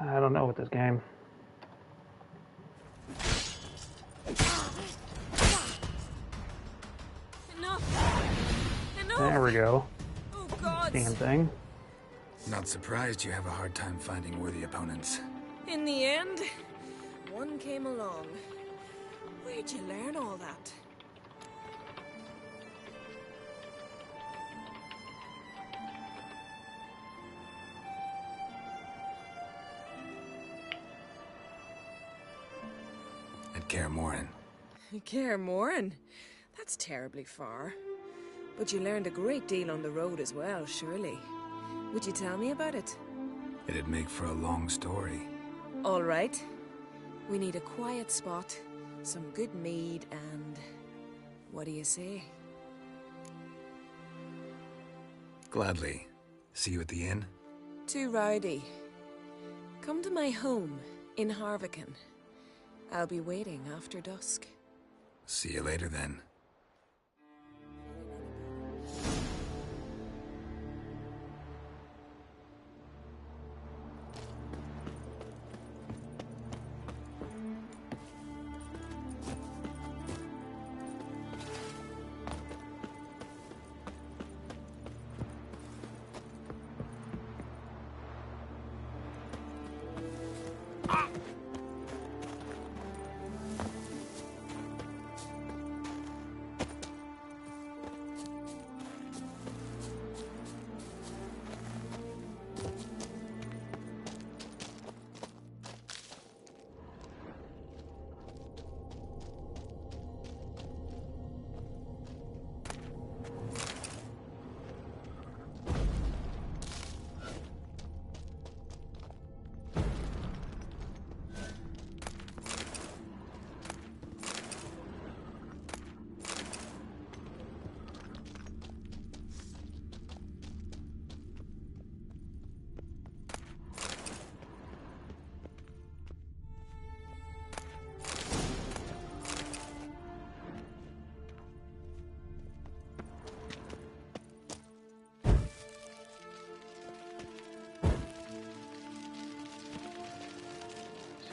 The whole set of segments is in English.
I don't know with this game. Enough! There we go. Oh, God! Damn thing. Not surprised you have a hard time finding worthy opponents. In the end, one came along. Where'd you learn all that? At Kaer Morhen. Kaer Morhen? That's terribly far. But you learned a great deal on the road as well, surely. Would you tell me about it? It'd make for a long story. All right. We need a quiet spot, some good mead, and... what do you say? Gladly. See you at the inn? Too rowdy. Come to my home in Harviken. I'll be waiting after dusk. See you later then.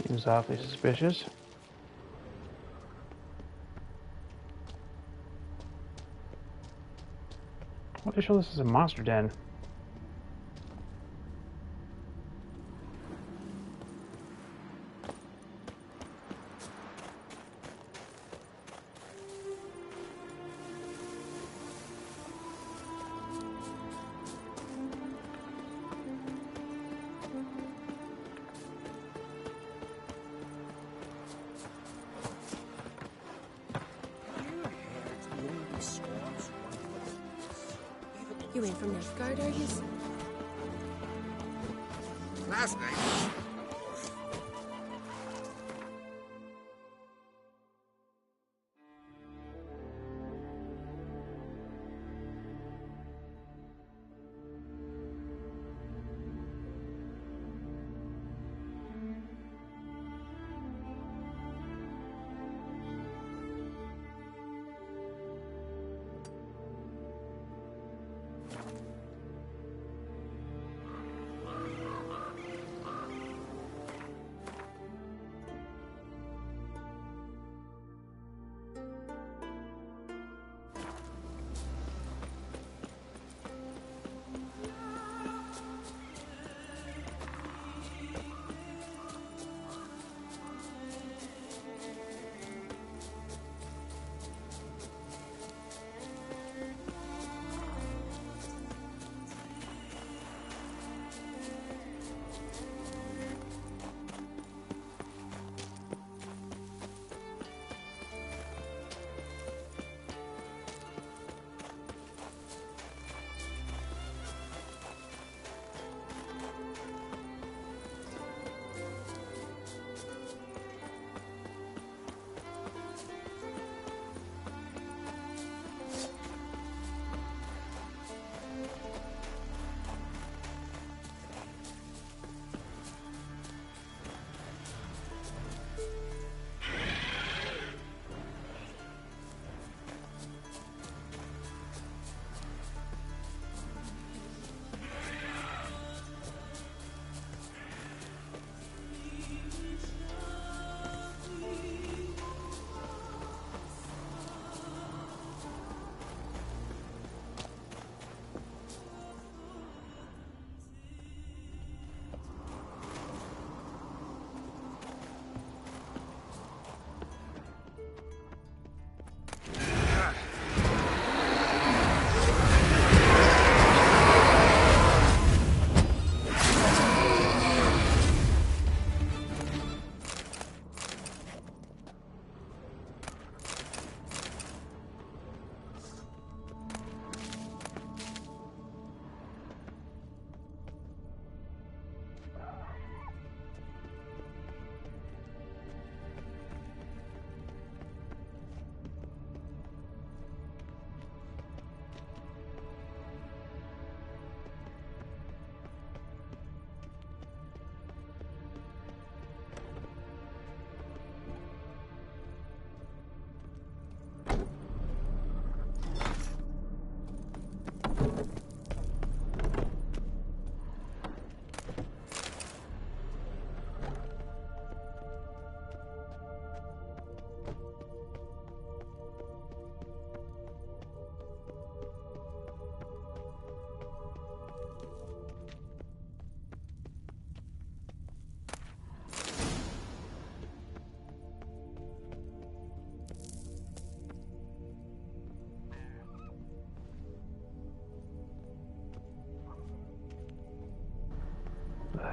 Seems awfully suspicious. What they show this is a monster den? You in from Nilfgaard, are you? Last night.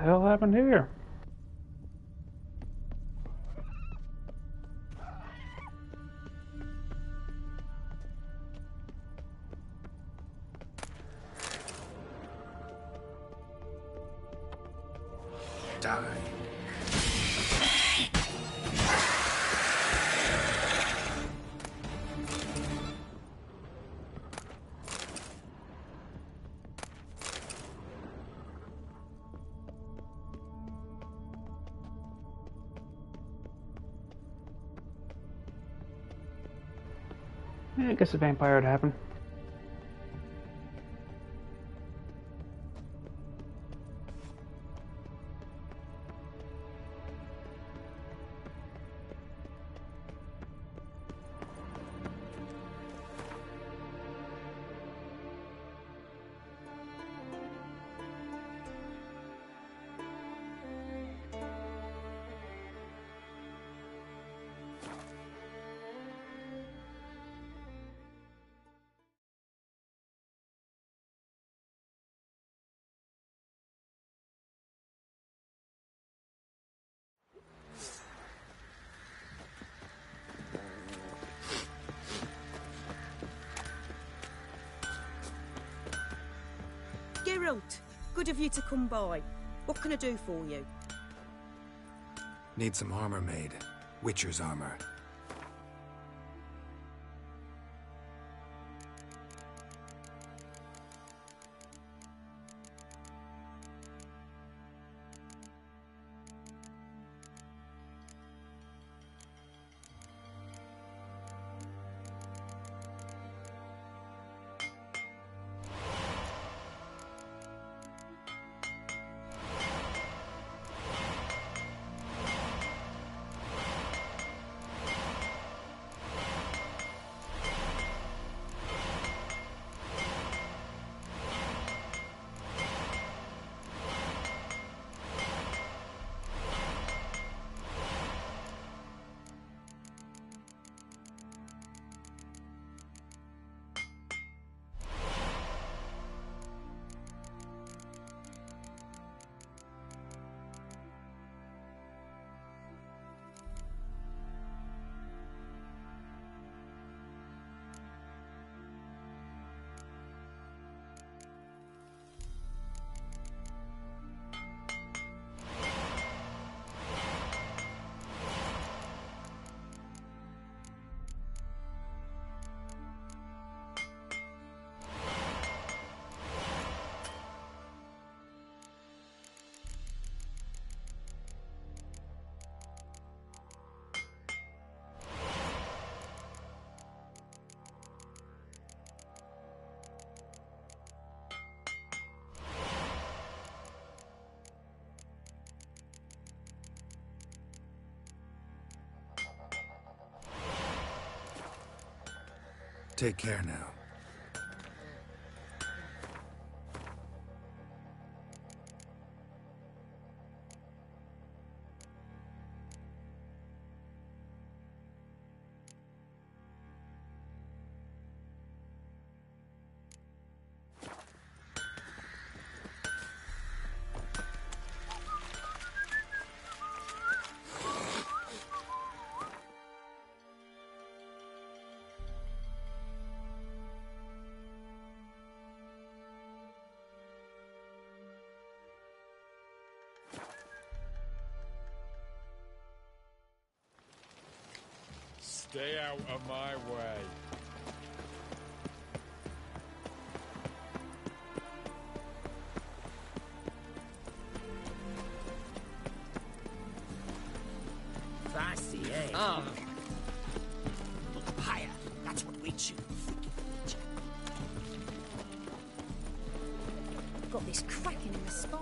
hell happened here? Die. Yeah, I guess a vampire would happen. Geralt, good of you to come by. What can I do for you? Need some armor made. Witcher's armor. Take care now. Stay out of my way. Fancy, eh? Ah, Higher. That's what we choose. Got this cracking in the spine.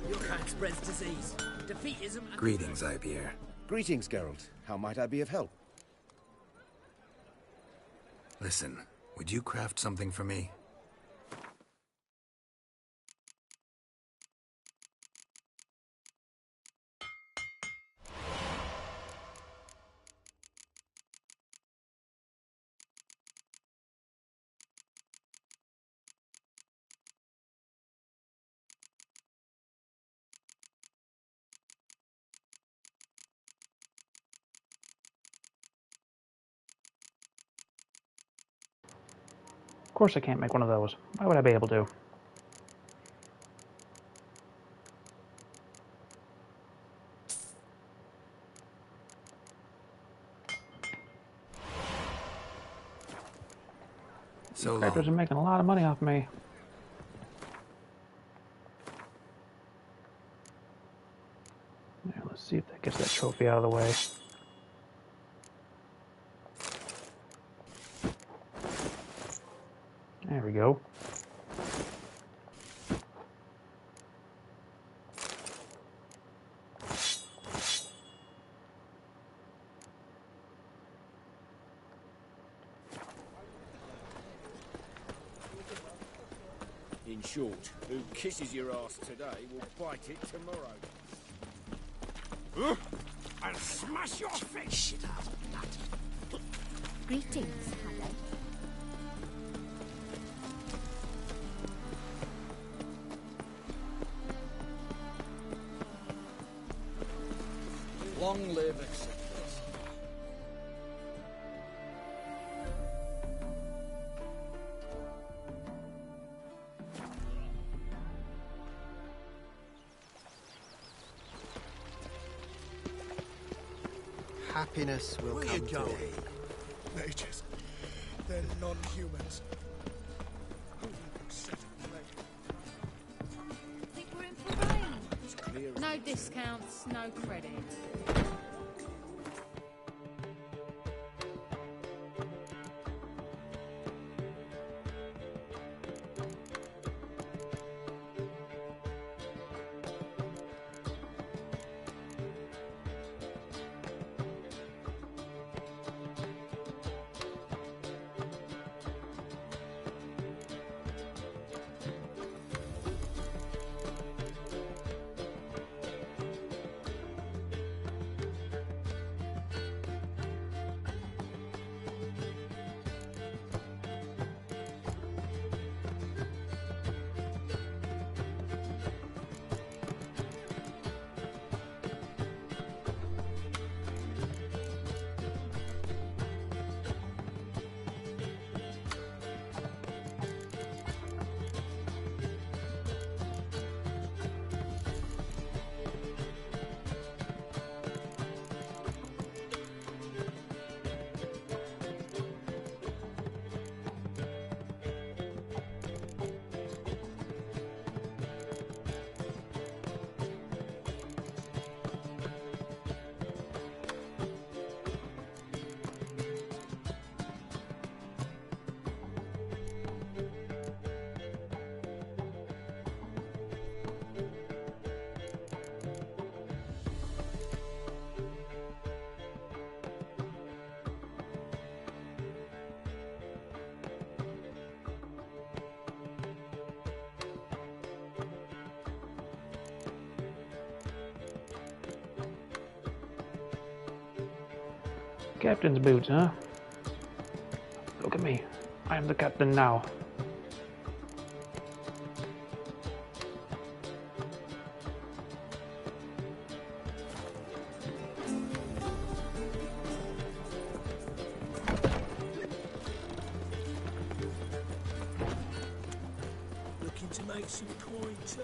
You can't spread disease. Defeatism and... Greetings, Ipier. Greetings, Geralt. How might I be of help? Listen, would you craft something for me? course I can't make one of those. Why would I be able to? So Crafters are long. making a lot of money off me. Yeah, let's see if that gets that trophy out of the way. There we go. In short, who kisses your ass today will bite it tomorrow. I'll smash your face! Shit up, nut. Greetings, Halle. Long live acceptance. Happiness will Where come you going? today. Mages. They're non-humans. Think we're in for rain? No discounts, no credit. Captain's boots, huh? Look at me. I am the captain now. Looking to make some coin too.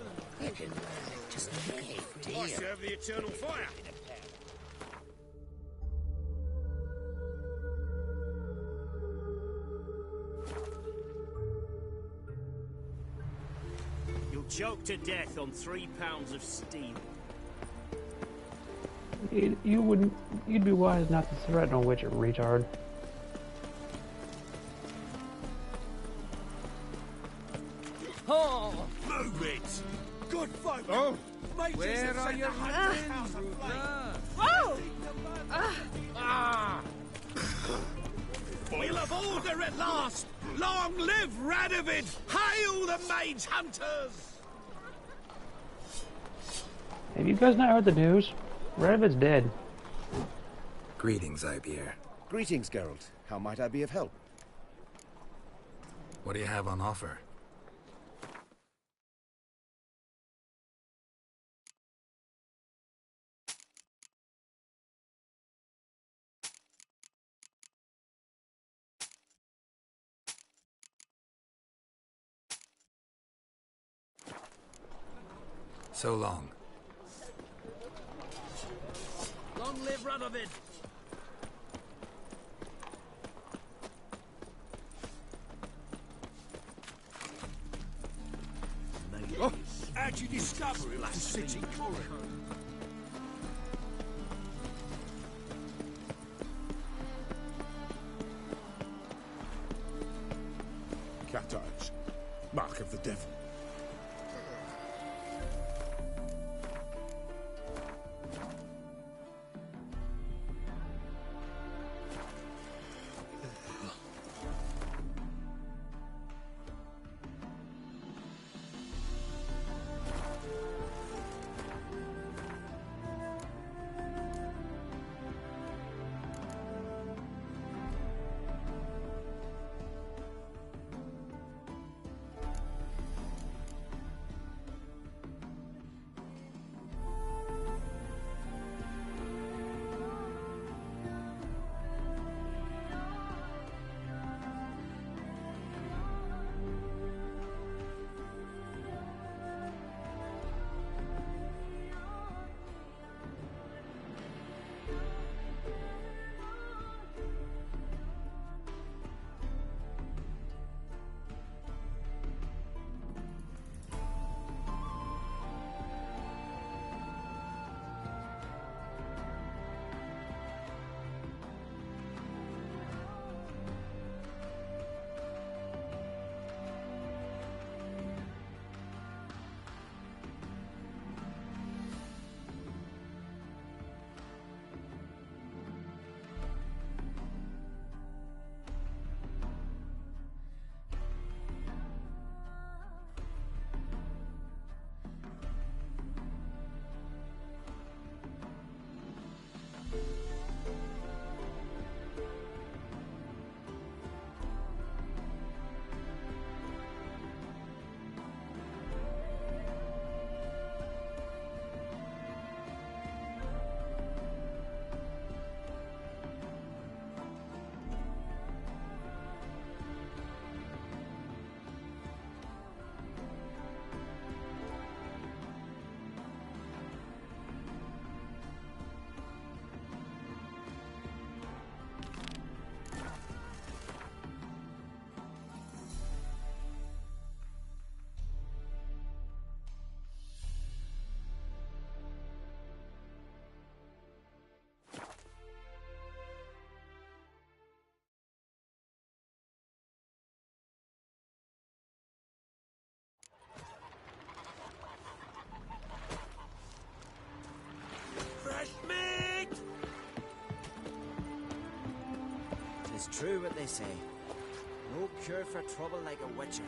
I serve the eternal fire. You'll choke to death on 3 pounds of steel. You'd be wise not to threaten a witch, retard. Oh, move it! Good folk. Oh, Mages where have are set your the Hunter's house aflame. Whoa! Ah! We'll have order at last. Long live Radovid! Hail the mage hunters! Have you guys not heard the news? Radovid's dead. Greetings, Ibeer. Greetings, Geralt. How might I be of help? What do you have on offer? So long. Long live Radovid! Oh, how'd you discover it was the city corridor? Cat eyes. Mark of the devil. It's true what they say. No cure for trouble like a witcher.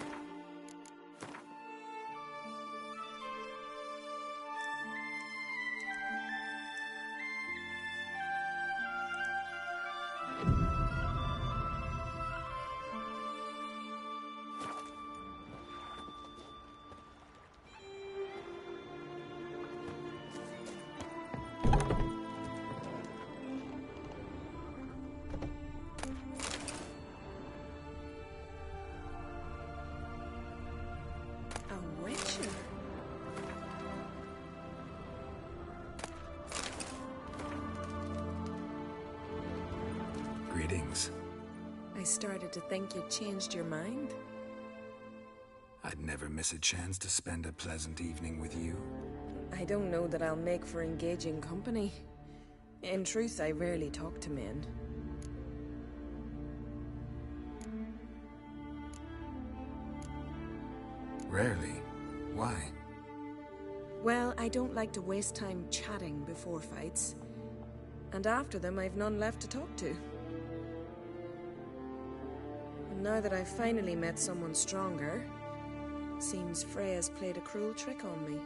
Greetings. I started to think you'd changed your mind. I'd never miss a chance to spend a pleasant evening with you. I don't know that I'll make for engaging company. In truth, I rarely talk to men. Rarely? Why? Well, I don't like to waste time chatting before fights. And after them, I've none left to talk to. And now that I've finally met someone stronger, seems Freya's played a cruel trick on me.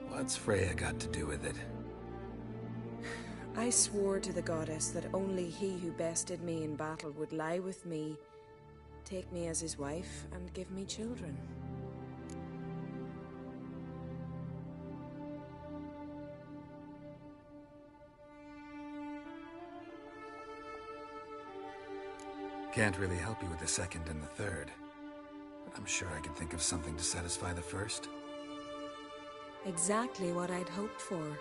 What's Freya got to do with it? I swore to the goddess that only he who bested me in battle would lie with me, take me as his wife, and give me children. Can't really help you with the second and the third. But I'm sure I can think of something to satisfy the first. Exactly what I'd hoped for.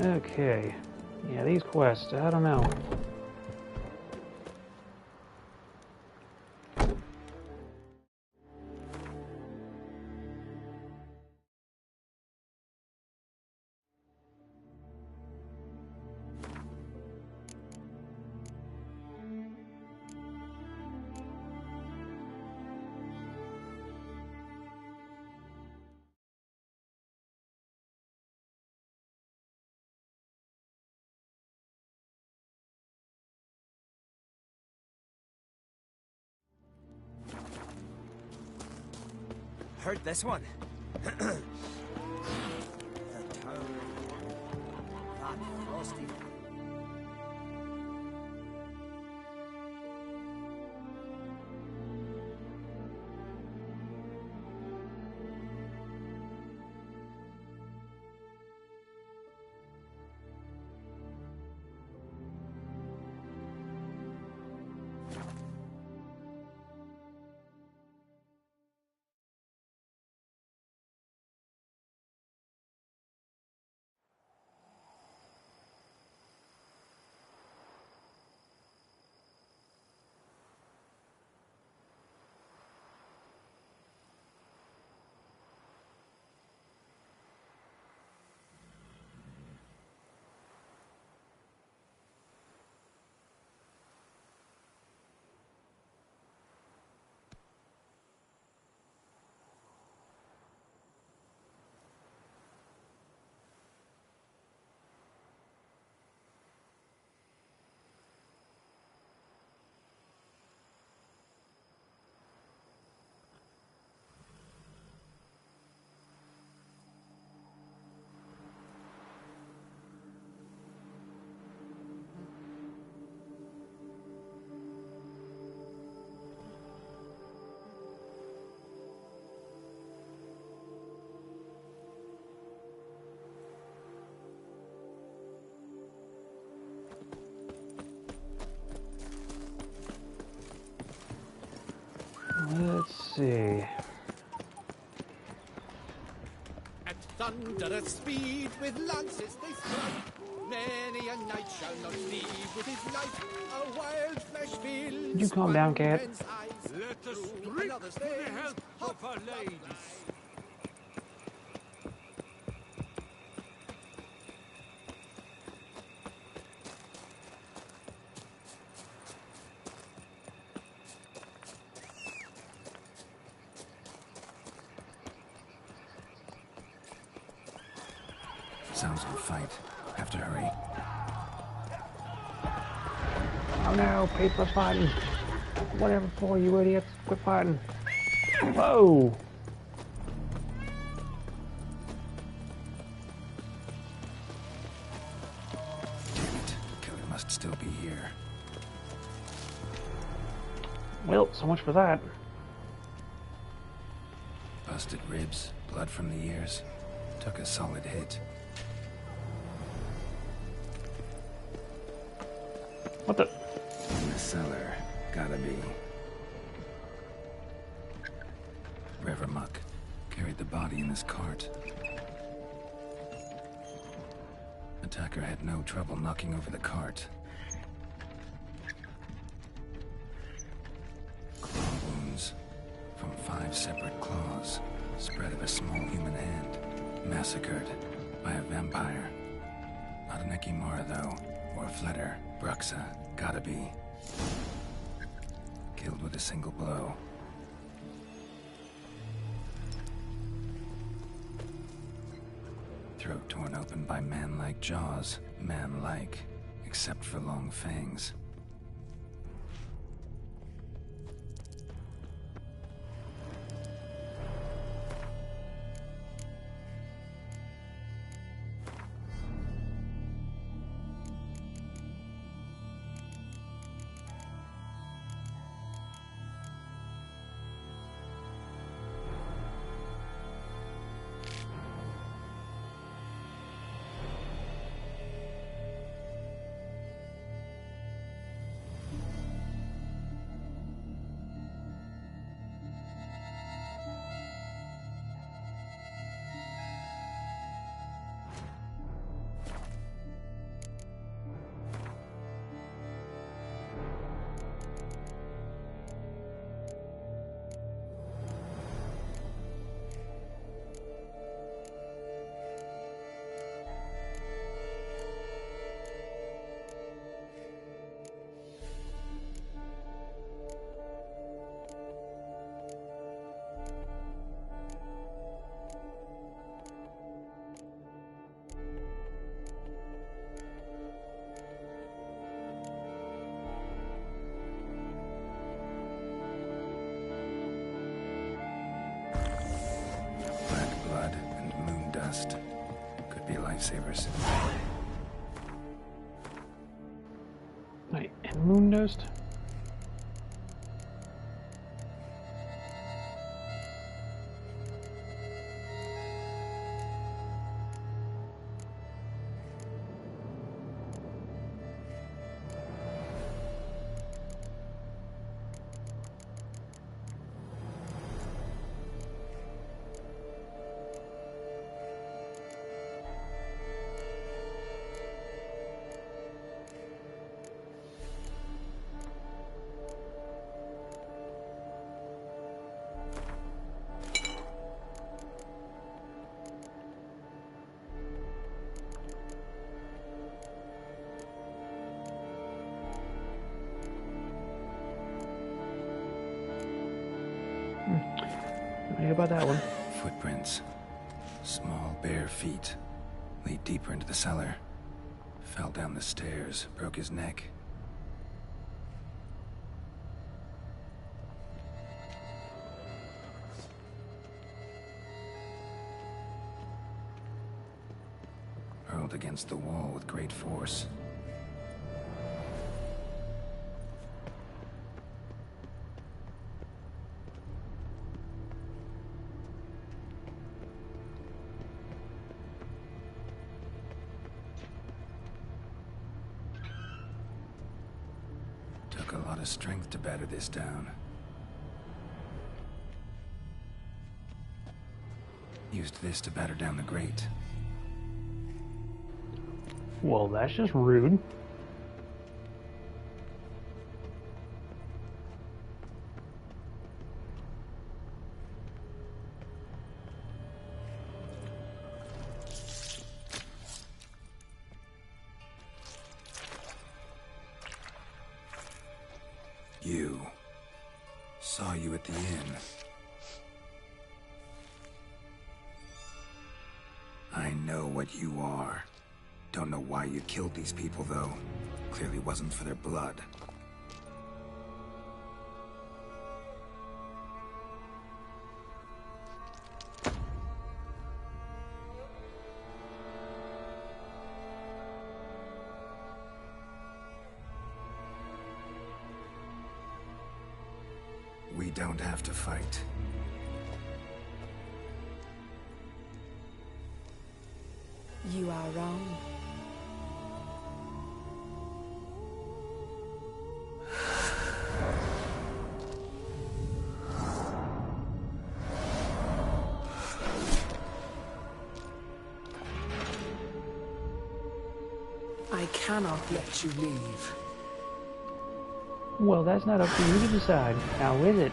Okay. Yeah, these quests, I don't know. Heard this one? The tower. That frosty. Let's see. At thunderous speed with lances they strike. Many a knight shall not leave with his life. A wild flesh fills. Would you calm down, cat? Let us drink for the health of our ladies. Sounds like a fight. Have to hurry. Oh no, paper fighting. Whatever for, you idiots. Quit fighting. Whoa! Damn it. Killer must still be here. Well, so much for that. Busted ribs, blood from the ears. Took a solid hit. What the? In the cellar. Gotta be. Revermuck carried the body in his cart. Attacker had no trouble knocking over the cart. Claw wounds from 5 separate claws, spread of a small human hand, massacred by a vampire. Not an Ekimara, though, or a Fletter. Bruxa, gotta be. Killed with a single blow. Throat torn open by man-like jaws. Man-like, except for long fangs. Could be lifesavers. Wait, and moon dust? What about that one? Footprints. Small, bare feet. Lead deeper into the cellar. Fell down the stairs, broke his neck. Hurled against the wall with great force. Took a lot of strength to batter this down. Used this to batter down the grate. Well, that's just rude. You. Saw you at the inn. I know what you are. Don't know why you killed these people, though. Clearly wasn't for their blood. We don't have to fight. You are wrong. I cannot let you leave. Well, that's not up to you to decide. Now, is it?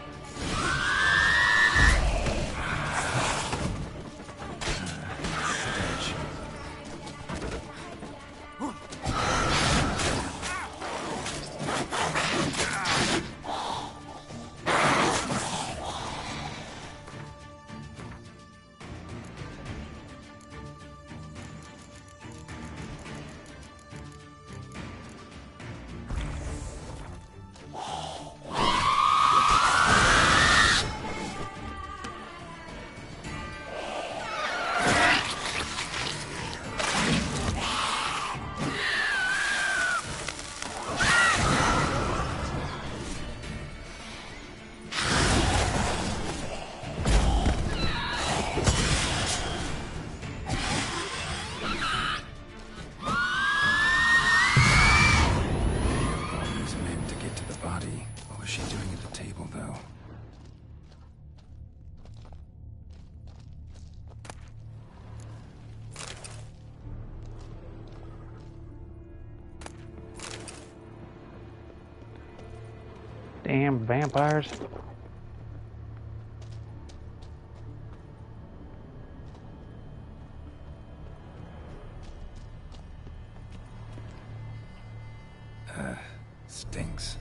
Damn vampires. Stinks.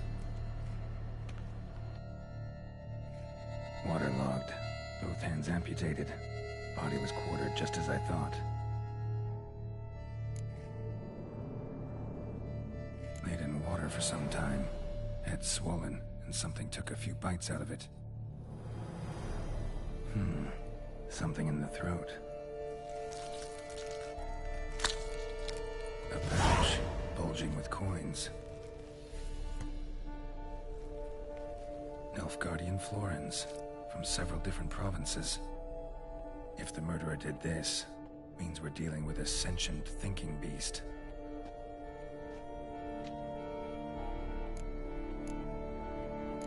Waterlogged. Both hands amputated. Body was quartered just as I thought. Laid in water for some time. Head swollen, and something took a few bites out of it. Something in the throat. A pouch, bulging with coins. Nilfgaardian florins, from several different provinces. If the murderer did this, means we're dealing with a sentient thinking beast.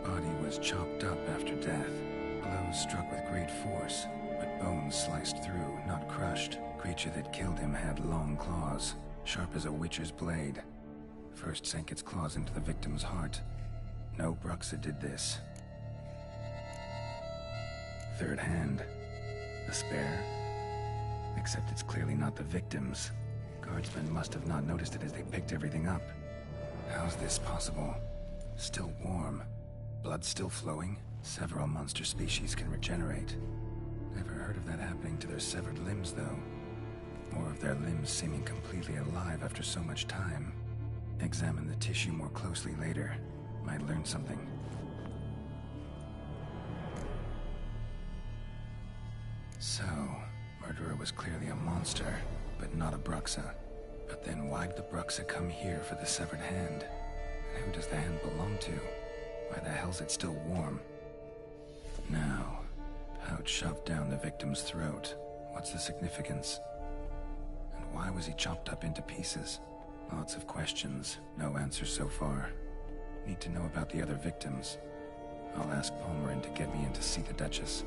Body was chopped up after death. Blows struck with great force, but bones sliced through, not crushed. Creature that killed him had long claws, sharp as a witcher's blade. First sank its claws into the victim's heart. No Bruxa did this. Third hand. A spare? Except it's clearly not the victim's. Guardsmen must have not noticed it as they picked everything up. How's this possible? Still warm. Blood still flowing? Several monster species can regenerate. Never heard of that happening to their severed limbs, though. Or of their limbs seeming completely alive after so much time. Examine the tissue more closely later. Might learn something. So, murderer was clearly a monster, but not a Bruxa. But then why'd the Bruxa come here for the severed hand? And who does the hand belong to? Why the hell's it still warm? Now, pouch shoved down the victim's throat. What's the significance? And why was he chopped up into pieces? Lots of questions, no answers so far. Need to know about the other victims. I'll ask Palmerin to get me in to see the Duchess.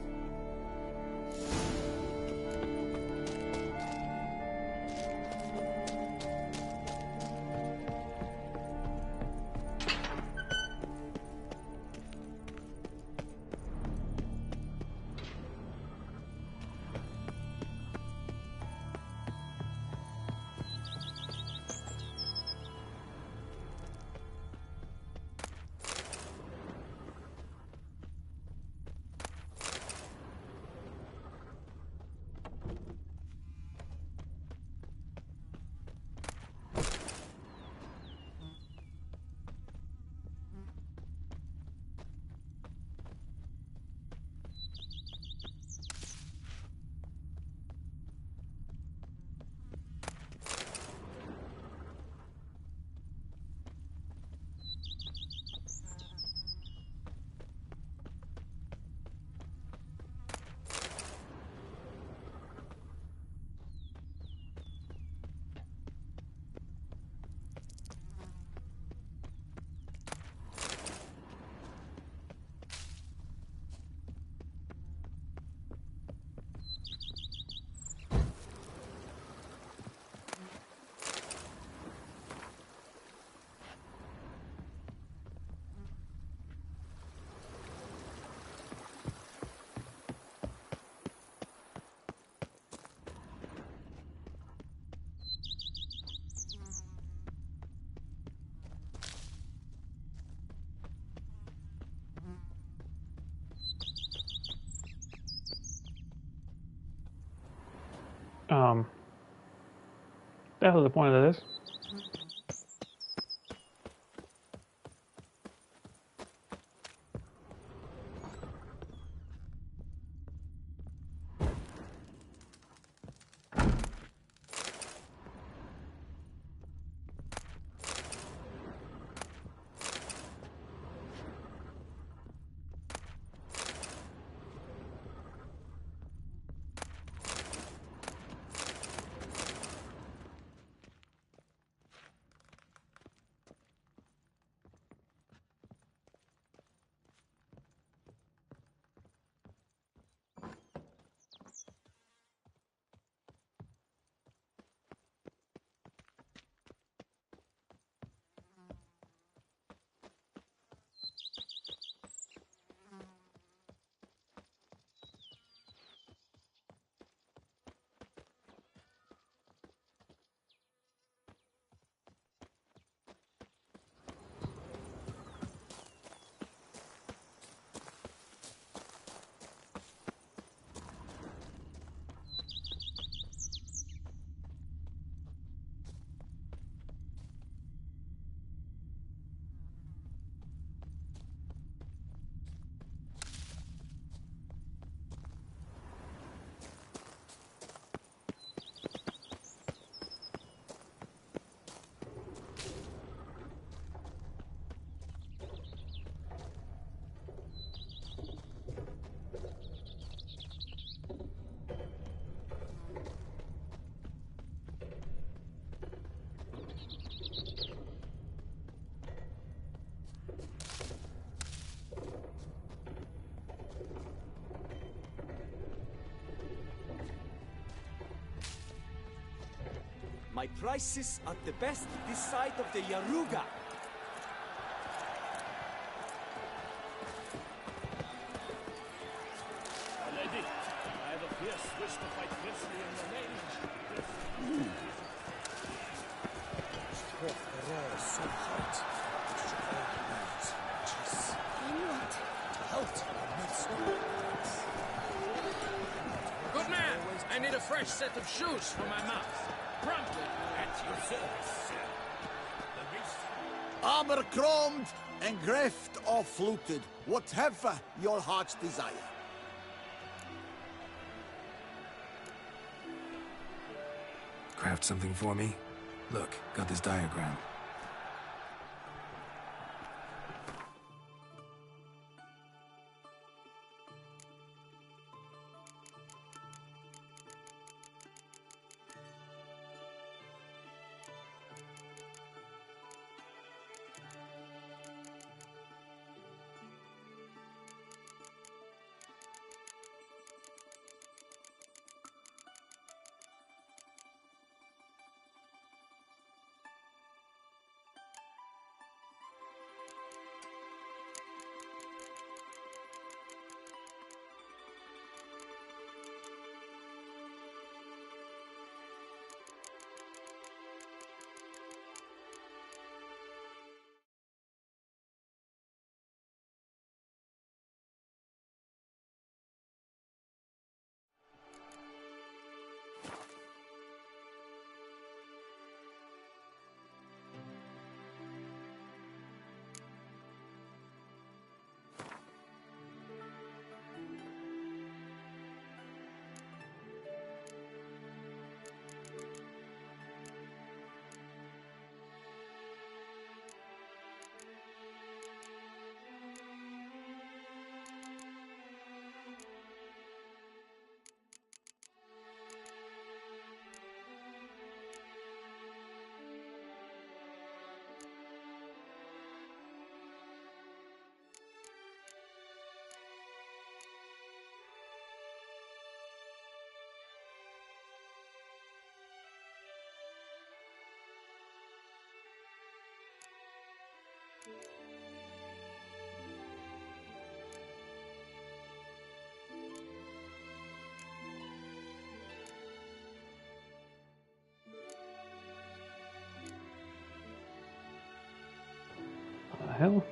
The hell is the point of this? My prices are the best this side of the Yaruga. Lady, I have a fierce wish to fight fiercely in the range. So hot. Good man, I need a fresh set of shoes for my mouth. Promptly. At your service, sir. The beast. Armor chromed and greft or fluted, whatever your heart's desire. Craft something for me? Look, got this diagram. What the hell?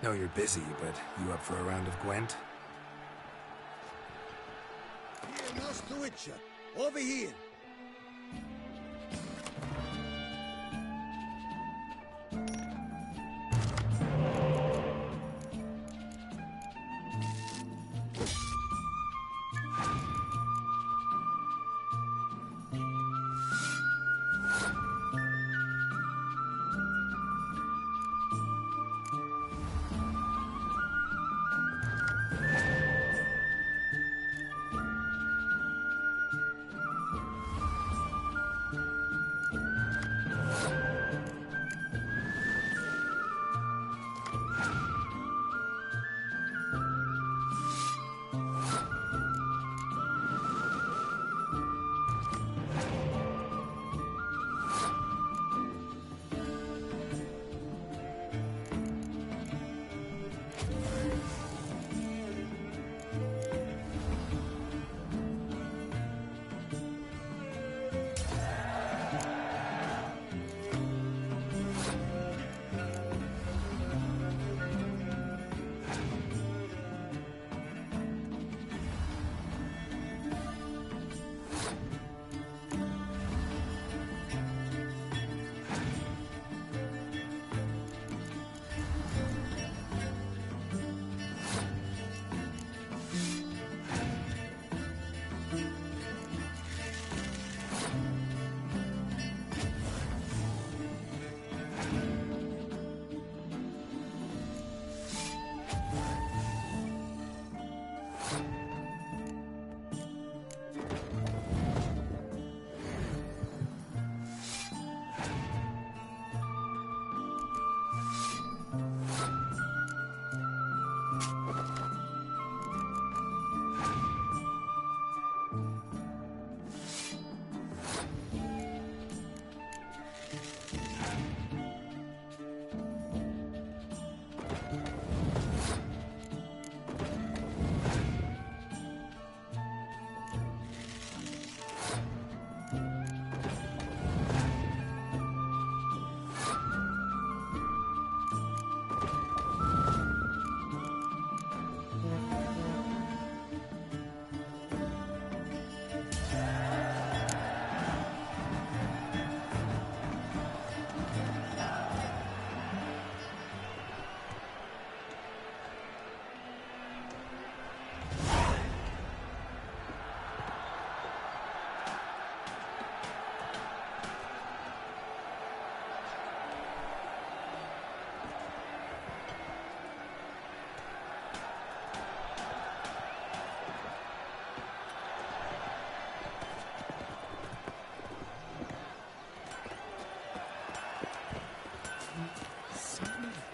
Know you're busy, but you up for a round of Gwent? Here, Master Witcher. Over here.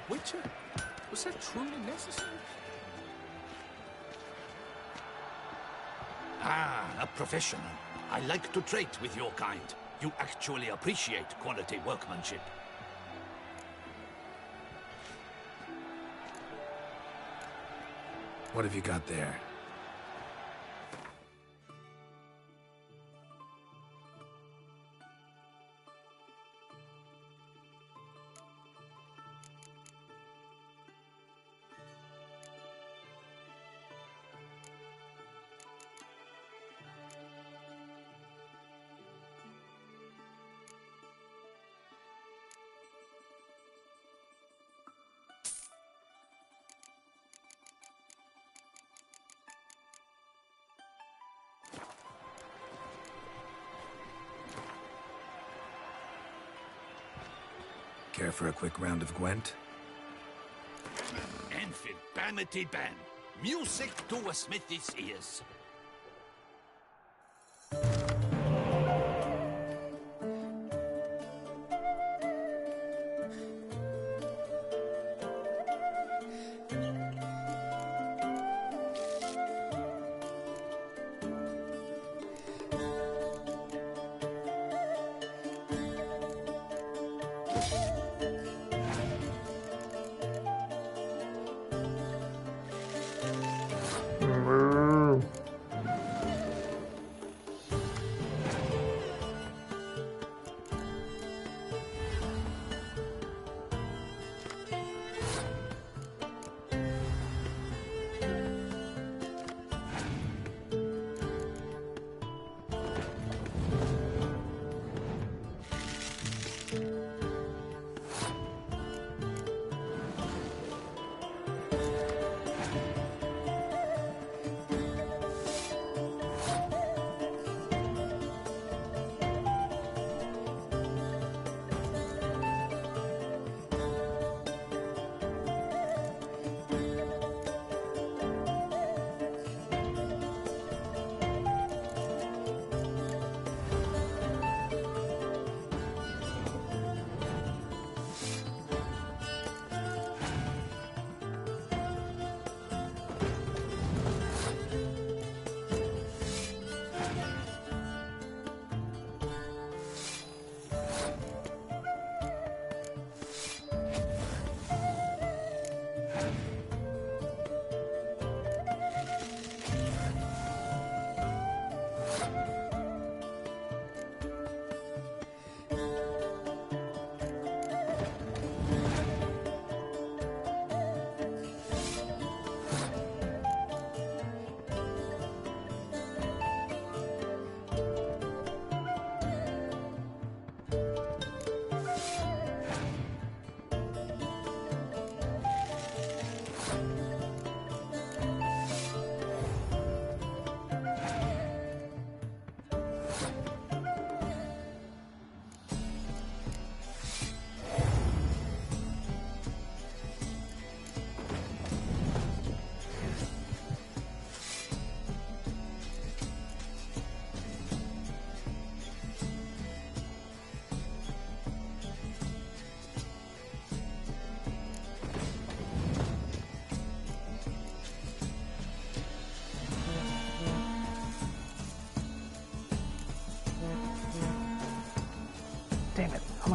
Witcher? Was that truly necessary? Ah, a professional. I like to trade with your kind. You actually appreciate quality workmanship. What have you got there? Care for a quick round of Gwent? Enfield, Bamity Ban. Music to a smithy's ears.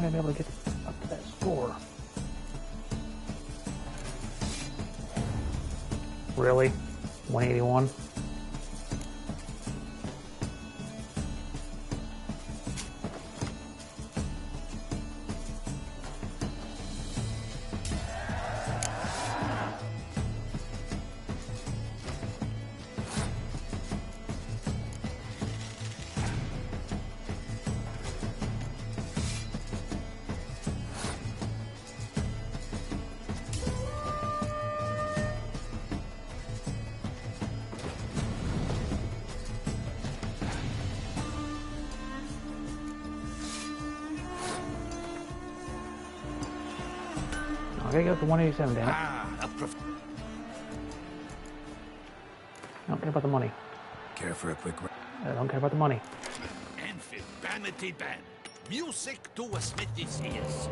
gonna be able to get up to that score. Really? 181? Okay, go to 187, damn it. I don't care about the money. Care for a quick... I don't care about the money. Vanity band. Music to a smithy's ears.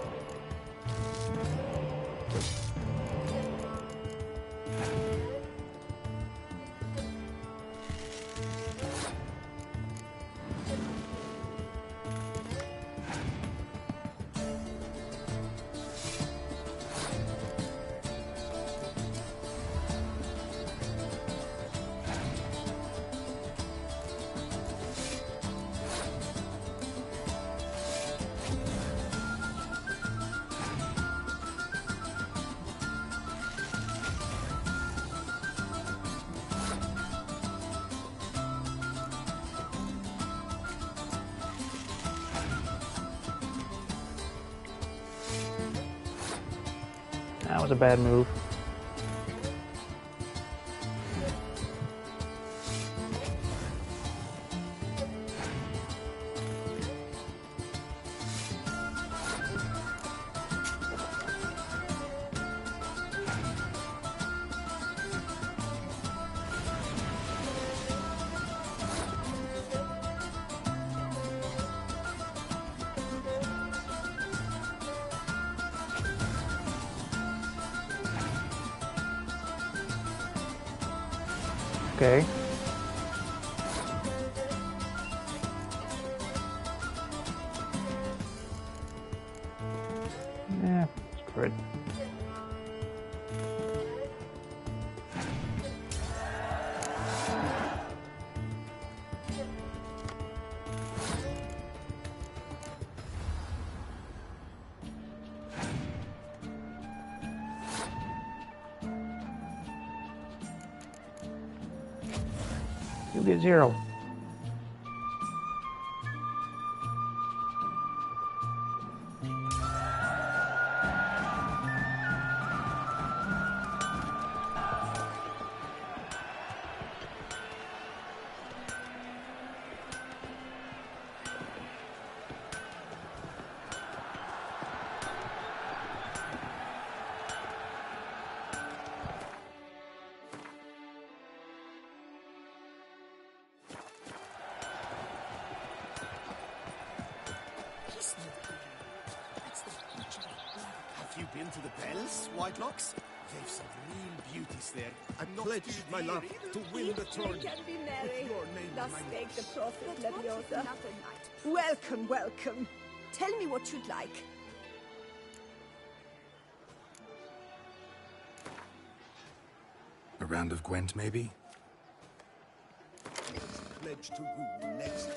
That was a bad move. Okay. Yeah, screw it. You'll get 0. Have you been to the Bells, Whitelocks? They've some real beauties there. I pledged my love to win the tournament. Can be merry. With your name in Thus my spake mouth. the prophet Leviosa. Welcome, welcome. Tell me what you'd like. A round of Gwent, maybe? Pledge to you next.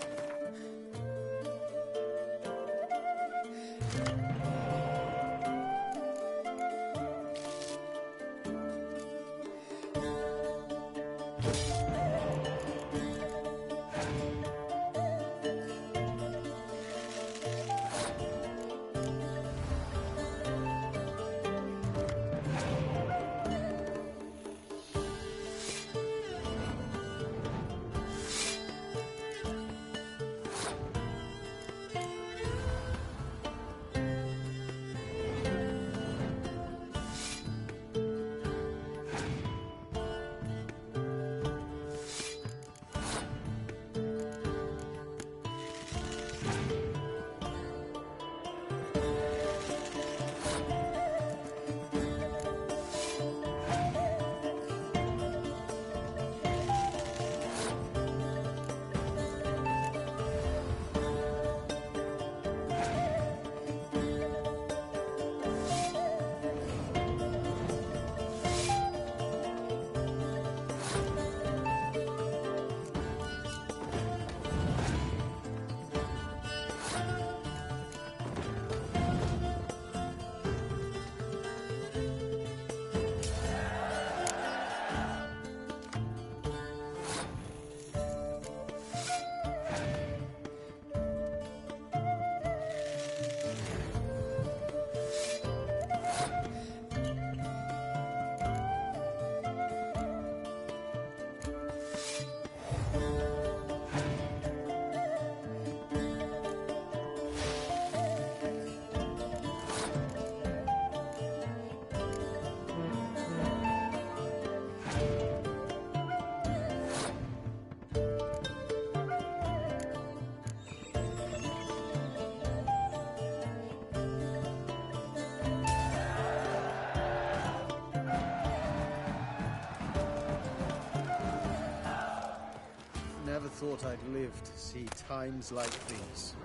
Never thought I'd live to see times like these.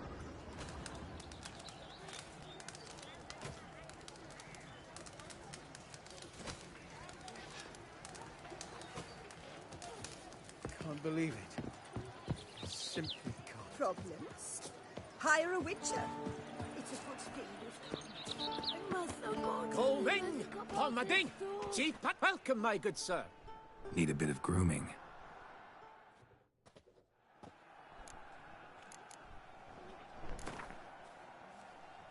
Can't believe it. Simply can't. Problems? Hire a witcher. It's a good deal of Colvin! Palmading! Chief Pat, welcome, my good sir. Need a bit of grooming.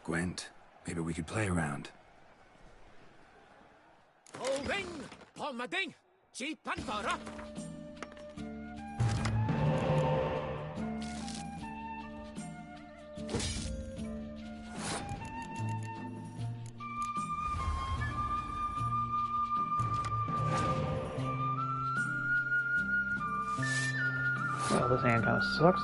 Gwent, maybe we could play around. Colvin! Palmading! Chief Pat Vara! Well, this hand kind of sucks.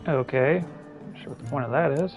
Okay, not sure what the point of that is.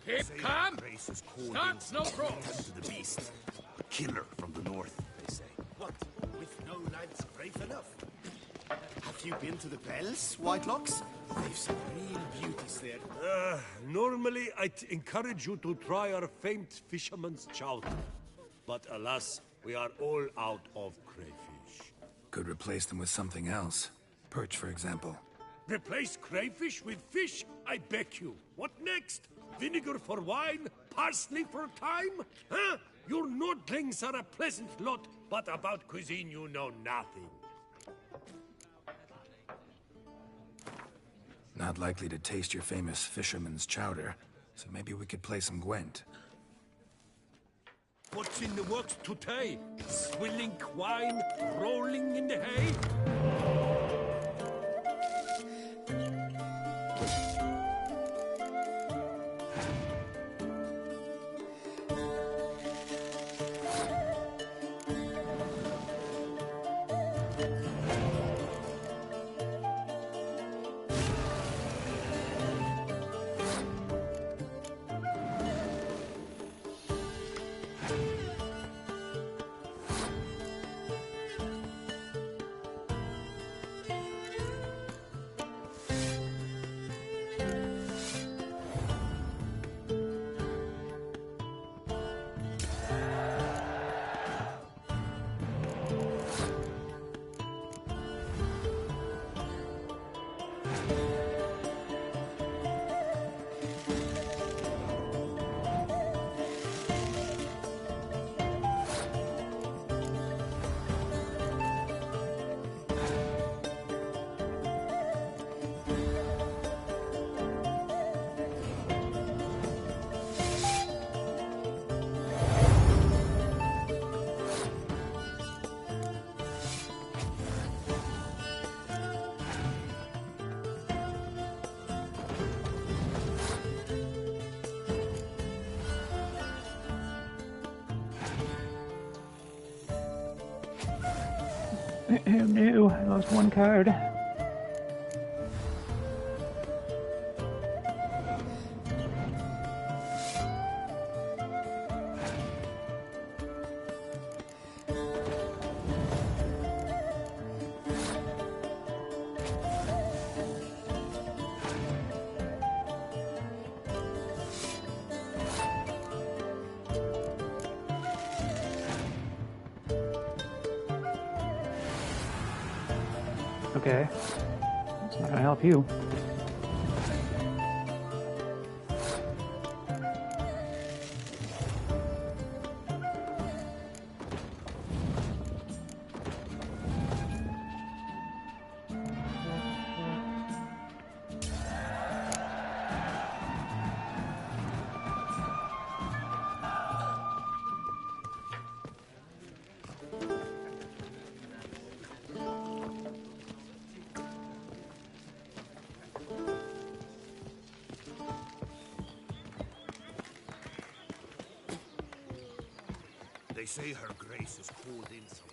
Keep calm! Start no cross! To the beast. A killer from the north, they say. What? With no lads brave enough? Have you been to the Bells, Whitelocks? They've some real beauties there. Normally I'd encourage you to try our famed fisherman's chowder. But alas, we are all out of crayfish. Could replace them with something else. Perch, for example. Replace crayfish with fish? I beg you. What next? Vinegar for wine? Parsley for thyme? Huh? Your Nordlings are a pleasant lot, but about cuisine you know nothing. Not likely to taste your famous fisherman's chowder, so maybe we could play some Gwent. What's in the works today? Swilling wine, rolling in the hay? Oh no, I lost one card. Okay, it's not gonna help you. They say her grace is called in some.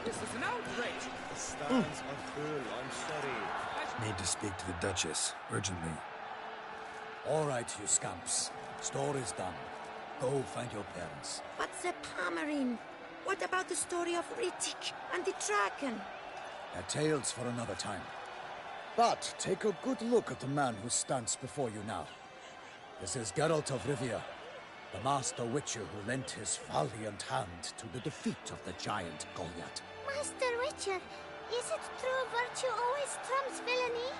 This is an outrage! The stands are full, I'm sorry. Need to speak to the Duchess, urgently. All right, you scamps. Story's done. Go find your parents. But the Pomerine, what about the story of Rittik and the dragon? They're tales for another time. But take a good look at the man who stands before you now. This is Geralt of Rivia, the master witcher who lent his valiant hand to the defeat of the giant Goliath. Master Witcher, is it true virtue always trumps villainy?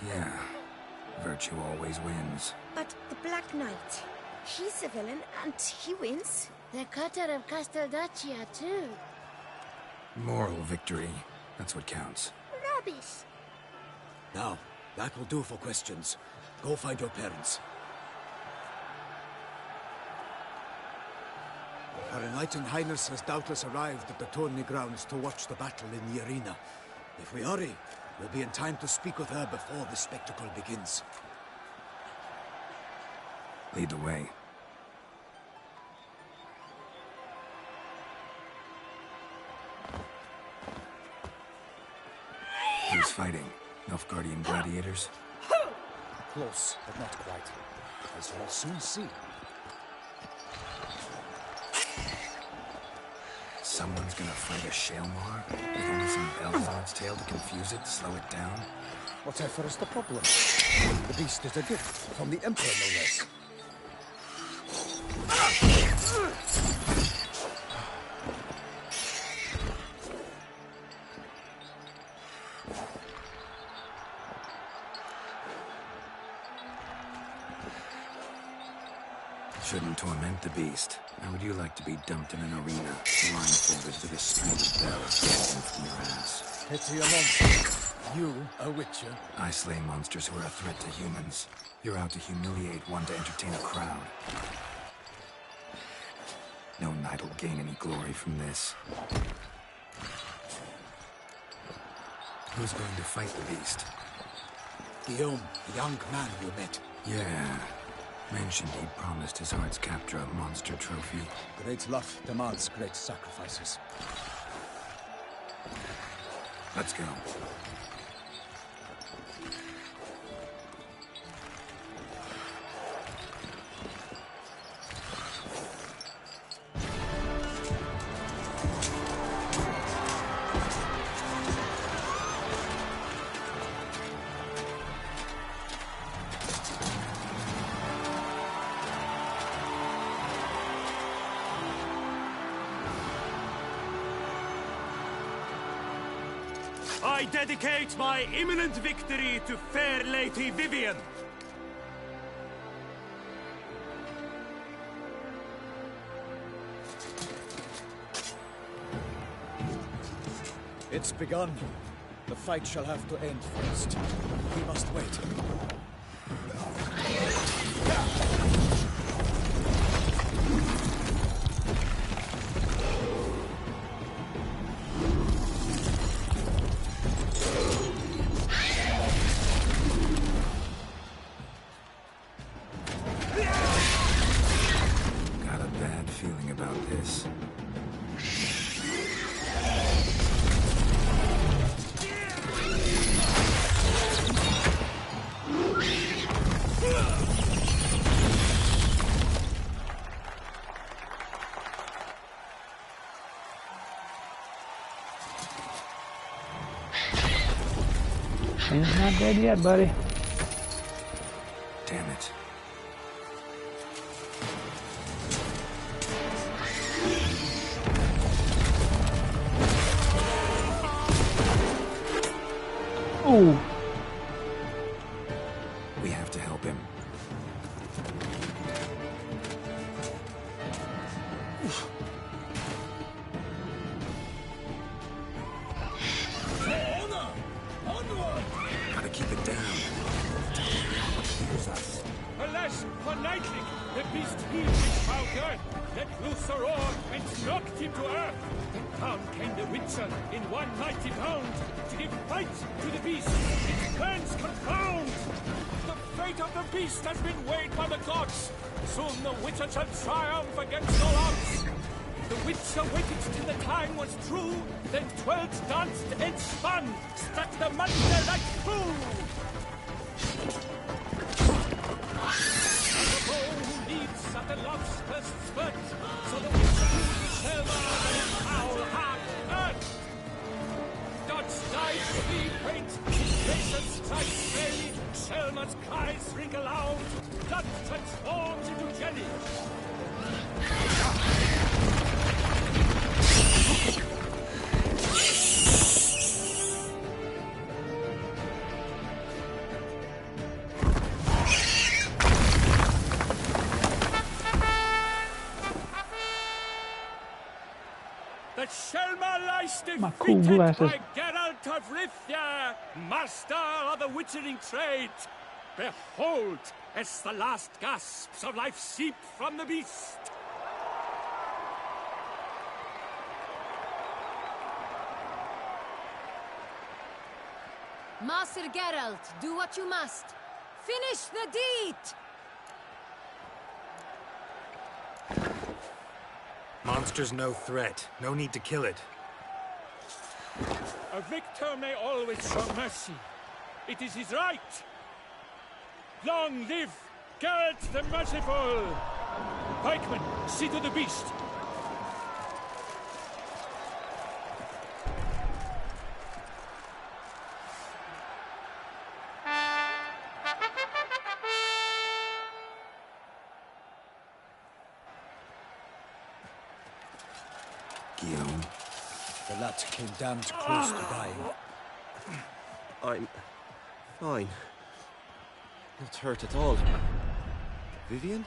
Yeah, virtue always wins. But the Black Knight, he's a villain and he wins. The cutter of Casteldaccia, too. Moral victory, that's what counts. Rubbish. Now, that will do for questions. Go find your parents. Her Enlightened Highness has doubtless arrived at the tourney grounds to watch the battle in the arena. If we hurry, we'll be in time to speak with her before the spectacle begins. Lead the way. Who's fighting? Nilfgaardian gladiators? Close, but not quite. As you'll soon see. Someone's gonna fight a Shaelmaar with only some bells on its tail to confuse it, slow it down? Whatever is the problem? The beast is a gift from the Emperor, no less. Shouldn't torment the beast. How would you like to be dumped in an arena, blindfolded with a string of bells hanging from your ass? Pity a monster. You, a witcher? I slay monsters who are a threat to humans. You're out to humiliate one to entertain a crowd. No knight will gain any glory from this. Who's going to fight the beast? Guillaume, the young man you met. Yeah. Mentioned he'd promised his heart's captor a monster trophy. Great love demands great sacrifices. Let's go. I dedicate my imminent victory to fair Lady Vivian. It's begun. The fight shall have to end first. We must wait. Got a bad feeling about this. He's not dead yet, buddy. Damn it. Ooh. We have to help him. Gotta keep it down. Here's us. Alas, for Nightling, the beast healed his foul girth, let loose a roar, and knocked him to earth. Then down came the Witcher in one mighty bound, to give fight to the beast, its plans confound. The fate of the beast has been weighed by the gods. Soon the Witcher shall triumph against all odds. The Witcher waited till the time was true, then twirled, danced, and spun, struck the monster like foo. The bow who leaps at the love's first spurt, so the Witcher knew the Selma and his foul heart hurt. Dodge dives, speed faint, his razor strikes fairly, Selma's cries ring aloud, blood transforms into jelly. The Selma lies defeated by Geralt of Rivia, master of the witchering trade. Behold, as the last gasps of life seep from the beast. Master Geralt, do what you must. Finish the deed! Monster's no threat. No need to kill it. A victor may always show mercy. It is his right. Long live Geralt the Merciful! Pikeman, see to the beast. Guillaume. The lad came damned close to dying. I'm fine. Not hurt at all. Vivian?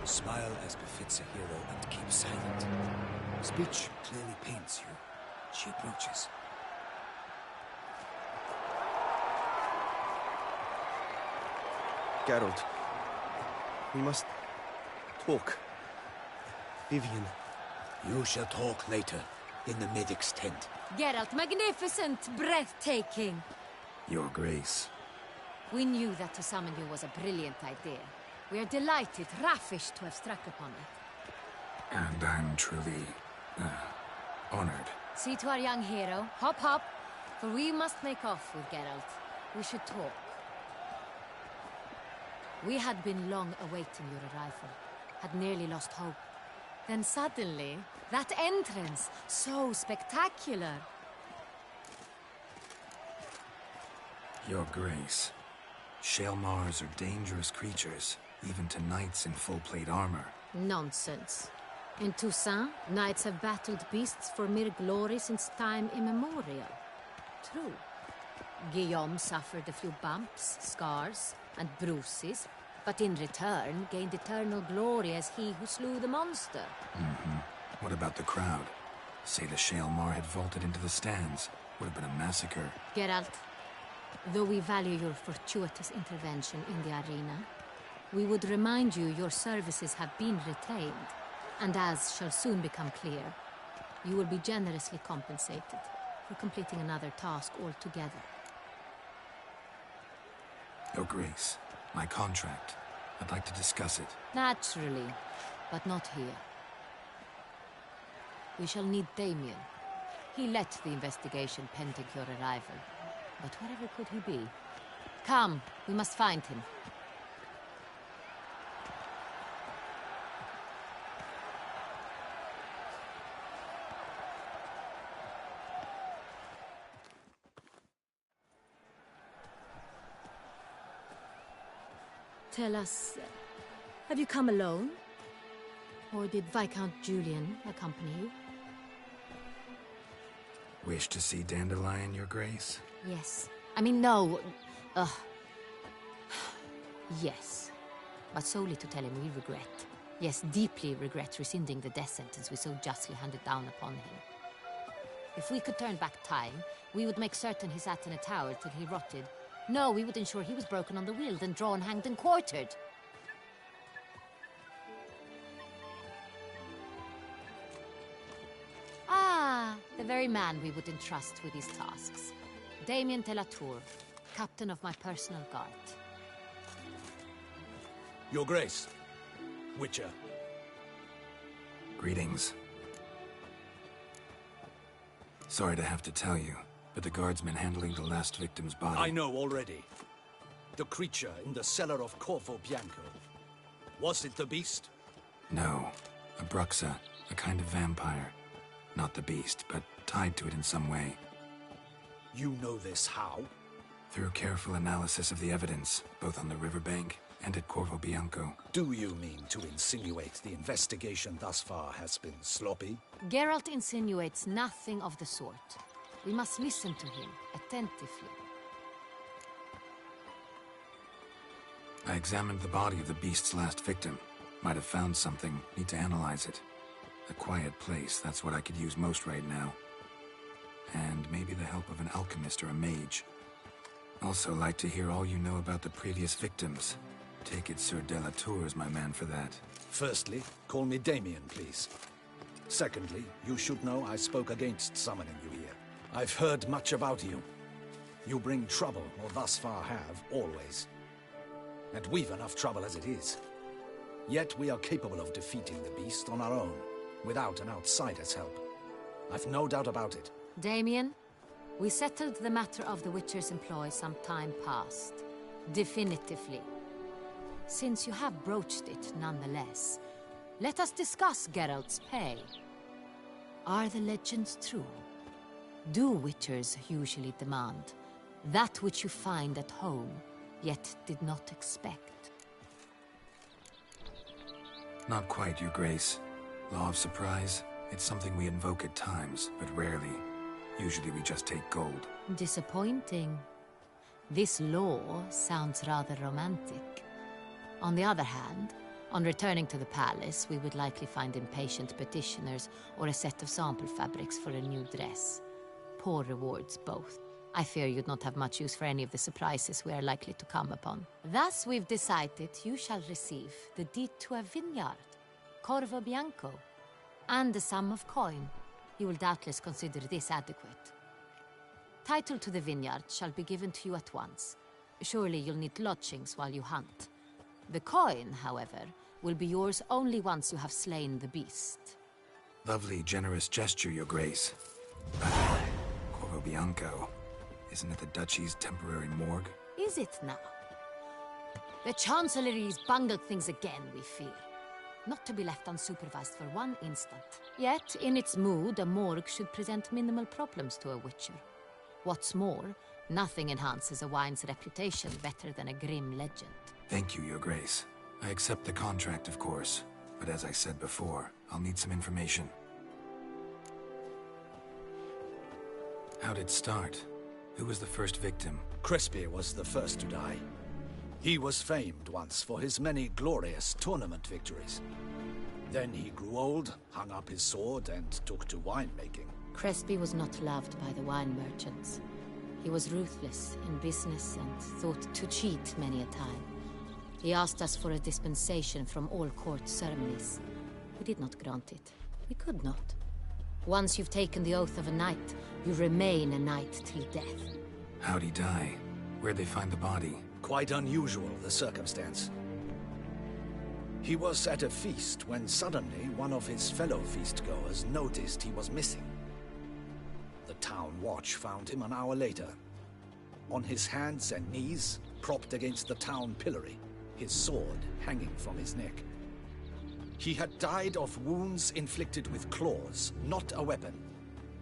Smile as befits a hero and keep silent. Speech clearly pains you. She approaches. Geralt. We must talk. Vivian. You shall talk later, in the medic's tent. Geralt, magnificent, breathtaking. Your Grace. We knew that to summon you was a brilliant idea. We are delighted, ravished to have struck upon it. And I'm truly, honored. See to our young hero. Hop, hop. For we must make off with Geralt. We should talk. We had been long awaiting your arrival. Had nearly lost hope. Then suddenly, that entrance, so spectacular. Your Grace. Shaelmars are dangerous creatures, even to knights in full plate armor. Nonsense. In Toussaint, knights have battled beasts for mere glory since time immemorial. true. Guillaume suffered a few bumps, scars, and bruises, but in return gained eternal glory as he who slew the monster. What about the crowd? Say the Shaelmar had vaulted into the stands. Would have been a massacre. Geralt, though we value your fortuitous intervention in the arena, we would remind you your services have been retained, and as shall soon become clear, you will be generously compensated for completing another task altogether. Your Grace, my contract. I'd like to discuss it. Naturally, but not here. We shall need Damien. He led the investigation pending your arrival. But wherever could he be? Come, we must find him. Tell us, have you come alone? Or did Viscount Julian accompany you? Wish to see Dandelion, Your Grace? Yes. I mean, no. Yes. But solely to tell him we regret. Yes, deeply regret rescinding the death sentence we so justly handed down upon him. If we could turn back time, we would make certain he sat in a tower till he rotted. No, we would ensure he was broken on the wheel, then drawn, hanged, and quartered. Ah, the very man we would entrust with these tasks. Damien de la Tour, captain of my personal guard. Your Grace, Witcher. Greetings. Sorry to have to tell you, but the guardsman handling the last victim's body... I know already. The creature in the cellar of Corvo Bianco. Was it the beast? No. A Bruxa, a kind of vampire. Not the beast, but tied to it in some way. You know this how? Through careful analysis of the evidence, both on the riverbank and at Corvo Bianco. Do you mean to insinuate the investigation thus far has been sloppy? Geralt insinuates nothing of the sort. We must listen to him attentively. I examined the body of the beast's last victim. Might have found something. Need to analyze it. A quiet place, that's what I could use most right now. And maybe the help of an alchemist or a mage. Also like to hear all you know about the previous victims. Take it Sir de la Tour is my man for that. Firstly, call me Damien, please. Secondly, you should know I spoke against summoning you here. I've heard much about you. You bring trouble, or thus far have, always. And we've enough trouble as it is. Yet we are capable of defeating the beast on our own, without an outsider's help. I've no doubt about it. Damien, we settled the matter of the Witcher's employ some time past. Definitively. Since you have broached it nonetheless, let us discuss Geralt's pay. Are the legends true? Do Witchers usually demand that which you find at home, yet did not expect? Not quite, Your Grace. Law of surprise, it's something we invoke at times, but rarely. Usually we just take gold. Disappointing. This law sounds rather romantic. On the other hand, on returning to the palace, we would likely find impatient petitioners or a set of sample fabrics for a new dress. Poor rewards, both. I fear you'd not have much use for any of the surprises we are likely to come upon. Thus, we've decided you shall receive the deed to a vineyard, Corvo Bianco, and a sum of coin. You will doubtless consider this adequate. Title to the vineyard shall be given to you at once. Surely you'll need lodgings while you hunt. The coin, however, will be yours only once you have slain the beast. Lovely, generous gesture, Your Grace. Corvo Bianco. Isn't it the Duchy's temporary morgue? Is it now? The Chancellery's bungled things again, we fear. Not to be left unsupervised for one instant. Yet, in its mood, a morgue should present minimal problems to a Witcher. What's more, nothing enhances a wine's reputation better than a grim legend. Thank you, Your Grace. I accept the contract, of course. But as I said before, I'll need some information. How'd it start? Who was the first victim? Crespi was the first to die. He was famed once for his many glorious tournament victories. Then he grew old, hung up his sword, and took to winemaking. Crespi was not loved by the wine merchants. He was ruthless in business and thought to cheat many a time. He asked us for a dispensation from all court ceremonies. We did not grant it. We could not. Once you've taken the oath of a knight, you remain a knight till death. How'd he die? Where'd they find the body? Quite unusual, the circumstance. He was at a feast when suddenly one of his fellow feastgoers noticed he was missing. The town watch found him an hour later. On his hands and knees, propped against the town pillory, his sword hanging from his neck. He had died of wounds inflicted with claws, not a weapon.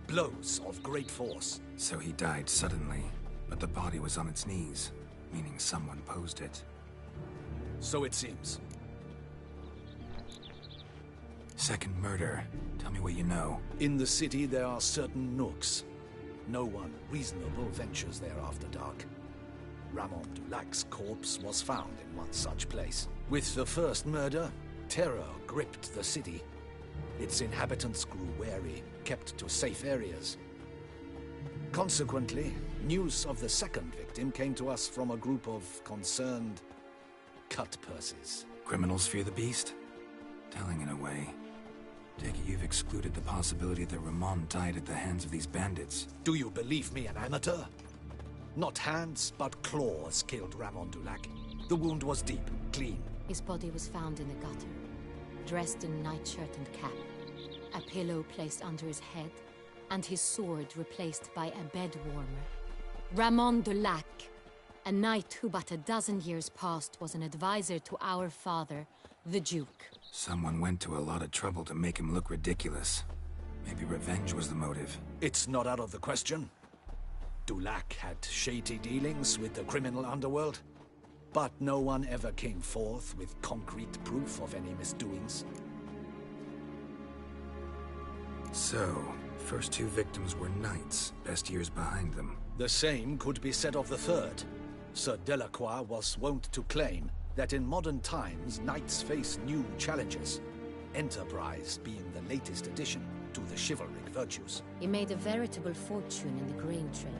Blows of great force. So he died suddenly, but the body was on its knees, meaning someone posed it. So it seems. Second murder. Tell me what you know. In the city there are certain nooks. No one reasonable ventures there after dark. Ramon Dulac's corpse was found in one such place. With the first murder, terror gripped the city. Its inhabitants grew wary, kept to safe areas. Consequently, news of the second victim came to us from a group of concerned cut-purses. Criminals fear the beast? Telling in a way. Take it you've excluded the possibility that Ramon died at the hands of these bandits. Do you believe me, an amateur? Not hands, but claws killed Ramon Dulac. The wound was deep, clean. His body was found in the gutter, dressed in nightshirt and cap, a pillow placed under his head, and his sword replaced by a bed warmer. Ramon Dulac, a knight who but a dozen years past was an advisor to our father, the Duke. Someone went to a lot of trouble to make him look ridiculous. Maybe revenge was the motive. It's not out of the question. Dulac had shady dealings with the criminal underworld, but no one ever came forth with concrete proof of any misdoings. So, first two victims were knights, best years behind them. The same could be said of the third. Sir Delacroix was wont to claim that in modern times, knights face new challenges, enterprise being the latest addition to the chivalric virtues. He made a veritable fortune in the grain trade.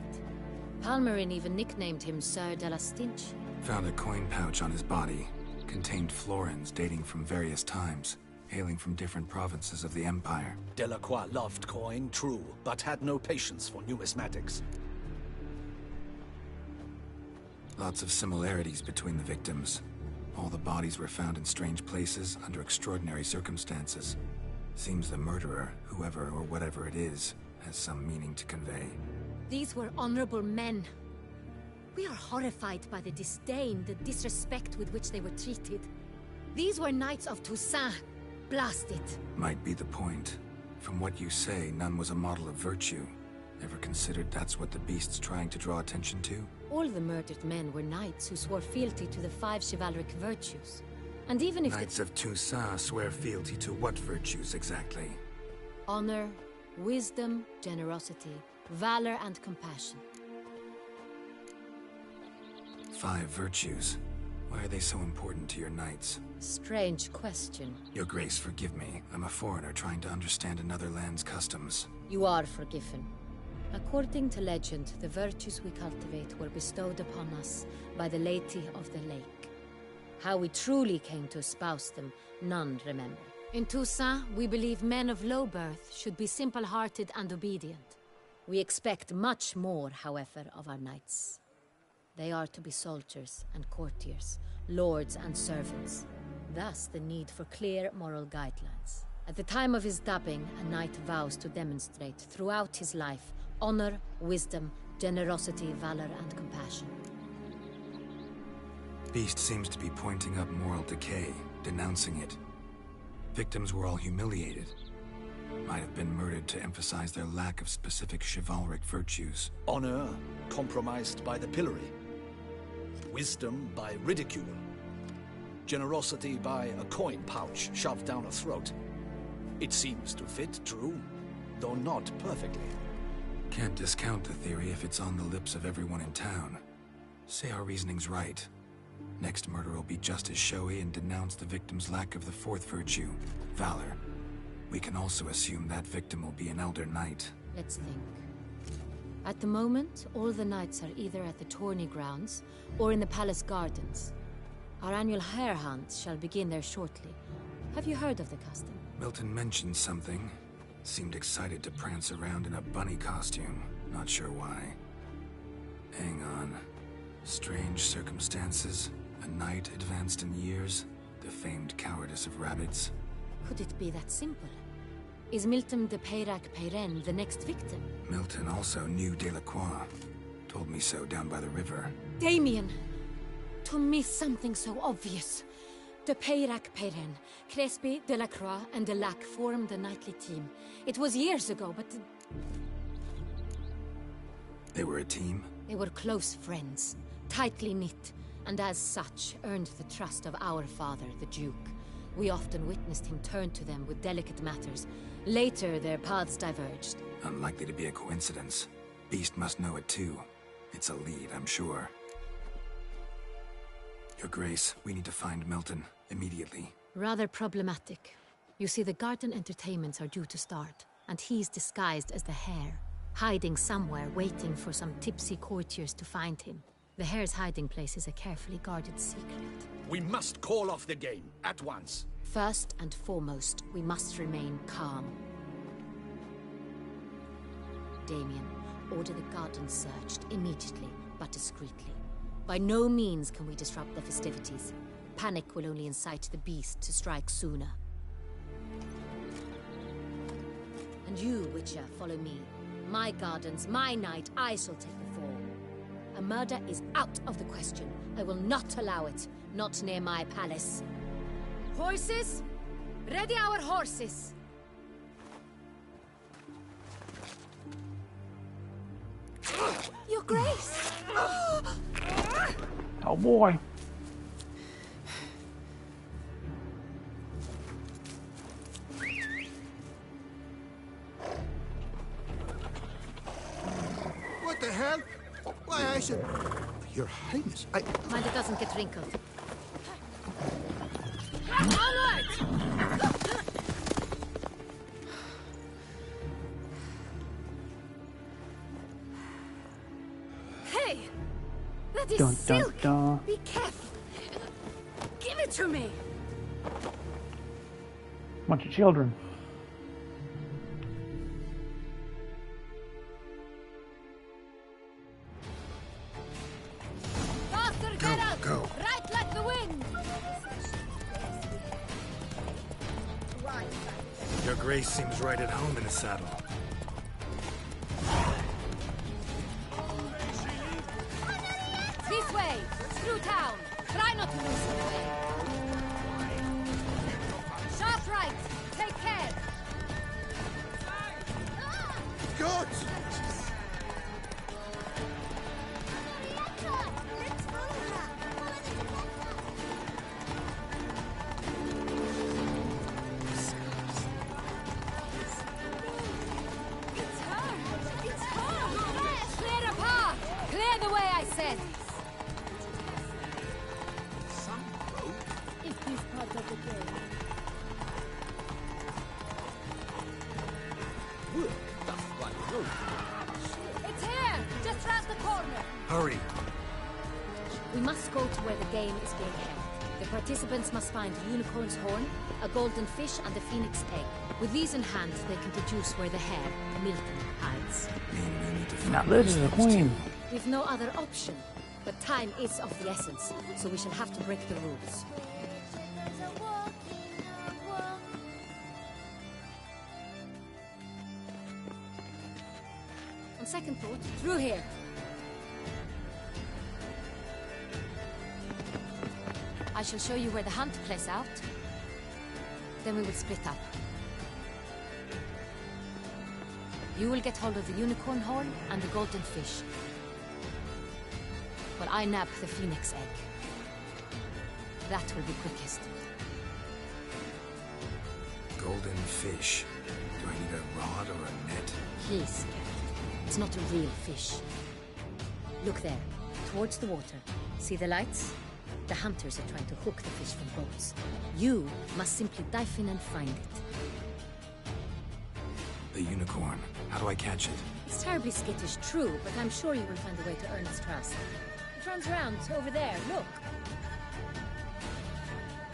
Palmerin even nicknamed him Sir de la Stinch. Found a coin pouch on his body. Contained florins dating from various times, hailing from different provinces of the Empire. Delacroix loved coin, true, but had no patience for numismatics. Lots of similarities between the victims. All the bodies were found in strange places under extraordinary circumstances. Seems the murderer, whoever or whatever it is, has some meaning to convey. These were honorable men. We are horrified by the disdain, the disrespect with which they were treated. These were knights of Toussaint. Blast it. Might be the point. From what you say, none was a model of virtue. Ever considered that's what the beast's trying to draw attention to? All the murdered men were knights who swore fealty to the 5 chivalric virtues. And even if Knights of Toussaint swear fealty to what virtues exactly? honor, wisdom, generosity, valor, and compassion. 5 virtues. Why are they so important to your knights? Strange question. Your Grace, forgive me. I'm a foreigner trying to understand another land's customs. You are forgiven. According to legend, the virtues we cultivate were bestowed upon us by the Lady of the Lake. How we truly came to espouse them, none remember. In Toussaint, we believe men of low birth should be simple-hearted and obedient. We expect much more, however, of our knights. They are to be soldiers and courtiers, lords and servants. Thus, the need for clear moral guidelines. At the time of his dubbing, a knight vows to demonstrate throughout his life honor, wisdom, generosity, valor, and compassion. Beast seems to be pointing up moral decay, denouncing it. Victims were all humiliated. Might have been murdered to emphasize their lack of specific chivalric virtues. Honor compromised by the pillory. Wisdom by ridicule. Generosity by a coin pouch shoved down a throat. It seems to fit, true, though not perfectly. Can't discount the theory if it's on the lips of everyone in town. Say our reasoning's right. Next murder will be just as showy and denounce the victim's lack of the fourth virtue, valor. We can also assume that victim will be an elder knight. Let's think. At the moment, all the knights are either at the tourney grounds or in the palace gardens. Our annual hare hunt shall begin there shortly. Have you heard of the custom? Milton mentioned something. Seemed excited to prance around in a bunny costume. Not sure why. Hang on. Strange circumstances. A knight advanced in years. The famed cowardice of rabbits. Could it be that simple? Is Milton de Peyrac Peyren the next victim? Milton also knew Delacroix. Told me so down by the river. Damien! To miss something so obvious. De Peyrac Peyren, Crespi, Delacroix, and Delac formed the knightly team. It was years ago, but... They were a team? They were close friends, tightly knit, and as such earned the trust of our father, the Duke. We often witnessed him turn to them with delicate matters. Later, their paths diverged. Unlikely to be a coincidence. Beast must know it too. It's a lead, I'm sure. Your Grace, we need to find Milton, immediately. Rather problematic. You see, the garden entertainments are due to start, and he's disguised as the hare, hiding somewhere, waiting for some tipsy courtiers to find him. The hare's hiding place is a carefully guarded secret. We must call off the game, at once. First and foremost, we must remain calm. Damien, order the garden searched immediately, but discreetly. By no means can we disrupt the festivities. Panic will only incite the beast to strike sooner. And you, Witcher, follow me. My gardens, my night, I shall take the fall. A murder is out of the question. I will not allow it. Not near my palace. Horses? Ready our horses! Your Grace! Oh boy. What the hell? Why, I should... Your Highness, I... Mind it doesn't get wrinkled. Onward! Hey! That is silk! Be careful! Give it to me! Bunch of children. Faster, Geralt! Go! Right like the wind! Your Grace seems right at home in the saddle. This way! Through town! Try not to lose the way! Sharp right! Take care! God! Clear a path! Clear the way, I said! Is this part of the game? It's here! Just round the corner! Hurry! We must go to where the game is being held. The participants must find a unicorn's horn, a golden fish, and a phoenix egg. With these in hand, they can deduce where the hare, Milton, hides. Now this is the queen. We've no other option. But time is of the essence, so we shall have to break the rules. On second thought, through here. I shall show you where the hunt plays out. Then we will split up. You will get hold of the unicorn horn and the golden fish, while I nab the phoenix egg. That will be quickest. Golden fish. Do I need a rod or a net? Please, It's not a real fish. Look there, towards the water. See the lights? The hunters are trying to hook the fish from boats. You must simply dive in and find it. The unicorn. How do I catch it? It's terribly skittish, true, but I'm sure you will find a way to earn its trust. It runs around over there, look.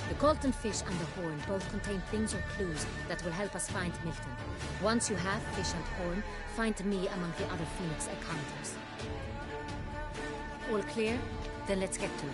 The Colton fish and the horn both contain things or clues that will help us find Milton. Once you have fish and horn, find me among the other Phoenix encounters. All clear? Then let's get to it.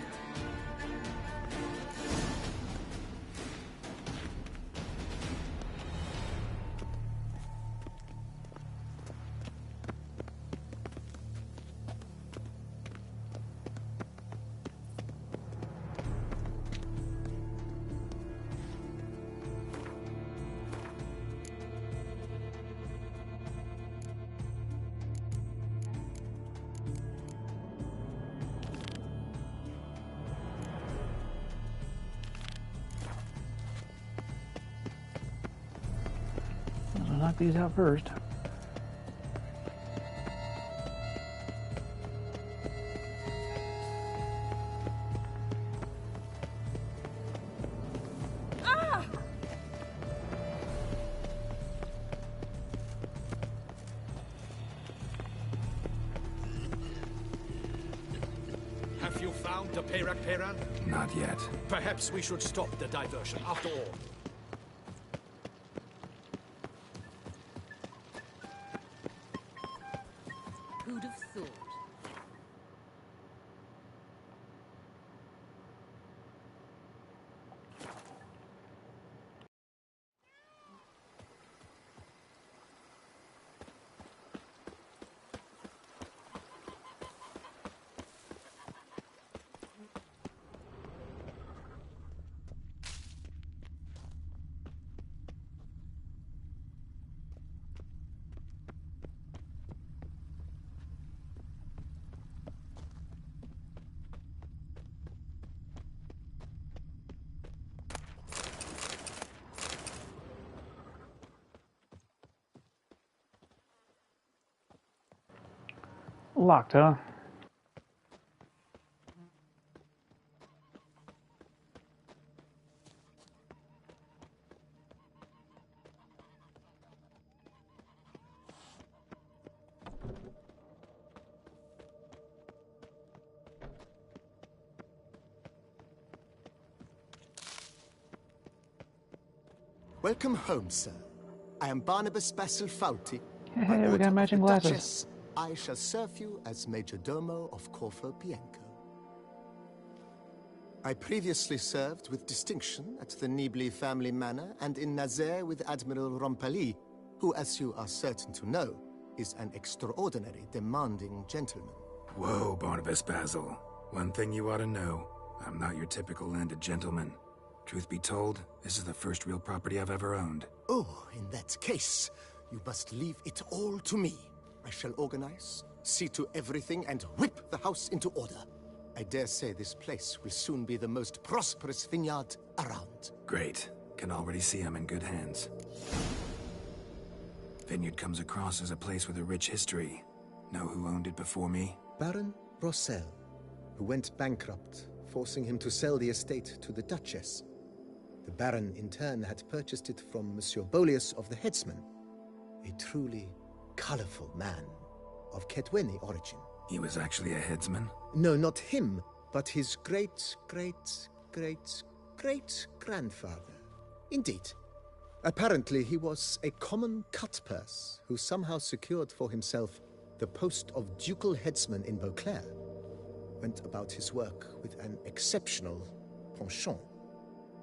I'll knock these out first. Have you found the Perak Peran? Not yet. Perhaps we should stop the diversion after all. Who'd have thought? Locked, huh? Welcome home, sir. I am Barnabas Basil Fawlty. Hey, we got matching glasses. Duchess, I shall serve you as Major Domo of Corvo Bianco. I previously served with distinction at the Nibli family manor and in Nazaire with Admiral Rompali, who, as you are certain to know, is an extraordinary, demanding gentleman. Whoa, Barnabas Basil. One thing you ought to know. I'm not your typical landed gentleman. Truth be told, this is the first real property I've ever owned. Oh, in that case, you must leave it all to me. I shall organize, see to everything, and whip the house into order. I dare say this place will soon be the most prosperous vineyard around. Great. Can already see I'm in good hands. Vineyard comes across as a place with a rich history. Know who owned it before me? Baron Rossel, who went bankrupt, forcing him to sell the estate to the Duchess. The Baron, in turn, had purchased it from Monsieur Bolius of the Headsman, a truly colorful man of Ketweni origin. He was actually a headsman? No, not him, but his great-great-great-great-grandfather. Indeed. Apparently, he was a common cutpurse who somehow secured for himself the post of ducal headsman in Beauclair. Went about his work with an exceptional penchant.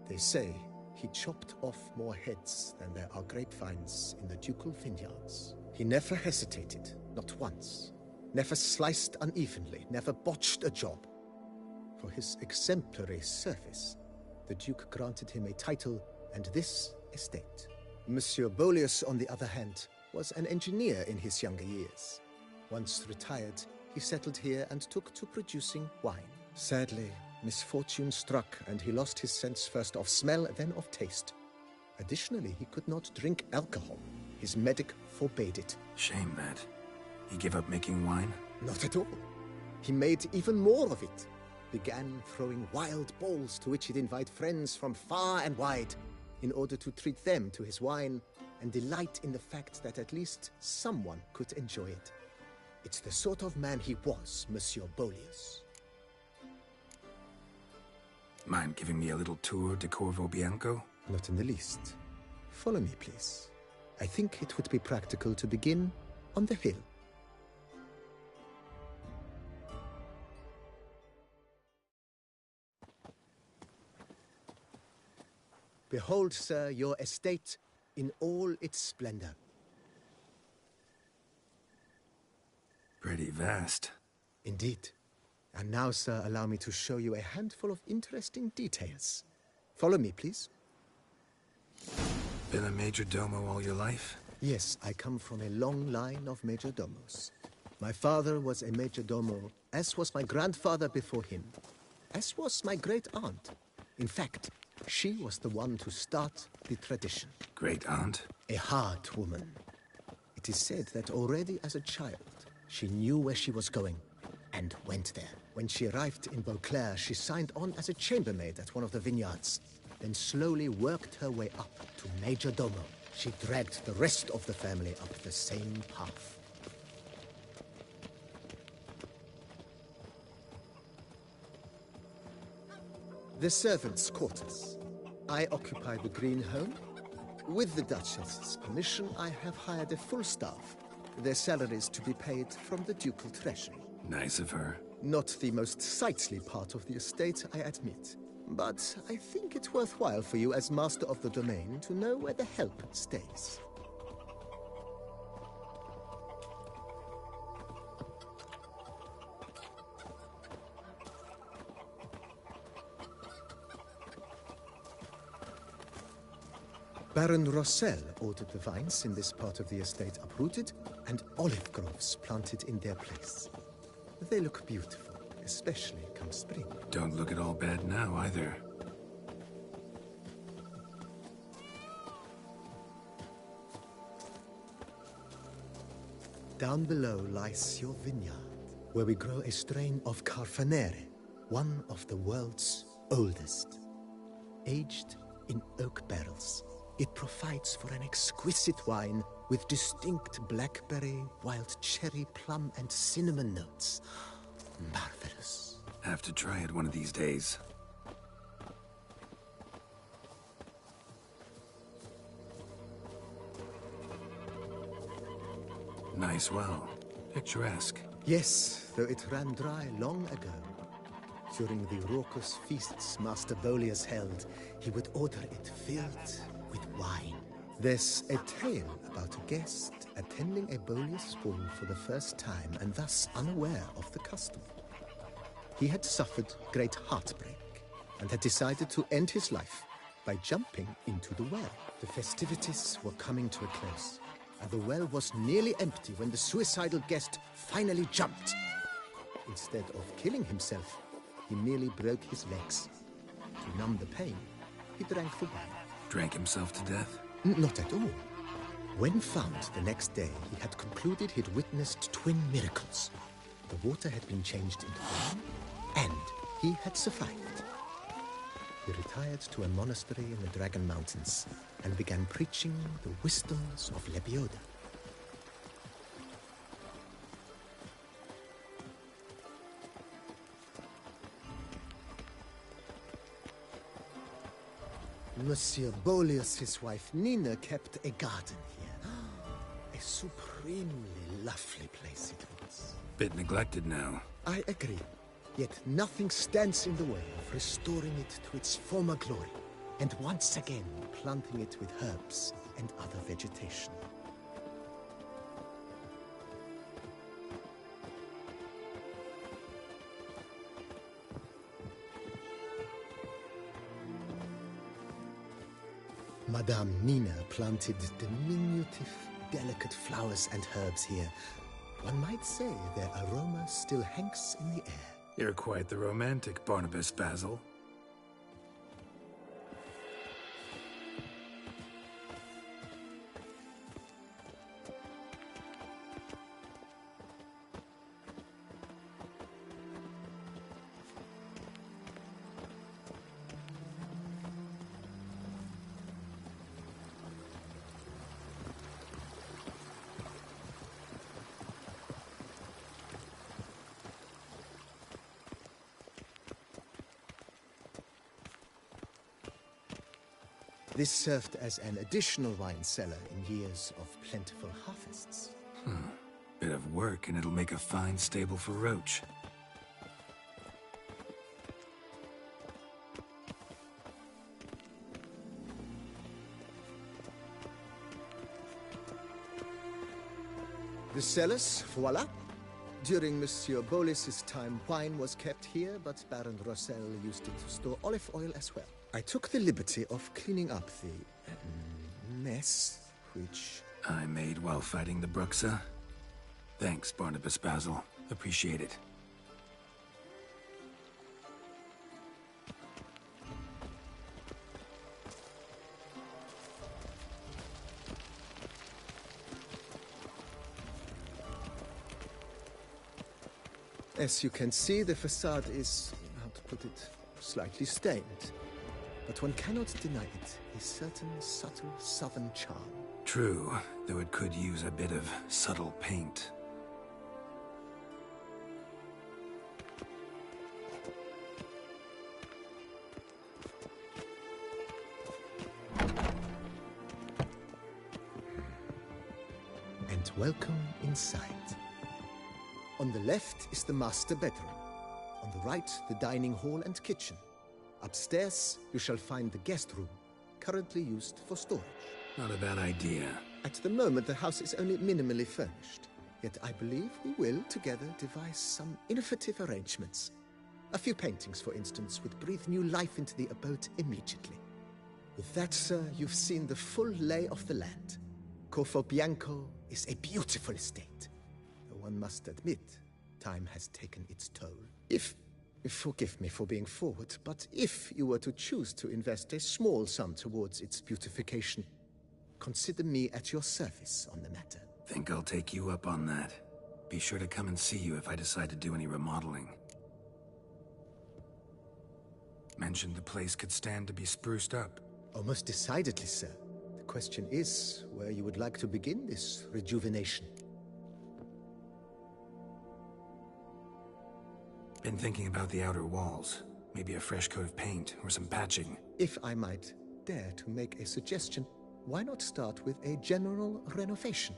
They say he chopped off more heads than there are grapevines in the ducal vineyards. He never hesitated, not once. Never sliced unevenly, never botched a job. For his exemplary service, the Duke granted him a title and this estate. Monsieur Bolius, on the other hand, was an engineer in his younger years. Once retired, he settled here and took to producing wine. Sadly, misfortune struck and he lost his sense first of smell, then of taste. Additionally, he could not drink alcohol. His medic forbade it. Shame that. He gave up making wine? Not at all. He made even more of it. Began throwing wild balls to which he'd invite friends from far and wide in order to treat them to his wine and delight in the fact that at least someone could enjoy it. It's the sort of man he was, Monsieur Bolius. Mind giving me a little tour de Corvo Bianco? Not in the least. Follow me, please. I think it would be practical to begin on the hill. Behold, sir, your estate in all its splendor. Pretty vast. Indeed. And now, sir, allow me to show you a handful of interesting details. Follow me, please. Been a major domo all your life? Yes, I come from a long line of major domos. My father was a major domo, as was my grandfather before him, as was my great aunt. In fact, she was the one to start the tradition. Great aunt? A hard woman. It is said that already as a child, she knew where she was going and went there. When she arrived in Beauclair, she signed on as a chambermaid at one of the vineyards, then slowly worked her way up to major domo. She dragged the rest of the family up the same path. The servants' quarters. I occupy the green home. With the Duchess's permission, I have hired a full staff. Their salaries to be paid from the ducal treasury. Nice of her. Not the most sightly part of the estate, I admit. But I think it's worthwhile for you as master of the domain to know where the help stays. Baron Rossel ordered the vines in this part of the estate uprooted and olive groves planted in their place. They look beautiful, especially come spring. Don't look at all bad now, either. Down below lies your vineyard, where we grow a strain of Carfanere, one of the world's oldest. Aged in oak barrels, it provides for an exquisite wine with distinct blackberry, wild cherry, plum, and cinnamon notes. Marvelous. Have to try it one of these days. Nice well. Picturesque. Yes, though it ran dry long ago. During the raucous feasts Master Bolius held, he would order it filled with wine. There's a tale about a guest attending a Bolius ball for the first time and thus unaware of the custom. He had suffered great heartbreak and had decided to end his life by jumping into the well. The festivities were coming to a close, and the well was nearly empty when the suicidal guest finally jumped. Instead of killing himself, he merely broke his legs. To numb the pain, he drank the wine. Drank himself to death? Not at all. When found the next day, he had concluded he'd witnessed twin miracles. The water had been changed into wine, and he had survived. He retired to a monastery in the Dragon Mountains and began preaching the wisdoms of Lebioda. Monsieur Bolius, his wife Nina, kept a garden here. A supremely lovely place it was. Bit neglected now. I agree. Yet nothing stands in the way of restoring it to its former glory, and once again planting it with herbs and other vegetation. Madame Nina planted diminutive, delicate flowers and herbs here. One might say their aroma still hangs in the air. You're quite the romantic, Barnabas Basil. This served as an additional wine cellar in years of plentiful harvests. Bit of work, and it'll make a fine stable for Roach. The cellars, voila. During Monsieur Bolis's time, wine was kept here, but Baron Rossel used it to store olive oil as well. I took the liberty of cleaning up the mess, which I made while fighting the Bruxa. Thanks, Barnabas Basil. Appreciate it. As you can see, the facade is, how to put it, slightly stained. But one cannot deny it, a certain subtle southern charm. True, though it could use a bit of subtle paint. And welcome inside. On the left is the master bedroom. On the right, the dining hall and kitchen. Upstairs, you shall find the guest room, currently used for storage. Not a bad idea. At the moment, the house is only minimally furnished. Yet I believe we will, together, devise some innovative arrangements. A few paintings, for instance, would breathe new life into the abode immediately. With that, sir, you've seen the full lay of the land. Corvo Bianco is a beautiful estate. Though one must admit, time has taken its toll. Forgive me for being forward, but if you were to choose to invest a small sum towards its beautification, consider me at your service on the matter. Think I'll take you up on that. Be sure to come and see you if I decide to do any remodeling. Mentioned the place could stand to be spruced up. Oh, most decidedly, sir. The question is where you would like to begin this rejuvenation. Been thinking about the outer walls. Maybe a fresh coat of paint or some patching. If I might dare to make a suggestion, why not start with a general renovation?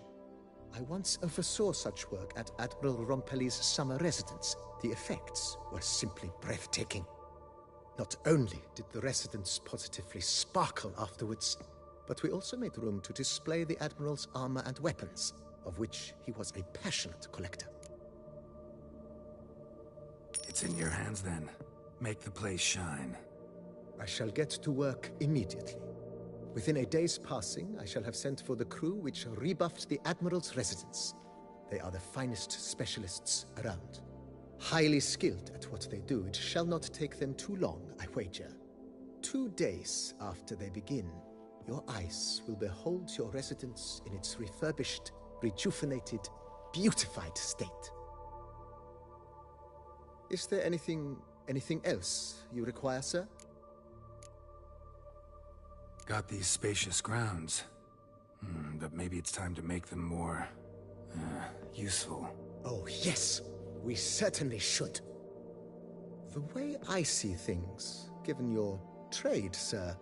I once oversaw such work at Admiral Rompelli's summer residence. The effects were simply breathtaking. Not only did the residence positively sparkle afterwards, but we also made room to display the Admiral's armor and weapons, of which he was a passionate collector. It's in your hands then. Make the place shine. I shall get to work immediately. Within a day's passing, I shall have sent for the crew which rebuffed the Admiral's residence. They are the finest specialists around. Highly skilled at what they do, it shall not take them too long, I wager. 2 days after they begin, your eyes will behold your residence in its refurbished, rejuvenated, beautified state. Is there anything else you require, sir? Got these spacious grounds. But maybe it's time to make them more... useful. Oh, yes. We certainly should. The way I see things, given your trade, sir,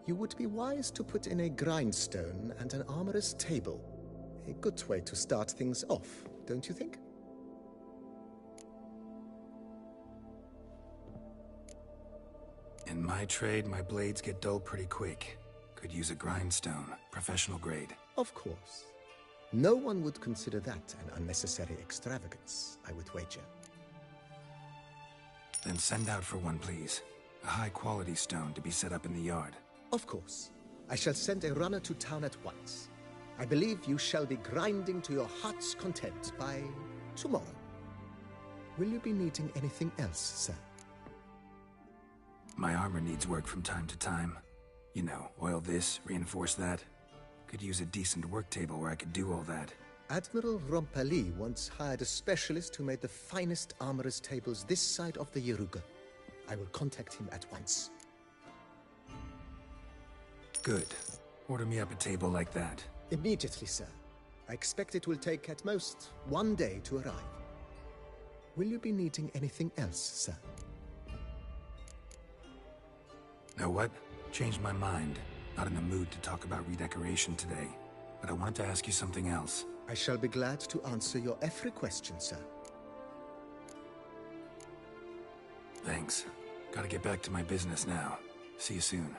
you would be wise to put in a grindstone and an armorer's table. A good way to start things off, don't you think? In my trade, my blades get dull pretty quick. Could use a grindstone, professional grade. Of course. No one would consider that an unnecessary extravagance, I would wager. Then send out for one, please. A high-quality stone to be set up in the yard. Of course. I shall send a runner to town at once. I believe you shall be grinding to your heart's content by tomorrow. Will you be needing anything else, sir? My armor needs work from time to time. You know, oil this, reinforce that. Could use a decent work table where I could do all that. Admiral Rompelli once hired a specialist who made the finest armorer's tables this side of the Yaruga. I will contact him at once. Good. Order me up a table like that. Immediately, sir. I expect it will take at most 1 day to arrive. Will you be needing anything else, sir? Know what? Changed my mind. Not in the mood to talk about redecoration today, but I wanted to ask you something else. I shall be glad to answer your every question, sir. Thanks. Gotta get back to my business now. See you soon.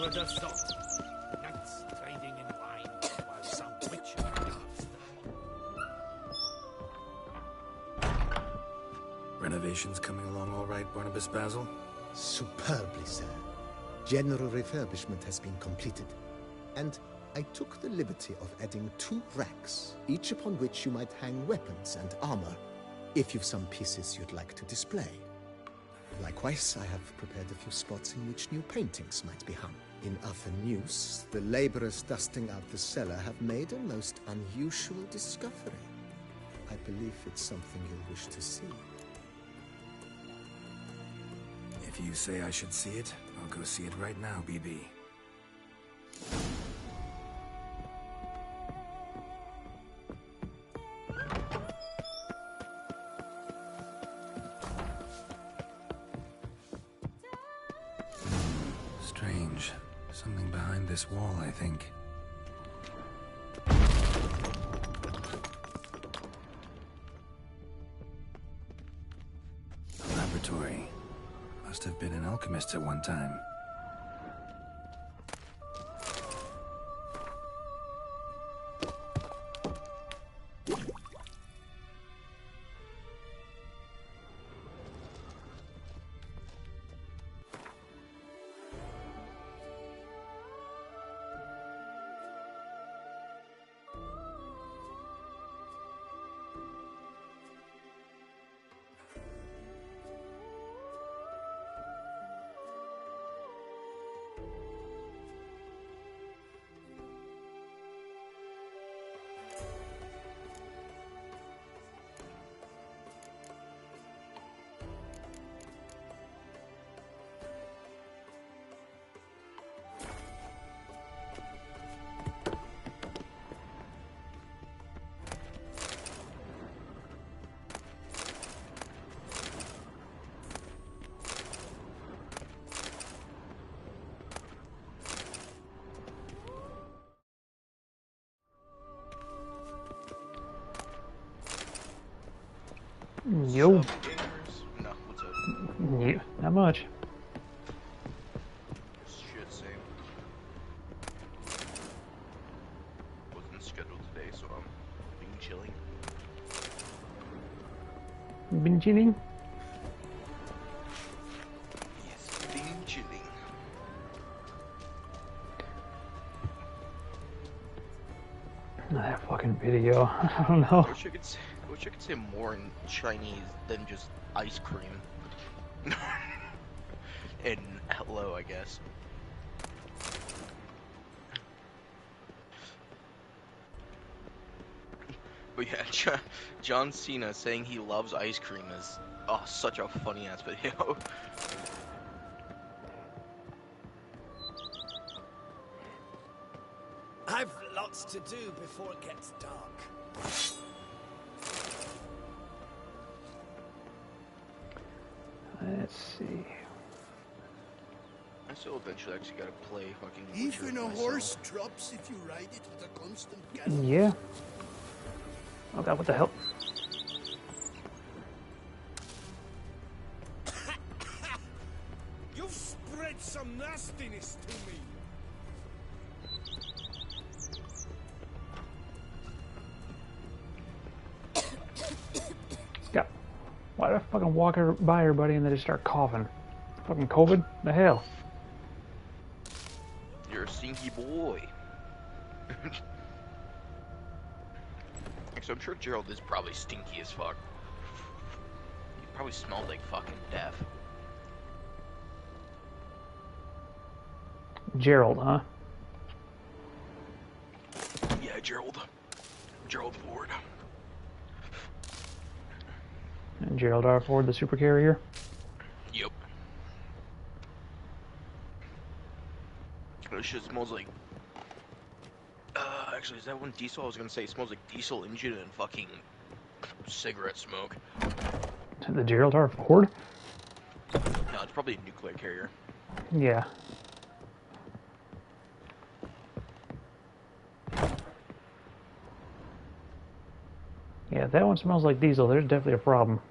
good assault. Knights trading in wine while some witcher guards them. Renovations coming along all right, Barnabas Basil? Superbly, sir. General refurbishment has been completed. And I took the liberty of adding 2 racks, each upon which you might hang weapons and armor, if you've some pieces you'd like to display. Likewise, I have prepared a few spots in which new paintings might be hung. In other news, the laborers dusting out the cellar have made a most unusual discovery. I believe it's something you'll wish to see. If you say I should see it, I'll go see it right now, BB. Strange. Something behind this wall, I think. A laboratory. Must have been an alchemist at one time. Yo. No, what's up? Yeah, not much. Shit, same. Wasn't scheduled today, so I'm being chilling. Been chilling? Yes, being chilling. That fucking video. I don't know. I wish I could say more in Chinese than just ice cream. And hello, I guess. But yeah, John Cena saying he loves ice cream is such a funny ass video. I've lots to do before it gets dark. Let's see. I still eventually actually gotta play fucking Witcher Even a myself. horse drops if you ride it with a constant gallop. Yeah. Oh god, what the hell? You've spread some nastiness to me. Yeah. Why do I fucking walk by everybody and they just start coughing? Fucking COVID? The hell? You're a stinky boy. Actually, I'm sure Gerald is probably stinky as fuck. He probably smelled like fucking death. Gerald, huh? Yeah, Gerald. Gerald Ford. And Gerald R. Ford, the super carrier? Yep. This shit smells like... actually, is that one diesel? I was gonna say it smells like diesel engine and fucking cigarette smoke. The Gerald R. Ford? No, it's probably a nuclear carrier. Yeah. Yeah, if that one smells like diesel, there's definitely a problem.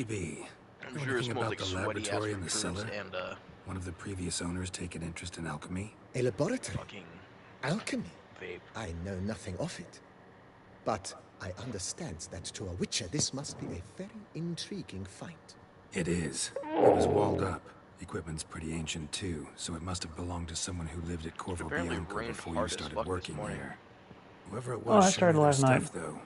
Maybe. I'm Know sure it anything smells about like the sweaty laboratory in the ass cellar? and One of the previous owners take an interest in alchemy? A laboratory? fucking Alchemy? vape. I know nothing of it. But I understand that to a witcher this must be a very intriguing find. It is. It was walled up. Equipment's pretty ancient too, so it must have belonged to someone who lived at Corvo Apparently Bianco rained before hard you as started fuck this working morning. there. Whoever it Oh, was I showed started me their last night. stuff, though.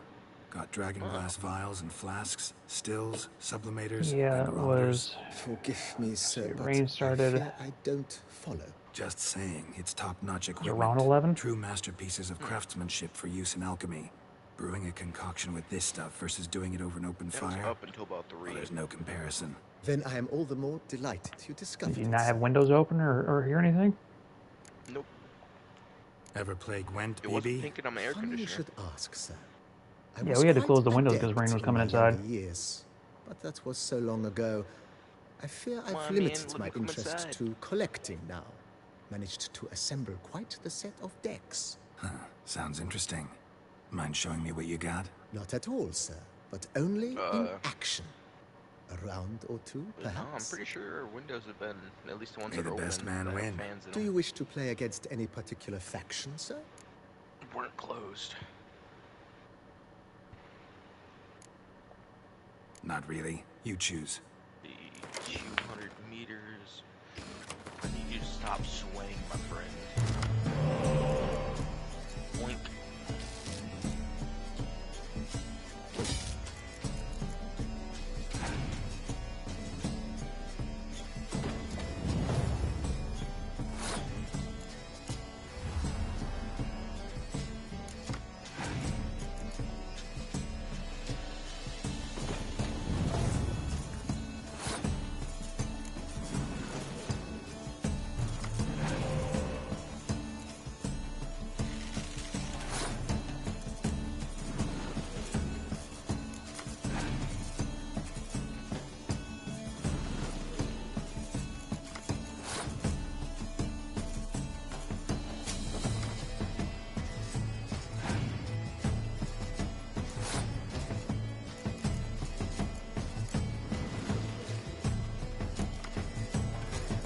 Got dragon glass vials and flasks, stills, sublimators, Yeah, it hydrometers. was. Forgive me, sir, but Rain started. I fear I don't follow. Just saying, it's top-notch Around equipment. 11? True masterpieces of craftsmanship for use in alchemy. Brewing a concoction with this stuff versus doing it over an open That was fire. up until about 3. Well, there's no comparison. Then I am all the more delighted you discovered Did you it. not have windows open or hear anything? Nope. Ever play Gwent, It wasn't BB? thinking I'm air Funny you conditioner. should ask, sir. I Yeah, was we had to quite close the windows because adept rain was in coming my inside. younger years, but that was so long ago. I fear I've Well, I mean, limited let my me come interest inside. to collecting now. Managed to assemble quite the set of decks. Huh, sounds interesting. Mind showing me what you got? Not at all, sir, but only in Uh, action. A round or two, No, I'm perhaps. pretty sure Windows have been at least the ones May that the are best open, man that have win. fans in Do them. you wish to play against any particular faction, sir? Weren't closed. Not really. You choose. The 200 meters. I need you to stop swaying, my friend. Boink.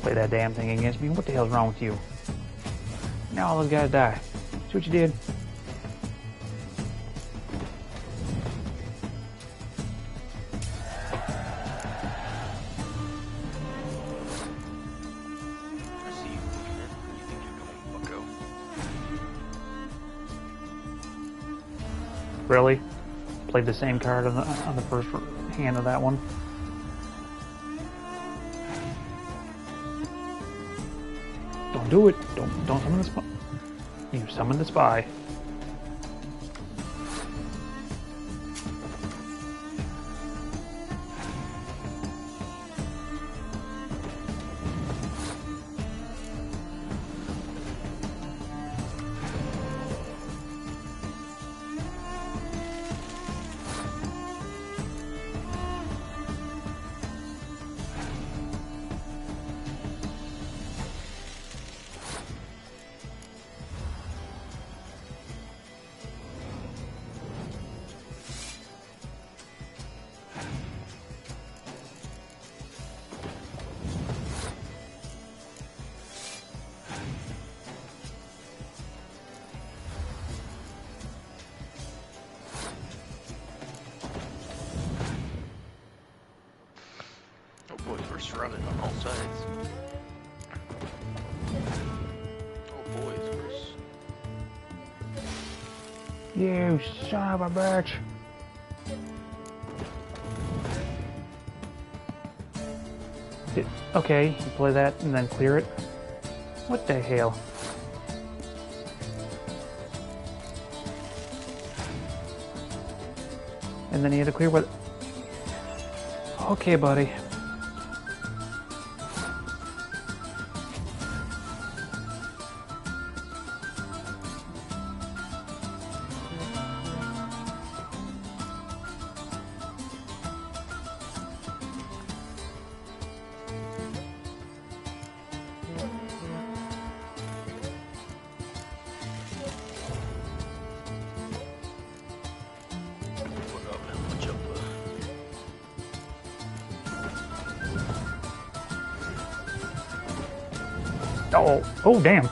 Play that damn thing against me. What the hell's wrong with you? Now all those guys die. See what you did? I see you looking at where you think you're going, bucko. Really? Played the same card on the first hand of that one. Don't do it. Don't summon the spy. You summon the spy. Oh boys, we're surrounded on all sides. Oh boys, You son of a bitch. Okay, you play that and then clear it. What the hell? And then you had to clear what? Okay, buddy. Oh, damn.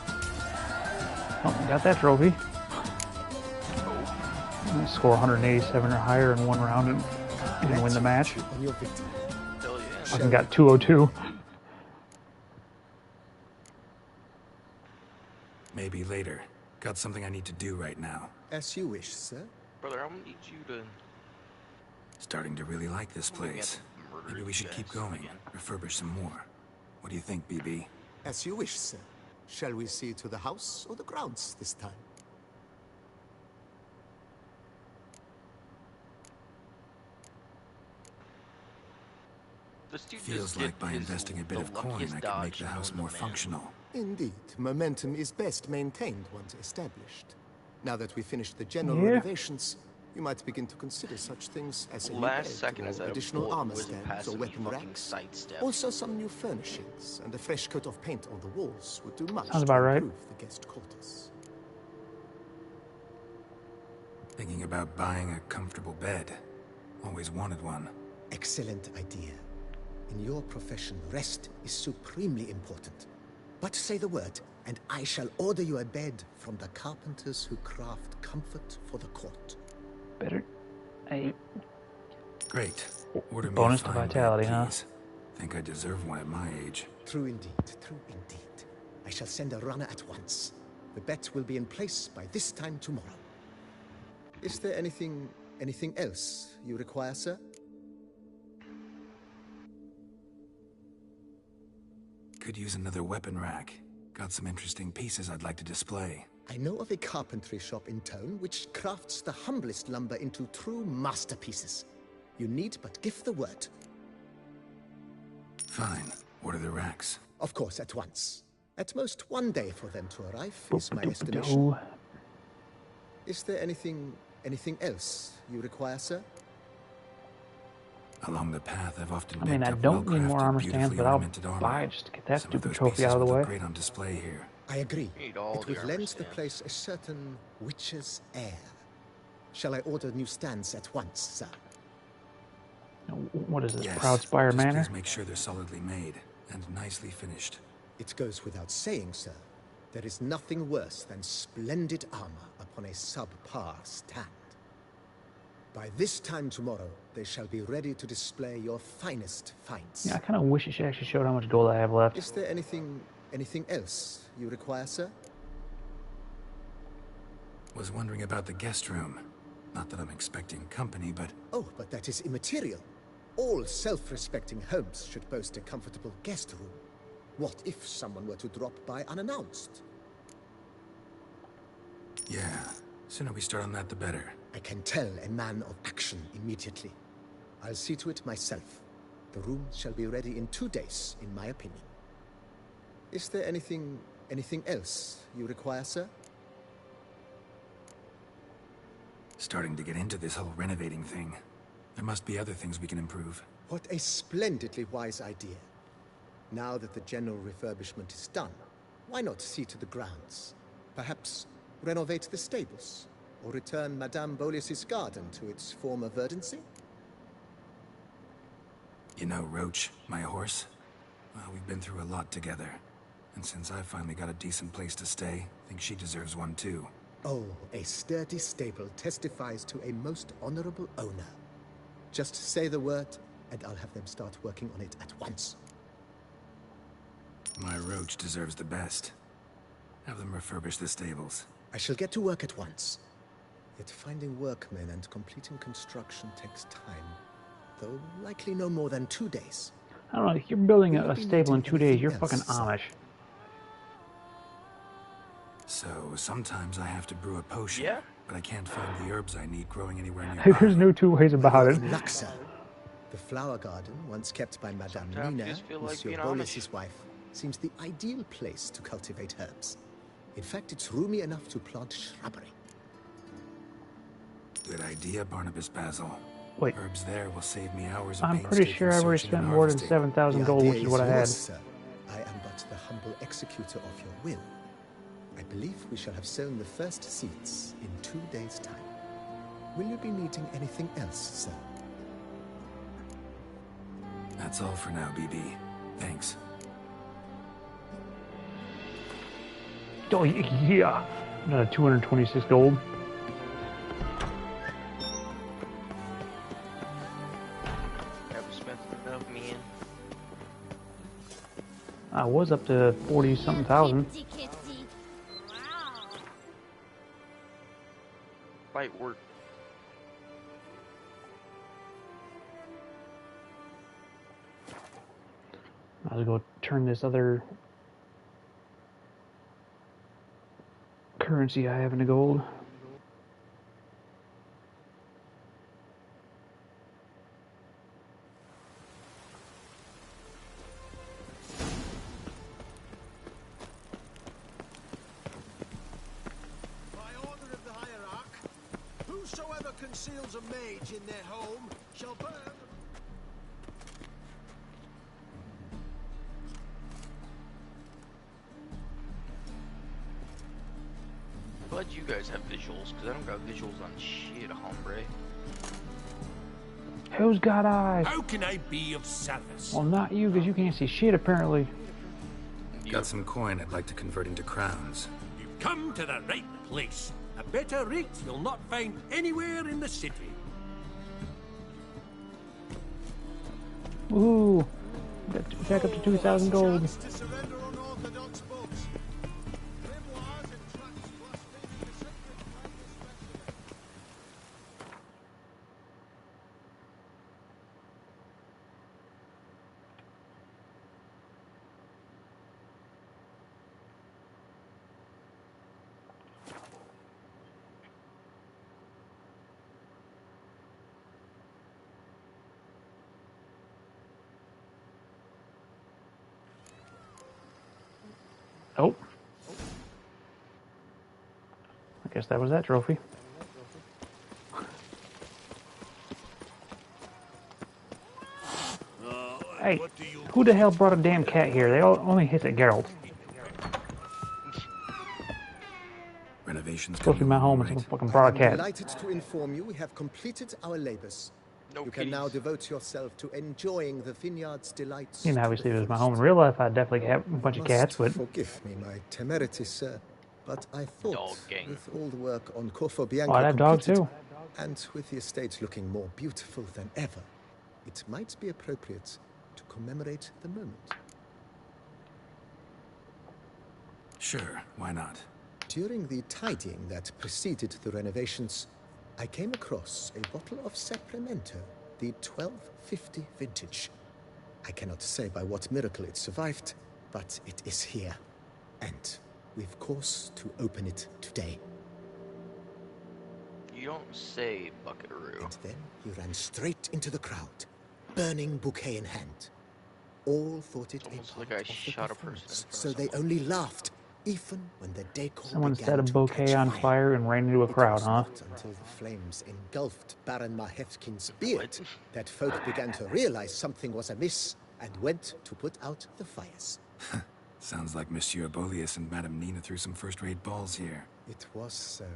Oh, got that trophy. Score 187 or higher in one round and win the match. Fucking got 202. Maybe later. Got something I need to do right now. As you wish, sir. Brother, I'm gonna need you to... Starting to really like this place. Maybe we should keep going. Refurbish some more. What do you think, BB? As you wish, sir. Shall we see to the house or the grounds this time? Feels like by investing a bit of coin, I can make the house more functional. Indeed. Momentum is best maintained once established. Now that we've finished the general Yeah. renovations, you might begin to consider such things as a new bed or additional armor stands or weapon racks. Also some new furnishings and a fresh coat of paint on the walls would do much Sounds to about right. improve the guest quarters. Thinking about buying a comfortable bed. Always wanted one. Excellent idea. In your profession, rest is supremely important. But say the word, and I shall order you a bed from the carpenters who craft comfort for the court. Better. Hey. Great. Order me Bonus a to fine vitality, bed, huh? please. Think I deserve one at my age. True indeed, true indeed. I shall send a runner at once. The bet will be in place by this time tomorrow. Is there anything else you require, sir? Could use another weapon rack. Got some interesting pieces I'd like to display. I know of a carpentry shop in town which crafts the humblest lumber into true masterpieces. You need but give the word. Fine. Order the racks. Of course, at once. At most 1 day for them to arrive is my estimation. Is there anything else you require, sir? Along the path, I've often I mean, I picked up don't need more well-crafted, armor stands, beautifully but I'll ornamented armor. buy it just to get that Some of stupid those trophy pieces out of the would way. look great on display here. I agree. Need all It the would armor lend the stands. place a certain witch's air. Shall I order new stands at once, sir? What is this, Yes. Proud Spire Just Manor? please make sure they're solidly made and nicely finished. It goes without saying, sir. There is nothing worse than splendid armor upon a subpar stand. By this time tomorrow, they shall be ready to display your finest finds. Yeah, I kind of wish it actually showed how much gold I have left. Is there anything else you require, sir? Was wondering about the guest room. Not that I'm expecting company, but Oh, but that is immaterial. All self-respecting homes should boast a comfortable guest room. What if someone were to drop by unannounced? yeah. Sooner we start on that, the better. I can tell a man of action immediately. I'll see to it myself. The room shall be ready in 2 days, in my opinion. Is there anything else you require, sir? Starting to get into this whole renovating thing. There must be other things we can improve. What a splendidly wise idea. Now that the general refurbishment is done, why not see to the grounds? Perhaps renovate the stables, or return Madame Bolis's garden to its former verdancy? You know, Roach, my horse? Well, we've been through a lot together. And since I finally got a decent place to stay, I think she deserves one too. Oh, a sturdy stable testifies to a most honorable owner. Just say the word, and I'll have them start working on it at once. My Roach deserves the best. Have them refurbish the stables. I shall get to work at once. Yet finding workmen and completing construction takes time, though likely no more than 2 days. I don't know, if you're building a stable in 2 days, you're fucking Amish. So, sometimes I have to brew a potion, but I can't find the herbs I need growing anywhere near. There's no two ways about it. In Luxor, the flower garden, once kept by Madame Nina, Monsieur Bolis's wife, seems the ideal place to cultivate herbs. In fact, it's roomy enough to plant shrubbery. Good idea, Barnabas Basil. Wait. Herbs there will save me hours of I'm pretty sure I've already spent more than 7,000 gold, which is what I had. Sir. I am but the humble executor of your will. I believe we shall have sown the first seeds in 2 days' time. Will you be needing anything else, sir? That's all for now, BB. Thanks. Oh, yeah. Another 226 gold. Haven't spent enough, man. I was up to 40-something thousand. Fight work. I'll go turn this other currency I have into gold. Whosoever conceals a mage in their home shall burn. Glad you guys have visuals, because I don't got visuals on shit, hombre. Who's got eyes? How can I be of service? Well, not you, because you can't see shit, apparently. Got some coin I'd like to convert into crowns. You've come to the right place. A better rate you'll not find anywhere in the city. Ooh, got back up to 2,000 gold. Oh. I guess that was that trophy. Hey, who the hell brought a damn cat here? They all only hit at Geralt. Renovations supposed to be my home. It's fucking brought a cat. I'm delighted to inform you we have completed our labors. You can now devote yourself to enjoying the vineyard's delights. You know, obviously, if it was my home in real life, I'd definitely have a bunch of cats, but... Forgive me my temerity, sir, but I thought with all the work on Corvo Bianco I'd have dogs too. and with the estate looking more beautiful than ever, it might be appropriate to commemorate the moment. Sure, why not? During the tidying that preceded the renovations, I came across a bottle of Sacramento, the 1250 vintage. I cannot say by what miracle it survived, but it is here. And we've course to open it today. You don't say, Buckaroo. And then he ran straight into the crowd, burning bouquet in hand. All thought it almost a like part I of the shot a performance, person in front so of they only laughed, even when the decor Someone began set a to bouquet catch on fire and ran into a crowd, It was huh? not until the flames engulfed Baron Mahefkin's beard that folk began to realize something was amiss and went to put out the fires. Sounds like Monsieur Bolius and Madame Nina threw some first-rate balls here. It was so.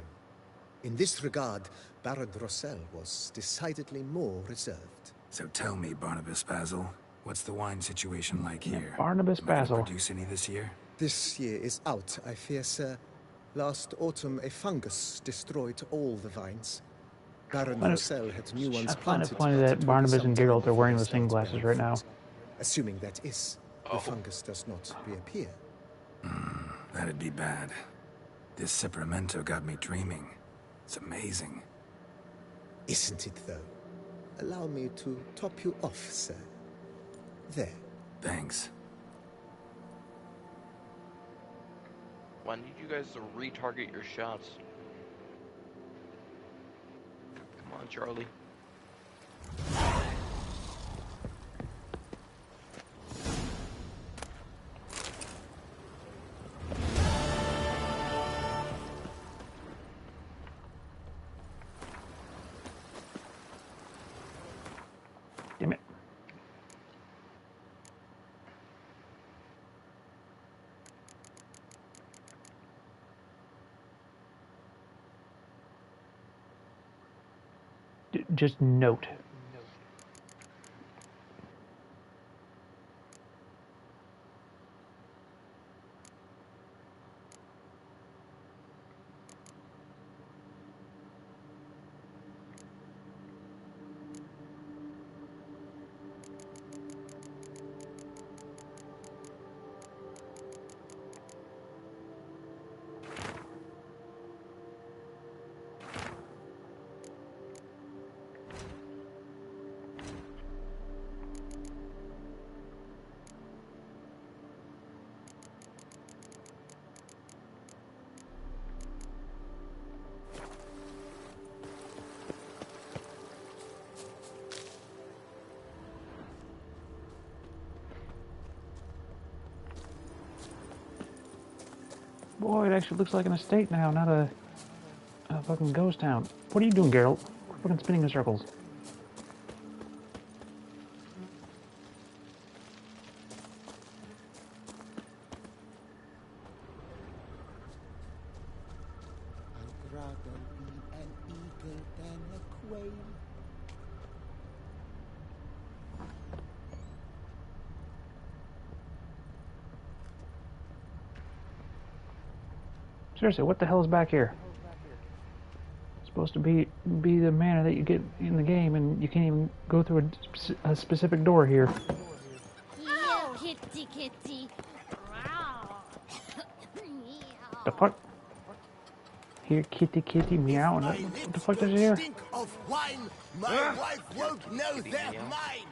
In this regard, Baron Rossel was decidedly more reserved. So tell me, Barnabas Basil, what's the wine situation like here? Barnabas Am I gonna Basil. produce any this year? This year is out, I fear, sir. Last autumn, a fungus destroyed all the vines. Baron Rossel had new ones I find it planted. funny but that it will be Barnabas some and time Geralt are before wearing they the same start glasses bearing right now. fruit. Assuming that is, the fungus does not reappear. That'd be bad. This Sacramento got me dreaming. It's amazing. Isn't it, though? Allow me to top you off, sir. There. Thanks. Why need you guys to retarget your shots? Come on, Charlie. Damn it. Just note. Boy, it actually looks like an estate now, not a fucking ghost town. What are you doing, Geralt? Fucking spinning in circles. I'd rather be an eagle than a quail. Seriously, what the hell is back here? It's supposed to be the manor that you get in the game, and you can't even go through a specific door here. Here, kitty, kitty. The fuck? Here, kitty, kitty, meow. And what the fuck does it here? Stink of wine. My wife won't know they're mine.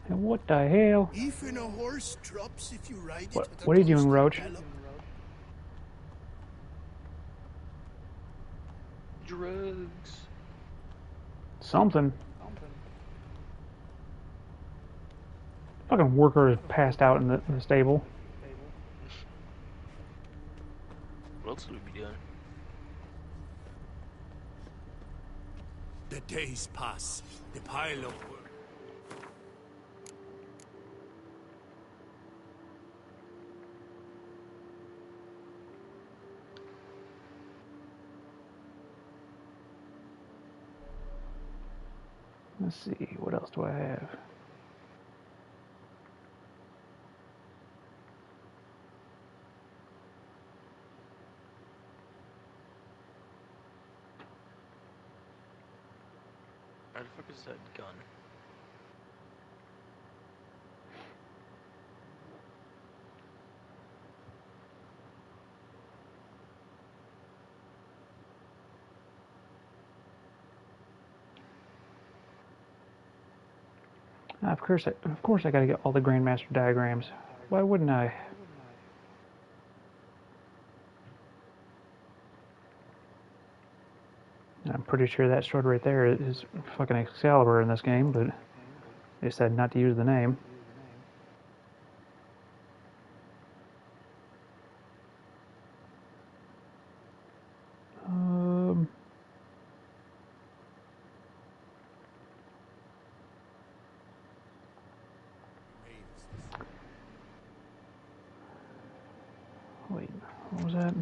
And what the hell? Even a horse drops if you ride it. What are you doing, Roach? Drugs. Something. Fucking worker is passed out in the stable. What else would we be doing? The days pass. The pile of work. Let's see, what else do I have? Where the fuck is that gun? Of course I gotta get all the Grandmaster diagrams. Why wouldn't I? I'm pretty sure that sword right there is fucking Excalibur in this game, but they said not to use the name. Wait, what was that?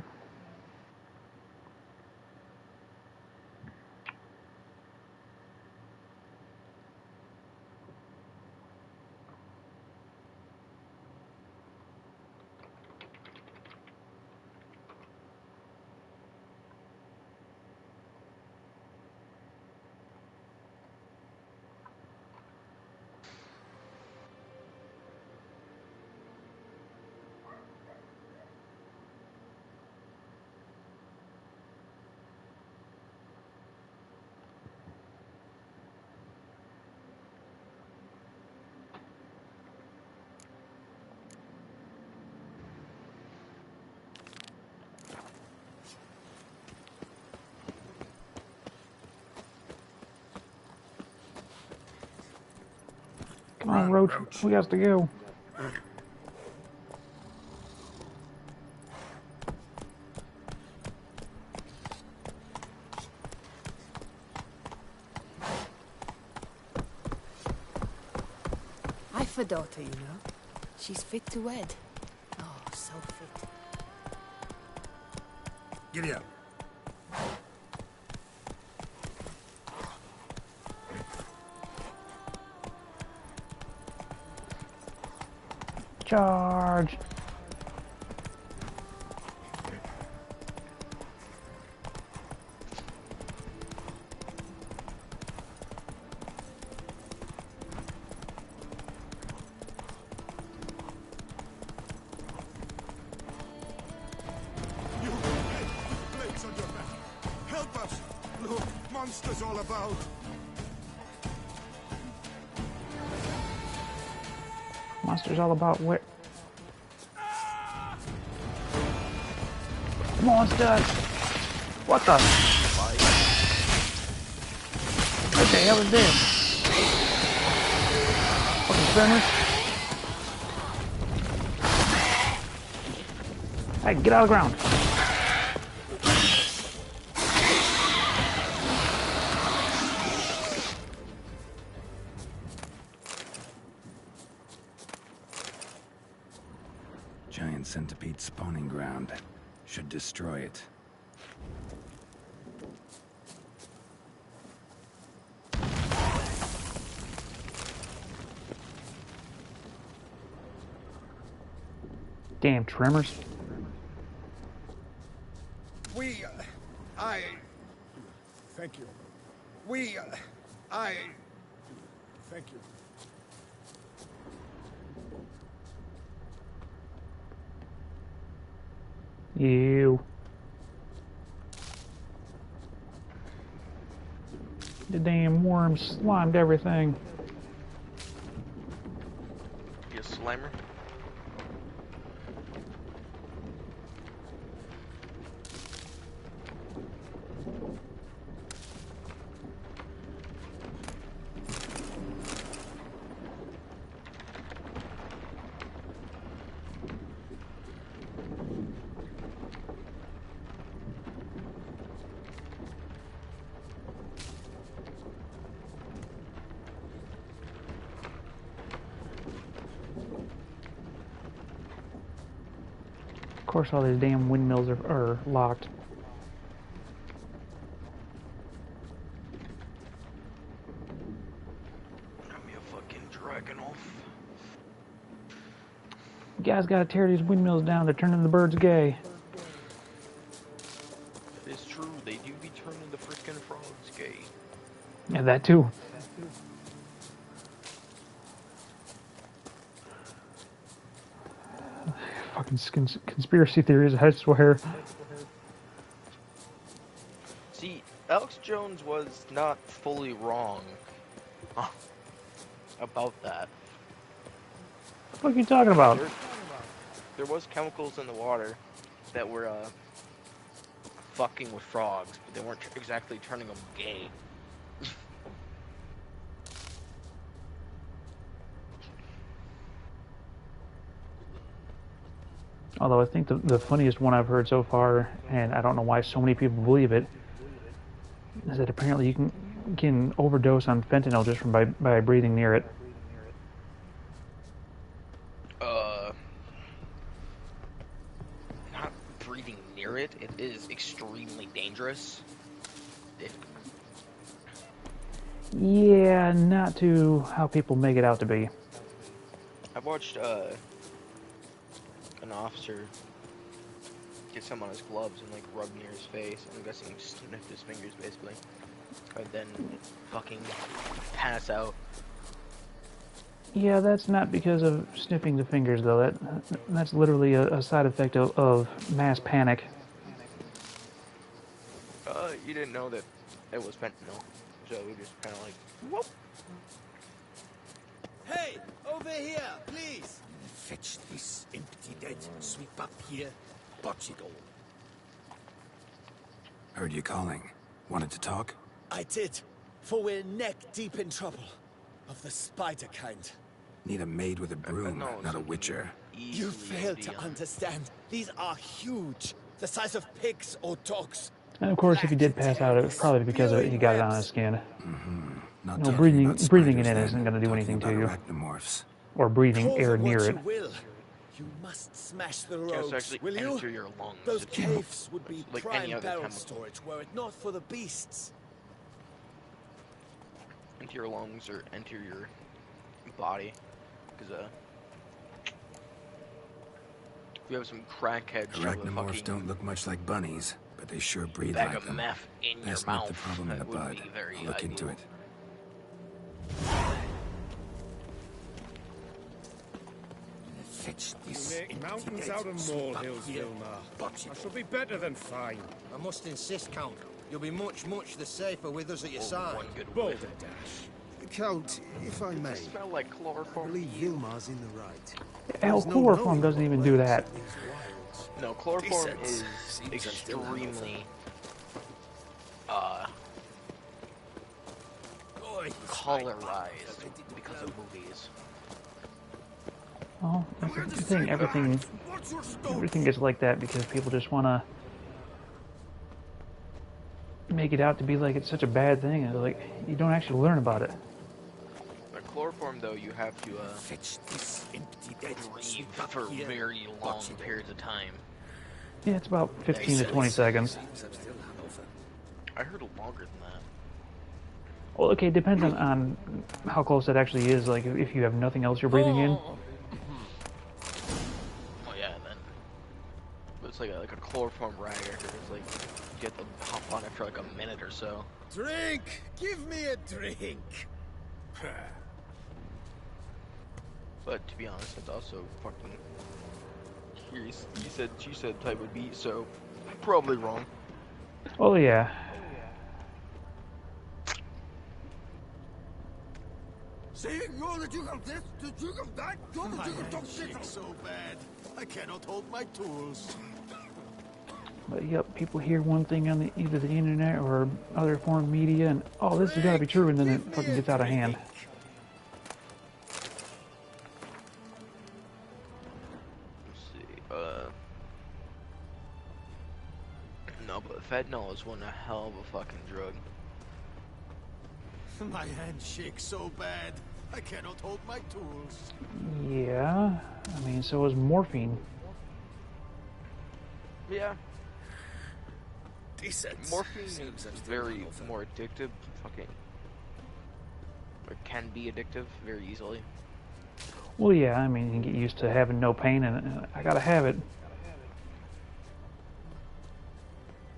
Come on, Roach. We got to go. I've a daughter, you know. She's fit to wed. Oh, so fit. Giddy up. Charge! You plates on your back. Help us. Look, monsters all about. Monsters all about where? Monsters! What the? What the hell is this? Fucking swimmers? Hey, get out of the ground. Giant centipede spawning ground. Should destroy it. Damn tremors. Thank you. Thank you. You. The damn worm slimed everything. You a slimer? Of course, all these damn windmills are locked. I'm a fucking Dragunov. You guys gotta tear these windmills down. They're turning the birds gay. It's true, they do be turning the freaking frogs gay. Yeah, that too. Fucking conspiracy theories, I swear. See, Alex Jones was not fully wrong about that. What the fuck are you talking about? There was chemicals in the water that were fucking with frogs, but they weren't exactly turning them gay. Although I think the funniest one I've heard so far, and I don't know why so many people believe it, is that apparently you can overdose on fentanyl just from by breathing near it. Not breathing near it. It is extremely dangerous. Yeah, not to how people make it out to be. I watched an officer get some on his gloves and like rub near his face. I'm guessing sniff his fingers basically, and then fucking pass out. Yeah, that's not because of sniffing the fingers though. That's literally a side effect of mass panic. You didn't know that it was fentanyl, so we just kind of like, whoop. Hey, over here, please. Fetch this empty dead, sweep up here, botch it all. Heard you calling. Wanted to talk? I did, for we're neck deep in trouble. Of the spider kind. Need a maid with a broom, not a witcher. You fail to understand. These are huge. The size of pigs or dogs. And of course, if he did pass out, it was probably because he got it on his skin. Not No, breathing in it isn't going to do anything to you. Or breathing air near it. You must smash the roads, will you? Your lungs. Those caves would be like prime barrel storage were it not for the beasts. Enter your lungs or enter your body, because we have some crackheads. Arachnomorphs don't look much like bunnies, but they sure breathe bag like of them. meth in That's your not mouth. the problem in the That would bud. be very I'll look into ideal. it. Fetch this. Make mountains out of molehills, Vilmar. I shall be better than fine. I must insist, Count. You'll be much, much the safer with us at your side. Boulder Count, if I may. Smell like chloroform. I believe Vilmar's in the right. Hell, chloroform doesn't even do that. No, chloroform is extremely colorized because of movies. Well, that's the thing. Everything gets like that because people just want to make it out to be like it's such a bad thing. And like you don't actually learn about it. Chloroform, though, you have to breathe for very long periods of time. Yeah, it's about 15 to 20 seconds. I heard longer than that. Well, okay, it depends on how close it actually is. Like, if you have nothing else you're breathing in. Oh yeah, then. But it's like a chloroform rag. It's like you have to hop on it for like a minute or so. Drink! Give me a drink! But to be honest, it's also fucking. She said type of beat, so probably wrong. Oh yeah. Saying you're the Duke of this, the Duke of that, you're the Duke of dog shit. So bad, I cannot hold my tools. But yep, people hear one thing on either the internet or other form of media, and oh, this has got to be true, and then it fucking gets out of hand. No, but fentanyl is one hell of a fucking drug. My hand shakes so bad, I cannot hold my tools. Yeah, I mean, so is morphine. Yeah. Decent. Morphine is very more addictive. Fucking. Or can be addictive very easily. Well, yeah, I mean, you can get used to having no pain, and I gotta have it.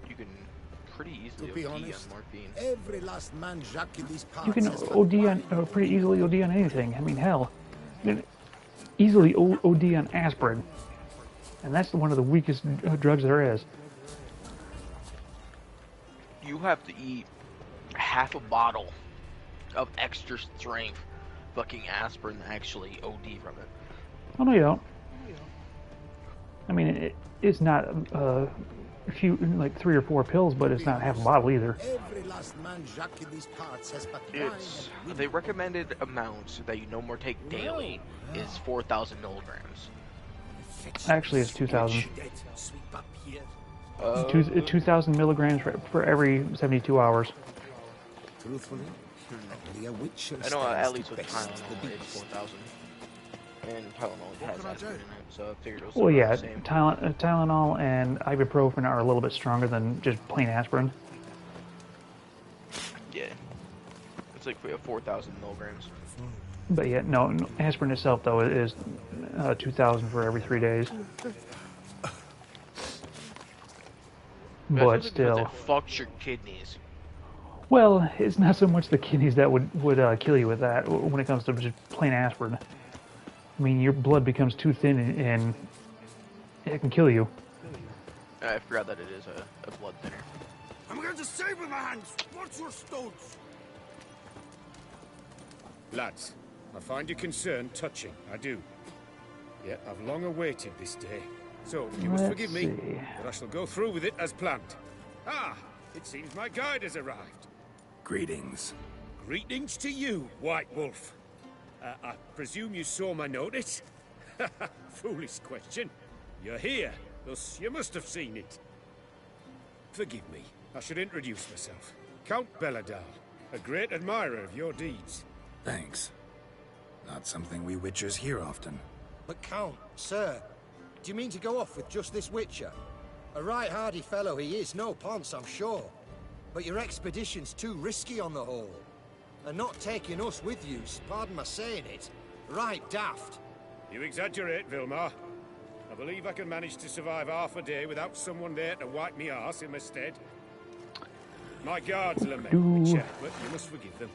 You can pretty easily to be OD honest, on morphine. Every last man Jacques in these parts You can OD on, pretty easily OD on anything. I mean, hell, you can easily OD on aspirin, and that's one of the weakest drugs there is. You have to eat half a bottle of extra strength fucking aspirin to actually OD from it. Oh no, you don't. I mean, it's not a few, like 3 or 4 pills, but it's not half a bottle either. Every last man Jacques in these parts has but It's the recommended amount that you no more take daily is 4,000 milligrams. Actually, it's 2,000. Uh, 2,000 milligrams for every 72 hours. Truthfully, only a witcher I know at least with stands the Tylenol best. it's 4,000. And Tylenol has aspirin in it, so I figured it was Well, yeah, the same. Tylenol and ibuprofen are a little bit stronger than just plain aspirin. Yeah. It's like 4,000 milligrams. But yeah, no, aspirin itself though is 2,000 for every 3 days. But still, it fucks your kidneys. well, it's not so much the kidneys that would kill you with that. When it comes to just plain aspirin, I mean, your blood becomes too thin and it can kill you. I forgot that it is a blood thinner. I'm going to save with my hands. What's your stones? Lads, I find your concern touching, I do. Yet I've long awaited this day. So, you must forgive me, but I shall go through with it as planned. Ah, it seems my guide has arrived. Greetings. Greetings to you, White Wolf. I presume you saw my notice? Foolish question. You're here, thus you must have seen it. Forgive me, I should introduce myself. Count Belladal, a great admirer of your deeds. Thanks. Not something we Witchers hear often. But Count, sir, do you mean to go off with just this Witcher? A right hardy fellow he is, no ponce, I'm sure. But your expedition's too risky on the whole. And not taking us with you, pardon my saying it, right daft. You exaggerate, Vilmar. I believe I can manage to survive half a day without someone there to wipe me arse in my stead. My guards lament, Witcher, but you must forgive them.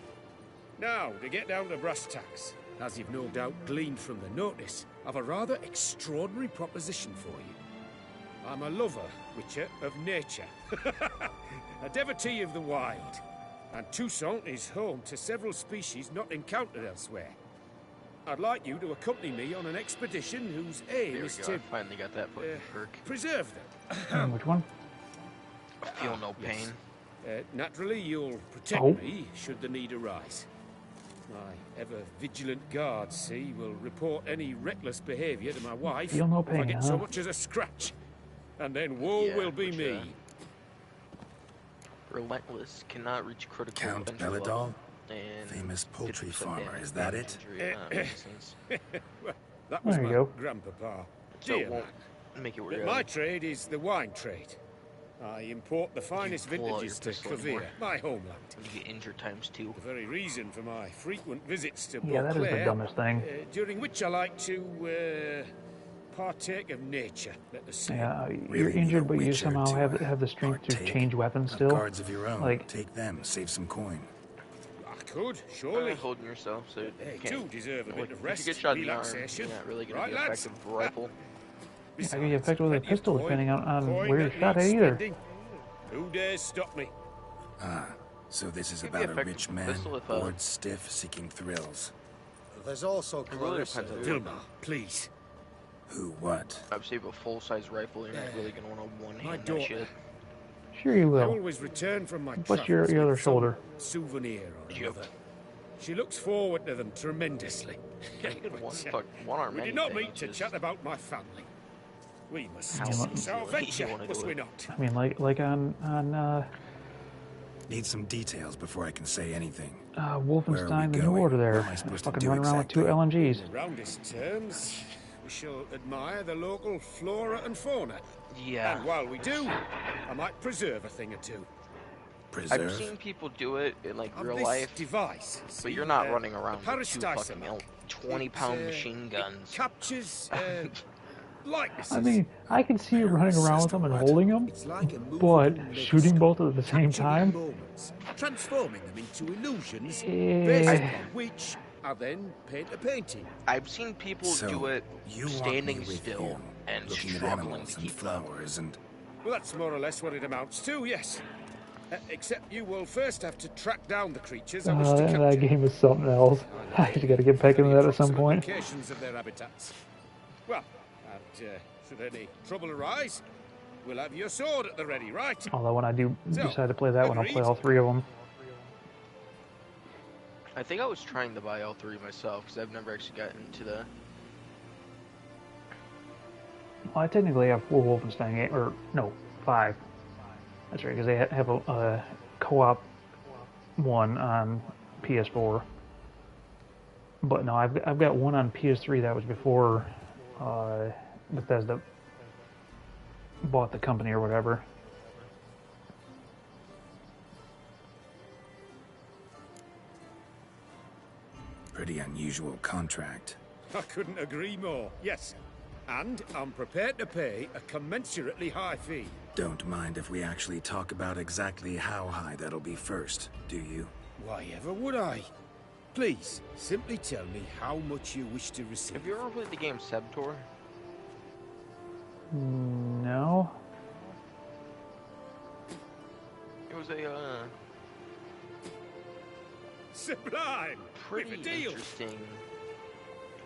Now, to get down to brass tacks, as you've no doubt gleaned from the notice, I've a rather extraordinary proposition for you. I'm a lover, Witcher, of nature. A devotee of the wild. And Toussaint is home to several species not encountered elsewhere. I'd like you to accompany me on an expedition whose aim There we is go, to I finally got that fucking perk. preserve them. Which one? Feel no pain. Naturally, you'll protect Oh. me should the need arise. My ever-vigilant guards, see, will report any reckless behaviour to my wife Feel no if I pain, get so huh? much as a scratch. And then woe will be me. Relentless cannot reach critical Count entry level, Belladol? and Famous poultry 50% farmer, damage is that it? injury, makes sense. Well, that was There you my go. grandpapa. So it Dear won't man. make it But real. my trade is the wine trade. I import the finest pull out vintages your to pistol Clavia, anymore? my homeland. You get injured times 2. The very reason for my frequent visits to Yeah, that is the Beauclair, dumbest thing. during which I like to partake of nature, let us say. Yeah, you're injured, but you somehow have the strength to change weapons still. Guards of your own. Like, Take them, save some coin. I could, surely. Holding yourself, so you They can't. too deserve a Like, bit of if rest, you get shot in the arm, relaxation. you're not really going Right, to be lads? effective with a rifle. I can be effective with a Plenty of pistol coin, depending on coin where you're that shot at needs either. spending. Who dares stop me? Ah, so this is Could be about a effective rich with man, pistol if, bored stiff, seeking thrills. There's also It really Clarissa. depends on Vilma, please. Who, what? Obviously, with a full-size rifle, you're not really going to want to My one-hand that daughter. shit. Sure you I will. always return from my What's your travels other with some shoulder? souvenir or another. She looks forward to them tremendously. One arm We did not meet to chat about my family. We must How discuss much- our venture, must we not? I mean, like on Need some details before I can say anything. Wolfenstein: The New going? Order. What There, am I supposed to fucking do run around with 2 LMGs. In roundest terms, we shall admire the local flora and fauna. Yeah. And while we do, I might preserve a thing or two. I've seen people do it in like On real this life, device, but see, you're not running around the with 2 Paradise fucking Amount. 20-pound It, machine guns. Captures likenesses. I mean, I can see you running around with them and holding them, but shooting both at the same time. Moments, transforming them into illusions, Eh. based upon which I then paint a painting. I've seen people So, do it you want standing me with still you, and looking at struggling animals to and keep up. flowers and... Well, that's more or less what it amounts to, yes. Except you will first have to track down the creatures I wish to capture. That game is something else. I just gotta get back into that at some point. Locations of their habitats. Well, and should any trouble arise, we'll have your sword at the ready, right? Although when I do So, decide to play that one, I'll play agreed? all 3 of them. I think I was trying to buy all 3 myself because I've never actually gotten into the. Well, I technically have 4 Wolfenstein games, or no, 5. That's right, because they have a co-op one on PS4. But no, I've got one on PS3 that was before Bethesda bought the company or whatever. Pretty unusual contract. I couldn't agree more, yes. And I'm prepared to pay a commensurately high fee. Don't mind if we actually talk about exactly how high that'll be first, do you? Why ever would I? Please, simply tell me how much you wish to receive. Have you ever played the game Sebtor? No. It was a Sublime! pretty With a deal. interesting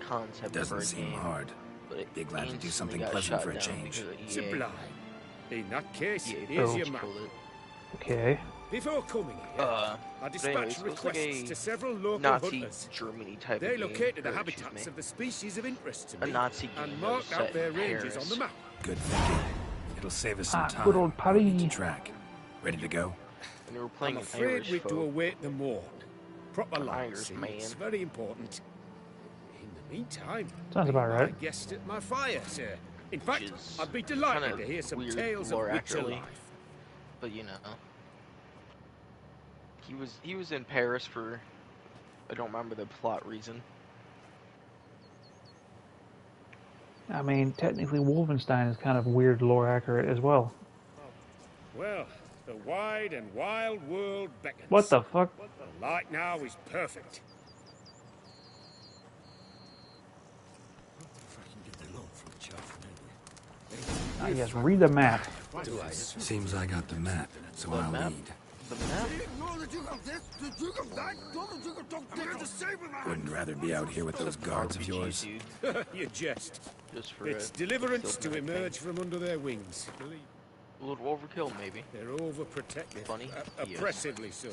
concept Doesn't for a seem game. hard. But it Be glad to do instantly something got pleasant shot for a down change. because of EA. Sublime. In that case, EA here's just your map. killed it. Okay. Before coming here, I But dispatched anyways, it was like requests a to several local Nazi hunters. Germany type They of game. located the or, excuse habitats me, of the species of interest to a me Nazi game and that was marked set out their in ranges Paris. on the map. Good thinking. It'll save us some time. Good old No need Paris. to track. Ready to go? And they were playing I'm an afraid Irish we have to folk. await the morn. Proper Irish lighting man. is very important. In the meantime, Sounds about be right. my guest at my fire, sir. In fact, Which is I'd be delighted kinda to hear some weird tales of lore, Witcher actually. life. But you know, he was in Paris for, I don't remember the plot reason. I mean, technically Wolfenstein is kind of weird lore accurate as well. Well, the wide and wild world beckons. What the fuck? The light now is perfect. Ah, yes, read the map. Seems I got the map, so I'll lead. The map? Wouldn't rather be out here with those guards of yours. You jest. Just for It's a deliverance to silver emerge from under their wings. A little overkill, maybe. They're overprotective. Funny? Oppressively so.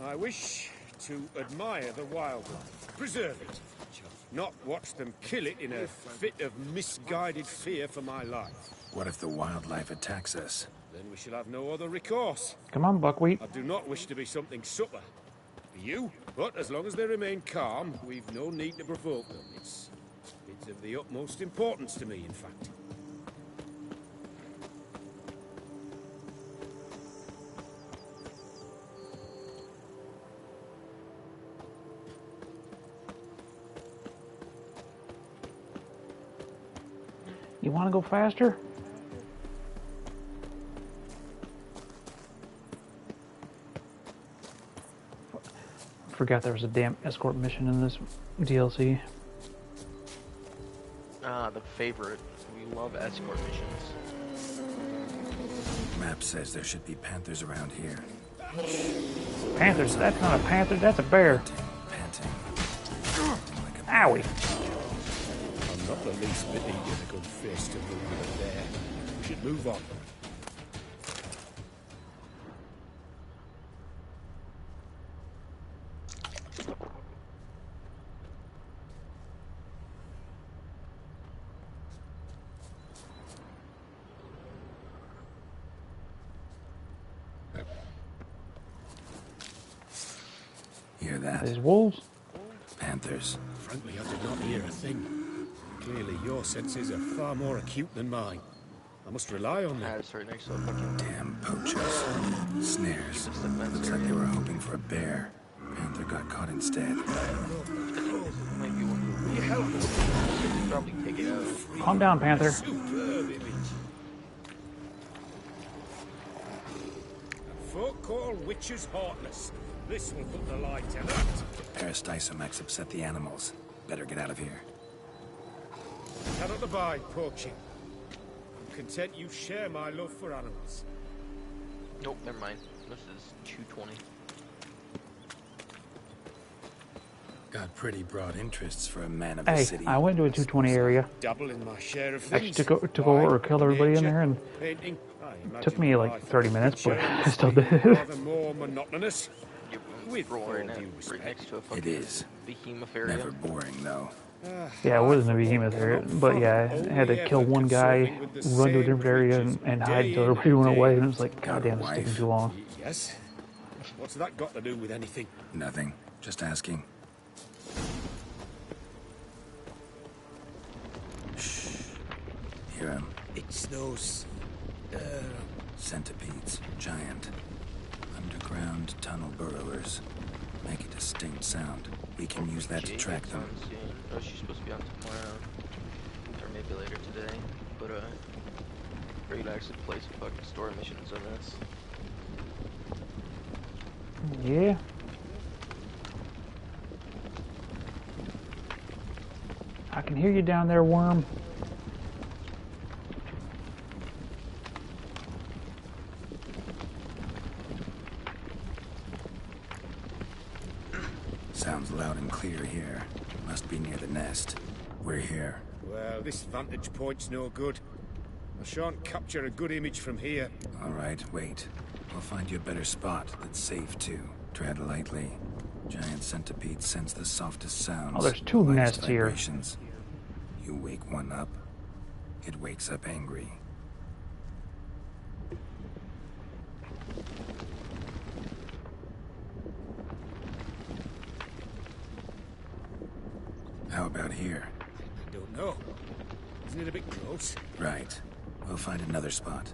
I wish to admire the wildlife, preserve it, not watch them kill it in a fit of misguided fear for my life. What if the wildlife attacks us? Then we shall have no other recourse. Come on, Buckwheat. I do not wish to be something subtler for you, but as long as they remain calm, we've no need to provoke them. It's of the utmost importance to me, in fact. You want to go faster? Forgot there was a damn escort mission in this DLC. Ah, the favorite. We love escort missions. Map says there should be panthers around here. Panthers? That's not a panther, that's a bear. Panting. Owie. I'm not the least bit eager to go face to move with a bear. We should move on. Hear that? These wolves? Panthers. Frankly, I did not hear a thing. Clearly, your senses are far more acute than mine. I must rely on them. Damn poachers. Snares. Looks like they were hoping for a bear. Panther got caught instead. Calm down, Panther. Folk call witches heartless. This will put the light in that. Peristysomax upset the animals. Better get out of here. Cannot abide poaching. I'm content you share my love for animals. Nope, never mind. This is 220. Got pretty broad interests for a man of the Hey, city. I went to a 220 area. Dabble in my share of Actually things. took over or killed everybody in there, and Painting. it took me like 30 minutes, but I still did. Rather more monotonous. With all right due respect. next to a It fucking is. behemoth area. Never boring, though. Yeah, it wasn't a behemoth area, but yeah, I had to kill one guy, run to a different area, and hide until everybody went away, and it was like, God damn, it's taking too long. Yes? What's that got to do with anything? Nothing. Just asking. Shh. Hear him. It's those... Centipedes. Giant. Underground tunnel burrowers. Make a distinct sound. We can use that to track them. Oh, she's supposed to be on tomorrow. Or maybe later today. But, we'd actually play some fucking story missions on this. Yeah. I can hear you down there, worm. Sounds loud and clear here. Must be near the nest. We're here. Well, this vantage point's no good. I shan't capture a good image from here. All right, wait. We'll find you a better spot that's safe, too. Tread lightly. Giant centipedes sense the softest sounds. Oh, there's two lightest nests here. vibrations. You wake one up, it wakes up angry. How about here? I don't know. Isn't it a bit close? Right. We'll find another spot.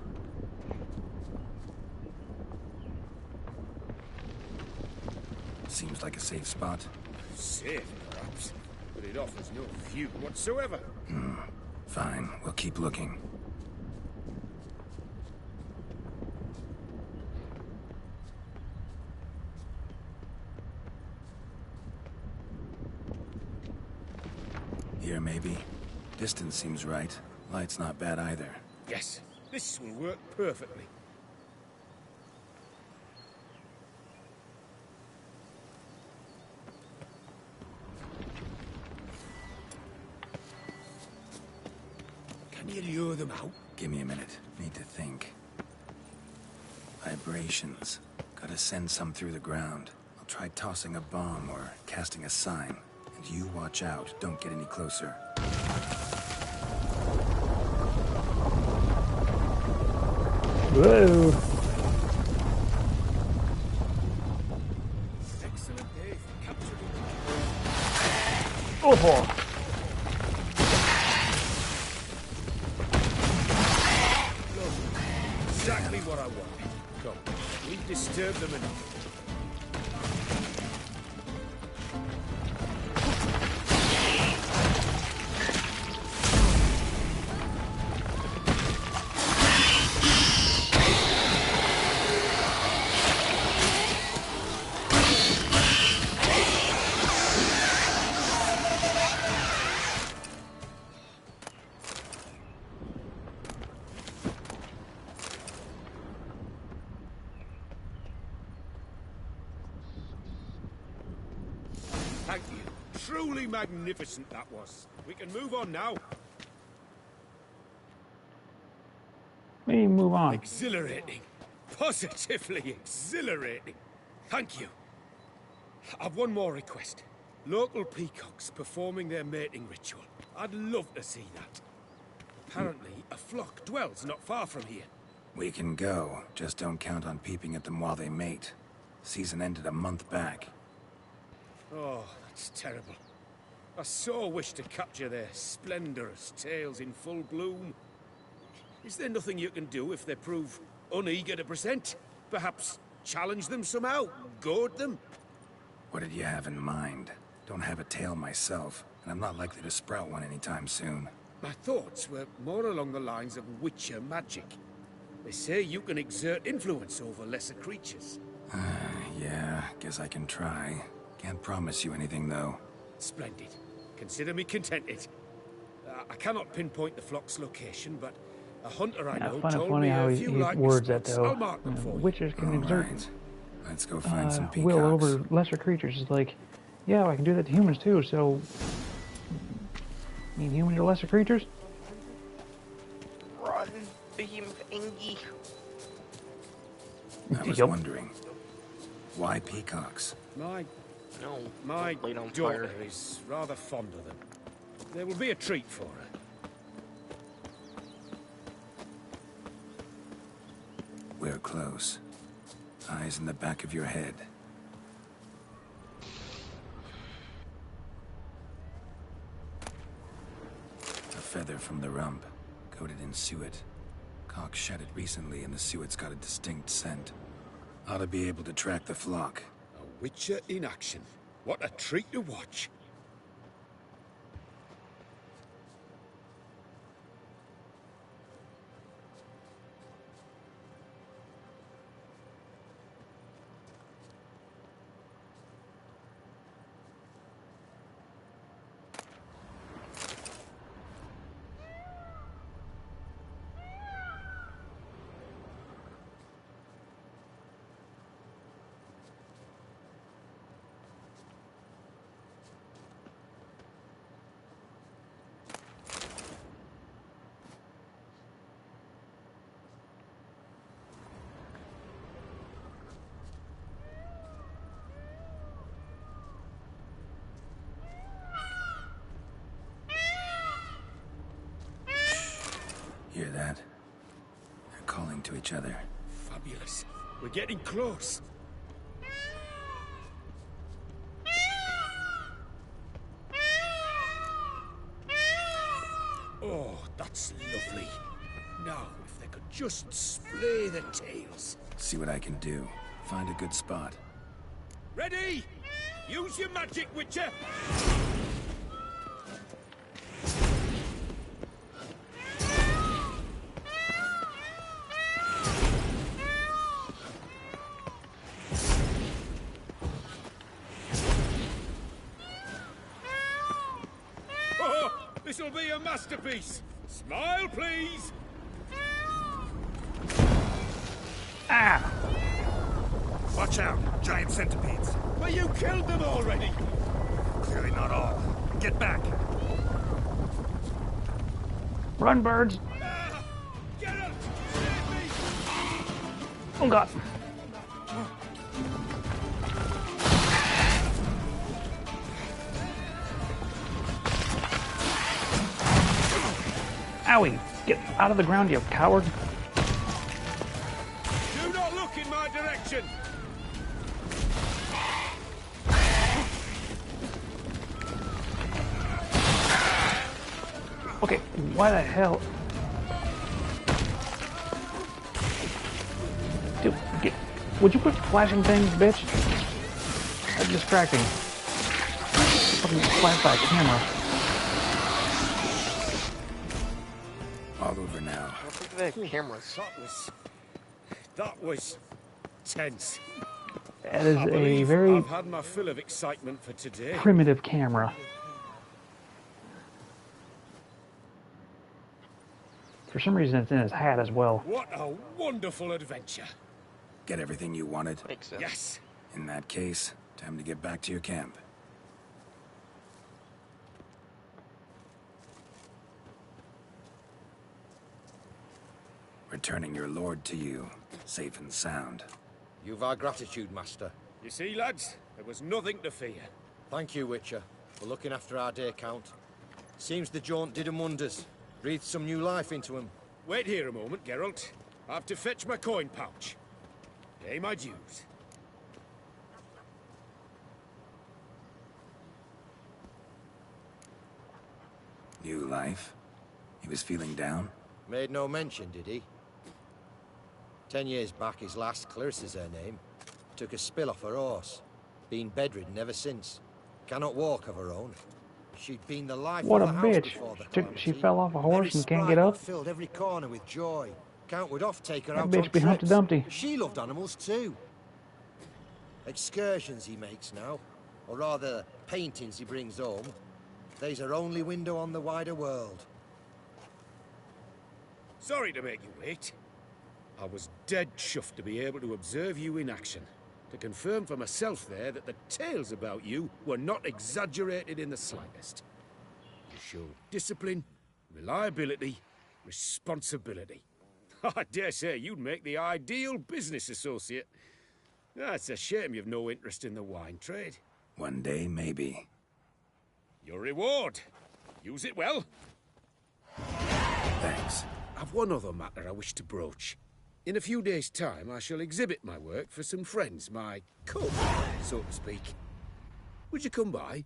Seems like a safe spot. Safe, perhaps. But it offers no view whatsoever. Fine. We'll keep looking. Here, maybe. Distance seems right. Light's not bad either. Yes, this will work perfectly. Can you lure them out? Give me a minute. Need to think. Vibrations. Gotta send some through the ground. I'll Try tossing a bomb or casting a sign. And you watch out. Don't get any closer. Whoa. Excellent day for capturing. Oh. Exactly what I want. Come, we've disturbed them enough. Thank you. Truly magnificent that was. We can move on now. We move on. Exhilarating. Positively exhilarating. Thank you. I've one more request. Local peacocks performing their mating ritual. I'd love to see that. Apparently, a flock dwells not far from here. We can go. Just don't count on peeping at them while they mate. Season ended a month back. Oh, that's terrible. I so wish to capture their splendorous tails in full bloom. Is there nothing you can do if they prove uneager to present? Perhaps challenge them somehow? Goad them? What did you have in mind? Don't have a tail myself, and I'm not likely to sprout one anytime soon. My thoughts were more along the lines of Witcher magic. They say you can exert influence over lesser creatures. Yeah, guess I can try. Can't promise you anything, though. Splendid. Consider me contented. I cannot pinpoint the flock's location, but a hunter I know told me how a he few likely words that spots. though. I'll mark them for you. Witches can exert Let's go find some peacocks. will over lesser creatures. It's like, yeah, I can do that to humans too. So, I mean, humans are lesser creatures. Run, beam Ingy. I was wondering, why peacocks? My don't daughter fire. is rather fond of them. There will be a treat for her. We're close. Eyes in the back of your head. A feather from the rump, coated in suet. Cock shed it recently and the suet's got a distinct scent. Ought to be able to track the flock. A Witcher in action. What a treat to watch. Hear that? They're calling to each other. Fabulous. We're getting close. Oh, that's lovely. Now, if they could just splay their tails. See what I can do. Find a good spot. Ready? Use your magic, Witcher! Oh, this'll be a masterpiece! Smile, please! Ah! Watch out, giant centipedes. But you killed them already! Clearly not all. Get back. Run, birds! Get out! Oh God! Owie! Get out of the ground, you coward! Do not look in my direction! Okay, why the hell? Dude, would you quit flashing things, bitch? That's distracting. Fucking flash by a camera. All over now. Look at that cameras. That was tense. That is I a believe very I've had my fill of excitement for today. primitive camera. For some reason, it's in his hat as well. What a wonderful adventure. Get everything you wanted? Makes sense. Yes. In that case, time to get back to your camp. Returning your lord to you, safe and sound. You've our gratitude, Master. You see, lads, there was nothing to fear. Thank you, Witcher, for looking after our day count. Seems the jaunt did 'em wonders. Breathed some new life into him. Wait here a moment, Geralt. I have to fetch my coin pouch. Pay my dues. New life? He was feeling down? Made no mention, did he? 10 years back, his last, Clarissa's her name, took a spill off her horse. Been bedridden ever since. Cannot walk of her own. She'd been the life What of a the house bitch. before the She calamity. fell off a horse Very and can't spry, get up. Filled every corner with joy. Count would oft take her That out bitch on be Humpty trips. Dumpty. She loved animals too. Excursions he makes now, or rather paintings he brings home. They's her only window on the wider world. Sorry to make you wait. I was dead chuffed to be able to observe you in action. To confirm for myself there that the tales about you were not exaggerated in the slightest. You showed discipline, reliability, responsibility. I dare say you'd make the ideal business associate. It's a shame you've no interest in the wine trade. One day, maybe. Your reward. Use it well. Thanks. I've one other matter I wish to broach. In a few days' time, I shall exhibit my work for some friends, my cult, so to speak. Would you come by?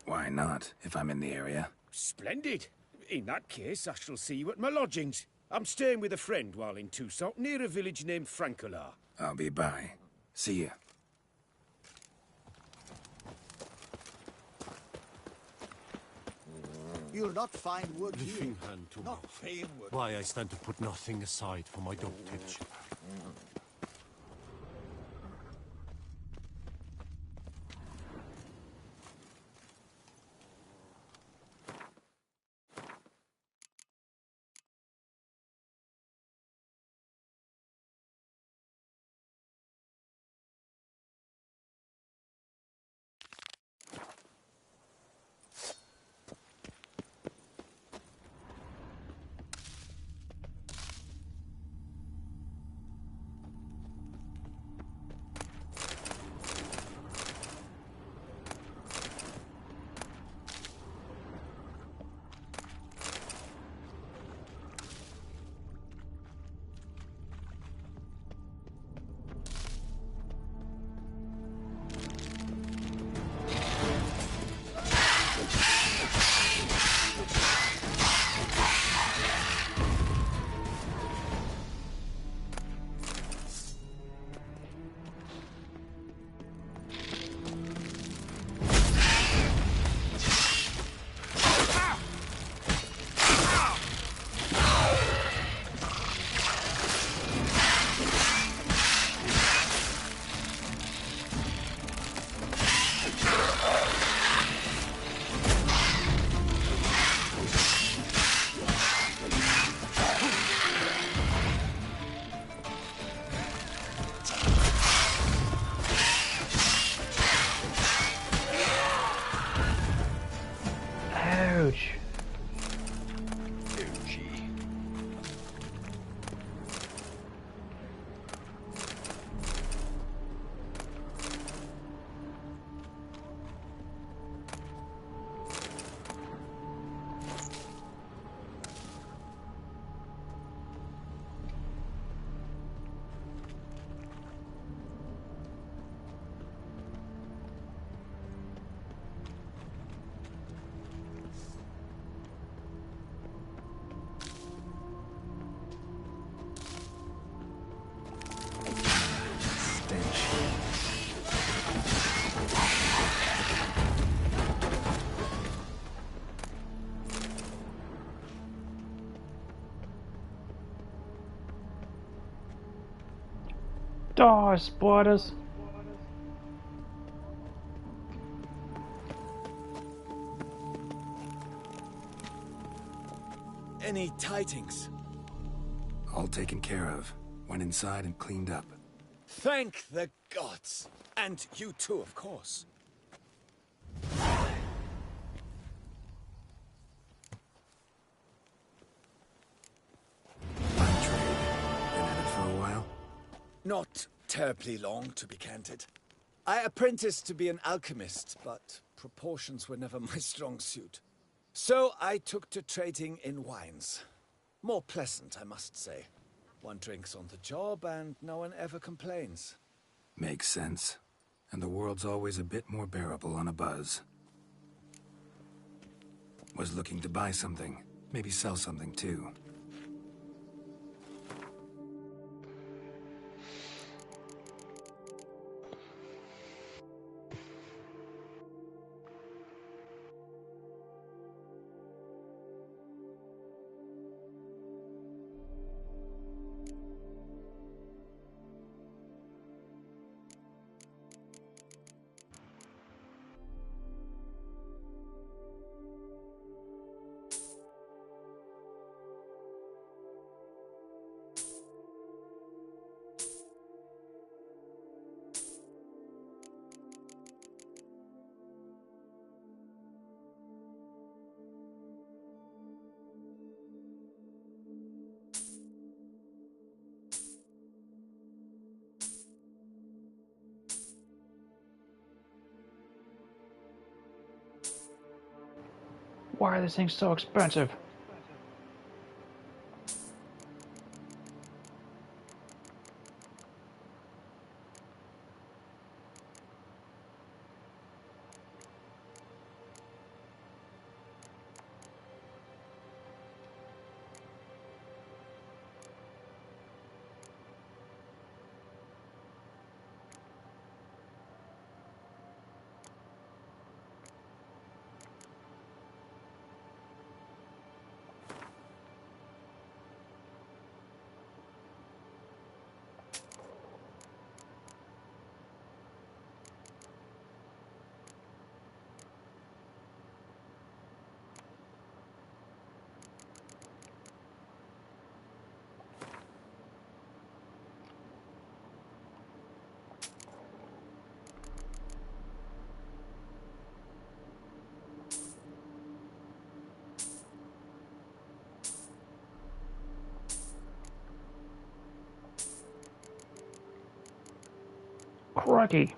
Why not, if I'm in the area? Splendid. In that case, I shall see you at my lodgings. I'm staying with a friend while in Toussaint, near a village named Francolar. I'll be by. See ya. You'll not find wood here. Living hand to Not mouth. fain wood. Why I stand to put nothing aside for my dotage. Ouch. Die, spiders! Any tidings? All taken care of. Went inside and cleaned up. Thank the gods! And you too, of course. Been at it for a while? Not terribly long, to be candid. I apprenticed to be an alchemist, but proportions were never my strong suit. So I took to trading in wines. More pleasant, I must say. One drinks on the job and no one ever complains. Makes sense. And the world's always a bit more bearable on a buzz. Was looking to buy something. Maybe sell something too. Why are these things so expensive? Crikey.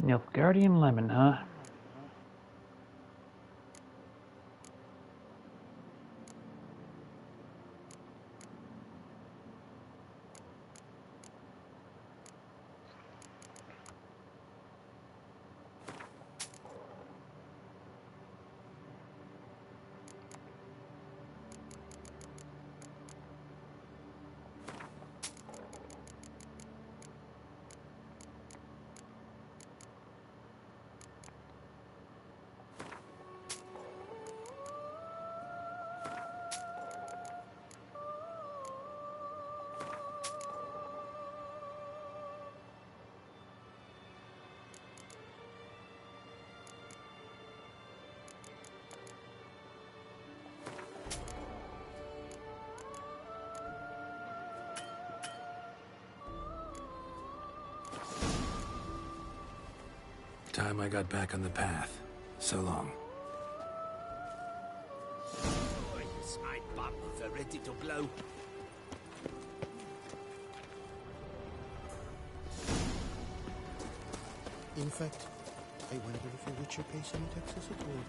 Nilfgaardian lemon, huh? Time I got back on the path. So long. Oh, yes, my bubbles are ready to blow. In fact, I wonder if a Witcher pays any taxes at all.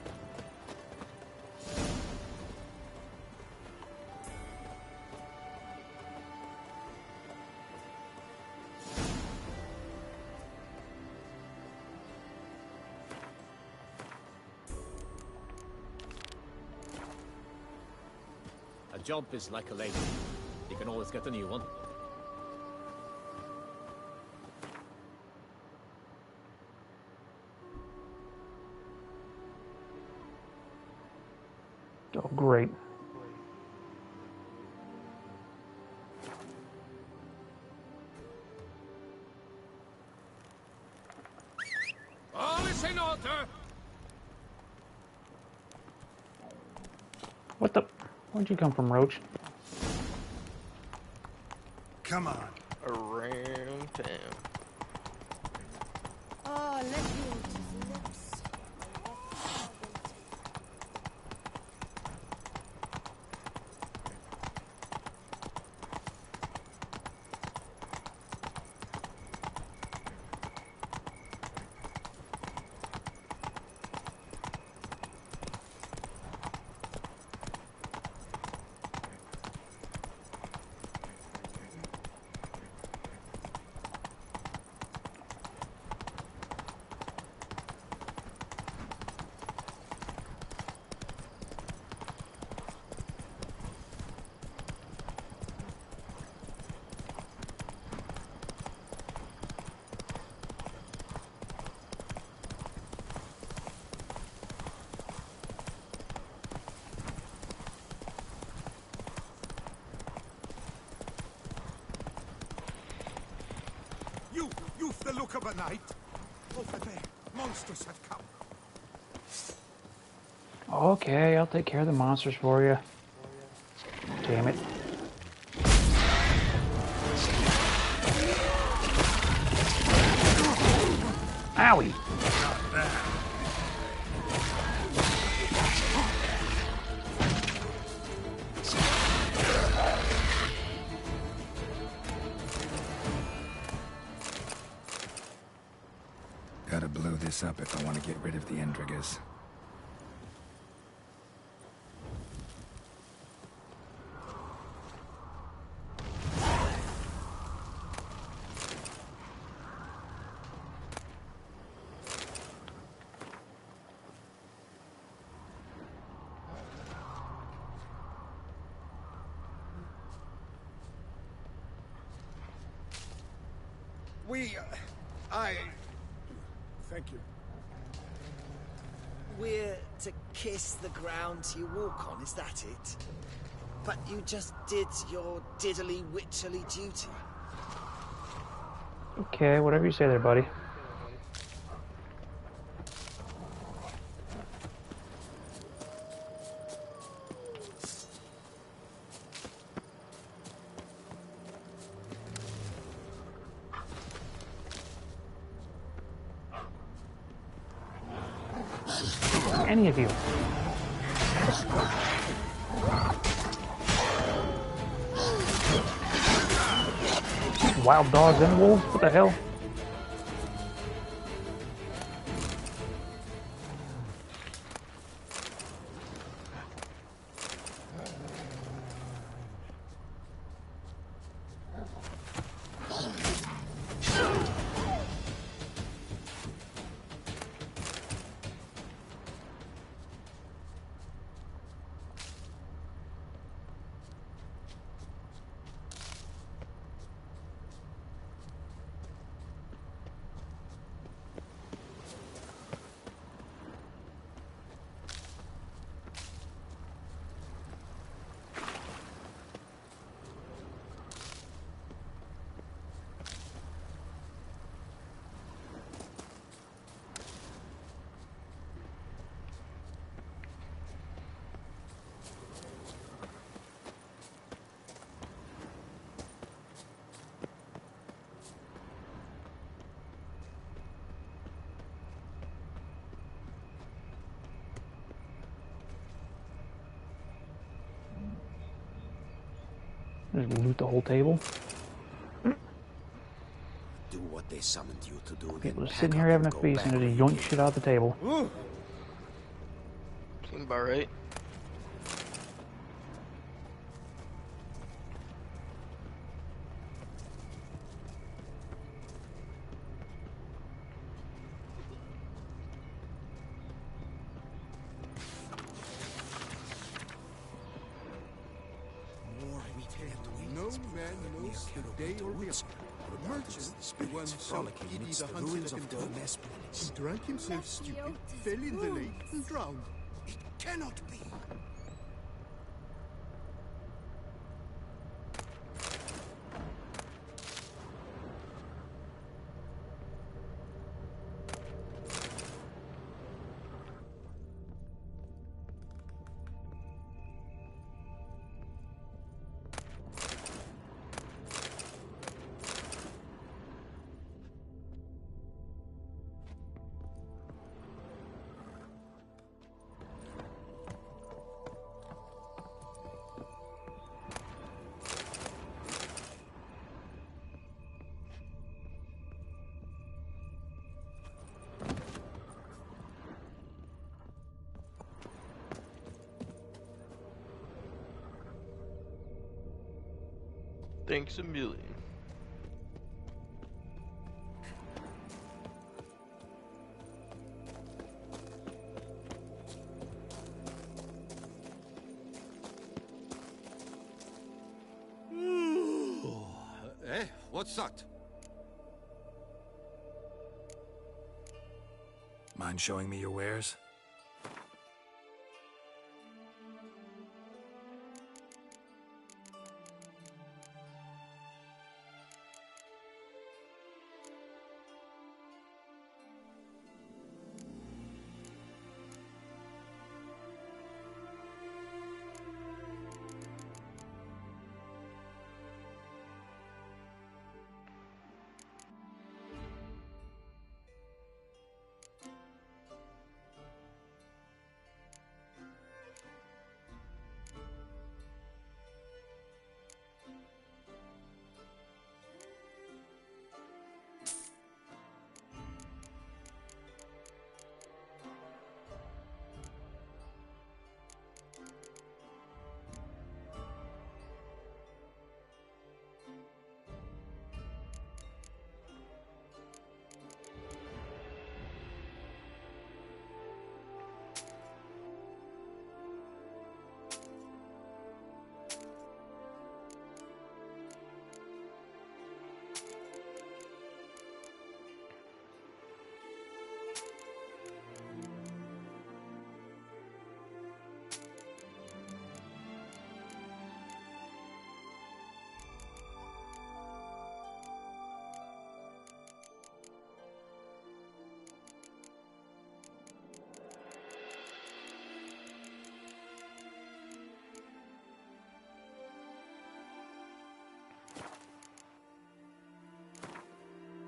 A job is like a lady. You can always get a new one. Oh, great. All is in order. What the? Where'd you come from, Roach? Come on. Around town. Oh, let me lips. You've the look of a knight. Over there, monsters have come. Okay, I'll take care of the monsters for you. Damn it. Owie! Gotta blow this up if I want to get rid of the Endriggers. Thank you. We're to kiss the ground you walk on, is that it? But you just did your diddly witcherly duty. Okay, whatever you say there, buddy. Any of you. Wild dogs and wolves? What the hell? Just loot the whole table. Do what they summoned you to do. People just sitting here having a feast and just yoink shit out the table. Seems about right. man knows the day or the hour. The merchant, the one so giddy the hunted dog, he drank himself stupid, fell in the lake, and drowned. It cannot be. Thanks a million. Eh? What's that? Mind showing me your wares?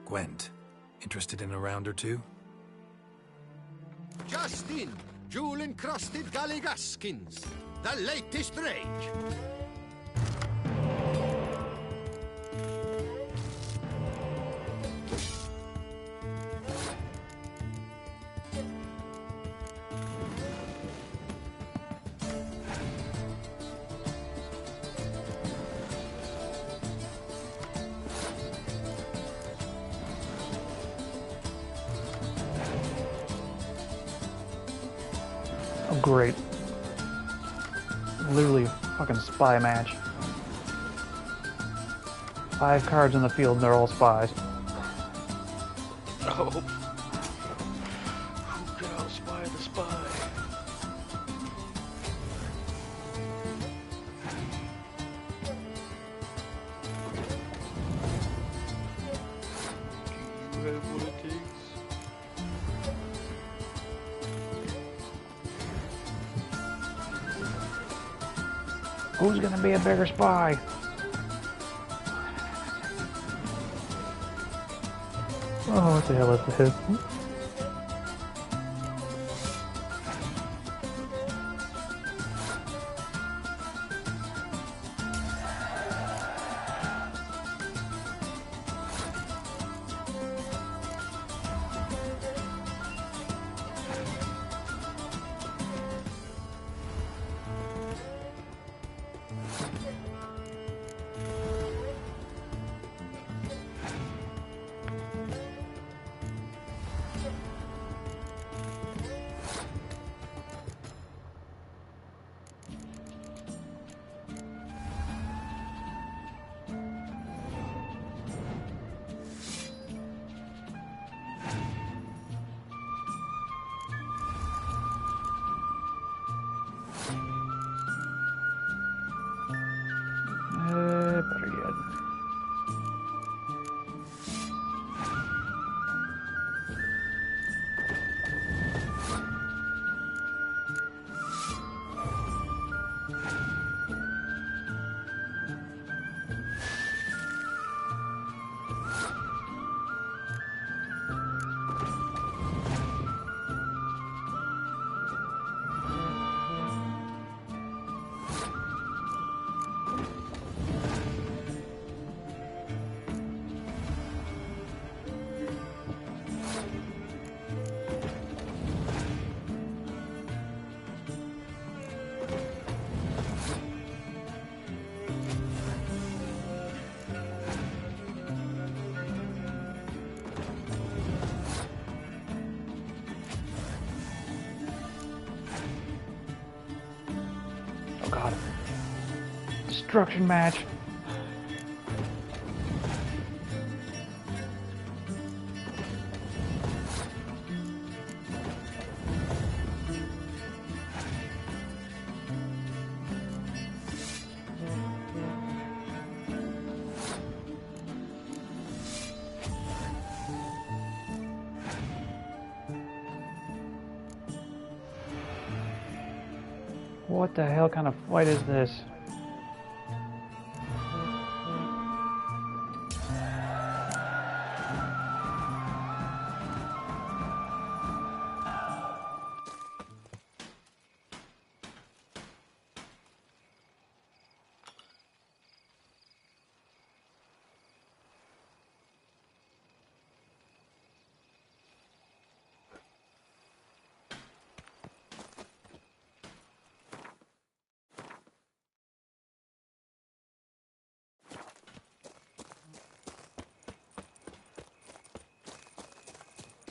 Gwent, interested in a round or two? Just in, jewel-encrusted galligaskins, the latest rage. Oh, great. Literally a fucking spy match. 5 cards in the field and they're all spies. Oh. Who can outspy the spy? Do you have what it takes? Who's gonna be a bigger spy? Oh, what the hell is this? Destruction match. What the hell kind of fight is this?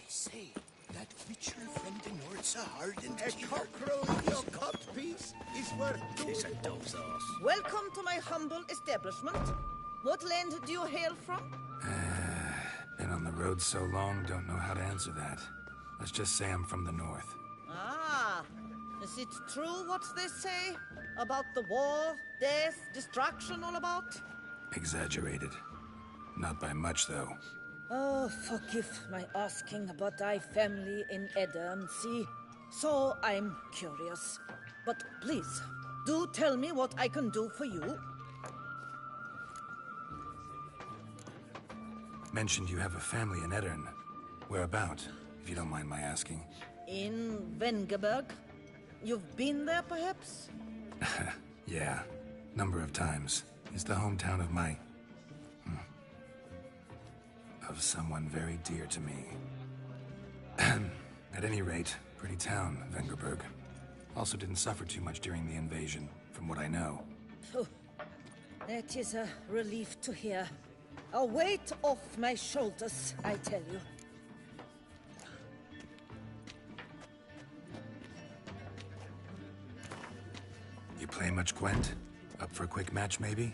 Say, that Witcher from the north's a hardened A cockerel in your cut piece is worth Kiss a dove's ass. Welcome to my humble establishment. What land do you hail from? Been on the road so long, don't know how to answer that. Let's just say I'm from the north. Ah, is it true what they say? About the war, death, destruction all about? Exaggerated. Not by much, though. Oh, forgive my asking about thy family in Edirne, see? So I'm curious. But please, do tell me what I can do for you. Mentioned you have a family in Edirne. Whereabout, if you don't mind my asking? In Vengerberg? You've been there, perhaps? Yeah, number of times. It's the hometown of my... of someone very dear to me. At any rate, pretty town, Vengerberg. Also didn't suffer too much during the invasion, from what I know. Phew. That is a relief to hear. A weight off my shoulders, I tell you. You play much, Gwent? Up for a quick match, maybe?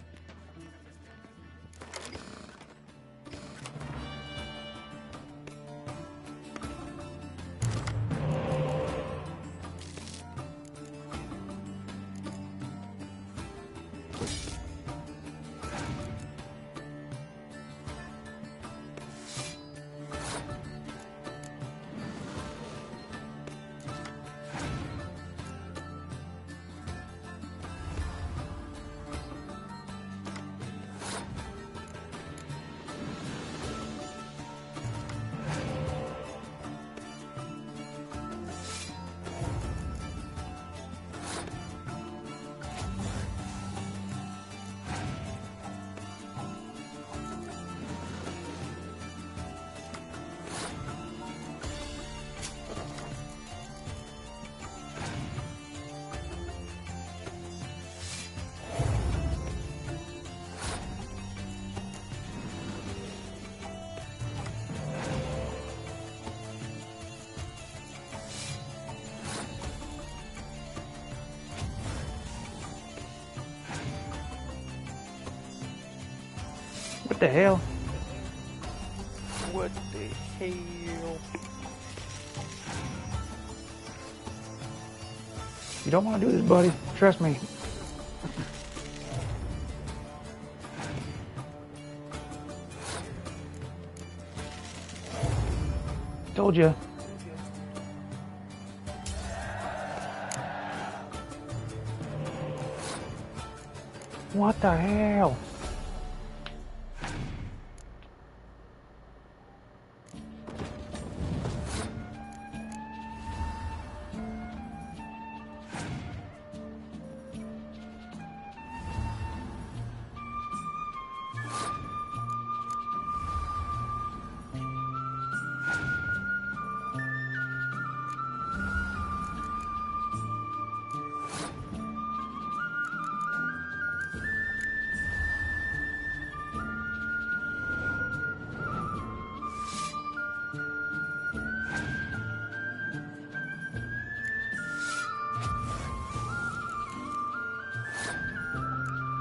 What the hell? What the hell? You don't want to do this, buddy. Trust me. Told you. What the hell?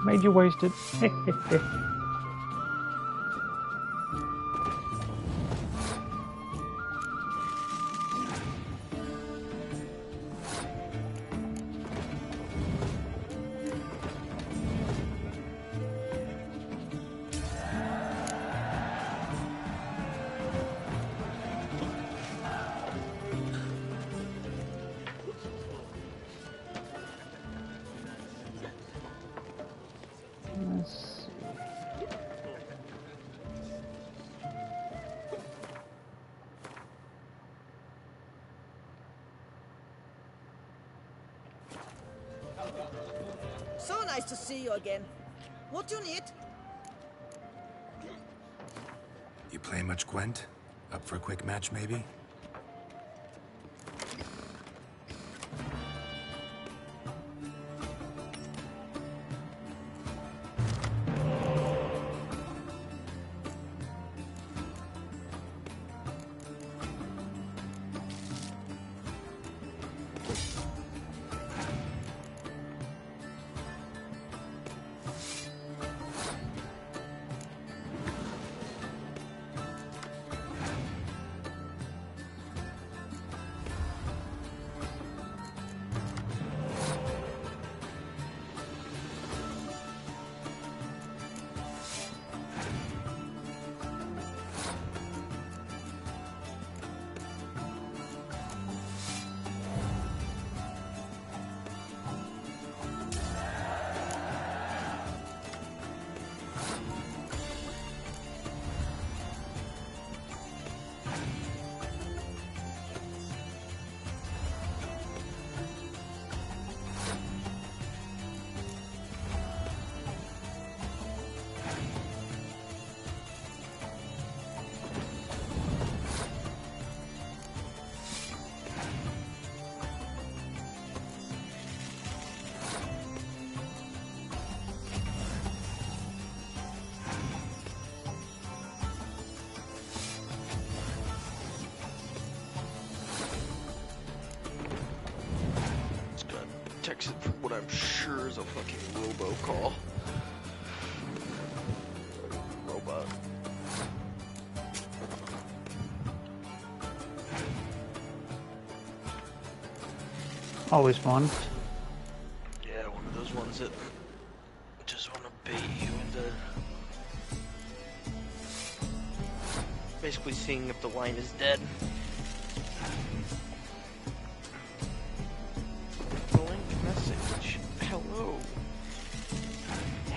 Made you waste it. So nice to see you again. What do you need? You play much, Gwent? Up for a quick match, maybe? Texted for what I'm sure is a fucking robocall. Robot. Always fun. Yeah, one of those ones that just want to bait you into basically seeing if the line is dead.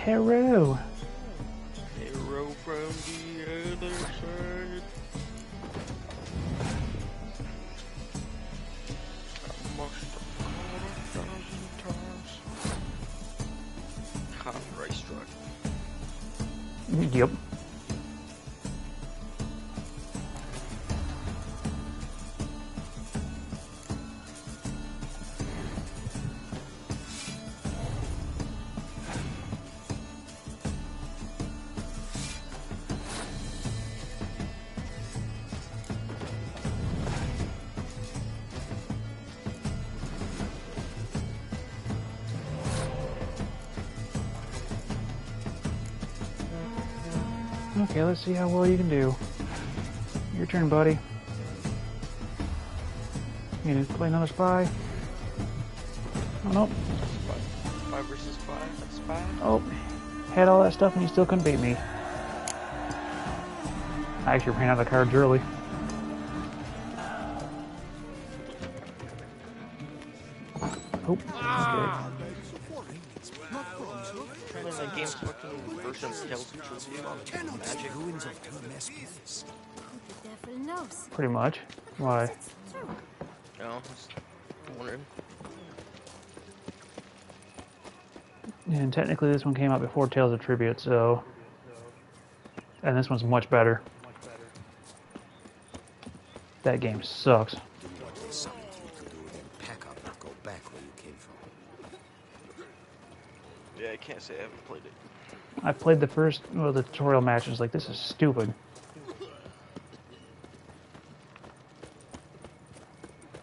Hero. Hero from the other side. I must have fought 1,000 times. Copyright struck. Yep. Okay, let's see how well you can do. Your turn, buddy. You need to play another spy? Oh, nope. 5 versus 5, that's 5. Oh, had all that stuff and you still couldn't beat me. I actually ran out of cards early. Oh, okay. The game's fucking version of Tales of Trivia on Magic. Ruins of Hermes. The devil knows. Pretty much. Why? No, just wondering. And technically this one came out before Tales of Tribute, so... And this one's much better. That game sucks. Yeah, I can't say I haven't played it. I played the first, well, the tutorial match, and was like, this is stupid.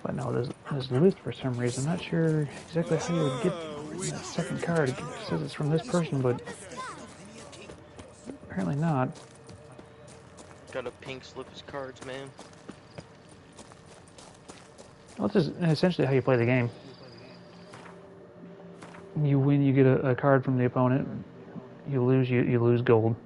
But no, there's loot for some reason. I'm not sure exactly how you would get second card. It says it's from this person, but apparently not. Got a pink slip as cards, man. Well, this is essentially how you play the game. You win, you get a card from the opponent. You lose, you lose gold.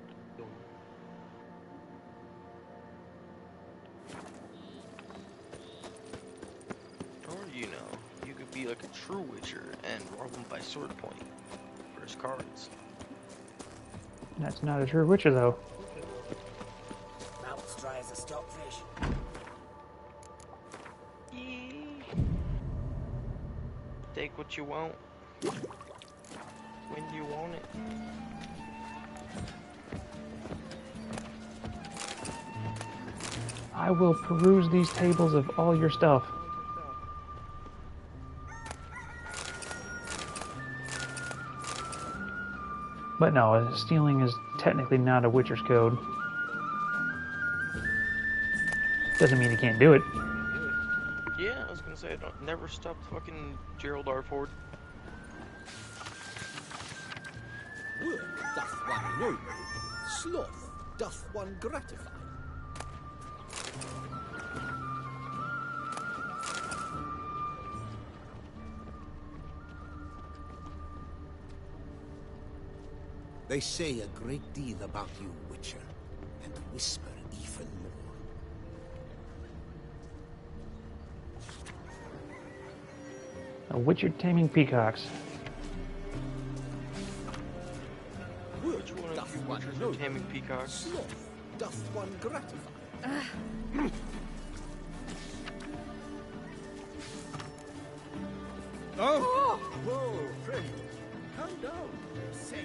Or, you know, you could be like a true Witcher and rob them by sword point. First cards. That's not a true Witcher, though. Mouth's dry as a stockfish. Take what you want. When you want it. I will peruse these tables of all your stuff. But no, stealing is technically not a Witcher's code. Doesn't mean you can't do it. Yeah, I was gonna say, don't never stop fucking Gerald R. Ford. Work doth one know, sloth doth one gratify. They say a great deal about you, Witcher, and whisper even more. A Witcher taming peacocks. Which one of you Witchers are taming peacocks? Sloth doth one gratify. Oh! Whoa, friend. Calm down. Say,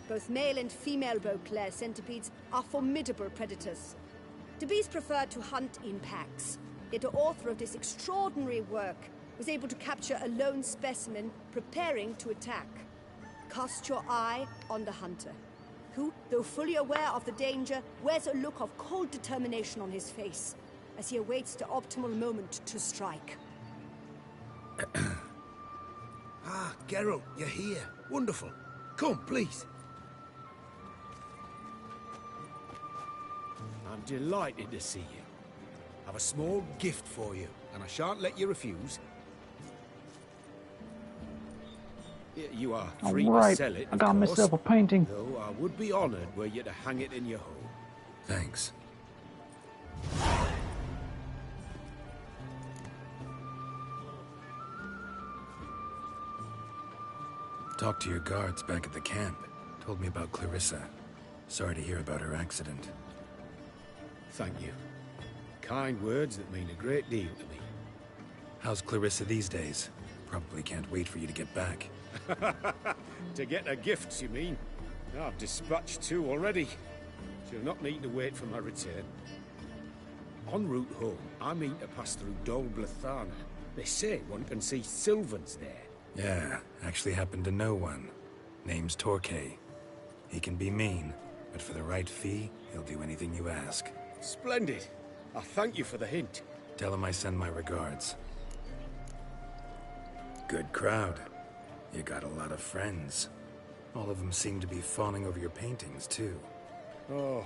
Both male and female Beauclair centipedes are formidable predators. The bees prefer to hunt in packs, yet the author of this extraordinary work was able to capture a lone specimen preparing to attack. Cast your eye on the hunter, who, though fully aware of the danger, wears a look of cold determination on his face as he awaits the optimal moment to strike. Ah, Geralt, you're here. Wonderful. Come, please. I'm delighted to see you. I've a small gift for you, and I shan't let you refuse. You are free to sell it, I got of myself a course, painting. though I would be honoured were you to hang it in your home. Thanks. Talked to your guards back at the camp. Told me about Clarissa. Sorry to hear about her accident. Thank you. Kind words that mean a great deal to me. How's Clarissa these days? Probably can't wait for you to get back. To get her gifts, you mean? I've dispatched 2 already. She'll not need to wait for my return. En route home, I mean to pass through Dol Blathana. They say one can see Sylvans there. Yeah, actually happen to know one. Name's Torquay. He can be mean, but for the right fee, he'll do anything you ask. Splendid. I thank you for the hint. Tell him I send my regards. Good crowd. You got a lot of friends. All of them seem to be fawning over your paintings, too. Oh,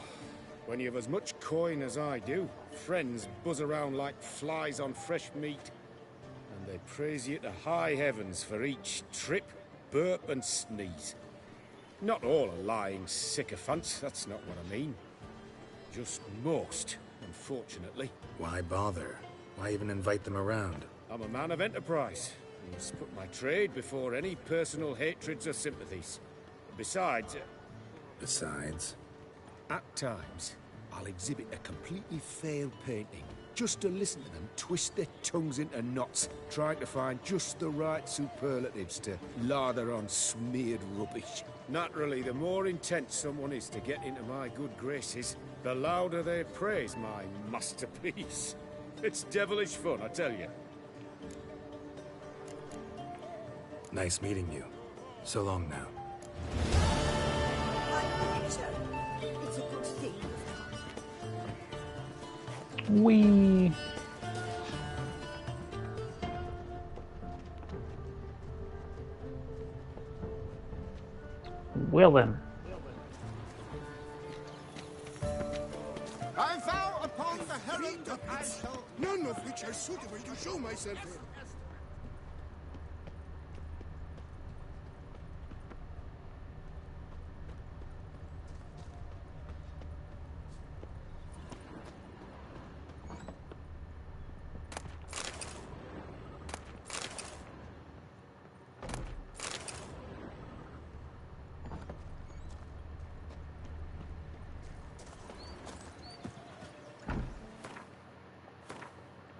when you have as much coin as I do, friends buzz around like flies on fresh meat. And they praise you to high heavens for each trip, burp and sneeze. Not all are lying sycophants, that's not what I mean. Just most, unfortunately. Why bother? Why even invite them around? I'm a man of enterprise. I must put my trade before any personal hatreds or sympathies. Besides... Besides? At times, I'll exhibit a completely failed painting, just to listen to them twist their tongues into knots, trying to find just the right superlatives to lather on smeared rubbish. Naturally, the more intent someone is to get into my good graces, the louder they praise my masterpiece. It's devilish fun, I tell you. Nice meeting you. So long now. It's a good thing. Well then. I vow upon the herald that I shall... None of which are suitable to show myself in.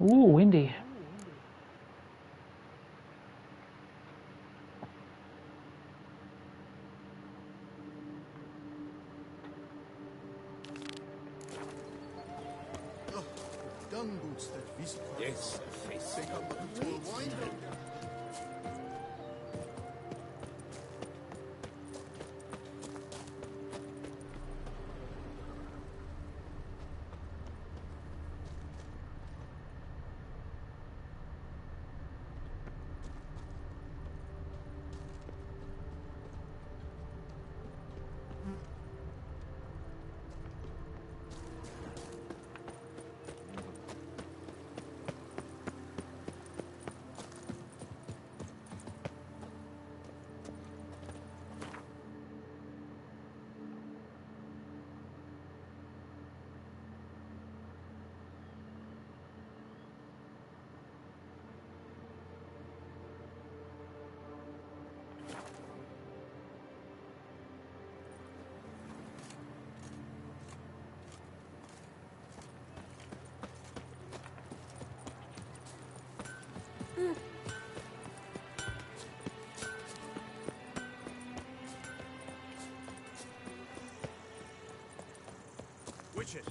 Ooh, windy. Oh, the dung boots that visit. Yes, face. They come with a tall wine. Witcher,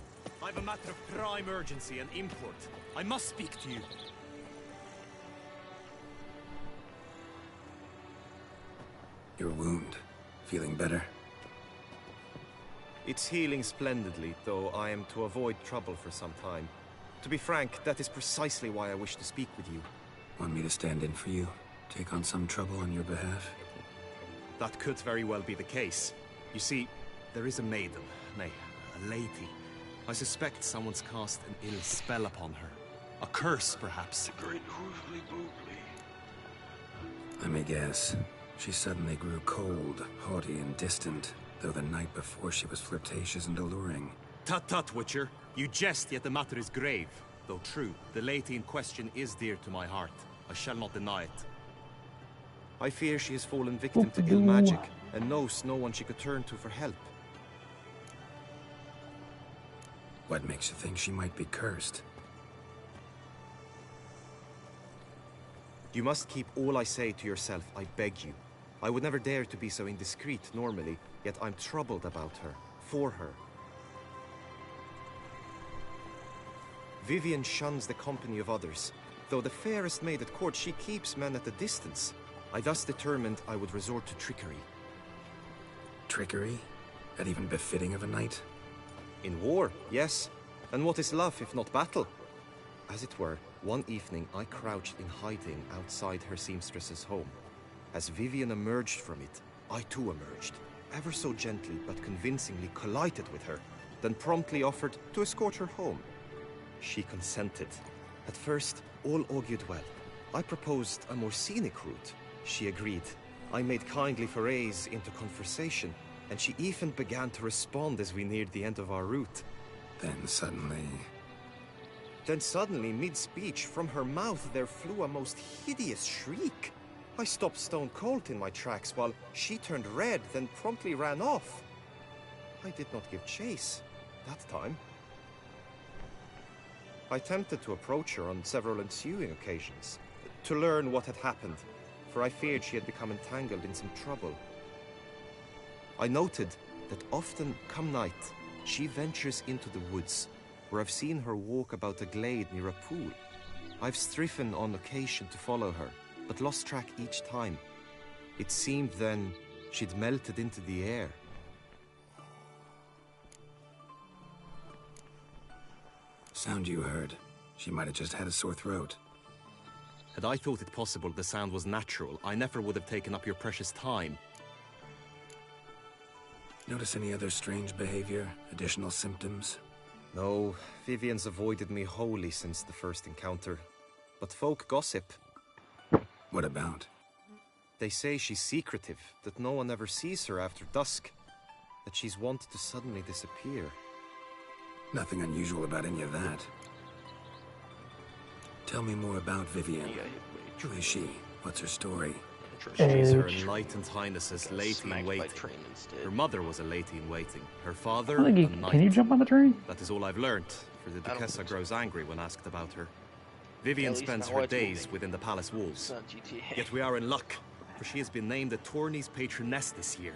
I have a matter of prime urgency and import. I must speak to you. Your wound. Feeling better? It's healing splendidly, though I am to avoid trouble for some time. To be frank, that is precisely why I wish to speak with you. Want me to stand in for you? Take on some trouble on your behalf? That could very well be the case. You see, there is a maiden, nay, a lady. I suspect someone's cast an ill spell upon her. A curse, perhaps. The great hoofly boobly. I may guess. She suddenly grew cold, haughty, and distant, though the night before she was flirtatious and alluring. Tut tut, Witcher. You jest, yet the matter is grave. Though true, the lady in question is dear to my heart. I shall not deny it. I fear she has fallen victim to ill magic, and knows no one she could turn to for help. What makes you think she might be cursed? You must keep all I say to yourself, I beg you. I would never dare to be so indiscreet normally, yet I'm troubled about her, for her. Vivienne shuns the company of others. Though the fairest maid at court, she keeps men at a distance. I thus determined I would resort to trickery. Trickery? That even befitting of a knight? In war, yes. And what is love if not battle? As it were, one evening I crouched in hiding outside her seamstress's home. As Vivienne emerged from it, I too emerged. Ever so gently but convincingly collided with her, then promptly offered to escort her home. She consented. At first, all augured well. I proposed a more scenic route. She agreed. I made kindly forays into conversation, and she even began to respond as we neared the end of our route. Then suddenly, mid-speech, from her mouth there flew a most hideous shriek. I stopped stone cold in my tracks while she turned red, then promptly ran off. I did not give chase that time. I attempted to approach her on several ensuing occasions, to learn what had happened, for I feared she had become entangled in some trouble. I noted that often, come night, she ventures into the woods, where I've seen her walk about a glade near a pool. I've striven on occasion to follow her, but lost track each time. It seemed then she'd melted into the air. Sound you heard. She might have just had a sore throat. Had I thought it possible the sound was natural, I never would have taken up your precious time. Notice any other strange behavior? Additional symptoms? No, Vivian's avoided me wholly since the first encounter. But folk gossip. What about? They say she's secretive, that no one ever sees her after dusk. That she's wont to suddenly disappear. Nothing unusual about any of that. Tell me more about Vivian. Who is she? What's her story? She's Her Enlightened Highness's lady-in-waiting. Her mother was a lady-in-waiting. Her father, a knight. Can you jump on the train? That is all I've learned, for the Duchessa grows angry when asked about her. Vivian spends her days within the palace walls. Yet we are in luck, for she has been named the tourney's patroness this year.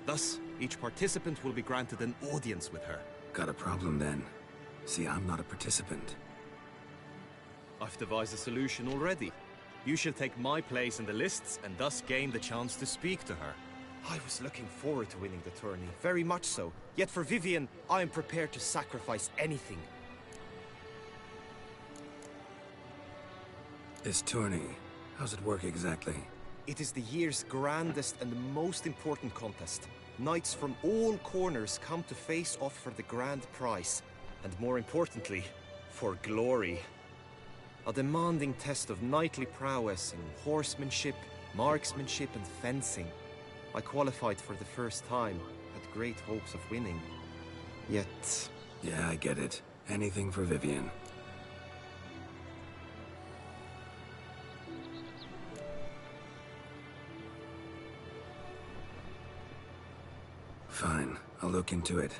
Thus, each participant will be granted an audience with her. Got a problem then. See, I'm not a participant. I've devised a solution already. You shall take my place in the lists and thus gain the chance to speak to her. I was looking forward to winning the tourney, very much so. Yet for Vivian, I am prepared to sacrifice anything. This tourney, how's it work exactly? It is the year's grandest and most important contest. Knights from all corners come to face off for the grand prize. And more importantly, for glory. A demanding test of knightly prowess in horsemanship, marksmanship and fencing. I qualified for the first time, had great hopes of winning. Yet... Yeah, I get it. Anything for Vivian. Fine, I'll look into it.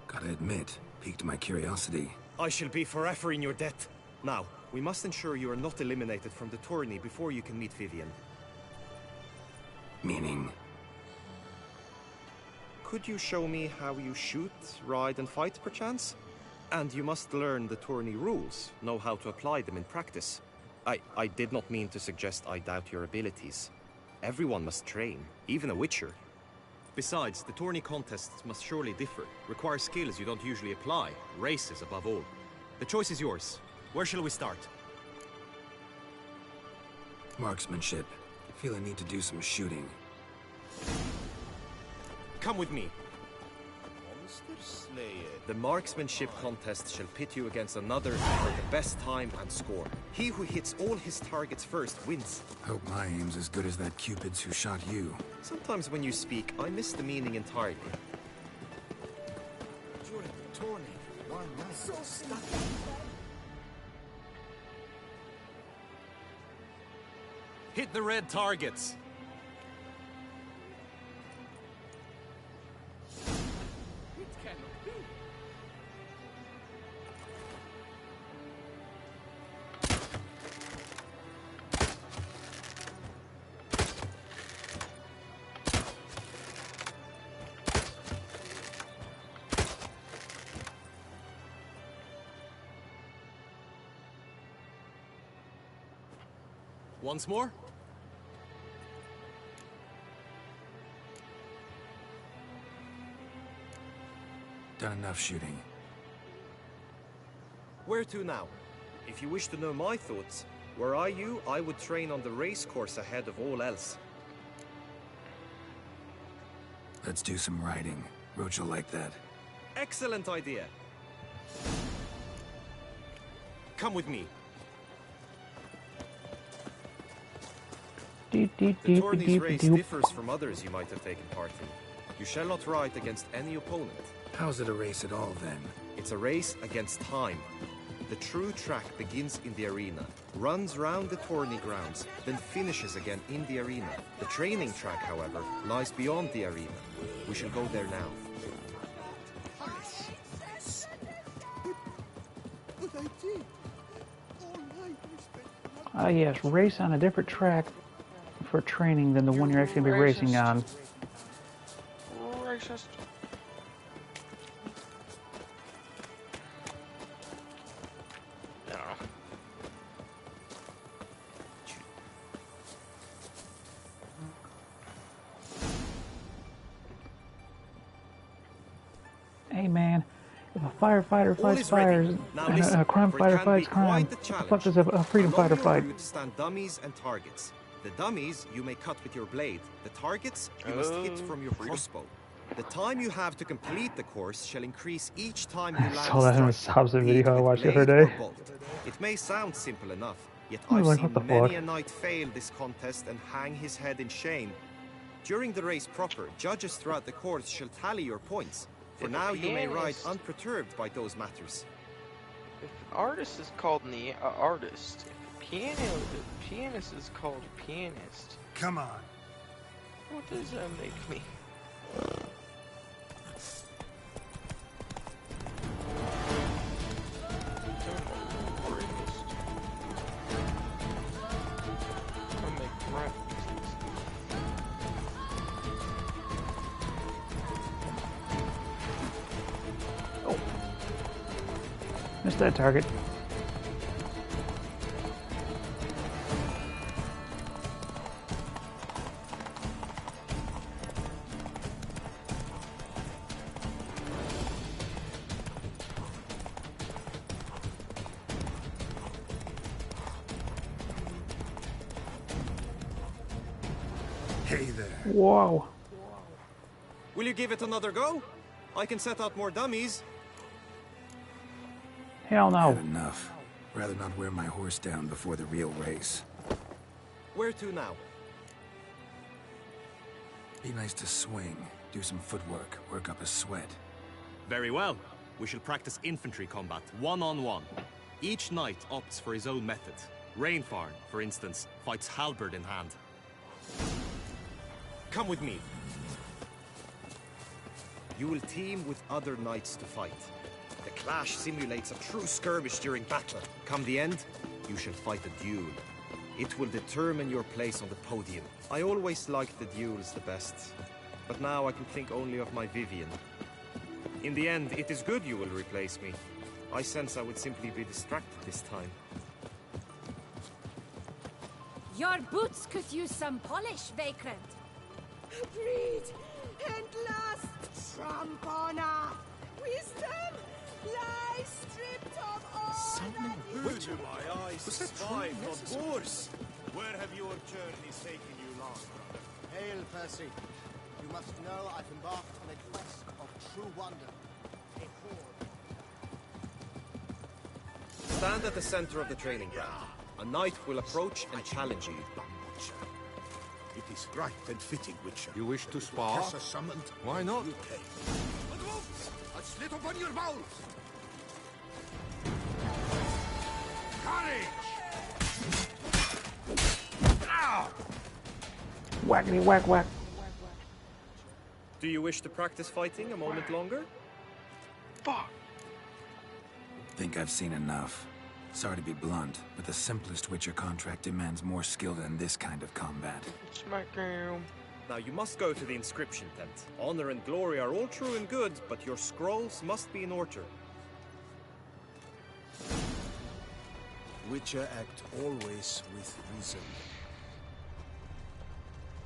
Gotta admit, piqued my curiosity. I shall be forever in your debt. Now, we must ensure you are not eliminated from the tourney before you can meet Vivian. Meaning? Could you show me how you shoot, ride and fight, perchance? And you must learn the tourney rules, know how to apply them in practice. I did not mean to suggest I doubt your abilities. Everyone must train, even a witcher. Besides, the tourney contests must surely differ, require skills you don't usually apply, races above all. The choice is yours. Where shall we start? Marksmanship. Feel I need to do some shooting. Come with me. Monster Slayer. The marksmanship contest shall pit you against another for the best time and score. He who hits all his targets first wins. Hope my aim's as good as that Cupid's who shot you. Sometimes when you speak, I miss the meaning entirely. During the tourney, one man so stuck. Hit the red targets. It cannot be. Once more? Done enough shooting. Where to now? If you wish to know my thoughts, were I you, I would train on the race course ahead of all else. Let's do some riding. Roach will like that. Excellent idea. Come with me. The tourney's race differs from others you might have taken part in. You shall not ride against any opponent. How's it a race at all, then? It's a race against time. The true track begins in the arena, runs round the tourney grounds, then finishes again in the arena. The training track, however, lies beyond the arena. We shall go there now. But I did. All night I spent... Ah, yes, race on a different track for training than the one you're actually going to be racing on. Racist. No. Hey man, if A firefighter All fights is ready. fires, Now and listen, a crime for it fighter can fights be crime. quite the What the challenge. fuck does a freedom Along fighter your fight? route stand dummies and targets. The dummies you may cut with your blade. The targets you must hit from your crossbow. The time you have to complete the course shall increase each time you I land saw that in a a strike, Hobson be it video I with watched the blade other or day. bolt. It may sound simple enough, yet I was I've like, seen what the many fuck? a knight fail this contest and hang his head in shame. During the race proper, judges throughout the course shall tally your points. For If a now you may ride pianist- unperturbed by those matters. If an artist is called an artist, if a pianist is called a pianist, Come on. what does that make me? Missed that target. Hey there. Whoa. Will you give it another go? I can set out more dummies. Hell no. Had enough. Rather not wear my horse down before the real race. Where to now? Be nice to swing, do some footwork, work up a sweat. Very well. We shall practice infantry combat, one-on-one. Each knight opts for his own method. Rainfarn, for instance, fights halberd in hand. Come with me. You will team with other knights to fight. The clash simulates a true skirmish during battle. Come the end, you shall fight a duel. It will determine your place on the podium. I always liked the duels the best, but now I can think only of my Vivian. In the end, it is good you will replace me. I sense I would simply be distracted this time. Your boots could use some polish, Vagrant. Breed and lust, Trampona. Wisdom lies stripped of all Which of my eyes spy for boars? Where have your journeys taken you long, brother? Hail, Percy. You must know I've embarked on a quest of true wonder. A horde. Stand at the center of the training ground. A knight will approach and challenge you. It is right and fitting, Witcher. You wish to spar? Professor summoned. Why not? You came. A slit upon your bowels! Whackity whack whack. Do you wish to practice fighting a moment longer? Fuck. Think I've seen enough. Sorry to be blunt, but the simplest Witcher contract demands more skill than this kind of combat. Smack him. Now you must go to the inscription tent. Honor and glory are all true and good, but your scrolls must be in order. Witcher act always with reason.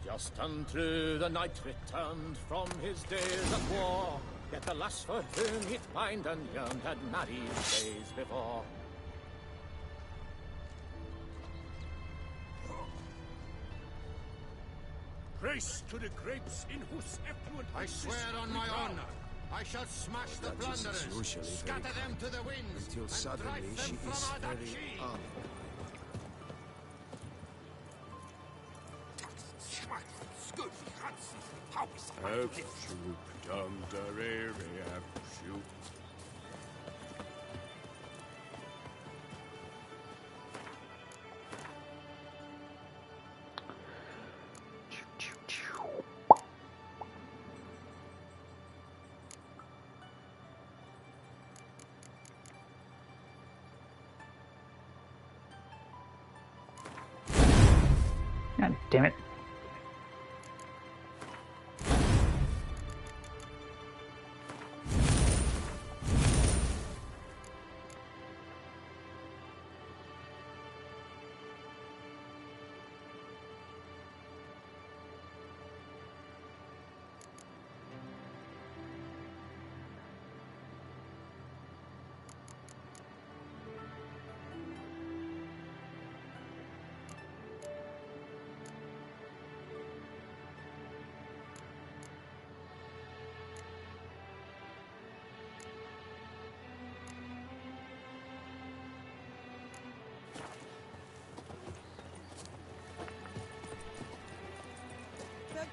Just unto the knight returned from his days of war, yet the lass for whom he'd pined and yearned had married days before. Race to the grapes in whose effluent I swear on my honor, I shall smash the plunderers, scatter them to the winds, Until and suddenly drive she them is from very Adachi. armed. Absolut Dunderere, absolut. God damn it.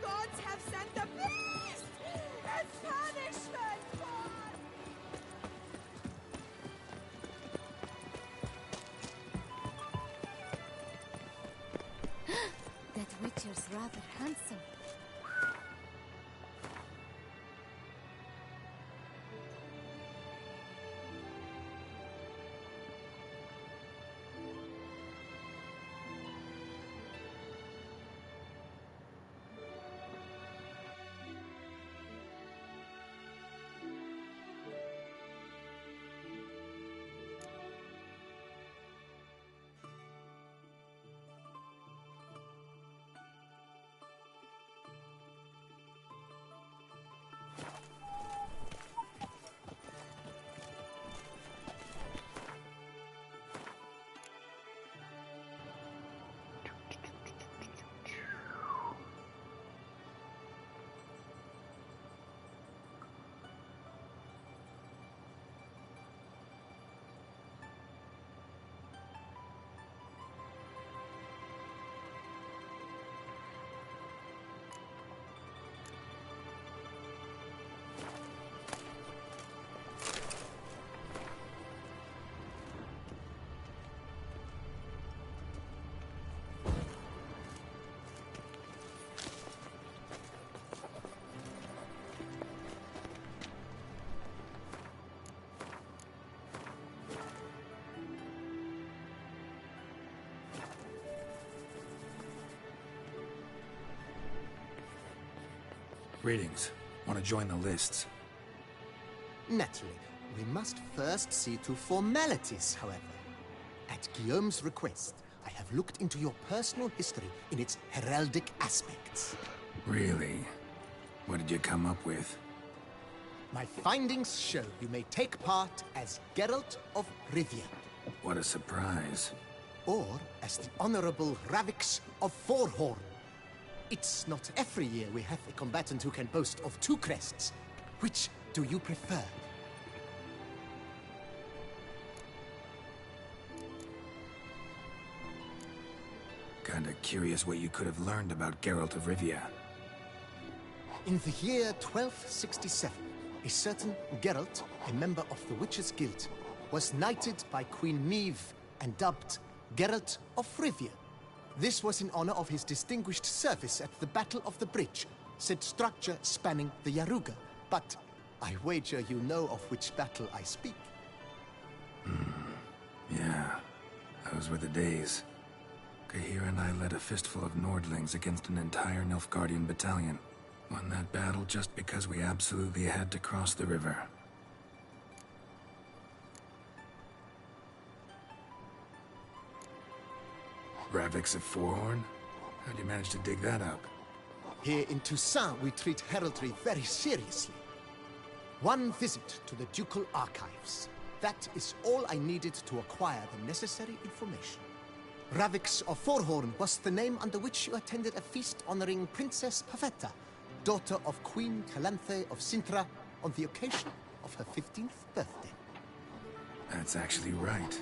gods have sent the beast as punishment for us! That Witcher's rather handsome. Greetings. Want to join the lists? Naturally. We must first see to formalities, however. At Guillaume's request, I have looked into your personal history in its heraldic aspects. Really? What did you come up with? My findings show you may take part as Geralt of Rivia. What a surprise. Or as the Honorable Ravix of Forhorn. It's not every year we have a combatant who can boast of 2 crests. Which do you prefer? Kinda curious what you could have learned about Geralt of Rivia. In the year 1267, a certain Geralt, a member of the Witches' Guild, was knighted by Queen Meve and dubbed Geralt of Rivia. This was in honor of his distinguished service at the Battle of the Bridge, said structure spanning the Yaruga. But I wager you know of which battle I speak. Yeah, those were the days. Kahir and I led a fistful of Nordlings against an entire Nilfgaardian battalion. Won that battle just because we absolutely had to cross the river. Ravix of Forhorn? How'd you manage to dig that up? Here in Toussaint, we treat heraldry very seriously. One visit to the Ducal Archives. That is all I needed to acquire the necessary information. Ravix of Forhorn was the name under which you attended a feast honoring Princess Pavetta, daughter of Queen Calanthe of Sintra, on the occasion of her 15th birthday. That's actually right.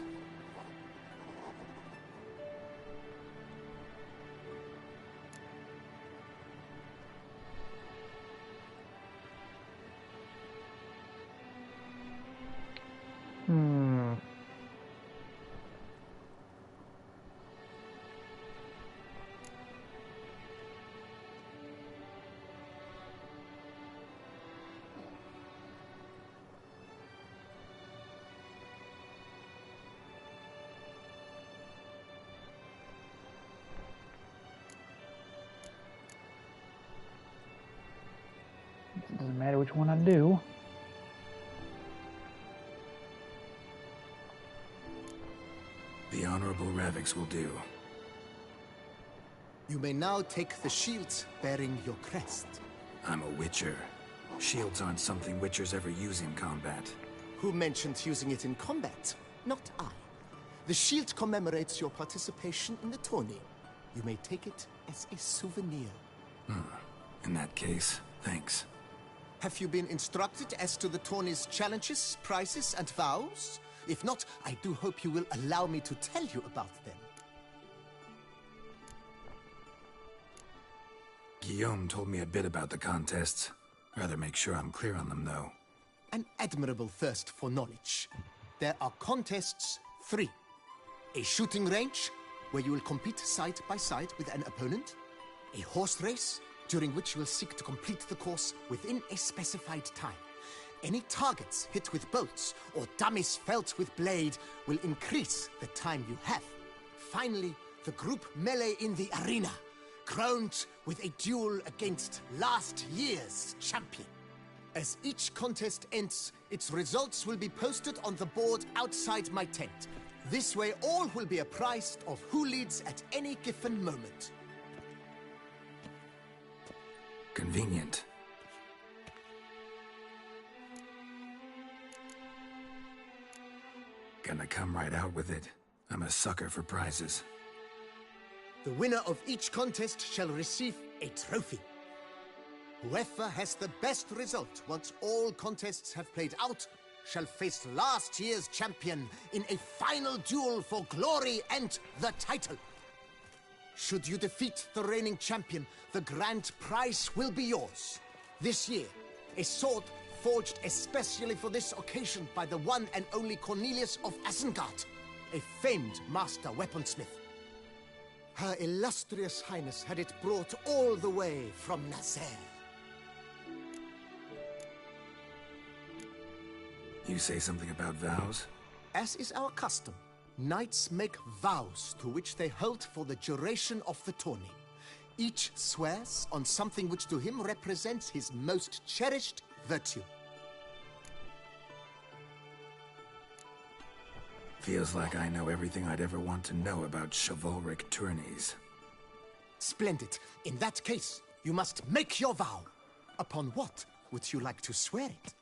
Doesn't matter which one I do. The Honorable Ravix will do. You may now take the shield bearing your crest. I'm a Witcher. Shields aren't something Witchers ever use in combat. Who mentioned using it in combat? Not I. The shield commemorates your participation in the tourney. You may take it as a souvenir. In that case, thanks. Have you been instructed as to the tourney's challenges, prizes, and vows? If not, I do hope you will allow me to tell you about them. Guillaume told me a bit about the contests. Rather make sure I'm clear on them, though. An admirable thirst for knowledge. There are contests 3. A shooting range, where you will compete side by side with an opponent. A horse race, during which you will seek to complete the course within a specified time. Any targets hit with bolts or dummies felt with blade will increase the time you have. Finally, the group melee in the arena, crowned with a duel against last year's champion. As each contest ends, its results will be posted on the board outside my tent. This way all will be apprised of who leads at any given moment. Convenient. Gonna come right out with it. I'm a sucker for prizes. The winner of each contest shall receive a trophy. Whoever has the best result once all contests have played out shall face last year's champion in a final duel for glory and the title. Should you defeat the reigning champion, the grand prize will be yours. This year, a sword forged especially for this occasion by the one and only Cornelius of Isengard, a famed master weaponsmith. Her illustrious highness had it brought all the way from Nazaire. You say something about vows? As is our custom, knights make vows to which they hold for the duration of the tourney. Each swears on something which to him represents his most cherished virtue. Feels like I know everything I'd ever want to know about chivalric tourneys. Splendid. In that case, you must make your vow. Upon what would you like to swear it?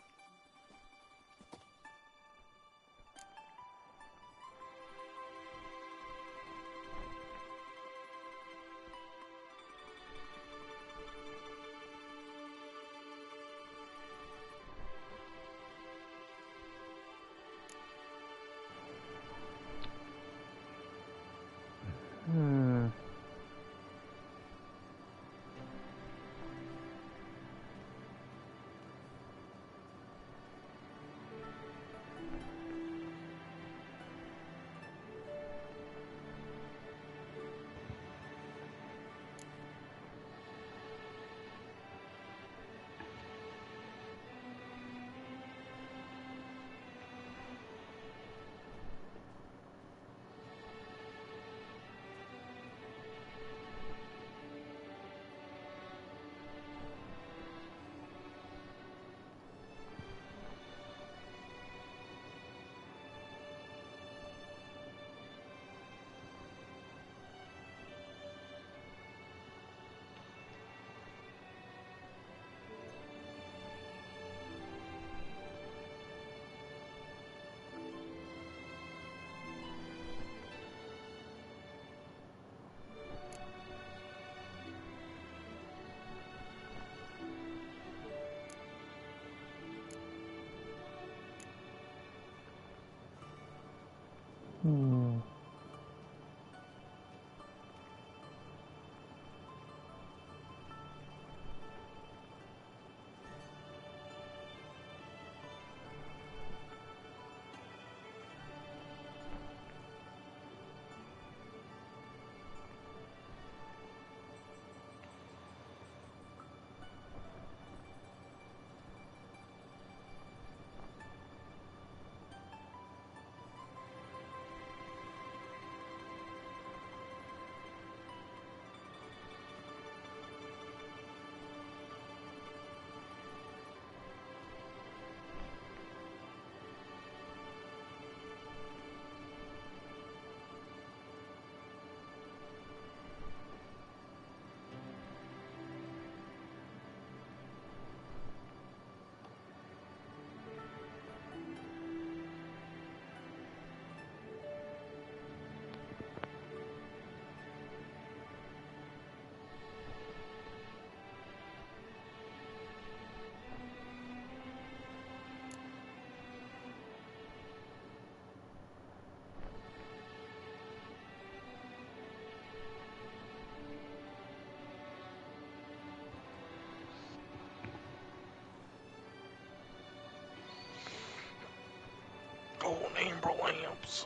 amber lamps.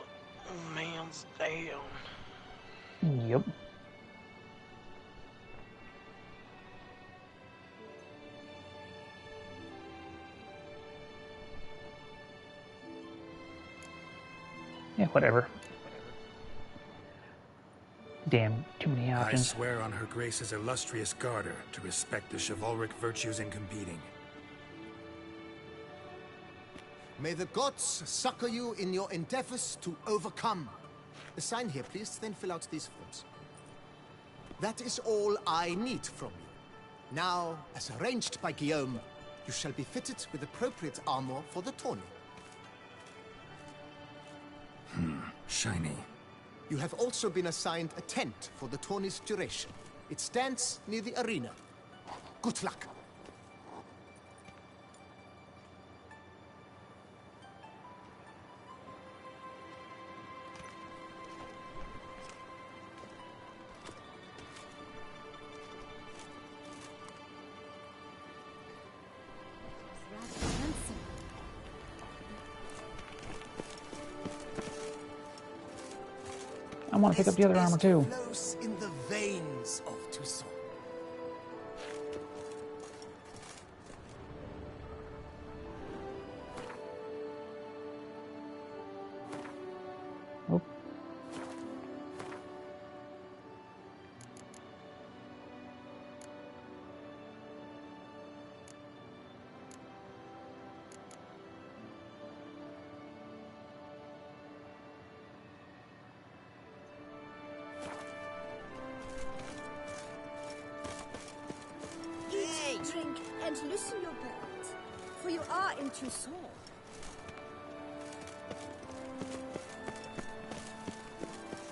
Man's down. Yep. Yeah, whatever. Damn, too many options. I swear on Her Grace's illustrious garter to respect the chivalric virtues in competing. May the gods succor you in your endeavors to overcome. Sign here, please, then fill out these forms. That is all I need from you. Now, as arranged by Guillaume, you shall be fitted with appropriate armor for the tourney. Shiny. You have also been assigned a tent for the tourney's duration. It stands near the arena. Good luck. I want to pick up the other armor too. Flows in the veins of Toussaint. Oh. Drink and loosen your belt, for you are in Toussaint.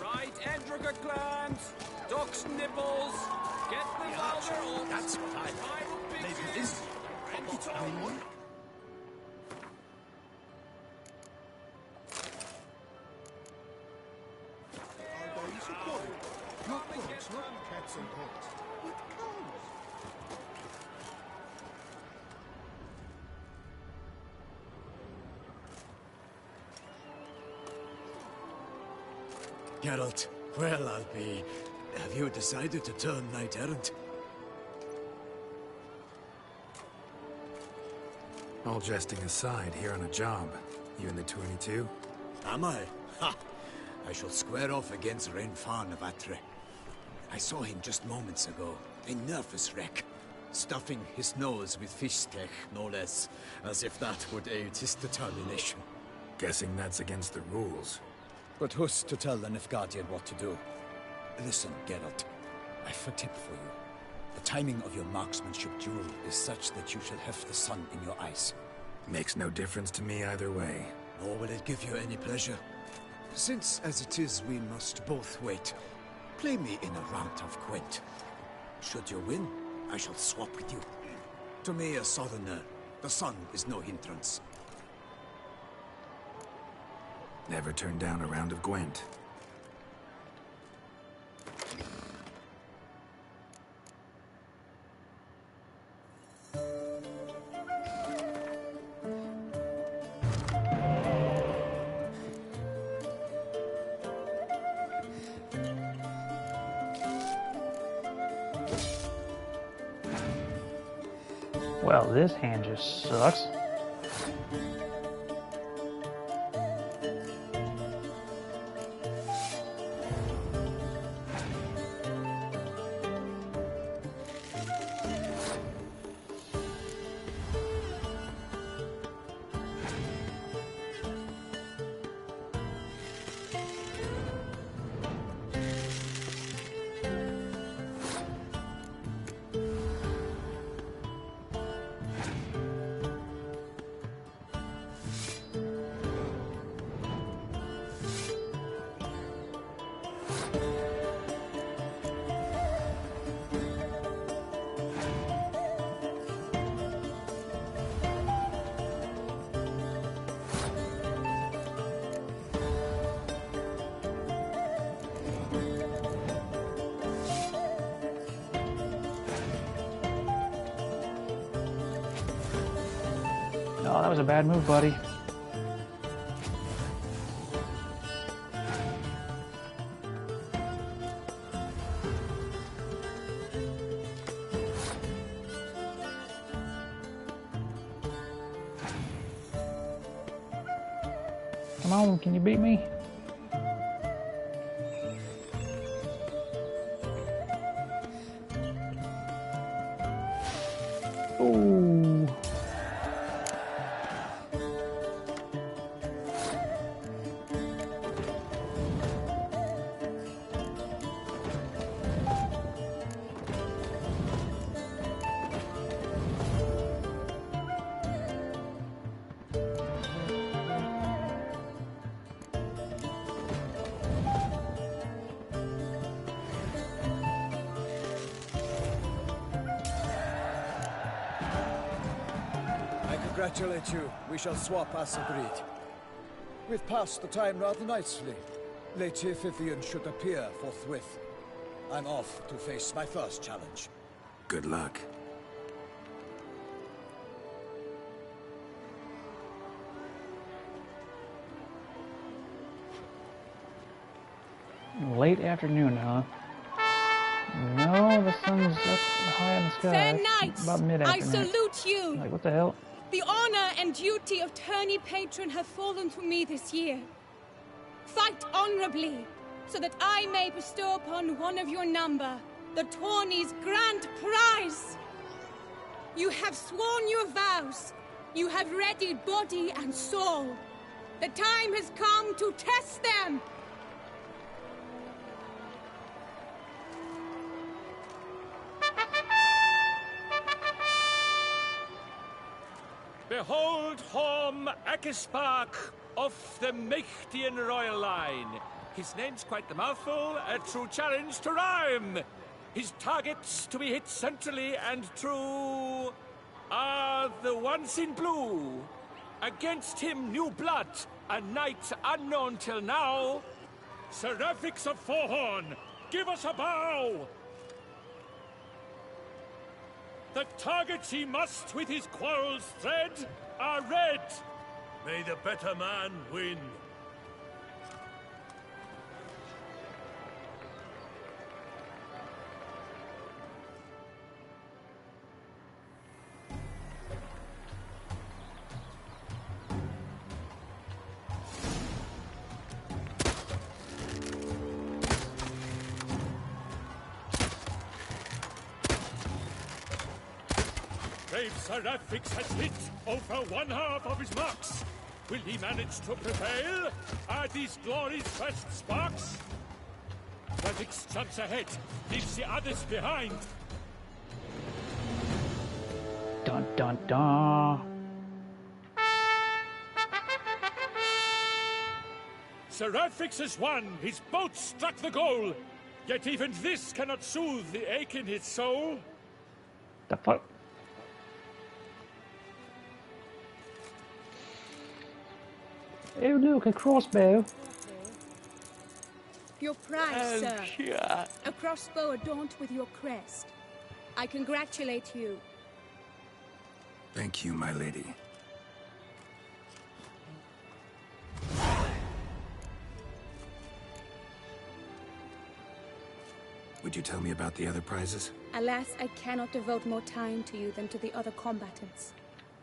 Right, Endricker clans, duck's nipples, get the louder up. That's what I like. Maybe this is anyone? Our days are going. Not dogs, not cats and dogs. With cows. Geralt, well, I'll be... Have you decided to turn knight-errant? All jesting aside, here on a job. You in the 22? Am I? Ha! I shall square off against Renfan of Atre. I saw him just moments ago. A nervous wreck. Stuffing his nose with fish tech, no less. As if that would aid his determination. Guessing that's against the rules. But who's to tell the Nilfgaardian what to do? Listen, Geralt. I've a tip for you. The timing of your marksmanship duel is such that you shall have the sun in your eyes. Makes no difference to me either way. Nor will it give you any pleasure. Since, as it is, we must both wait, play me in a round of Gwent. Should you win, I shall swap with you. To me, a southerner, the sun is no hindrance. Never turn down a round of Gwent. Well, this hand just sucks. Oh, that was a bad move, buddy. Come on, can you beat me? Ooh. Congratulate you. We shall swap as agreed. We've passed the time rather nicely. Lady Vivian should appear forthwith. I'm off to face my first challenge. Good luck. Late afternoon, huh? No, the sun's up high in the sky. Fair knights, about I mid-afternoon. salute you. Like, what the hell? The honor and duty of tourney patron have fallen to me this year. Fight honorably, so that I may bestow upon one of your number the tourney's grand prize. You have sworn your vows. You have readied body and soul. The time has come to test them. Behold Horm Akispark of the Mechtian royal line. His name's quite the mouthful, a true challenge to rhyme. His targets to be hit centrally and true are the ones in blue. Against him, new blood, a knight unknown till now. Seraphix of Forhorn, give us a bow! The targets he must with his quarrels thread are red. May the better man win. Brave Seraphix has hit over one half of his marks. Will he manage to prevail? Are these glories first sparks? Seraphix jumps ahead, leaves the others behind. Dun dun dun. Seraphix has won. His boat struck the goal. Yet even this cannot soothe the ache in his soul. The fuck? Oh, look, a crossbow. Your prize, sir. Yeah. A crossbow adorned with your crest. I congratulate you. Thank you, my lady. Would you tell me about the other prizes? Alas, I cannot devote more time to you than to the other combatants.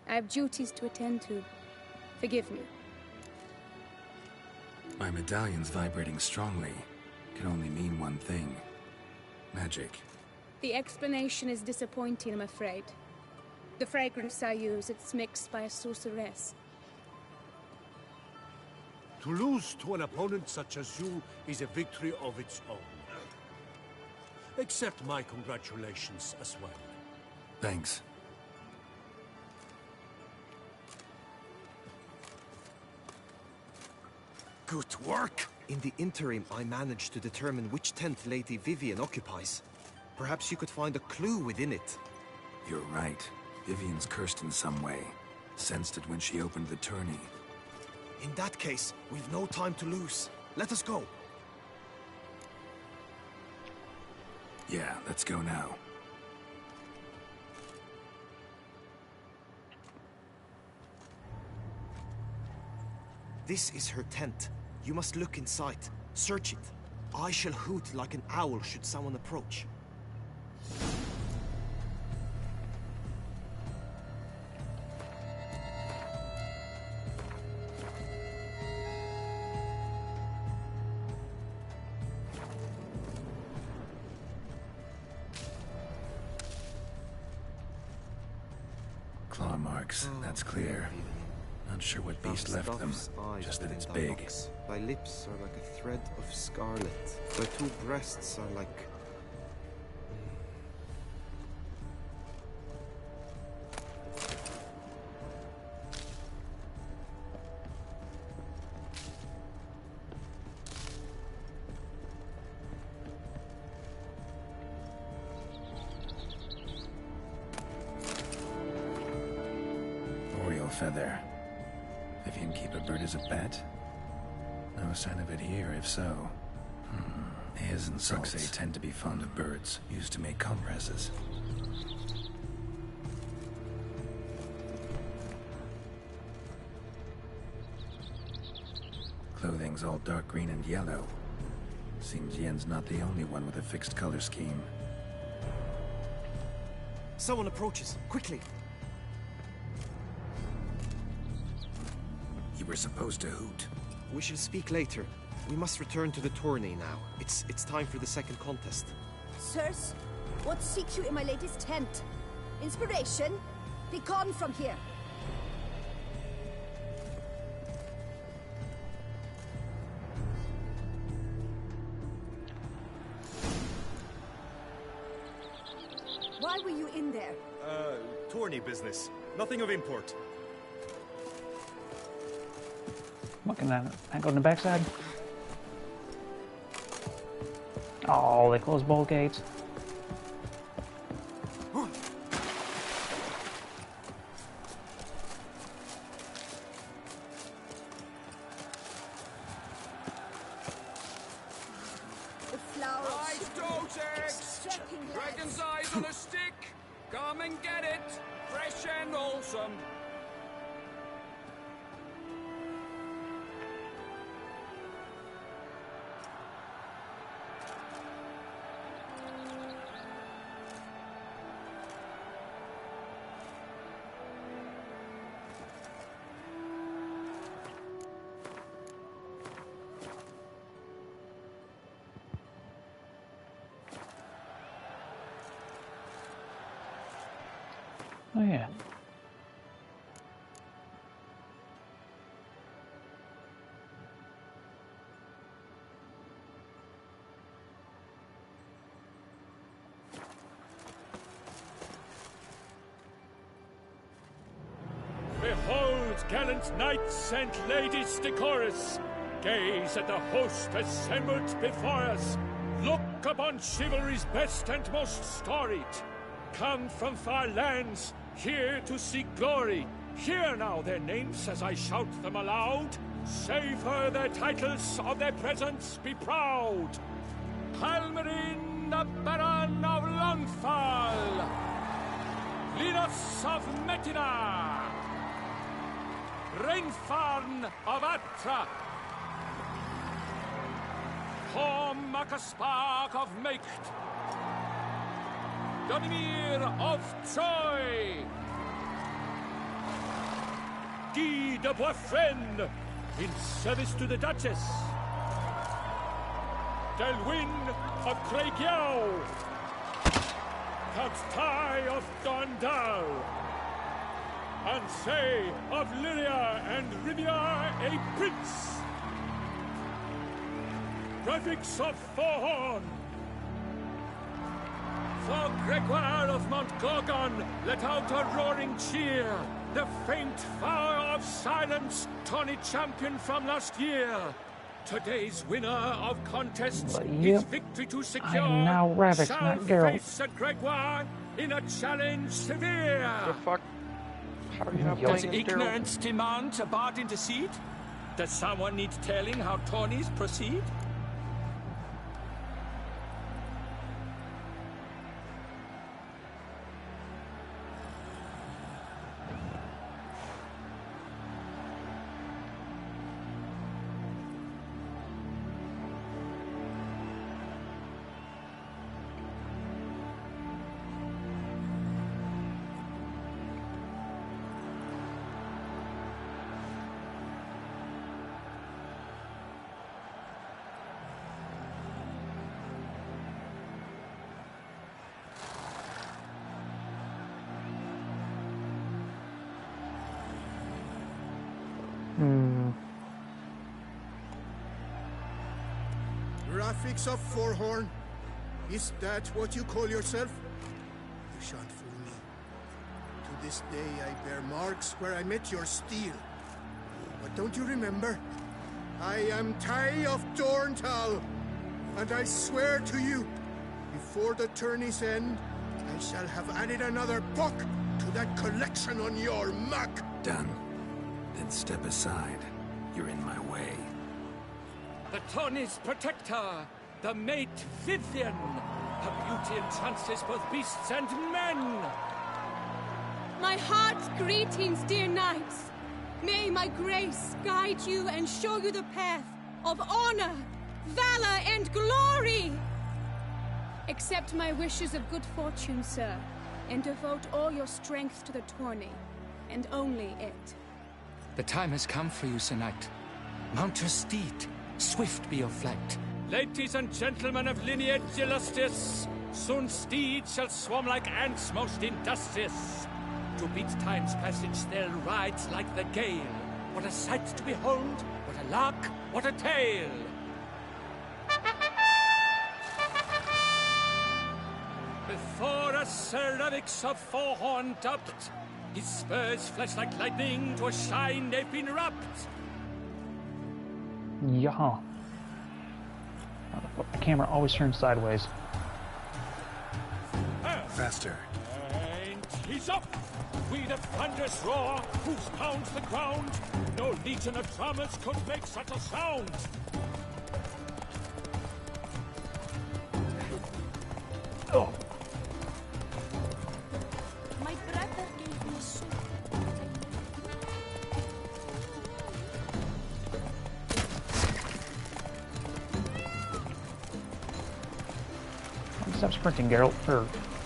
I have duties to attend to. Forgive me. My medallion's vibrating strongly. Can only mean one thing. Magic. The explanation is disappointing, I'm afraid. The fragrance I use, it's mixed by a sorceress. To lose to an opponent such as you is a victory of its own. Accept my congratulations as well. Thanks. Good work! In the interim, I managed to determine which tent Lady Vivian occupies. Perhaps you could find a clue within it. You're right. Vivian's cursed in some way. Sensed it when she opened the tourney. In that case, we've no time to lose. Let us go. Yeah, let's go now. This is her tent. You must look inside. Search it. I shall hoot like an owl should someone approach. Claw marks, that's clear. Not sure what beast left them, just that it's big. Thy lips are like a thread of scarlet. Thy two breasts are like... Oriole feather. Vivian keep a bird as a pet? No sign of it here, if so. His and Suxay tend to be fond of birds, used to make compresses. Clothing's all dark green and yellow. Seems Yen's not the only one with a fixed color scheme. Someone approaches, quickly! You were supposed to hoot. We shall speak later. We must return to the tourney now. It's time for the second contest. Sirs, what seeks you in my latest tent? Inspiration? Be gone from here. Why were you in there? Tourney business. Nothing of import. What can that go on the backside? Oh, they closed both gates. The flowers. Right, Dotex! Dragon's eyes on a stick! Come and get it! Fresh and wholesome! Oh yeah. Behold, gallant knights and ladies decorous, gaze at the host assembled before us. Look upon chivalry's best and most storied. Come from far lands, here to seek glory. Hear now their names as I shout them aloud. Savor their titles, of their presence be proud. Halmarin, the Baron of Longfall. Linus of Metina. Rainfarn of Atra. Horm Akaspark of Meikt. Donimir of Troy. Guy de Boisfren, in service to the Duchess. Delwyn of Craigiau. Count Tai of Gondal. Ansay of Lyria and Rivia a prince. Prefix of Forhorn. For Gregoire of Montgorgon, let out a roaring cheer. The faint fire of silence, tourney champion from last year. Today's winner of contests is victory to secure. I am now Ravix, shall not Geralt. face a Gregoire in a challenge severe. The fuck? How are you not Does playing as Geralt? ignorance demand a bard intercede? Does someone need telling how tourneys proceed? Graphics of Forhorn? Is that what you call yourself? You shan't fool me. To this day I bear marks where I met your steel. But don't you remember? I am Tai of Dorntal, and I swear to you, before the tourney's end, I shall have added another book to that collection on your mug. Done. Then step aside. You're in my way. The tourney's protector, the mate Vivian. Her beauty entrances both beasts and men. My heart's greetings, dear knights. May my grace guide you and show you the path of honor, valor, and glory. Accept my wishes of good fortune, sir, and devote all your strength to the tourney, and only it. The time has come for you, Sir Knight. Mount your steed. Swift be your flight. Ladies and gentlemen of lineage illustrious, soon steeds shall swarm like ants most industrious. To beat time's passage, they'll ride like the gale. What a sight to behold, what a lark, what a tale! Before a ceramics of Forhorn dubbed, his spurs flash like lightning, to a shine they've been rubbed. Yeah. The camera always turns sideways. Faster. And he's up! We the thunderous roar, whose pounds the ground. No legion of drummers could make such a sound. Oh. My brother gave me soup. Stop sprinting, Geralt. Or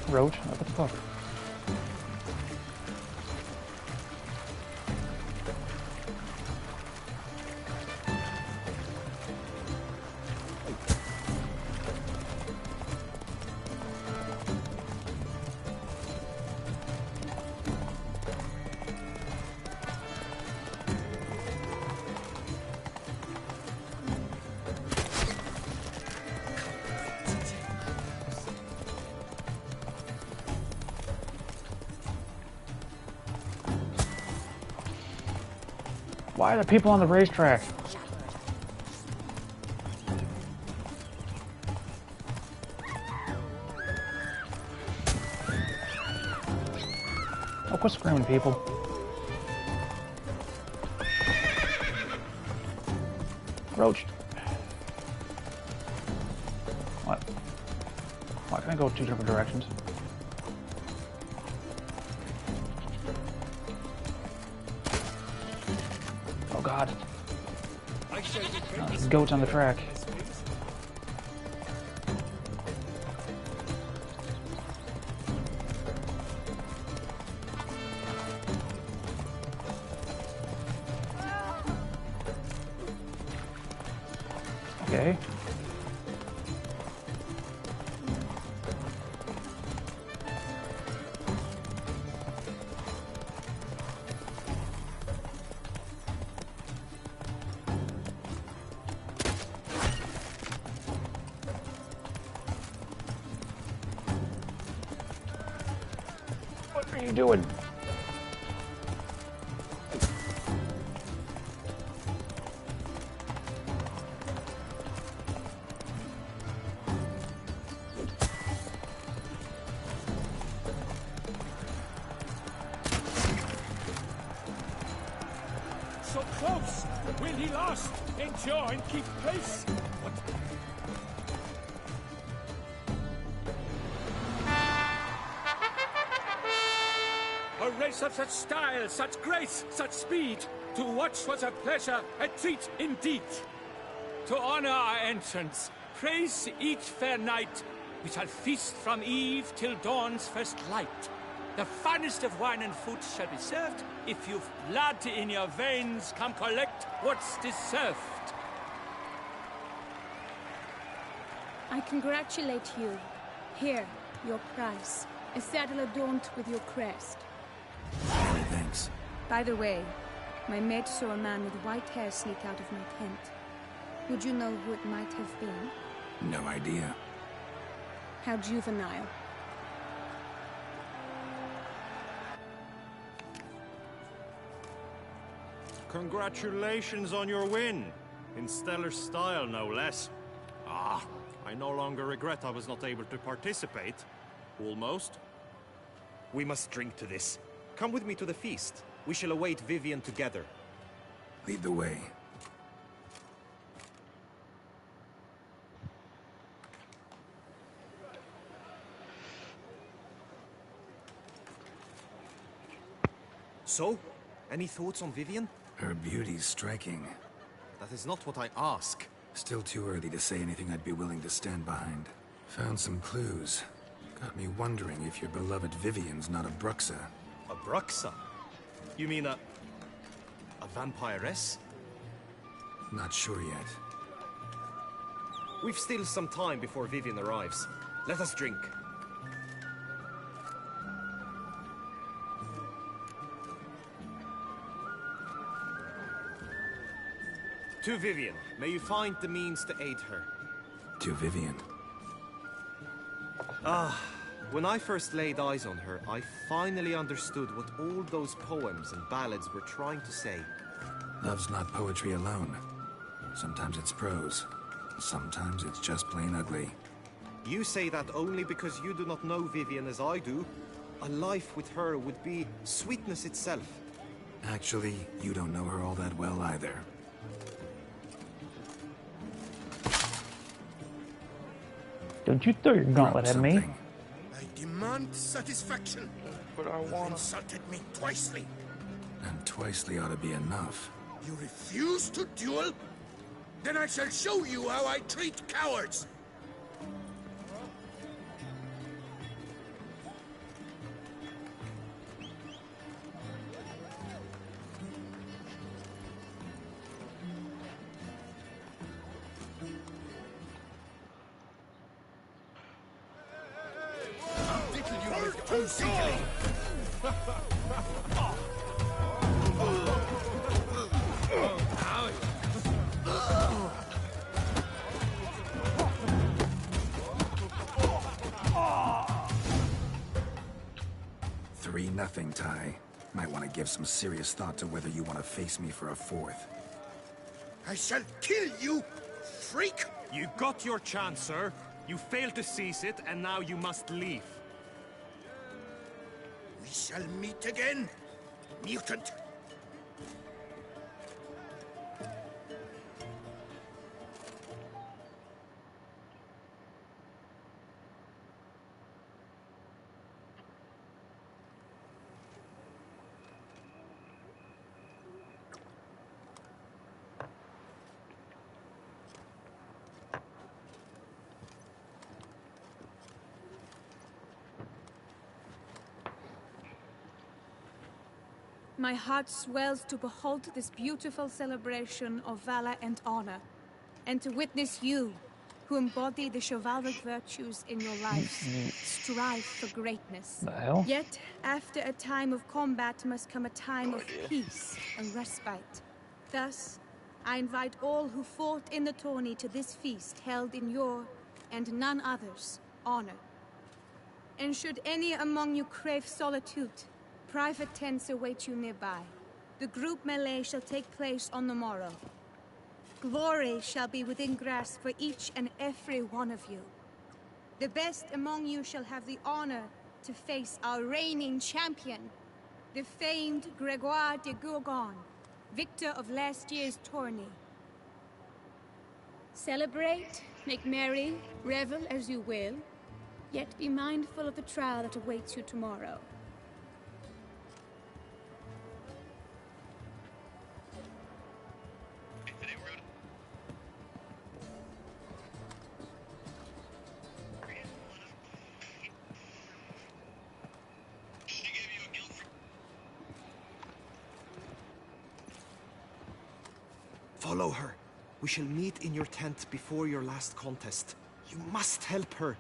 Roach. What the fuck? Why are the people on the racetrack? Oh, quit screaming, people. Roach. What? Why can I go two different directions? Oh god. There's goats on the track. Okay. What are you doing? So close! Will he last? Endure and keep pace? What? A race of such style, such grace, such speed. To watch was a pleasure, a treat indeed. To honor our entrance, praise each fair knight. We shall feast from eve till dawn's first light. The finest of wine and food shall be served. If you've blood in your veins, come collect what's deserved. I congratulate you. Here, your prize. A saddle adorned with your crest. Many thanks. By the way, my mate saw a man with white hair sneak out of my tent. Would you know who it might have been? No idea. How juvenile. Congratulations on your win. In stellar style, no less. Ah, I no longer regret I was not able to participate. Almost. We must drink to this. Come with me to the feast. We shall await Vivian together. Lead the way. So, any thoughts on Vivian? Her beauty's striking. That is not what I ask. Still too early to say anything I'd be willing to stand behind. Found some clues. Got me wondering if your beloved Vivian's not a Bruxa. A Bruxa? You mean a vampiress? Not sure yet. We've still some time before Vivian arrives. Let us drink. To Vivian, may you find the means to aid her. To Vivian. Ah, when I first laid eyes on her, I finally understood what all those poems and ballads were trying to say. Love's not poetry alone. Sometimes it's prose. Sometimes it's just plain ugly. You say that only because you do not know Vivian as I do. A life with her would be sweetness itself. Actually, you don't know her all that well either. Don't you throw your gauntlet at me. I demand satisfaction. But I You've insulted me twicely. And twicely ought to be enough. You refuse to duel? Then I shall show you how I treat cowards. Nothing, Ty. Might want to give some serious thought to whether you want to face me for a fourth. I shall kill you, freak! You got your chance, sir. You failed to seize it, and now you must leave. We shall meet again, mutant. My heart swells to behold this beautiful celebration of valor and honor, and to witness you, who embody the chivalric virtues in your lives, strive for greatness. The hell? Yet, after a time of combat must come a time of peace and respite. Thus, I invite all who fought in the tourney to this feast held in your, and none other's, honor. And should any among you crave solitude, private tents await you nearby. The group melee shall take place on the morrow. Glory shall be within grasp for each and every one of you. The best among you shall have the honor to face our reigning champion, the famed Gregoire de Gourgon, victor of last year's tourney. Celebrate, make merry, revel as you will, yet be mindful of the trial that awaits you tomorrow. Follow her. We shall meet in your tent before your last contest. You must help her.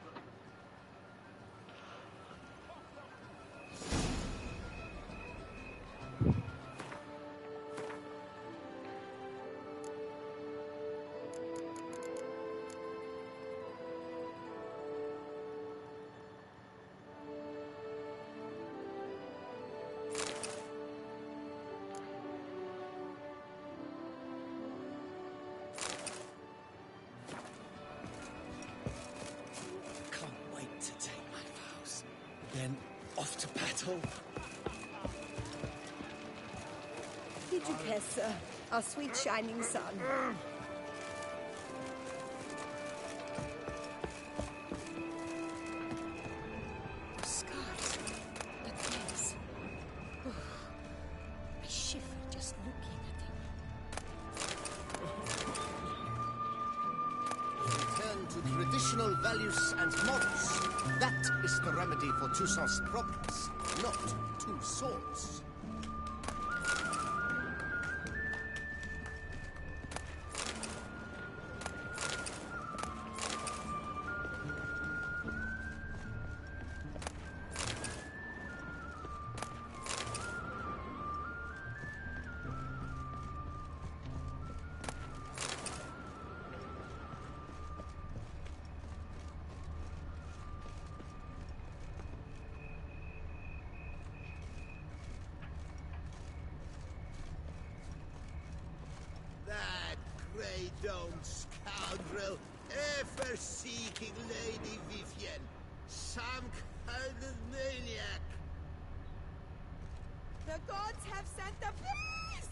battle. Did you guess, sir? Our sweet shining sun. Scars. The things. I shiver just looking at them. Return to traditional values and morals. That is the remedy for Toussaint's problems, not two swords. That grey-domed scoundrel, ever-seeking Lady Vivienne, some kind of maniac. The gods have sent the beast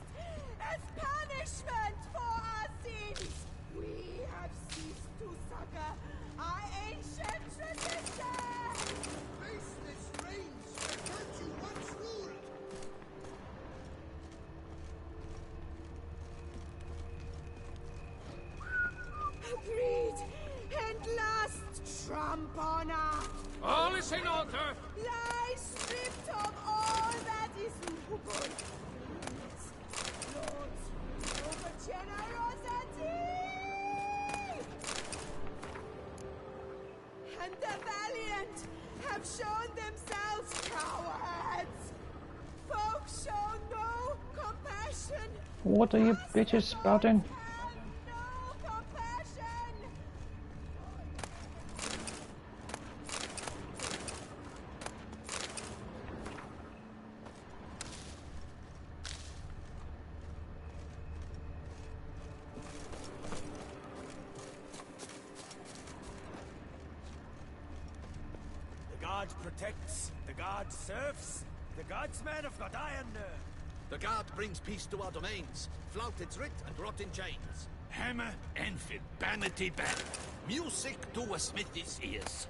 as punishment for our sins. We have ceased to succor our ancient tradition. Faceless reigns where virtue once ruled. Greed and lust tramp on us. All is in order. Lie stripped of all that is noble. Lords over generosity. And the valiant have shown themselves cowards. Folks show no compassion. What are you bitches spouting? The guard protects, the guard serves, the guardsmen have got iron nerve. The guard brings peace to our domains. Flouted writ and rot in chains. Hammer and vanity back. Music to a smithy's ears.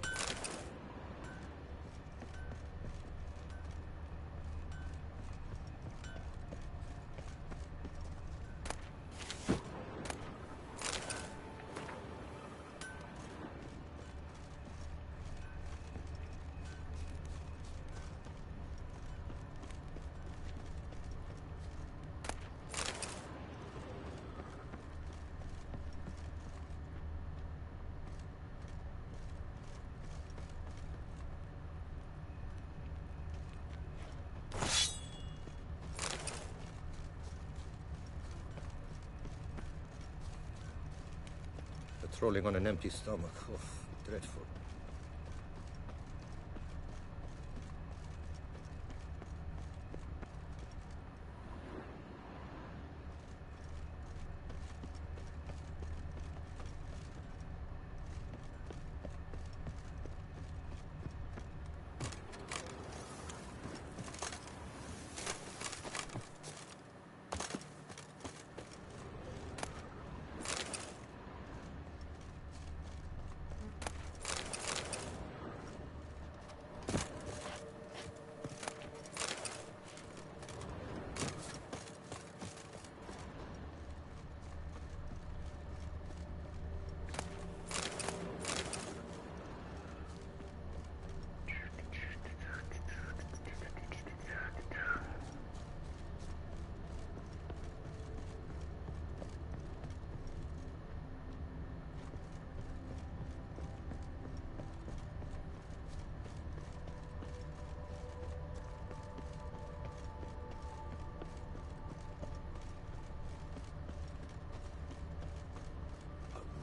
Patrolling on an empty stomach. Oh, dreadful.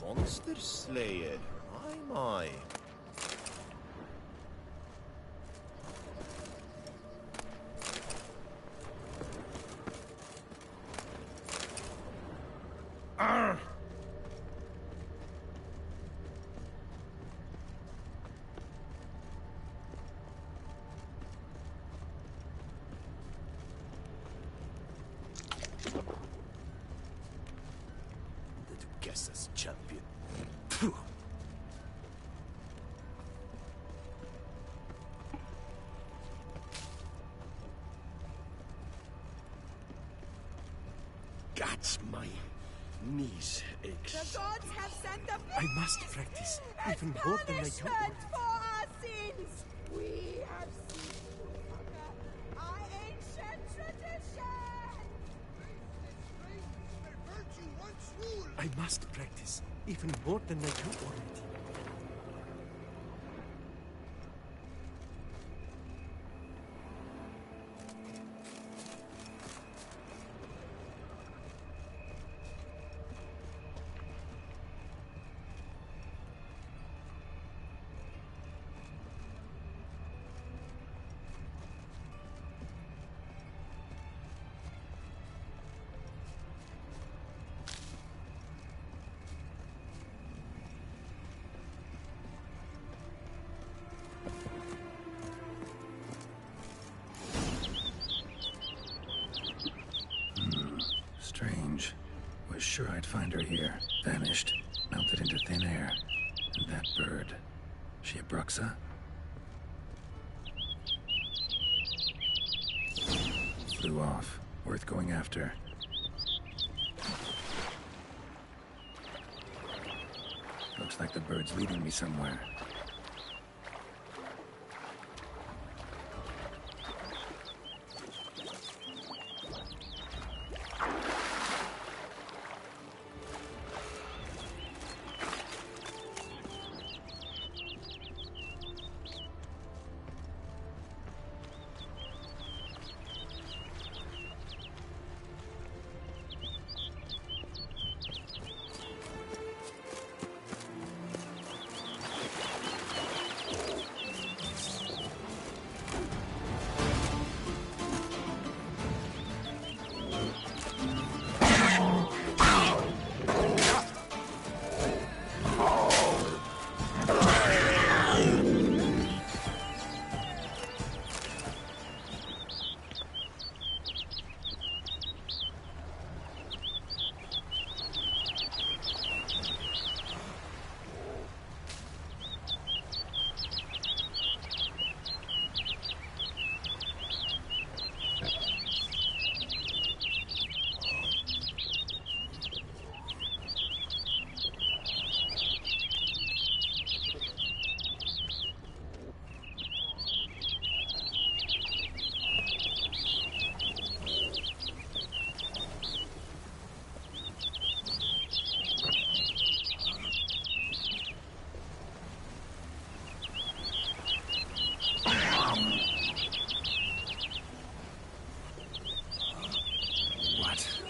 Monster Slayer. My. Arr! Texas champion. Phew. Gods, my knees aches. The gods have sent a I must practice even more than I do. punishment for our sins. We have ceased to honor our ancient tradition. I must practice even more than I do already. Strange. Was sure I'd find her here. Vanished. Melted into thin air. And that bird. She a Bruxa? Flew off. Worth going after. Looks like the bird's leading me somewhere.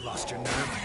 Lost your nerve?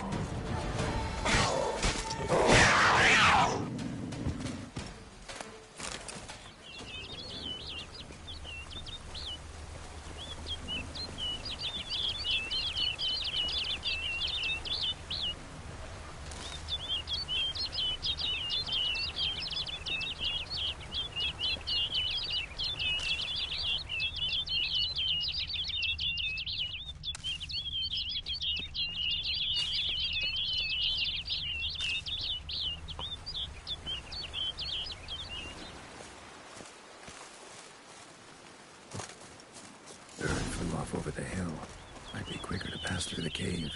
Off over the hill. Might be quicker to pass through the cave.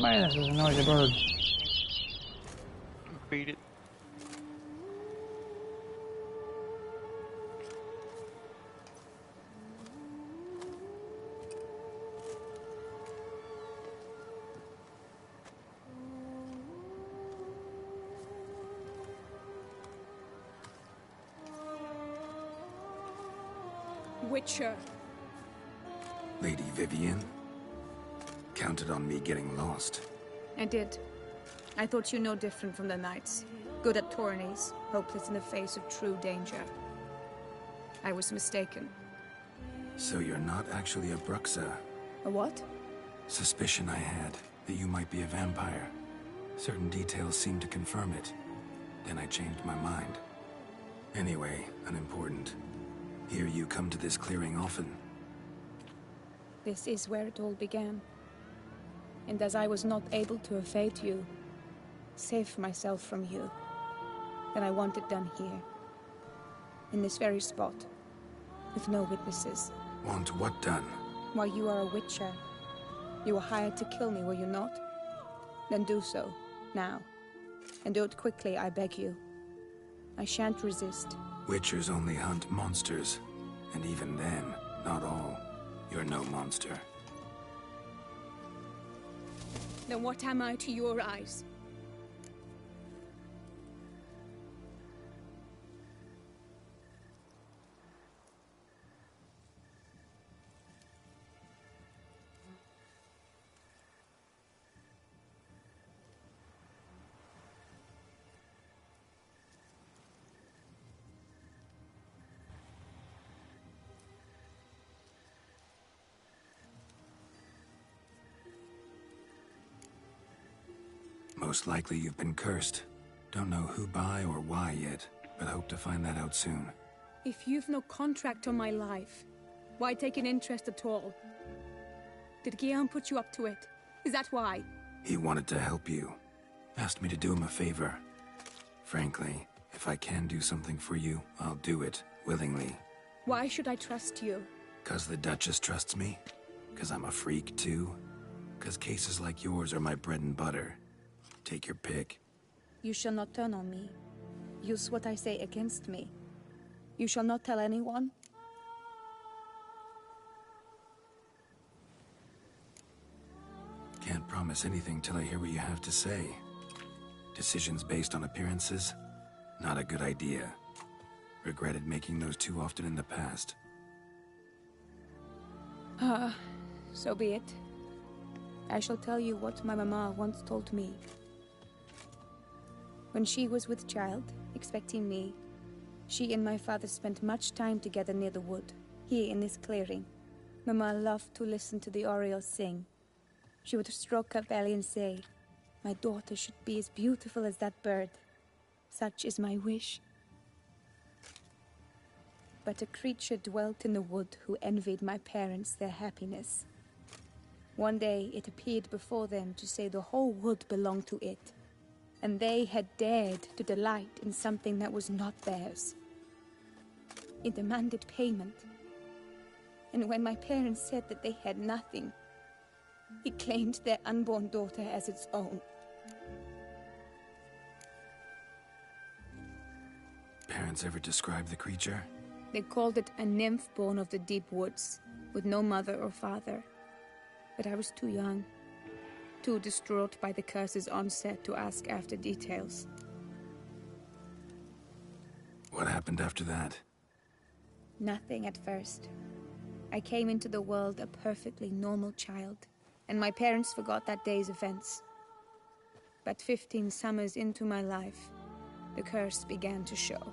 Man, this is a noisy bird. Beat it. Witcher. Lady Vivienne? Counted on me getting lost. I did. I thought you no different from the knights. Good at tourneys, hopeless in the face of true danger. I was mistaken. So you're not actually a Bruxa? A what? Suspicion I had, that you might be a vampire. Certain details seemed to confirm it. Then I changed my mind. Anyway, unimportant. Here you come to this clearing often. This is where it all began. And as I was not able to evade you, save myself from you, then I want it done here. In this very spot. With no witnesses. Want what done? Why, you are a witcher. You were hired to kill me, were you not? Then do so, now. And do it quickly, I beg you. I shan't resist. Witchers only hunt monsters. And even then, not all. You're no monster. Then what am I to your eyes? Most likely you've been cursed. Don't know who by or why yet, but hope to find that out soon. If you've no contract on my life, why take an interest at all? Did Guillaume put you up to it? Is that why? He wanted to help you. Asked me to do him a favor. Frankly, if I can do something for you, I'll do it, willingly. Why should I trust you? 'Cause the Duchess trusts me? 'Cause I'm a freak, too? 'Cause cases like yours are my bread and butter. Take your pick. You shall not turn on me. Use what I say against me. You shall not tell anyone. Can't promise anything till I hear what you have to say. Decisions based on appearances? Not a good idea. Regretted making those too often in the past. So be it. I shall tell you what my mama once told me. When she was with child, expecting me, she and my father spent much time together near the wood, here in this clearing. Mama loved to listen to the orioles sing. She would stroke her belly and say, "My daughter should be as beautiful as that bird. Such is my wish." But a creature dwelt in the wood who envied my parents their happiness. One day it appeared before them to say the whole wood belonged to it, and they had dared to delight in something that was not theirs. It demanded payment, and when my parents said that they had nothing, it claimed their unborn daughter as its own. Parents ever describe the creature? They called it a nymph born of the deep woods, with no mother or father. But I was too young, too distraught by the curse's onset to ask after details. What happened after that? Nothing at first. I came into the world a perfectly normal child, and my parents forgot that day's events. But 15 summers into my life, the curse began to show.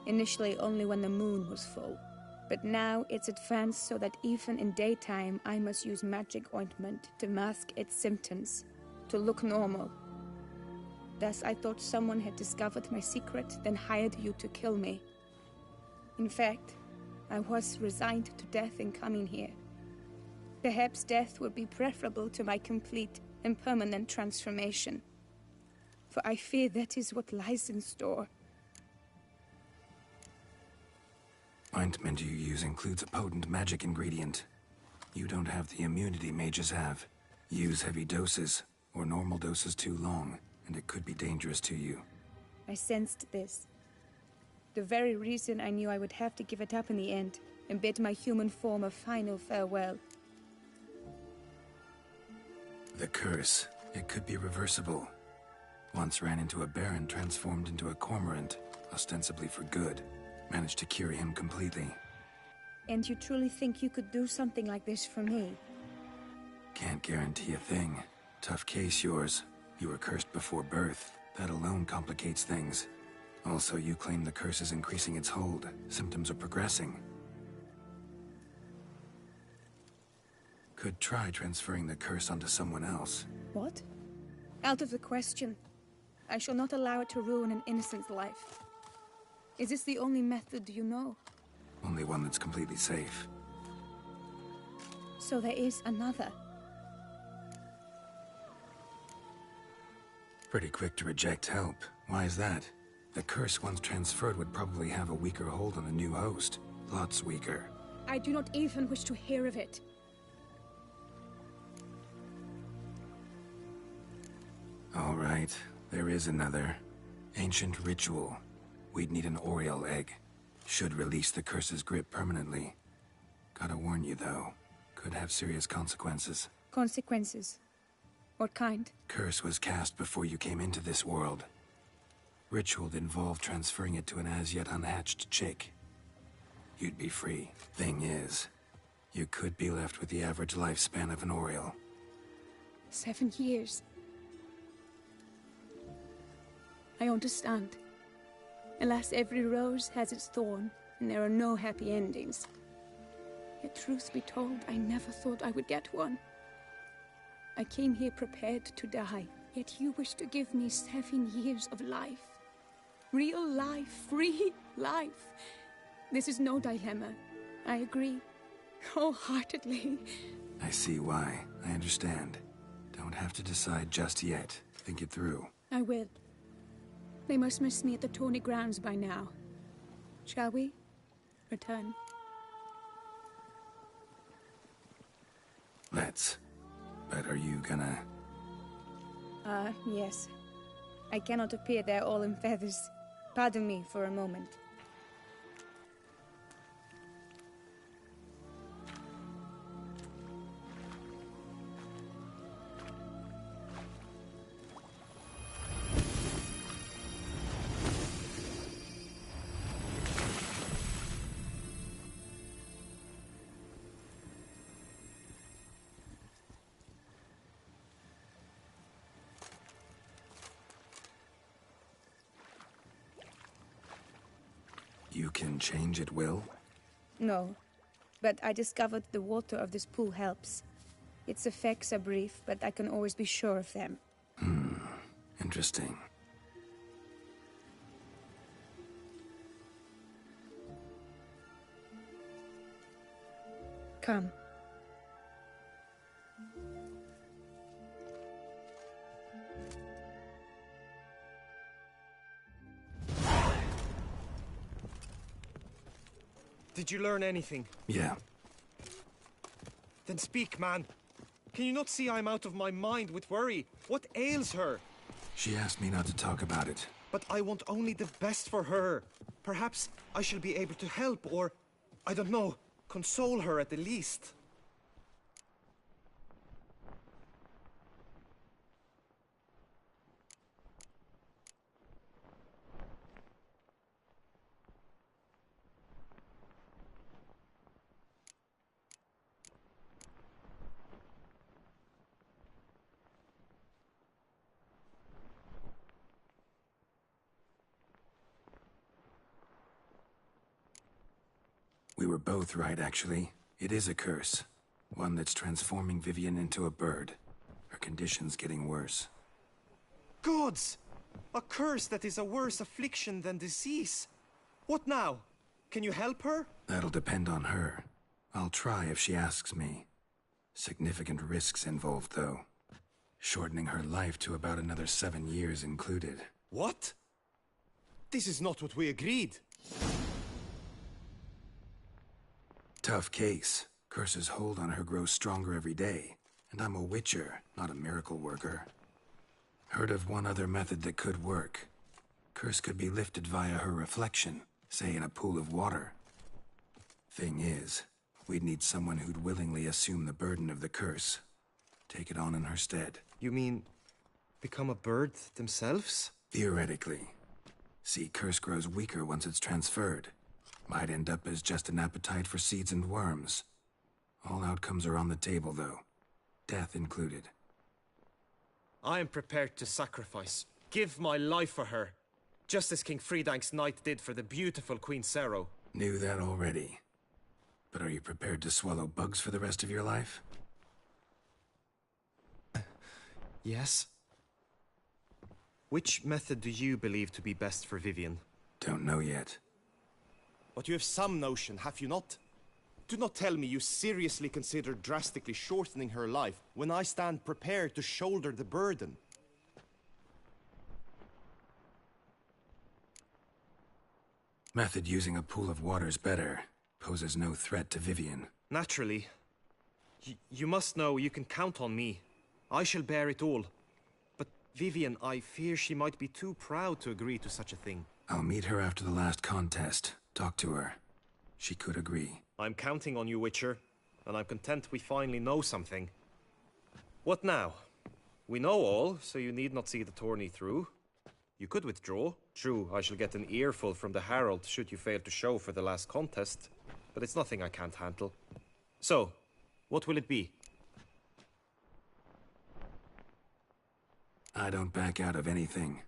Initially only when the moon was full, but now it's advanced so that even in daytime I must use magic ointment to mask its symptoms, to look normal. Thus I thought someone had discovered my secret, then hired you to kill me. In fact, I was resigned to death in coming here. Perhaps death would be preferable to my complete and permanent transformation. For I fear that is what lies in store. Ointment you use includes a potent magic ingredient. You don't have the immunity mages have. Use heavy doses, or normal doses too long, and it could be dangerous to you. I sensed this. The very reason I knew I would have to give it up in the end, and bid my human form a final farewell. The curse. It could be reversible. Once ran into a Baron transformed into a cormorant, ostensibly for good. Managed to cure him completely. And you truly think you could do something like this for me? Can't guarantee a thing. Tough case, yours. You were cursed before birth. That alone complicates things. Also, you claim the curse is increasing its hold. Symptoms are progressing. Could try transferring the curse onto someone else. What? Out of the question. I shall not allow it to ruin an innocent's life. Is this the only method you know? Only one that's completely safe. So there is another. Pretty quick to reject help. Why is that? The curse once transferred would probably have a weaker hold on the new host. Lots weaker. I do not even wish to hear of it. All right, there is another. Ancient ritual. We'd need an Oriel egg. Should release the curse's grip permanently. Gotta warn you, though. Could have serious consequences. Consequences? What kind? Curse was cast before you came into this world. Ritual involved transferring it to an as-yet unhatched chick. You'd be free. Thing is, you could be left with the average lifespan of an Oriel. 7 years. I understand. Alas, every rose has its thorn, and there are no happy endings. Yet truth be told, I never thought I would get one. I came here prepared to die, yet you wish to give me 7 years of life. Real life, free life. This is no dilemma. I agree. Wholeheartedly. I see why. I understand. Don't have to decide just yet. Think it through. I will. They must miss me at the Tawny grounds by now. Shall we? Return. Let's. But are you gonna... Yes. I cannot appear there all in feathers. Pardon me for a moment. You can change at will? No, but I discovered the water of this pool helps. Its effects are brief, but I can always be sure of them. Interesting. Come. Did you learn anything? Yeah. Then speak, man. Can you not see I'm out of my mind with worry? What ails her? She asked me not to talk about it. But I want only the best for her. Perhaps I shall be able to help, or, I don't know, console her at the least. We were both right, actually. It is a curse. One that's transforming Vivian into a bird. Her condition's getting worse. Gods! A curse that is a worse affliction than disease. What now? Can you help her? That'll depend on her. I'll try if she asks me. Significant risks involved, though. Shortening her life to about another 7 years included. What? This is not what we agreed. Tough case. Curse's hold on her grows stronger every day. And I'm a witcher, not a miracle worker. Heard of one other method that could work. Curse could be lifted via her reflection, say in a pool of water. Thing is, we'd need someone who'd willingly assume the burden of the curse. Take it on in her stead. You mean become a bird themselves? Theoretically. See, curse grows weaker once it's transferred. Might end up as just an appetite for seeds and worms. All outcomes are on the table, though. Death included. I am prepared to sacrifice. Give my life for her. Just as King Fridank's knight did for the beautiful Queen Sero. Knew that already. But are you prepared to swallow bugs for the rest of your life? Yes. Which method do you believe to be best for Vivienne? Don't know yet. But you have some notion, have you not? Do not tell me you seriously consider drastically shortening her life when I stand prepared to shoulder the burden. Method using a pool of water's better. Poses no threat to Vivienne. Naturally. You must know you can count on me. I shall bear it all. But Vivienne, I fear she might be too proud to agree to such a thing. I'll meet her after the last contest. Talk to her. She could agree. I'm counting on you, Witcher. And I'm content we finally know something. What now? We know all, so you need not see the tourney through. You could withdraw. True, I shall get an earful from the Herald should you fail to show for the last contest. But it's nothing I can't handle. So, what will it be? I don't back out of anything.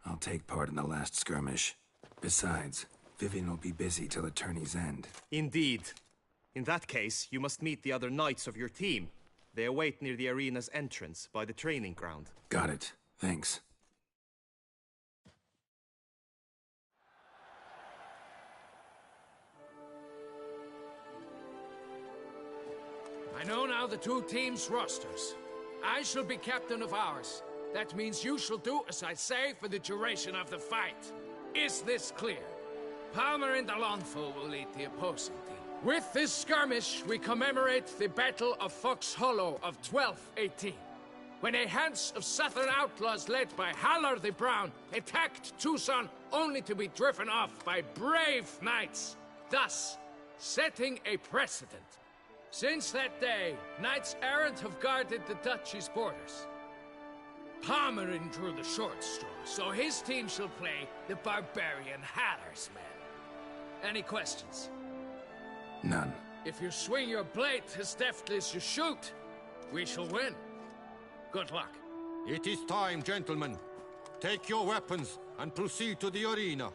I'll take part in the last skirmish. Besides, Vivienne will be busy till the tourney's end. Indeed. In that case, you must meet the other knights of your team. They await near the arena's entrance, by the training ground. Got it. Thanks. I know now the two teams' rosters. I shall be captain of ours. That means you shall do as I say for the duration of the fight. Is this clear? Palmer and Alonfo will lead the opposing team. With this skirmish, we commemorate the Battle of Fox Hollow of 1218, when a Hans of Southern outlaws led by Halar the Brown attacked Tucson only to be driven off by brave knights, thus setting a precedent. Since that day, knights errant have guarded the duchy's borders. Palmerin drew the short straw, so his team shall play the barbarian Halar's men. Any questions? None. If you swing your blade as deftly as you shoot, we shall win. Good luck. It is time, gentlemen. Take your weapons and proceed to the arena.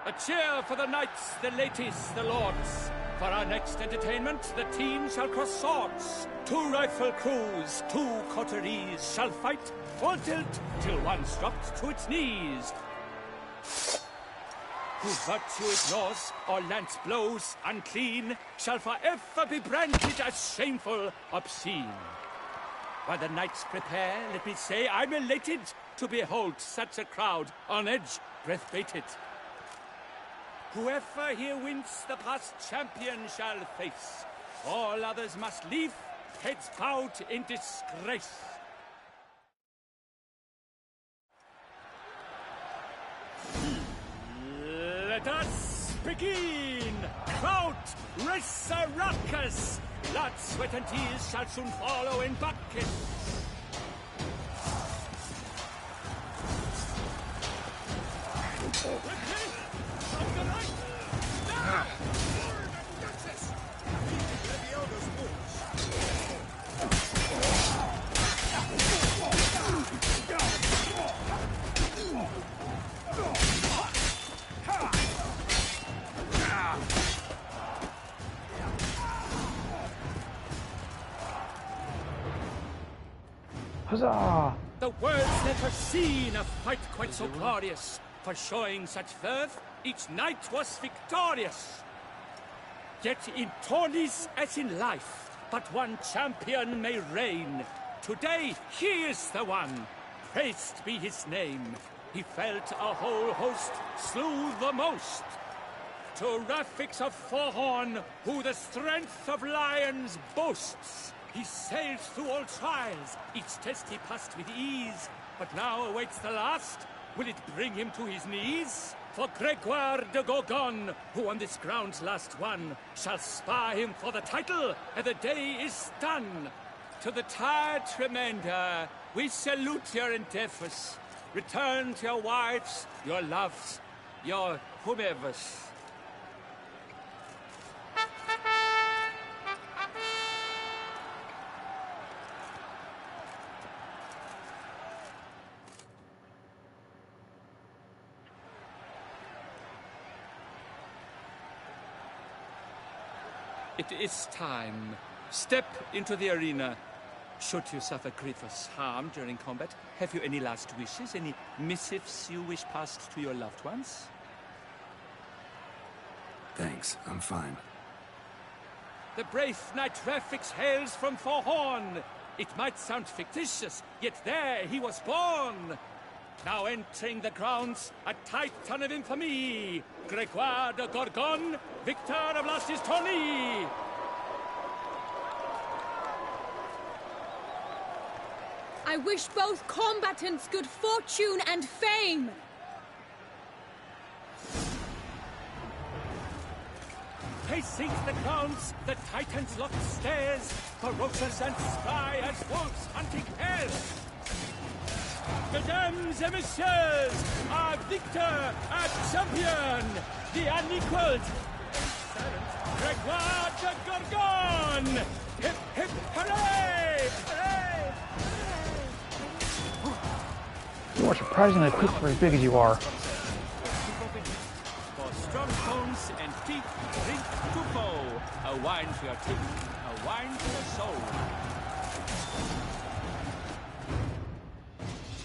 A cheer for the knights, the ladies, the lords. For our next entertainment, the team shall cross swords. 2 rifle crews, 2 coteries shall fight full tilt till one's dropped to its knees. Who virtue ignores or lance blows unclean shall forever be branded as shameful, obscene. While the knights prepare, let me say I'm elated to behold such a crowd on edge, breath-baited. Whoever here wins the past champion shall face. All others must leave, heads bowed in disgrace. Let us begin! Crowd, race a ruckus! Blood, sweat and tears shall soon follow in buckets. Huzzah! The world's never seen a fight quite so glorious. For showing such verve, each knight was victorious. Yet in tourneys as in life, but one champion may reign. Today, he is the one. Praised be his name. he felt a whole host slew the most. To Rafix of Forhorn, who the strength of lions boasts, he sailed through all trials, each test he passed with ease, but now awaits the last. Will it bring him to his knees? For Gregoire de Gorgon, who on this ground last won, shall spar him for the title, and the day is done. To the tired Tremenda, we salute your endeavors. Return to your wives, your loves, your whomevers. It is time. Step into the arena. Should you suffer grievous harm during combat, have you any last wishes? Any missives you wish passed to your loved ones? Thanks, I'm fine. The brave knight Rafix hails from Forhorn. It might sound fictitious, yet there he was born. Now entering the grounds, a titan of infamy, Gregoire de Gorgon, victor of last year's tourney. I wish both combatants good fortune and fame. Pacing the grounds, the titans locked stairs, ferocious and spry as wolves hunting hares. Mesdames et messieurs, our victor, our champion, the unequaled, Gregoire de Gorgon! Hip, hip, hooray! Hooray! You are surprisingly quick for as big as you are. For strong bones and teeth, drink to foe. A wine for your teeth, a wine for your soul.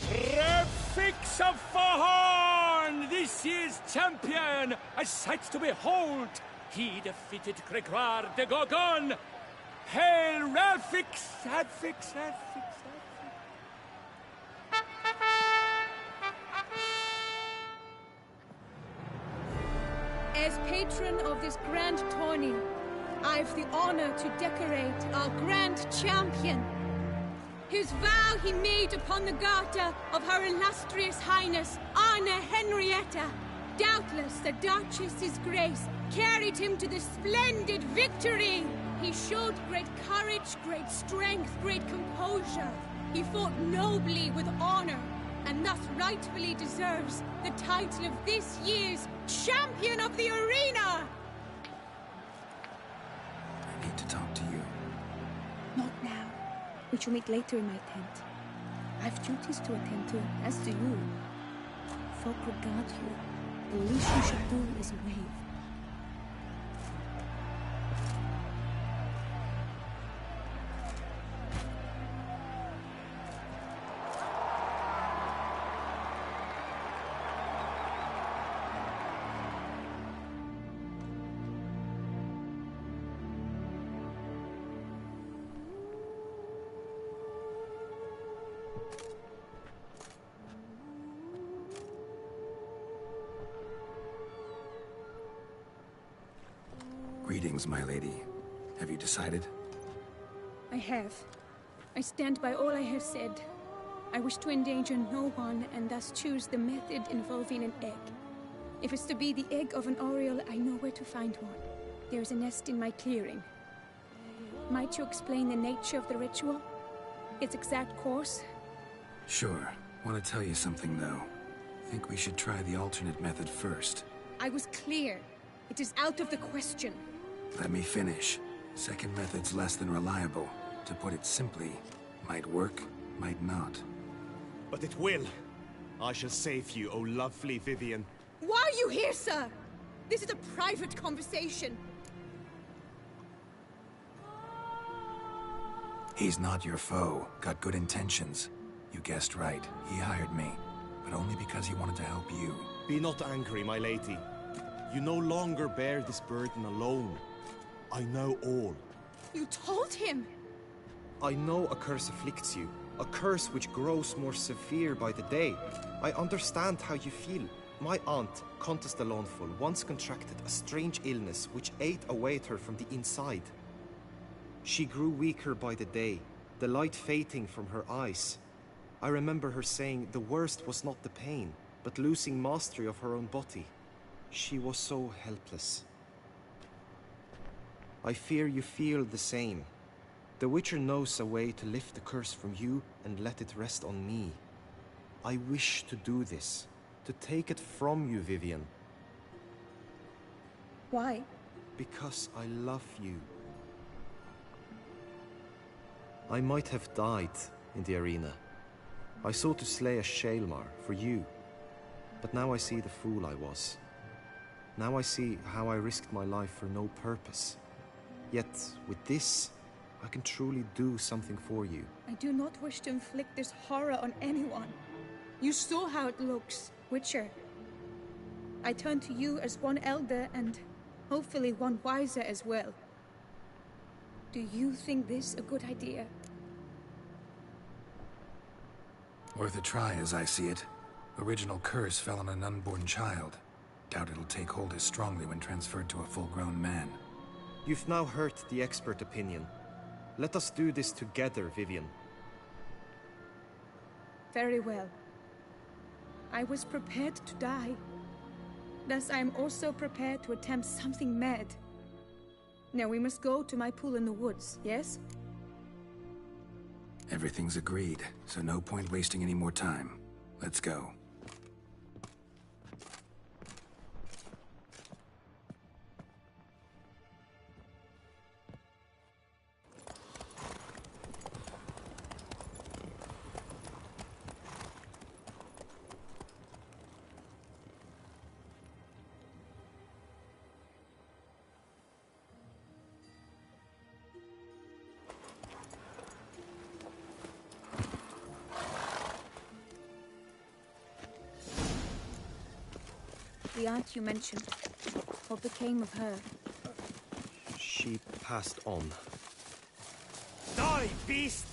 Rafix of Forhorn, this year's champion, a sight to behold. He defeated Gregoire de Gorgon. Hail Rafix, Rafix, Rafix. As patron of this grand tourney, I've the honor to decorate our grand champion. His vow he made upon the garter of her illustrious highness, Anna Henrietta. Doubtless the Duchess's grace carried him to the splendid victory. He showed great courage, great strength, great composure. He fought nobly with honor, and thus rightfully deserves the title of this year's Champion of the Arena! I need to talk to you. Not now. We shall meet later in my tent. I've duties to attend to, as do you. Folk regard you. The least you should do is wave. Greetings, my lady. Have you decided? I have. I stand by all I have said. I wish to endanger no one, and thus choose the method involving an egg. If it's to be the egg of an oriole, I know where to find one. There is a nest in my clearing. Might you explain the nature of the ritual? Its exact course? Sure. Want to tell you something, though. Think we should try the alternate method first. I was clear. It is out of the question. Let me finish. Second method's less than reliable. To put it simply, might work, might not. But it will. I shall save you, O lovely Vivian. Why are you here, sir? This is a private conversation. He's not your foe. Got good intentions. You guessed right. He hired me. But only because he wanted to help you. Be not angry, my lady. You no longer bear this burden alone. I know all. You told him! I know a curse afflicts you, A curse which grows more severe by the day. I understand how you feel. My aunt, Countess de Lawnful, once contracted a strange illness which ate away at her from the inside. She grew weaker by the day, the light fading from her eyes. I remember her saying the worst was not the pain, but losing mastery of her own body. She was so helpless. I fear you feel the same. The Witcher knows a way to lift the curse from you and let it rest on me. I wish to do this, to take it from you, Vivienne. Why? Because I love you. I might have died in the arena. I sought to slay a Shaelmar for you. But now I see the fool I was. Now I see how I risked my life for no purpose. Yet, with this, I can truly do something for you. I do not wish to inflict this horror on anyone. You saw how it looks, Witcher. I turn to you as one elder and hopefully one wiser as well. Do you think this a good idea? Worth a try, as I see it. Original curse fell on an unborn child. Doubt it'll take hold as strongly when transferred to a full-grown man. You've now heard the expert opinion. Let us do this together, Vivienne. Very well. I was prepared to die. Thus I am also prepared to attempt something mad. Now we must go to my pool in the woods, yes? Everything's agreed, so no point wasting any more time. Let's go. The aunt you mentioned. What became of her? She passed on. Die, beast!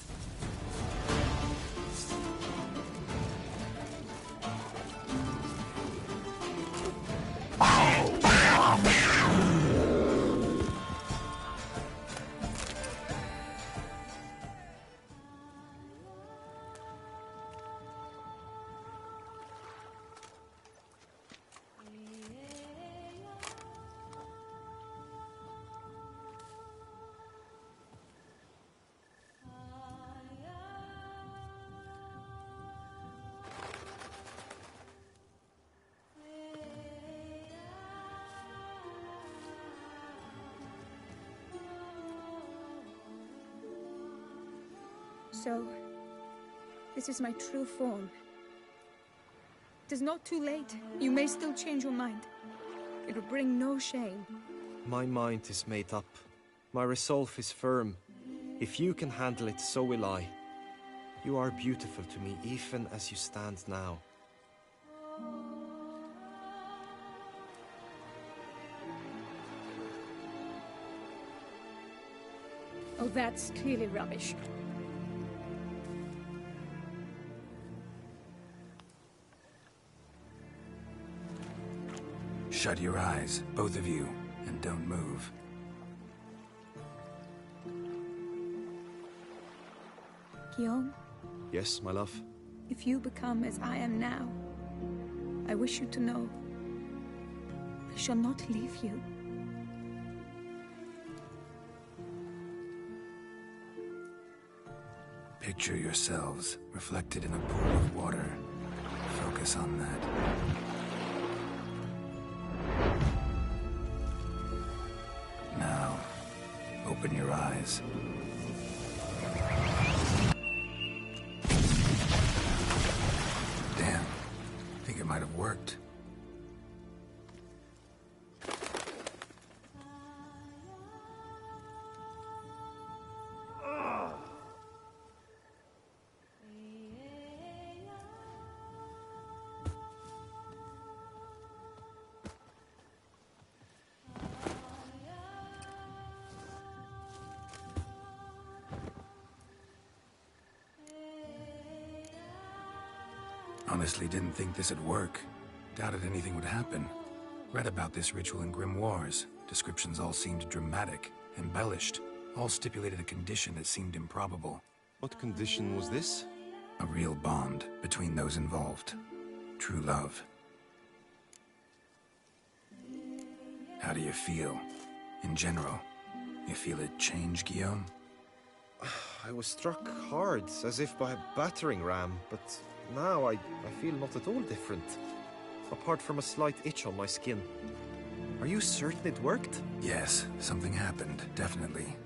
So, this is my true form. It is not too late. You may still change your mind. It will bring no shame. My mind is made up. My resolve is firm. If you can handle it, so will I. You are beautiful to me, even as you stand now. Oh, that's clearly rubbish. Shut your eyes, both of you, and don't move. Guillaume, Yes, my love? if you become as I am now, I wish you to know I shall not leave you. Picture yourselves reflected in a pool of water. Focus on that. Now, open your eyes. Damn. Think it might have worked. honestly didn't think this would work. Doubted anything would happen. Read about this ritual in Grimoires. Descriptions all seemed dramatic, embellished. All stipulated a condition that seemed improbable. What condition was this? A real bond between those involved. True love. How do you feel? In general, you feel it change, Guillaume? I was struck hard, as if by a battering ram, but now I feel not at all different. Apart from a slight itch on my skin. Are you certain it worked? Yes, something happened, definitely.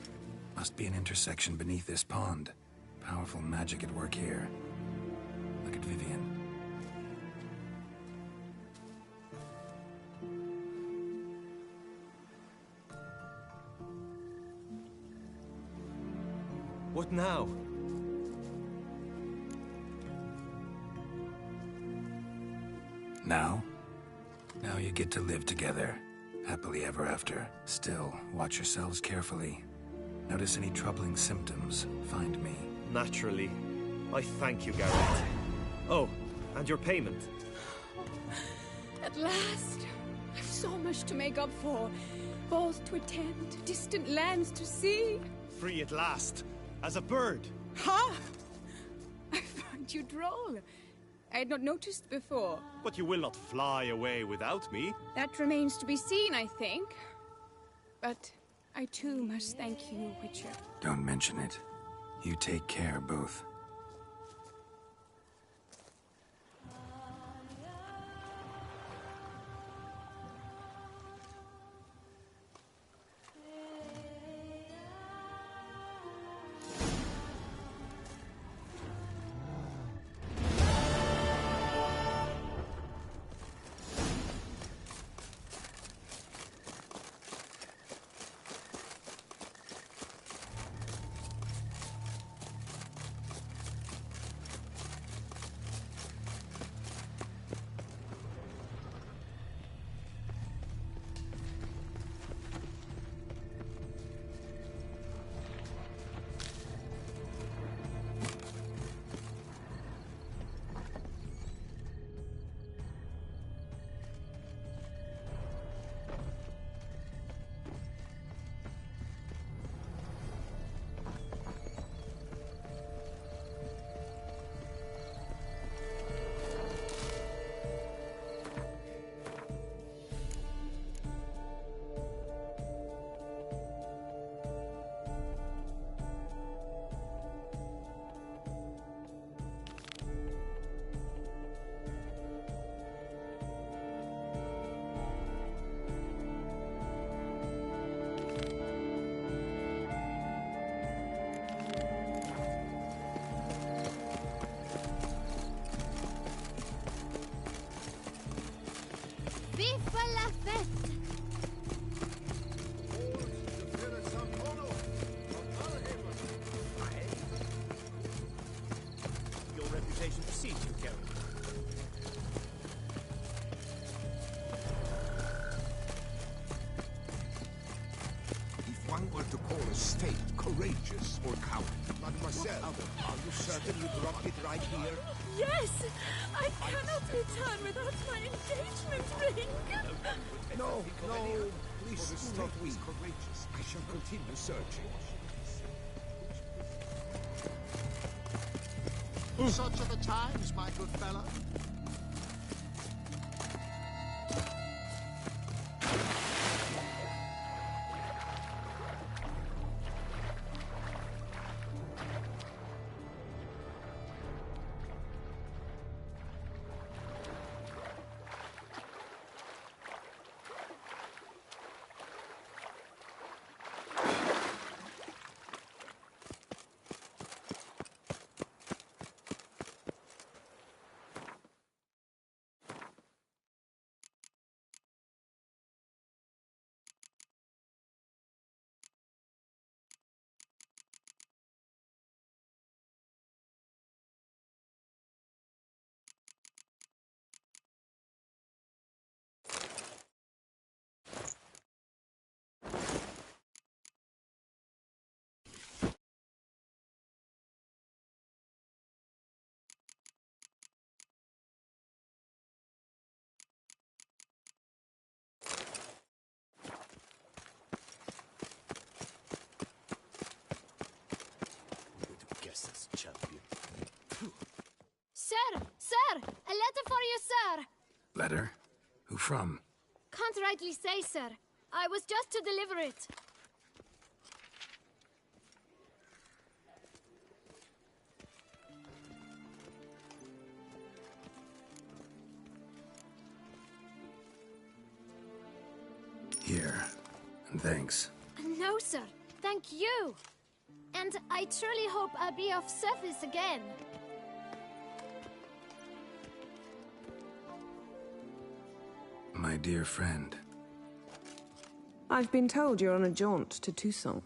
Must be an intersection beneath this pond. Powerful magic at work here. Look at Vivian. What now? Now? Now you get to live together. Happily ever after. Still, watch yourselves carefully. Notice any troubling symptoms, find me. Naturally. I thank you, Garrett. Oh, and your payment. At last! I've so much to make up for. Balls to attend, distant lands to see. Free at last, as a bird. Ha! I find you droll. I had not noticed before. But you will not fly away without me. That remains to be seen, I think. But I too must thank you, Witcher. Don't mention it. You take care, both. Viva la fête! Your reputation precedes you, Geralt. If one were to call a state courageous or cowardly, Mademoiselle, are you certain you dropped it right here? Yes! I cannot return without my engagement ring! No, please do not weep. I shall continue searching. Such are the times, my good fellow. Letter? Who from? Can't rightly say, sir. I was just to deliver it. Here. And thanks. No, sir. Thank you. And I truly hope I'll be of service again. My dear friend. I've been told you're on a jaunt to Toussaint.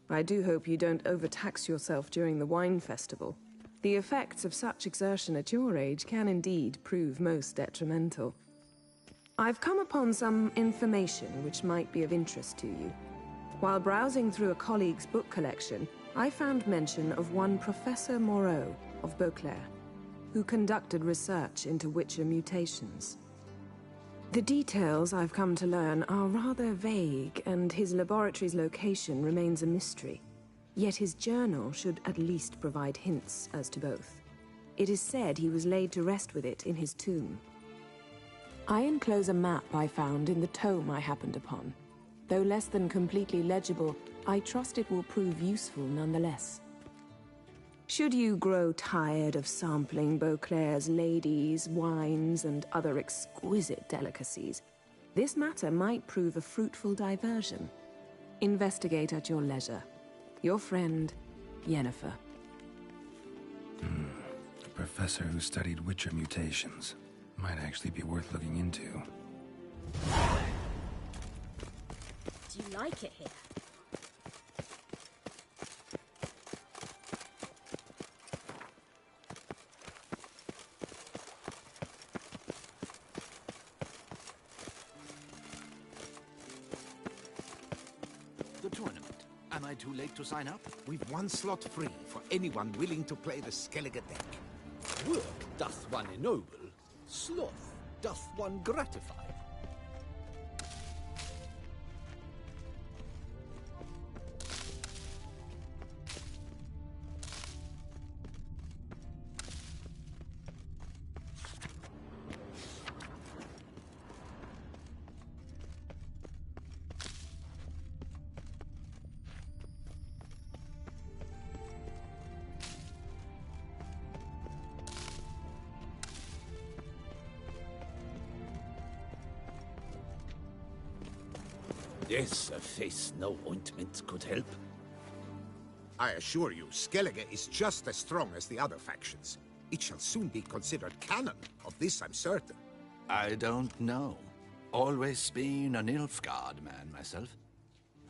I do hope you don't overtax yourself during the wine festival. The effects of such exertion at your age can indeed prove most detrimental. I've come upon some information which might be of interest to you. While browsing through a colleague's book collection, I found mention of one Professor Moreau of Beauclair, who conducted research into Witcher mutations. The details I've come to learn are rather vague, and his laboratory's location remains a mystery. Yet his journal should at least provide hints as to both. It is said he was laid to rest with it in his tomb. I enclose a map I found in the tome I happened upon. Though less than completely legible, I trust it will prove useful nonetheless. Should you grow tired of sampling Beauclair's ladies, wines, and other exquisite delicacies, this matter might prove a fruitful diversion. Investigate at your leisure. Your friend, Yennefer. A professor who studied Witcher mutations. Might actually be worth looking into. Do you like it here? The tournament. Am I too late to sign up? We've one slot free for anyone willing to play the Skellige deck. Work doth one ennoble, sloth doth one gratify. Yes, a face no ointment could help. I assure you, Skellige is just as strong as the other factions. It shall soon be considered canon. Of this I'm certain. I don't know. Always been a Nilfgaard man myself.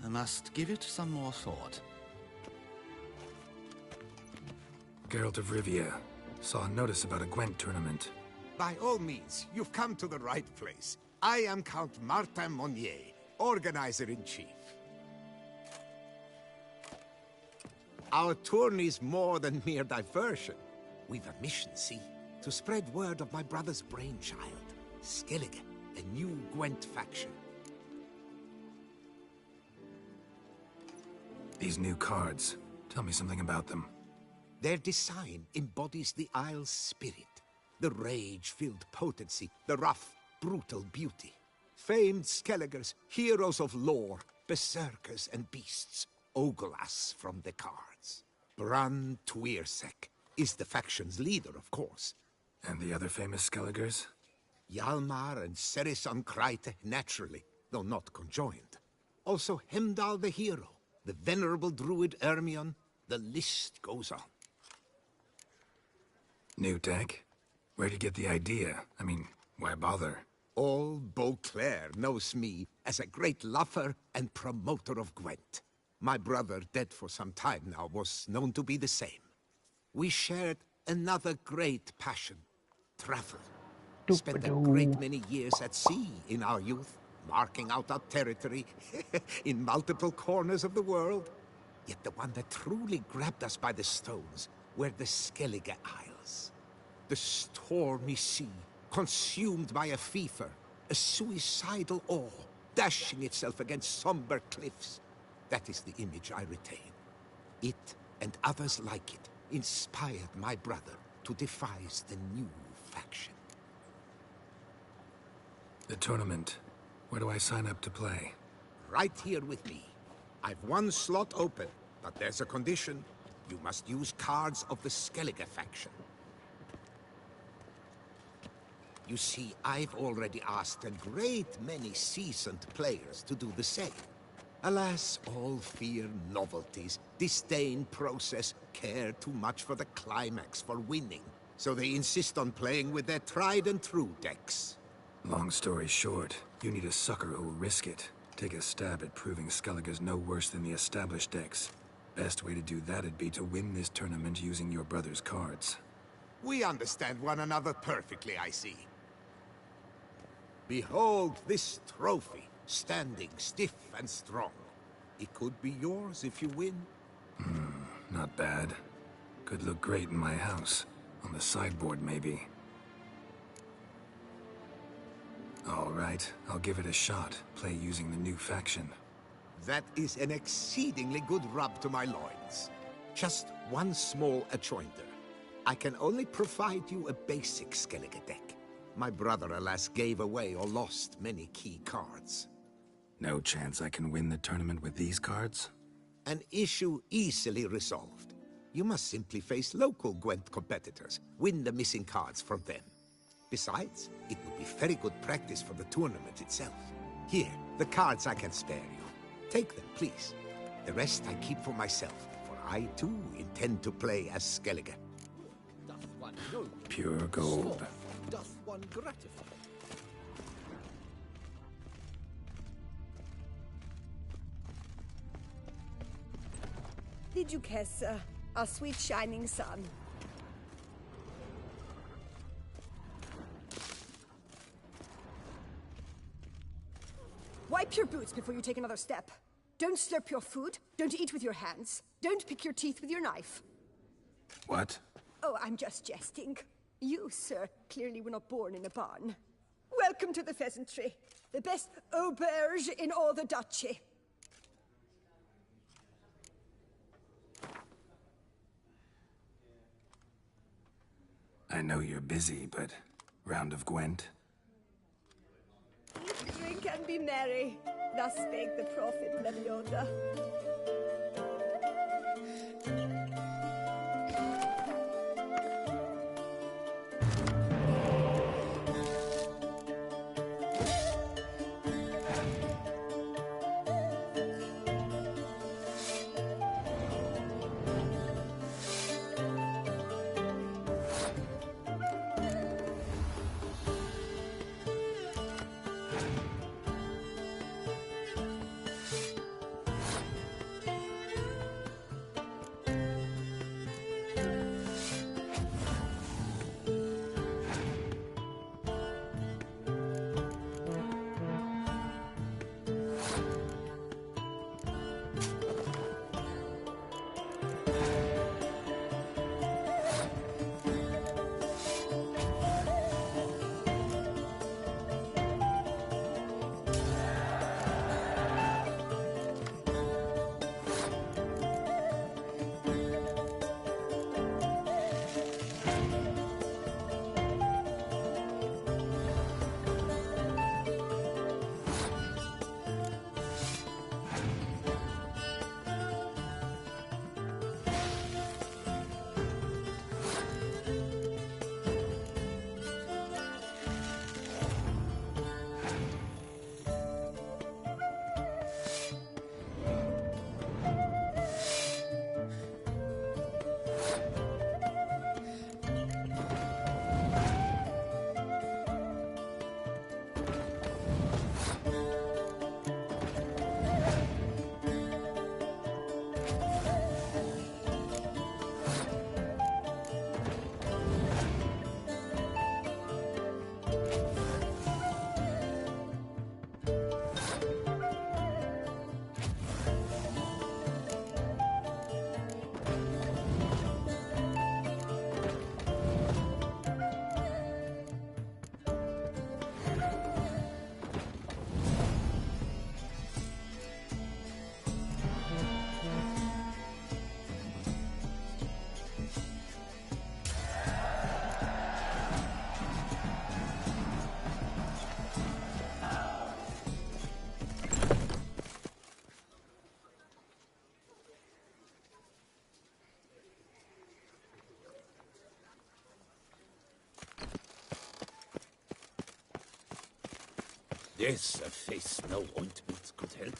I must give it some more thought. Geralt of Rivia. Saw a notice about a Gwent tournament. By all means, you've come to the right place. I am Count Martin Monnier, Organizer-in-Chief. Our tourney's more than mere diversion. We've a mission, see? To spread word of my brother's brainchild, Skellige, the new Gwent faction. These new cards. Tell me something about them. Their design embodies the Isle's spirit. The rage-filled potency, the rough, brutal beauty. Famed Skelligers, heroes of lore, berserkers and beasts, ogle us from the cards. Bran Tuirsek is the faction's leader, of course. And the other famous Skelligers? Hjalmar and Serasan Kreite, naturally, though not conjoined. Also Hemdall the hero, the venerable druid Ermion, the list goes on. New deck? Where'd you get the idea? I mean, why bother? All Beauclair knows me as a great lover and promoter of Gwent. My brother, dead for some time now, was known to be the same. We shared another great passion, travel. Spent a great many years at sea in our youth, marking out our territory in multiple corners of the world. Yet the one that truly grabbed us by the stones were the Skellige Isles. The stormy sea, consumed by a fever, a suicidal awe, dashing itself against somber cliffs. That is the image I retain. It, and others like it, inspired my brother to devise the new faction. The tournament. Where do I sign up to play? Right here with me. I've one slot open, but there's a condition. You must use cards of the Skellige faction. You see, I've already asked a great many seasoned players to do the same. Alas, all fear novelties, disdain process, care too much for the climax for winning. So they insist on playing with their tried and true decks. Long story short, you need a sucker who'll risk it. Take a stab at proving Skellige's no worse than the established decks. Best way to do that'd be to win this tournament using your brother's cards. We understand one another perfectly, I see. Behold this trophy, standing stiff and strong. It could be yours if you win. Not bad. Could look great in my house. On the sideboard, maybe. All right, I'll give it a shot. Play using the new faction. That is an exceedingly good rub to my loins. Just one small adjoinder. I can only provide you a basic Skellige deck. My brother, alas, gave away or lost many key cards. No chance I can win the tournament with these cards? An issue easily resolved. You must simply face local Gwent competitors, win the missing cards from them. Besides, it would be very good practice for the tournament itself. Here, the cards I can spare you. Take them, please. The rest I keep for myself, for I too intend to play as Skellige. Pure gold. Doth one gratify? Did you care, sir? Our sweet shining sun. Wipe your boots before you take another step. Don't slurp your food. Don't eat with your hands. Don't pick your teeth with your knife. What? Oh, I'm just jesting. You, sir, clearly were not born in a barn. Welcome to the pheasantry. The best auberge in all the duchy. I know you're busy, but round of Gwent? Eat, drink, and be merry. Thus spake the prophet Lebioda. Yes, a face no ointments could help.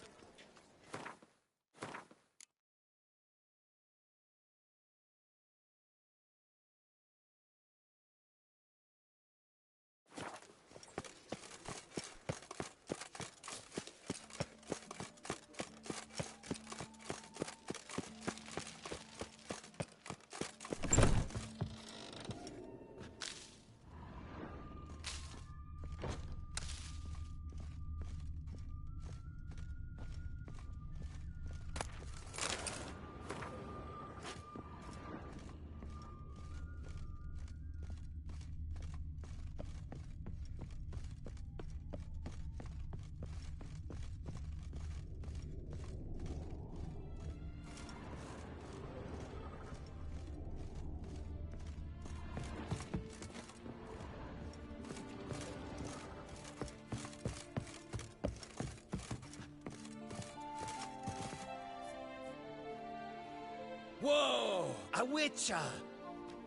Whoa! A witcher!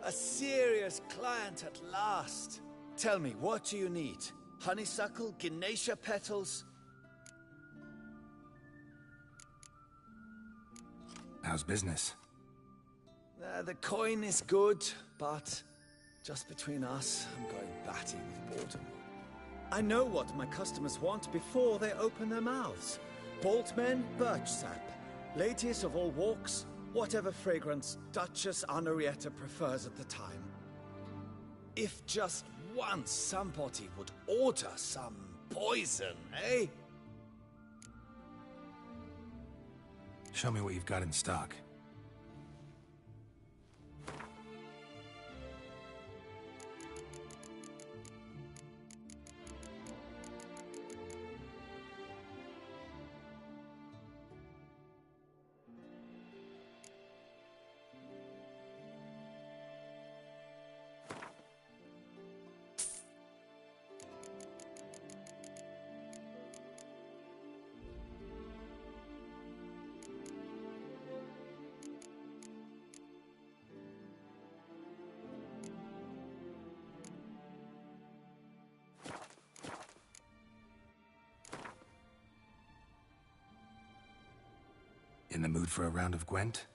A serious client at last. Tell me, what do you need? Honeysuckle? Ginacia petals? How's business? The coin is good, but just between us, I'm going batty with boredom. I know what my customers want before they open their mouths. Boltmen, birch sap. Ladies of all walks, whatever fragrance Duchess Henrietta prefers at the time. If just once somebody would order some poison, eh? Show me what you've got in stock. In the mood for a round of Gwent?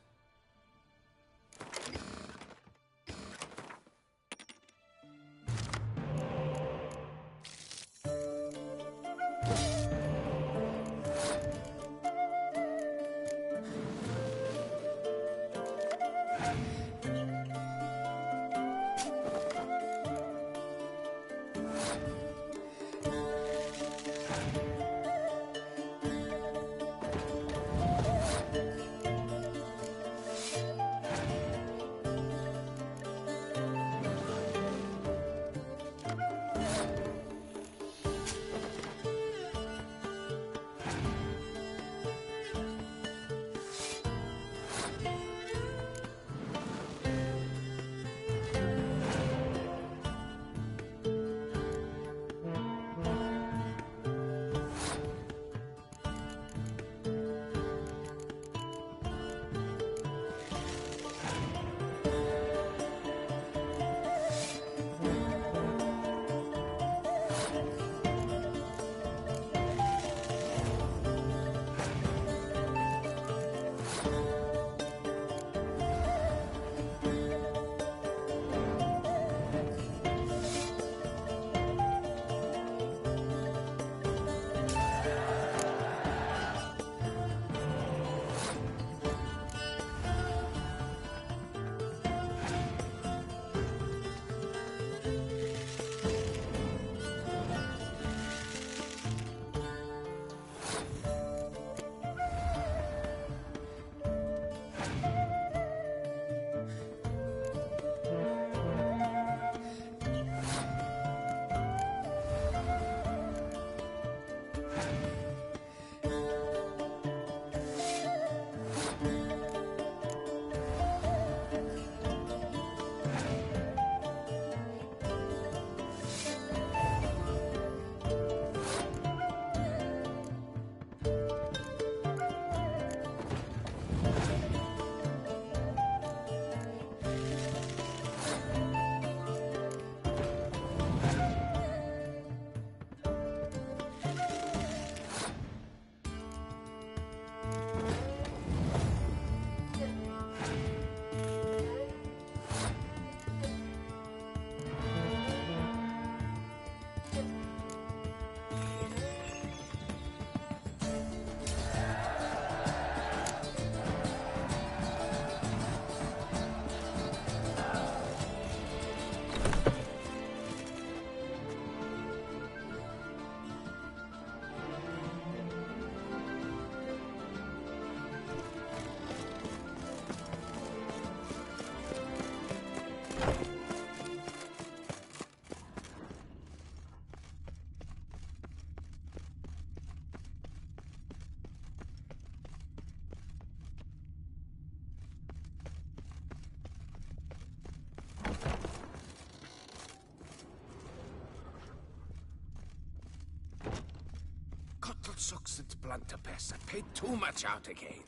Succeed Bluntapess. I paid too much out again.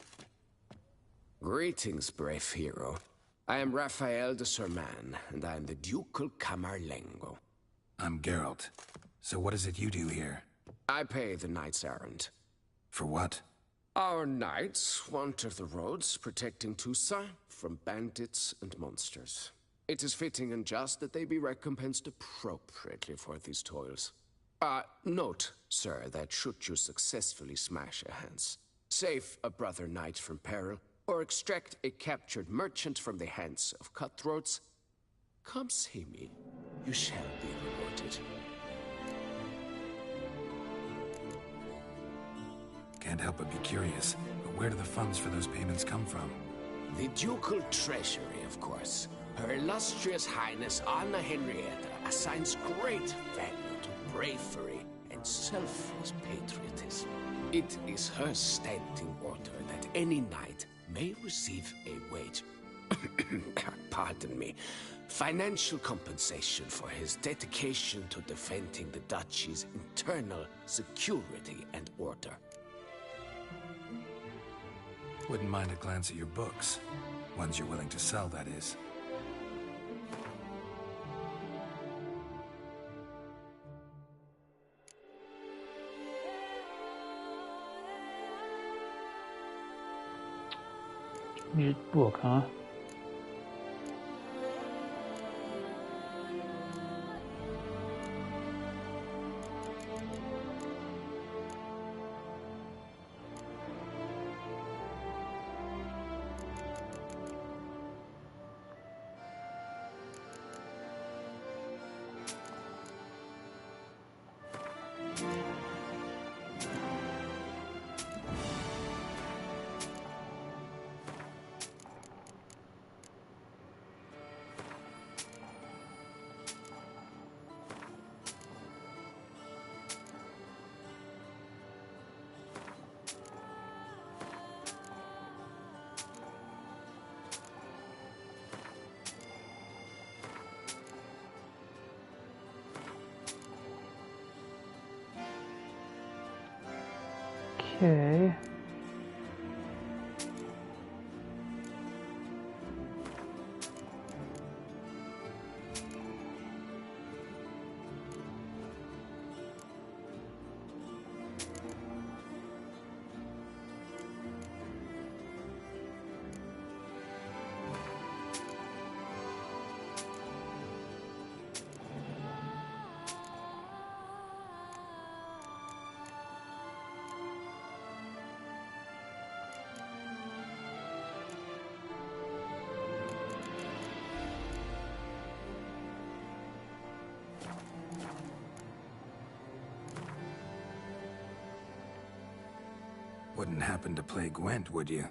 Greetings, brave hero. I am Raphael de Serman, and I am the Ducal Camarlengo. I'm Geralt. So what is it you do here? I pay the knights errand. For what? Our knights wander the roads, protecting Tusa from bandits and monsters. It is fitting and just that they be recompensed appropriately for these toils. Note, sir, that should you successfully smash a Hans, save a brother knight from peril, or extract a captured merchant from the hands of cutthroats, come see me. You shall be rewarded. Can't help but be curious, but where do the funds for those payments come from? The ducal treasury, of course. Her illustrious highness Anna Henrietta assigns great value to bravery and selfless patriotism. It is her standing order that any knight may receive a wage, pardon me, financial compensation for his dedication to defending the duchy's internal security and order. Wouldn't mind a glance at your books. Ones you're willing to sell, that is. Music book, huh? Okay. Wouldn't happen to play Gwent, would you?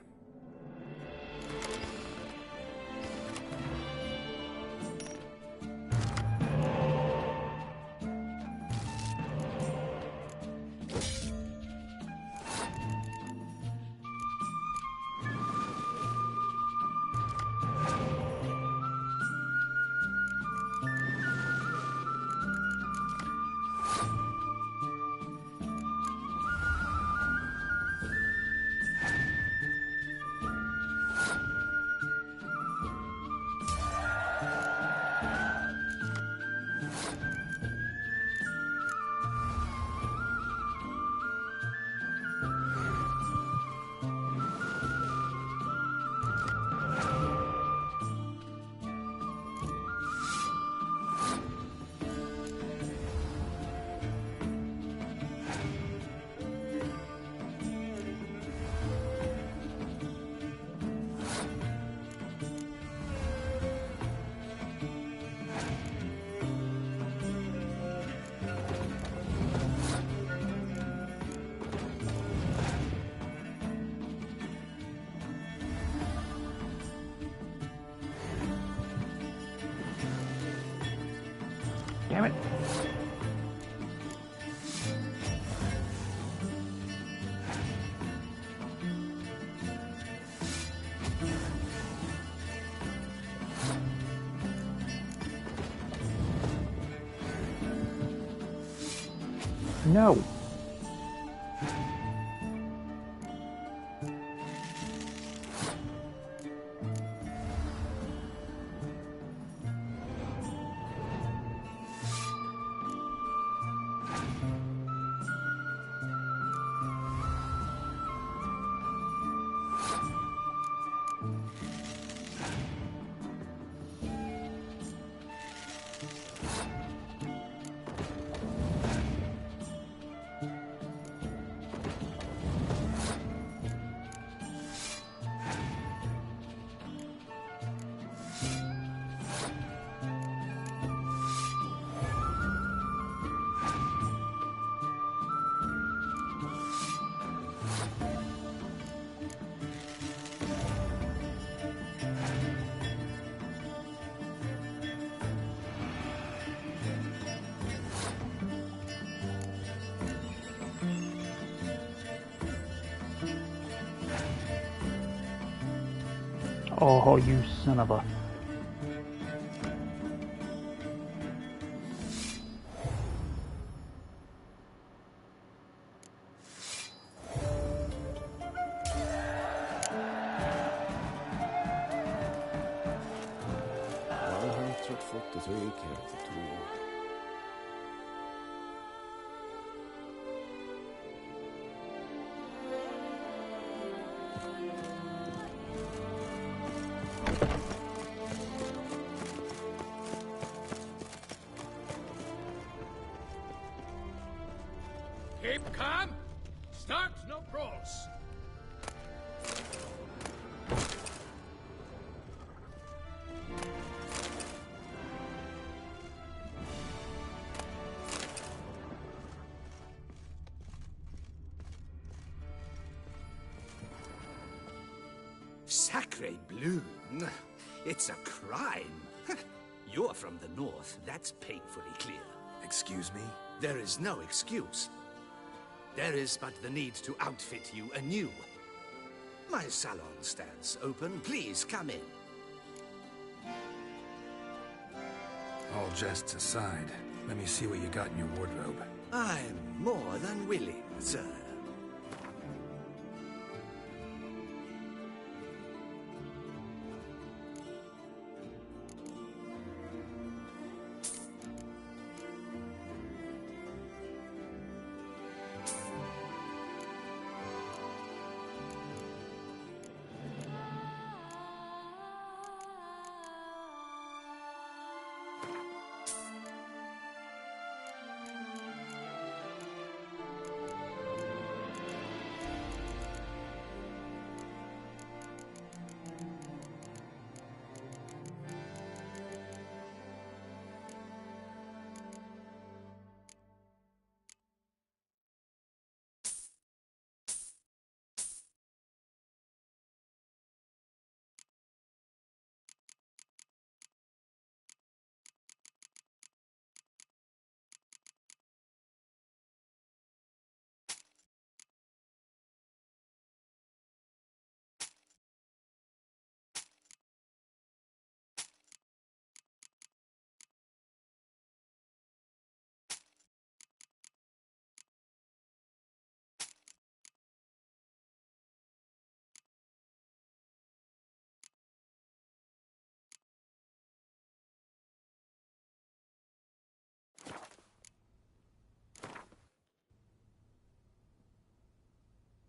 Damn it. No. Oh, you son of a... Keep calm. Start no brawls. Sacre bleu! It's a crime. You're from the north, that's painfully clear. Excuse me? There is no excuse. There is but the need to outfit you anew. My salon stands open. Please come in. All jests aside, let me see what you got in your wardrobe. I'm more than willing, sir.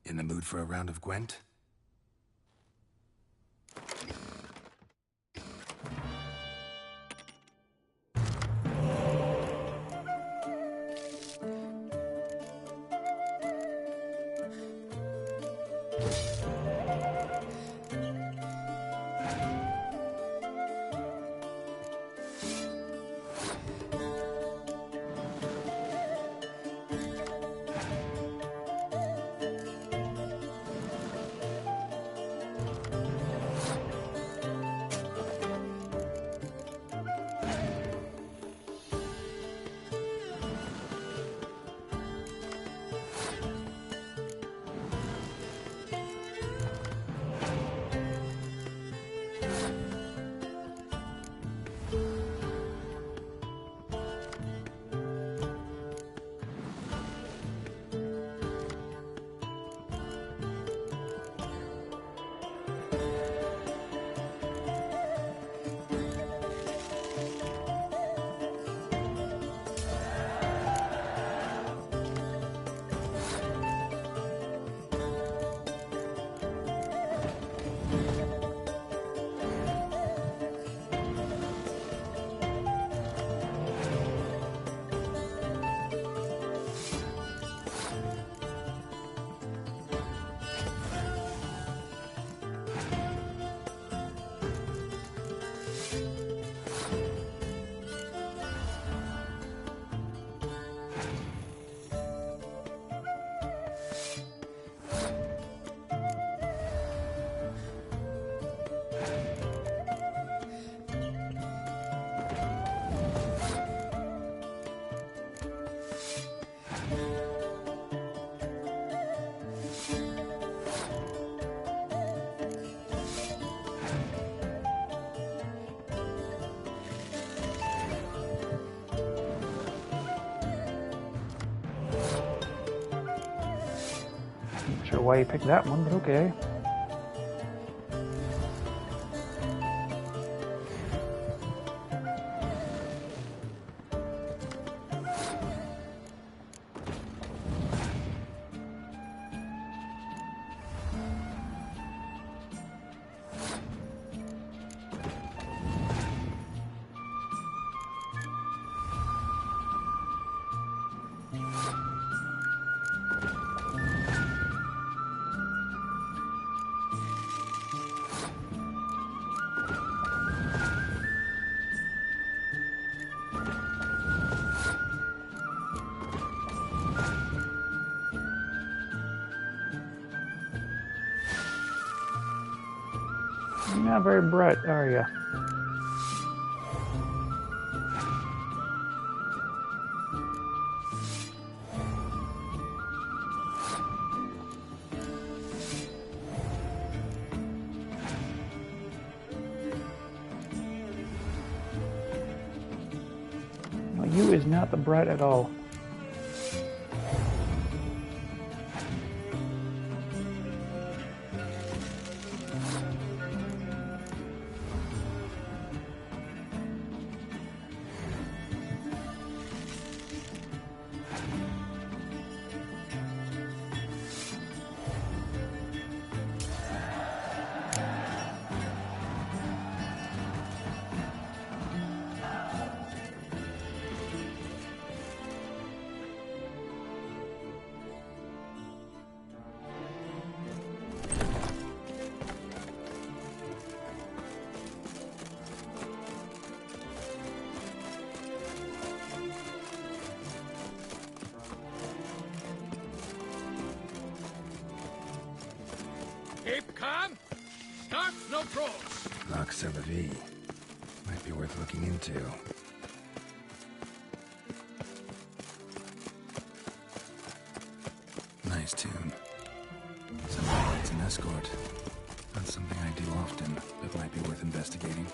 In the mood for a round of Gwent? sure why you picked that one, but okay. You're not very bright, are you? No, you is not the bright at all. Keep calm. Start no trolls. Loch Selavie. Might be worth looking into. Nice tune. Somebody needs an escort. Not something I do often, but might be worth investigating.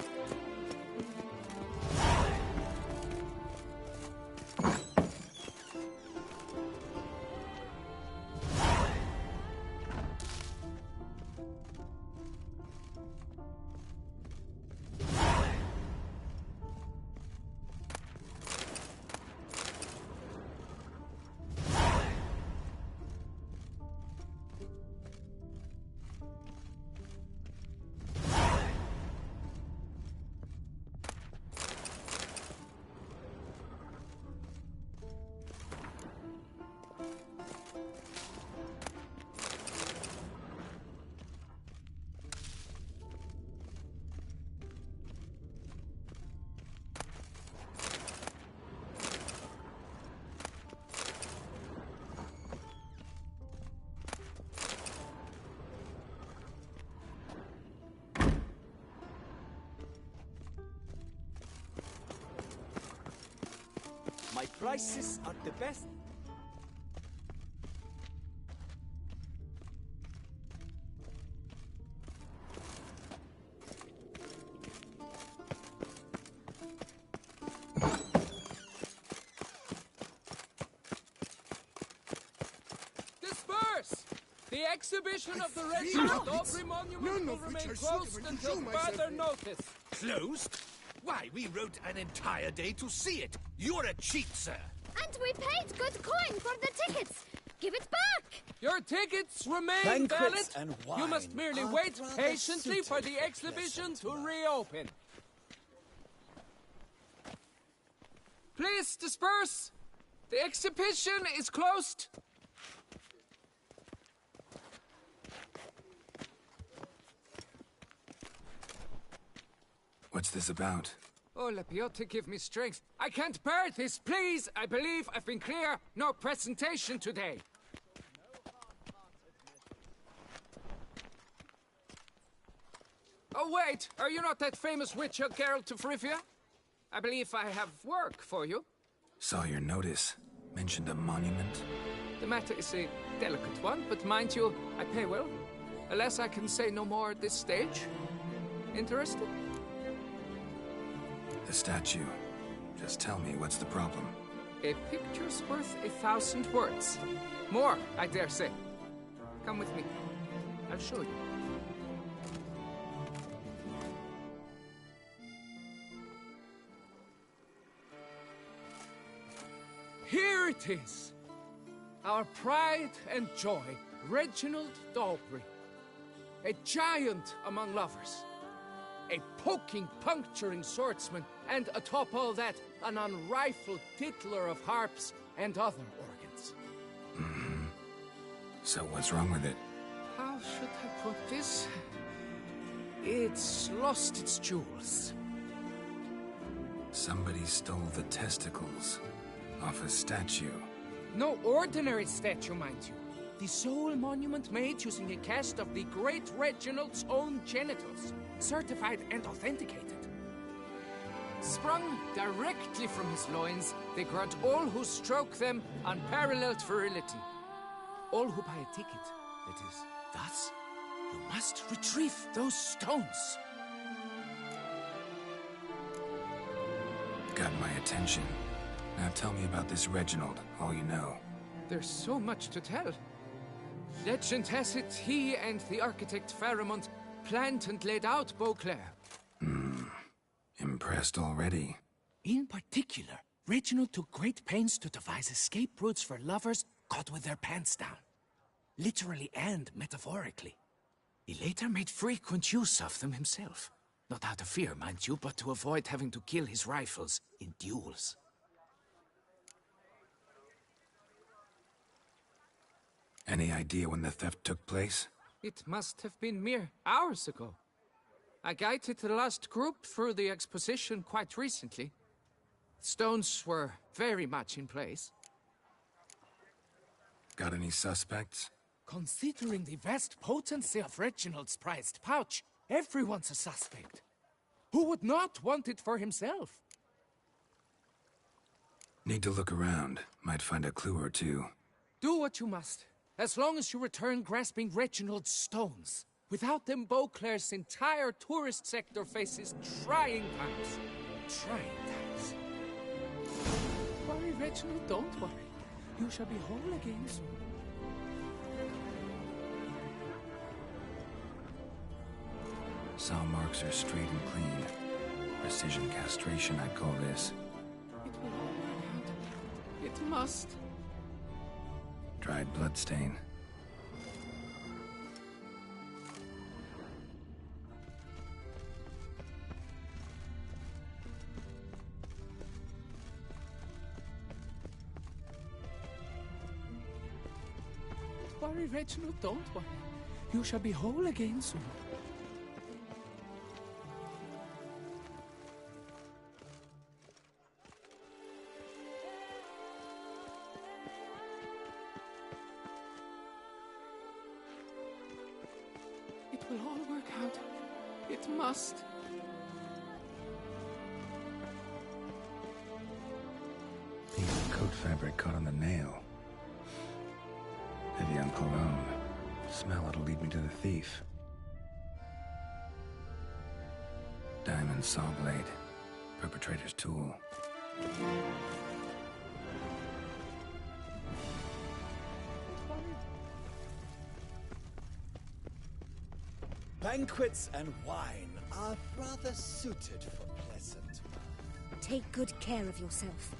My prices are the best. Disperse! The exhibition of the Regiment Aubrey Monument will remain closed until further notice. Closed? Why, we wrote an entire day to see it. You're a cheat, sir. And we paid good coin for the tickets. Give it back! Your tickets remain Banquets valid. and wine You must merely are wait rather patiently suited for the for exhibition to pleasant reopen. Please disperse. The exhibition is closed. What's this about? Oh, Lepiote, give me strength. I can't bear this, please. I believe I've been clear. No presentation today. Oh, wait. Are you not that famous witch, Geralt of Rivia? I believe I have work for you. Saw your notice. Mentioned a monument. The matter is a delicate one, but mind you, I pay well. Alas, I can say no more at this stage. Interested? The statue. Just tell me, what's the problem? A picture's worth 1,000 words. More, I dare say. Come with me. I'll show you. Here it is! Our pride and joy, Reginald Dalbury. A giant among lovers. A poking, puncturing swordsman, and atop all that, an unrifled tittler of harps and other organs. Mm-hmm. So what's wrong with it? How should I put this? It's lost its jewels. Somebody stole the testicles off a statue. No ordinary statue, mind you. The sole monument made using a cast of the great Reginald's own genitals, certified and authenticated. Sprung directly from his loins, they grant all who stroke them unparalleled virility. All who buy a ticket, that is. Thus, you must retrieve those stones. Got my attention. Now tell me about this Reginald, all you know. There's so much to tell. Legend has it he and the architect Faramond planned and laid out Beauclair. Impressed already. In particular, Reginald took great pains to devise escape routes for lovers caught with their pants down. Literally and metaphorically. He later made frequent use of them himself. Not out of fear, mind you, but to avoid having to kill his rifles in duels. Any idea when the theft took place? It must have been mere hours ago. I guided the last group through the exposition quite recently. Stones were very much in place. Got any suspects? Considering the vast potency of Reginald's prized pouch, everyone's a suspect. Who would not want it for himself? Need to look around. Might find a clue or two. Do what you must. As long as you return grasping Reginald's stones. Without them, Beauclair's entire tourist sector faces trying times. Trying times. Worry, Reginald, don't worry. You shall be whole again soon. Saw marks are straight and clean. Precision castration, I'd call this. It will all work out. It must. Dried bloodstain. Worry, Reginald, don't worry. You shall be whole again soon. It will all work out. It must. Piece of coat fabric caught on the nail. Vivian cologne. Smell it'll lead me to the thief. Diamond saw blade. Perpetrator's tool. Banquets and wine are rather suited for pleasant mirth. Take good care of yourself.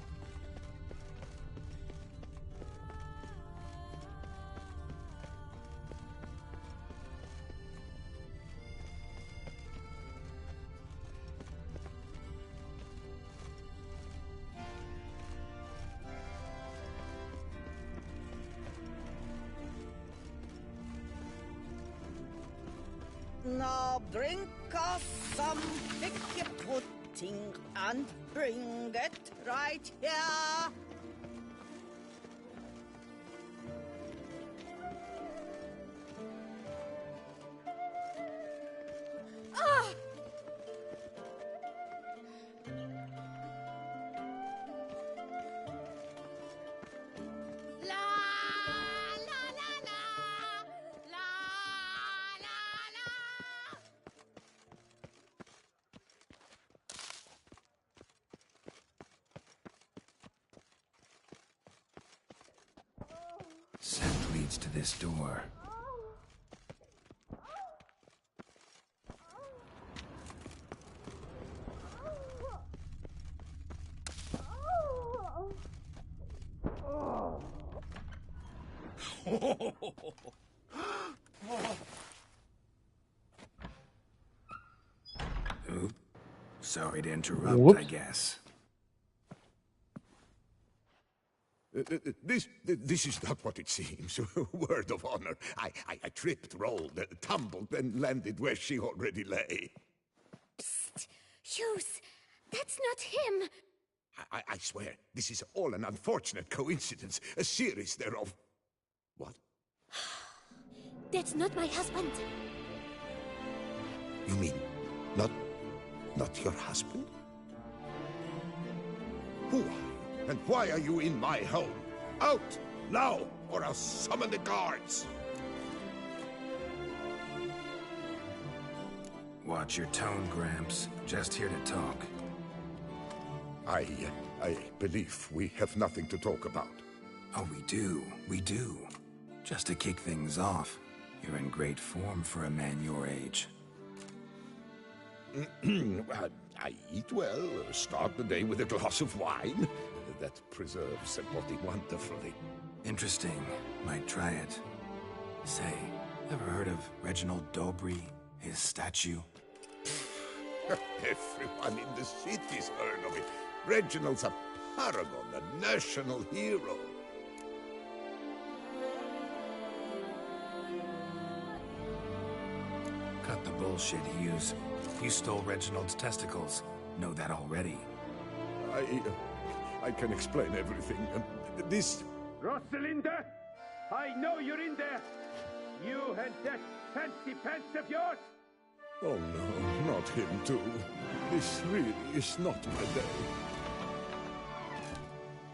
Now bring us some figgy pudding and bring it right here. Ah! Scent leads to this door. Oop. Sorry to interrupt, Whoops. I guess. This is not what it seems. Word of honor. I tripped, rolled, tumbled, and landed where she already lay. Psst! Hughes! That's not him! I swear, this is all an unfortunate coincidence. A series thereof. What? That's not my husband! You mean, not your husband? Who are you? And why are you in my home? Out! Now! Or I'll summon the guards! Watch your tone, Gramps. Just here to talk. I believe we have nothing to talk about. Oh, we do. We do. Just to kick things off, you're in great form for a man your age. I eat well, start the day with a glass of wine. That preserves a body wonderfully. Interesting. Might try it. Say, ever heard of Reginald Dobry? His statue? Everyone in the city's heard of it. Reginald's a paragon, a national hero. Cut the bullshit, Hughes. You stole Reginald's testicles. Know that already. I can explain everything. This... Rosalinda! I know you're in there! You and that fancy pants of yours! Oh no, not him too. This really is not my day.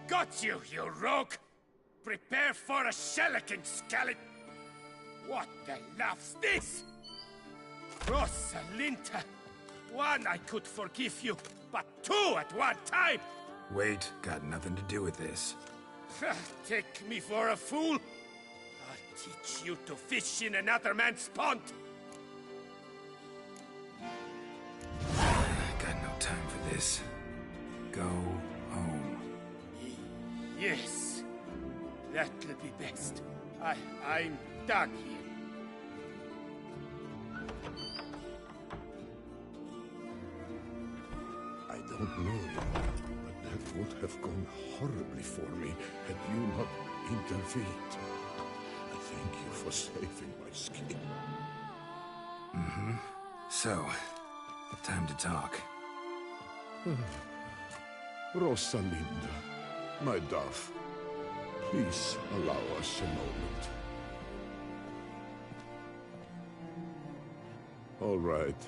Got you, you rogue! Prepare for a shellacking, scallop! What the laugh's this? Rosalinda! One, I could forgive you, but two at one time! Wait, got nothing to do with this. Take me for a fool? I'll teach you to fish in another man's pond! Got no time for this. Go home. Yes, that'll be best. I'm done here. I don't know, but that would have gone horribly for me had you not intervened. I thank you for saving my skin. Mm-hmm. So, time to talk. Rosalinda, my dove, please allow us a moment. All right.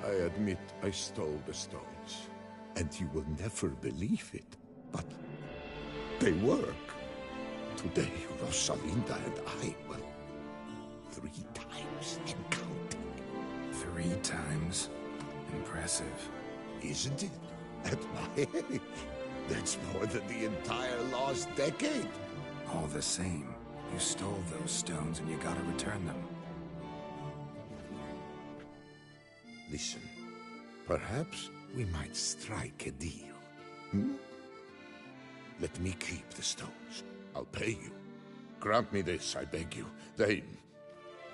I admit I stole the stones, and you will never believe it, but they work. Today, Rosalinda and I, well, 3 times and counting. 3 times? Impressive. Isn't it? At my age. That's more than the entire last decade. All the same, you stole those stones and you gotta return them. Listen, perhaps we might strike a deal. Hmm? Let me keep the stones. I'll pay you. Grant me this, I beg you. They've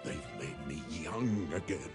made me young again.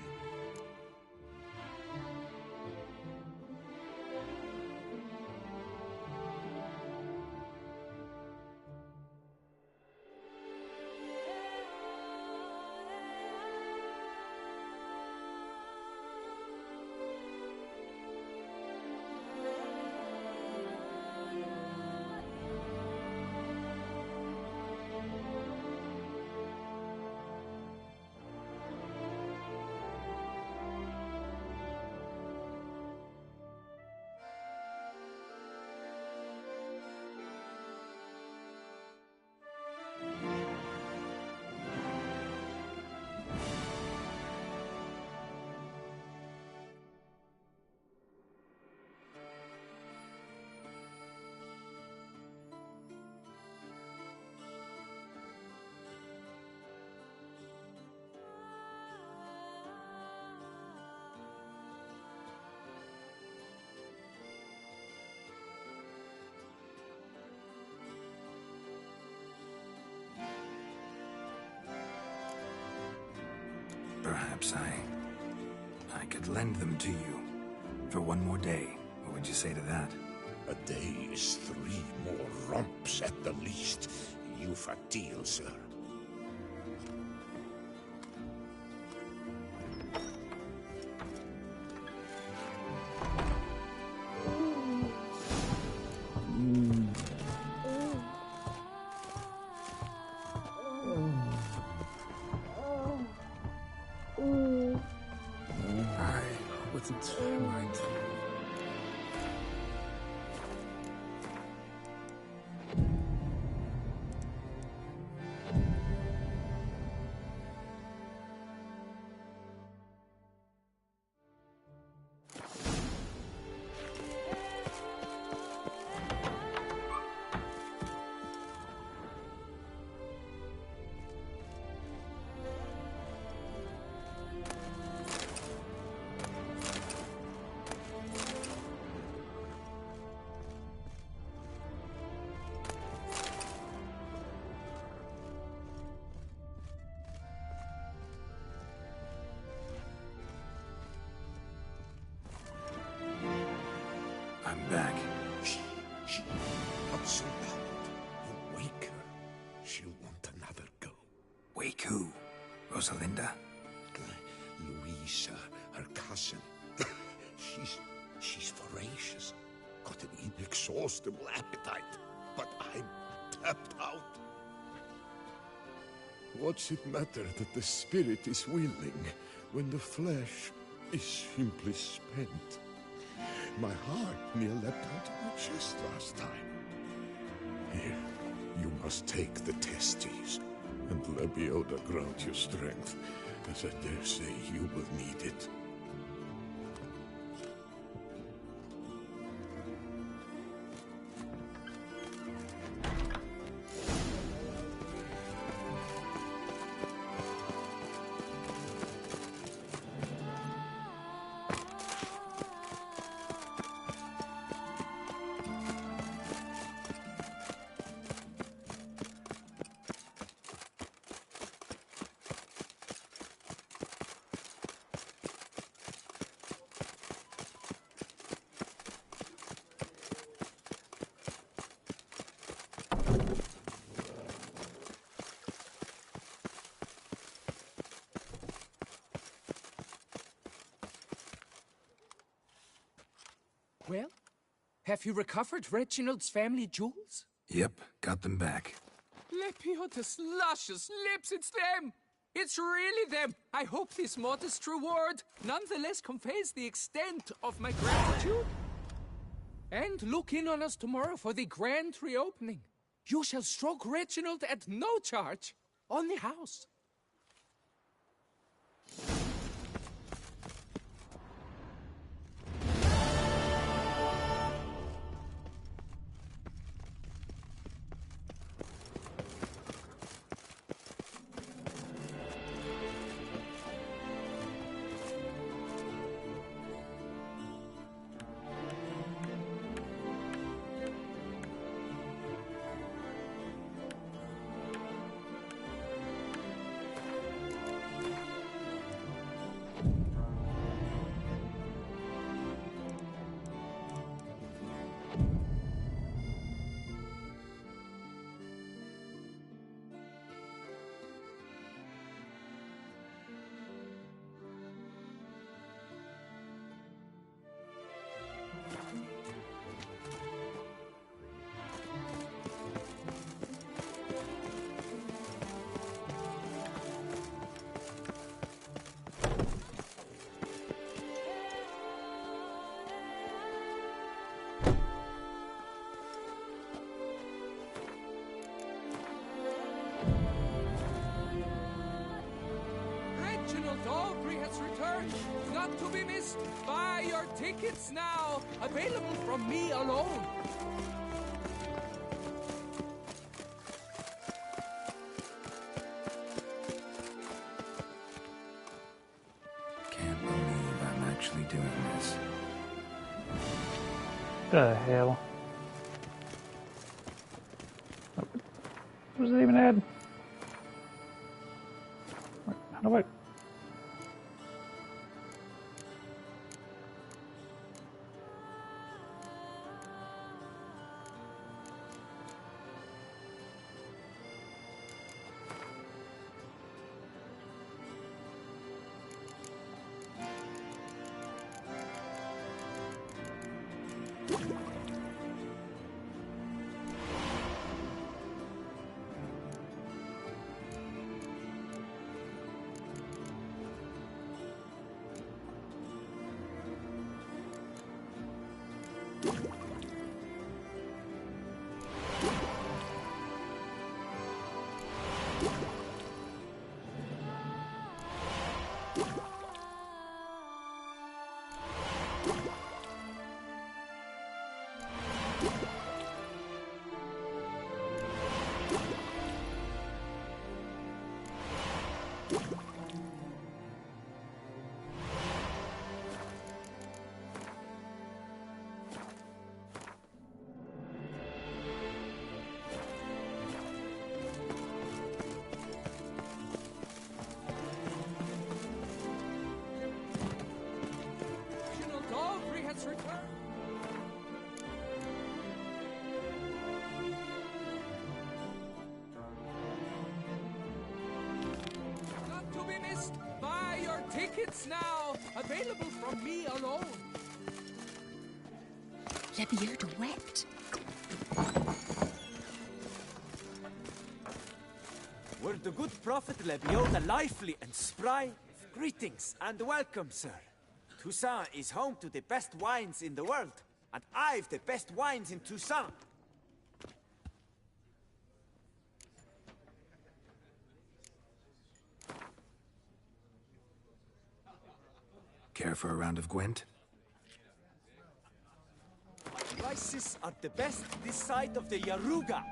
Perhaps I could lend them to you. For one more day. What would you say to that? A day is 3 more romps at the least. You've a deal, sir. I wouldn't mind. I'm back. Shh. Not so loud. You wake her. She'll want another go. Wake who? Rosalinda? Louisa, her cousin. She's voracious. Got an inexhaustible appetite. But I'm tapped out. What's it matter that the spirit is willing when the flesh is simply spent? My heart near leapt out of my chest last time. Here, you must take the testes, and Lebioda grant you strength, as I dare say you will need it. Well, have you recovered Reginald's family jewels? Yep, got them back. Lepioda's luscious lips, it's them! It's really them! I hope this modest reward nonetheless conveys the extent of my gratitude. And look in on us tomorrow for the grand reopening. You shall stroke Reginald at no charge on the house. Aubrey has returned, not to be missed. Buy your tickets now, available from me alone. Can't believe I'm actually doing this. The hell? What does it even add? How do I... tickets now, available from me alone. Lebioda wept. Were the good prophet Lebioda lively and spry? Greetings and welcome, sir. Toussaint is home to the best wines in the world, and I've the best wines in Toussaint. Care for a round of Gwent? Prices are the best this side of the Yaruga.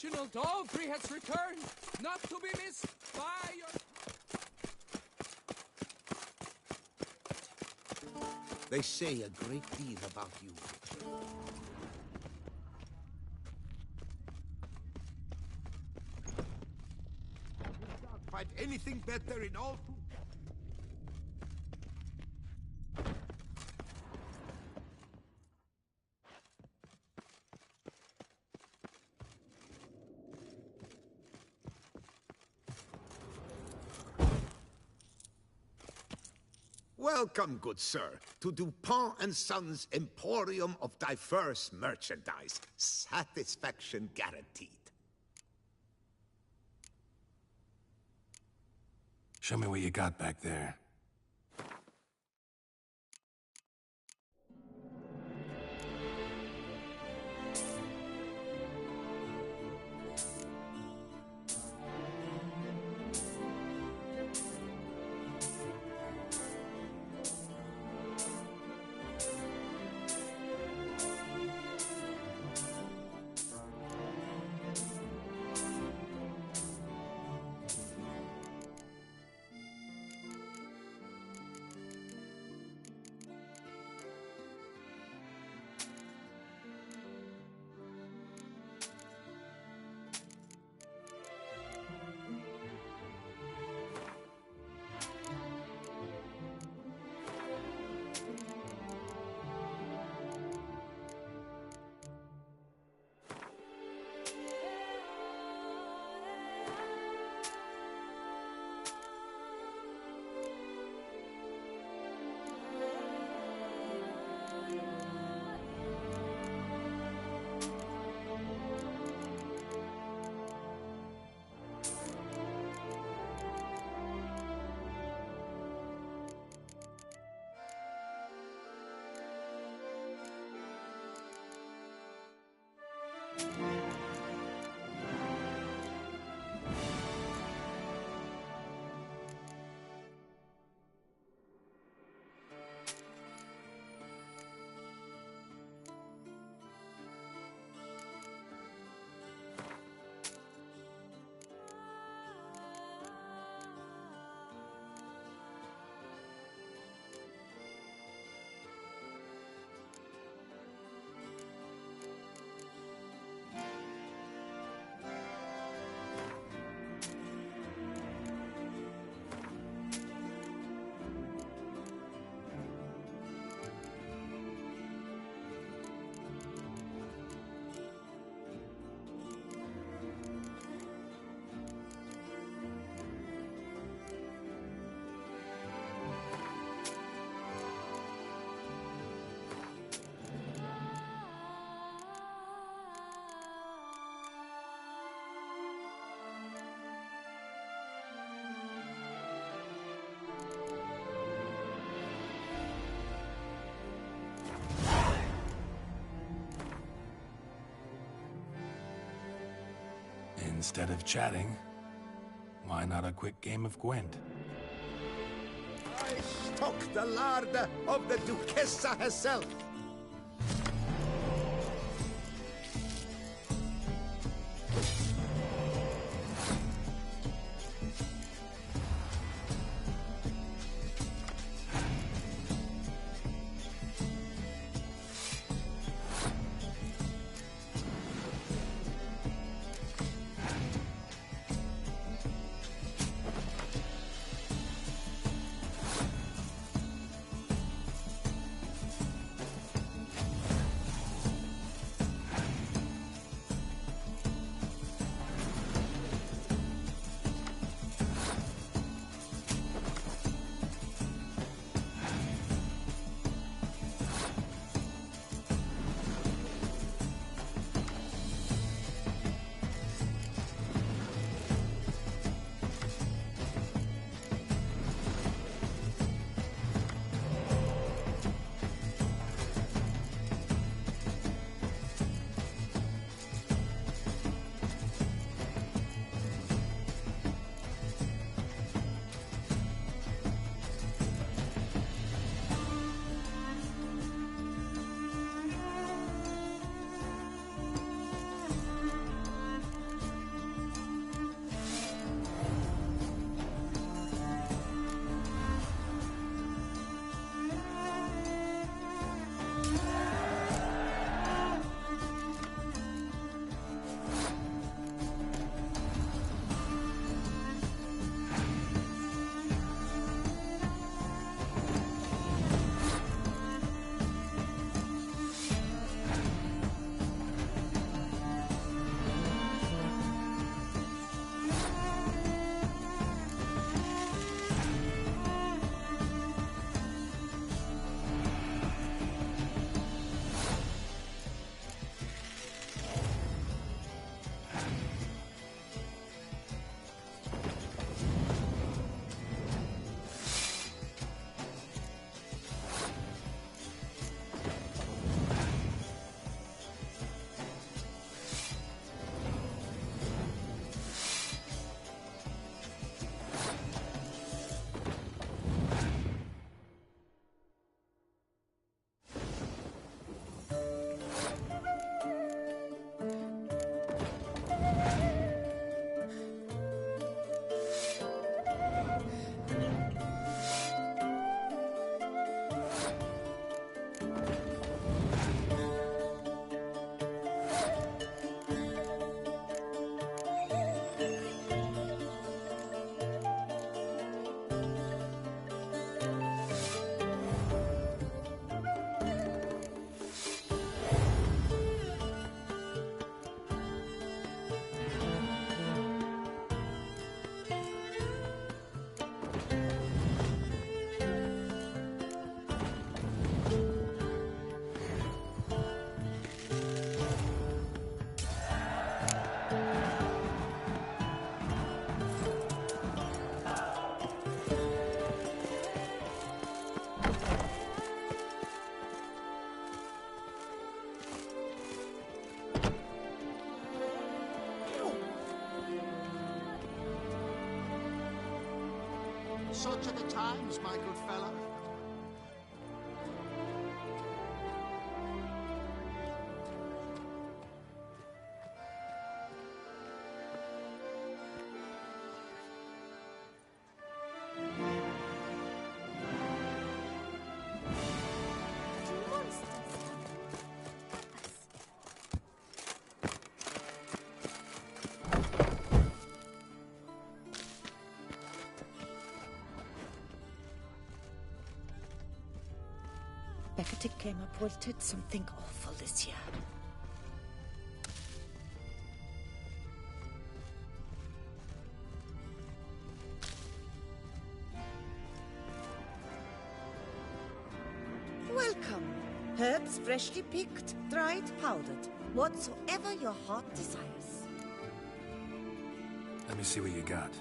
Reginald Dalgrey has returned, not to be missed by your... They say a great deal about you. Can't find anything better in all... Welcome, good sir, to Dupont and Sons' Emporium of diverse merchandise. Satisfaction guaranteed. Show me what you got back there. Instead of chatting, why not a quick game of Gwent? I stock the larder of the Duchessa herself. Such are the times, my good fellow. Becketic came reported something awful this year. Welcome. Herbs freshly picked, dried, powdered. Whatsoever your heart desires. Let me see what you got.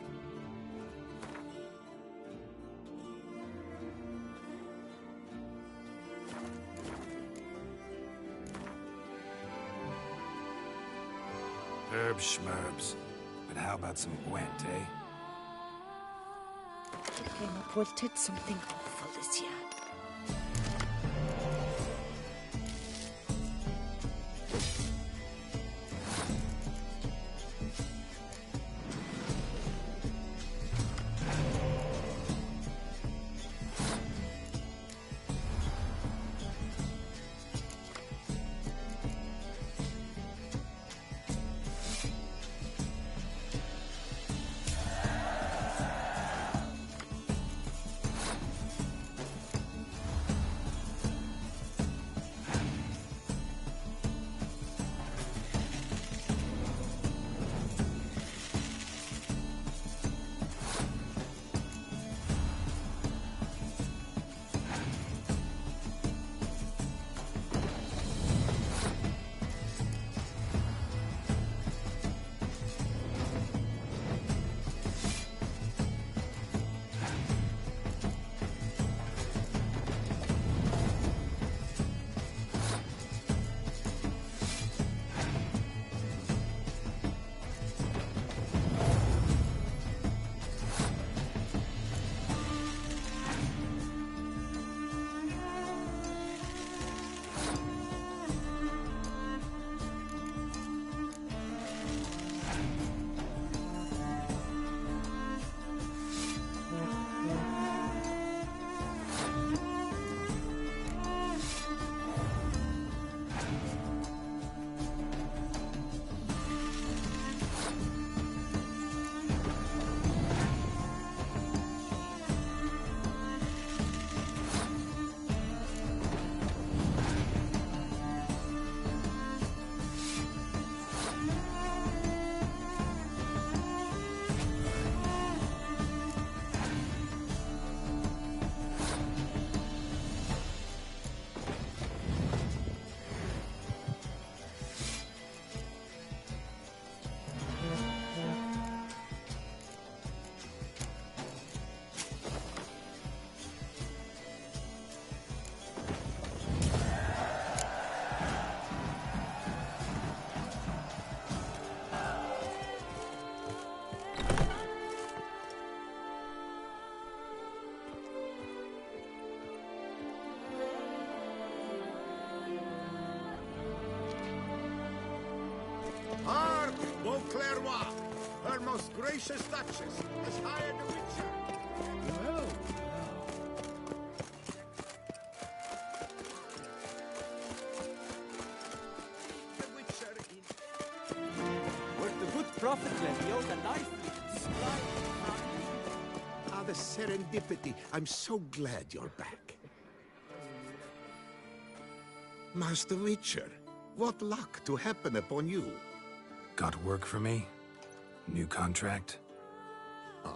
Herbs schmerbs. But how about some Gwent, eh? They reported something awful this year. Hark, Beauclermois! Her most gracious Duchess has hired a witcher. Well, The witcher in... Were the good prophet Leviosa lively and spry? Ah, the serendipity. I'm so glad you're back. Master Witcher, what luck to happen upon you. Got work for me? New contract?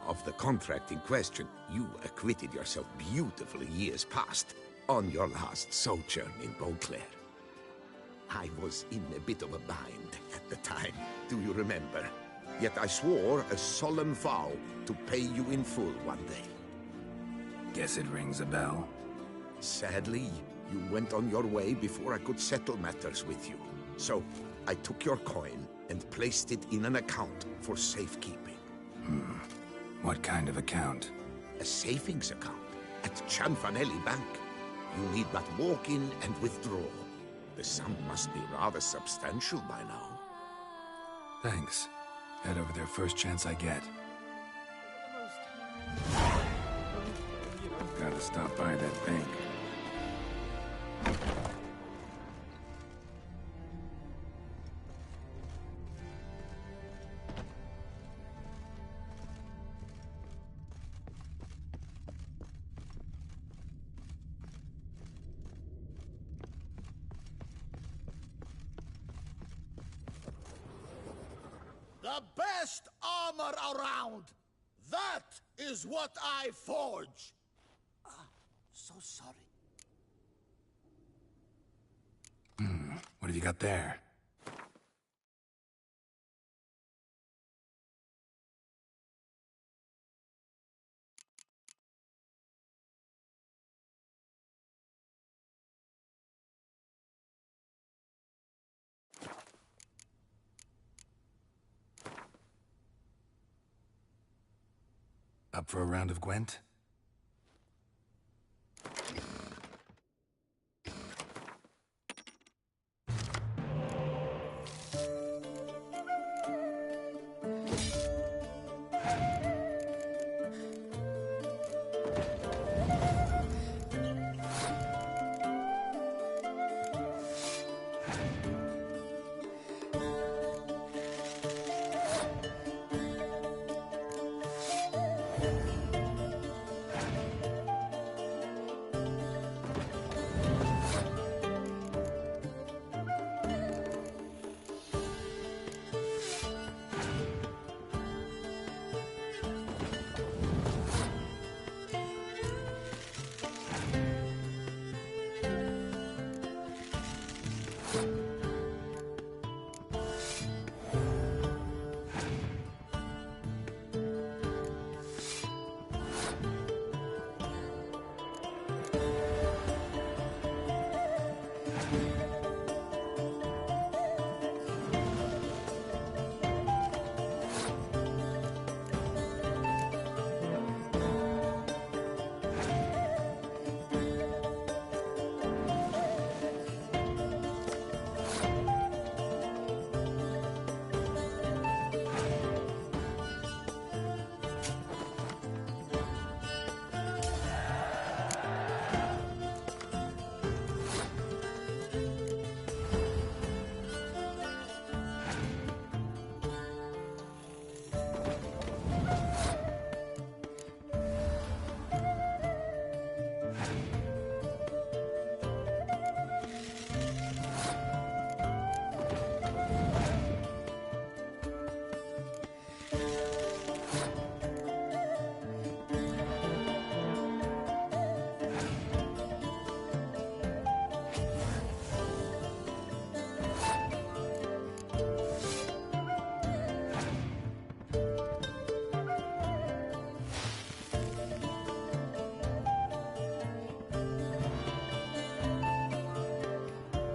Of the contract in question, you acquitted yourself beautifully years past on your last sojourn in Beauclair. I was in a bit of a bind at the time, do you remember? Yet I swore a solemn vow to pay you in full one day. Guess it rings a bell. Sadly, you went on your way before I could settle matters with you. So, I took your coin and placed it in an account for safekeeping. What kind of account? A savings account at Cianfanelli Bank. You need but walk in and withdraw. The sum must be rather substantial by now. Thanks. Head over there first chance I get. Gotta stop by that bank. The best armor around! That is what I forge! So sorry. What have you got there? Up for a round of Gwent?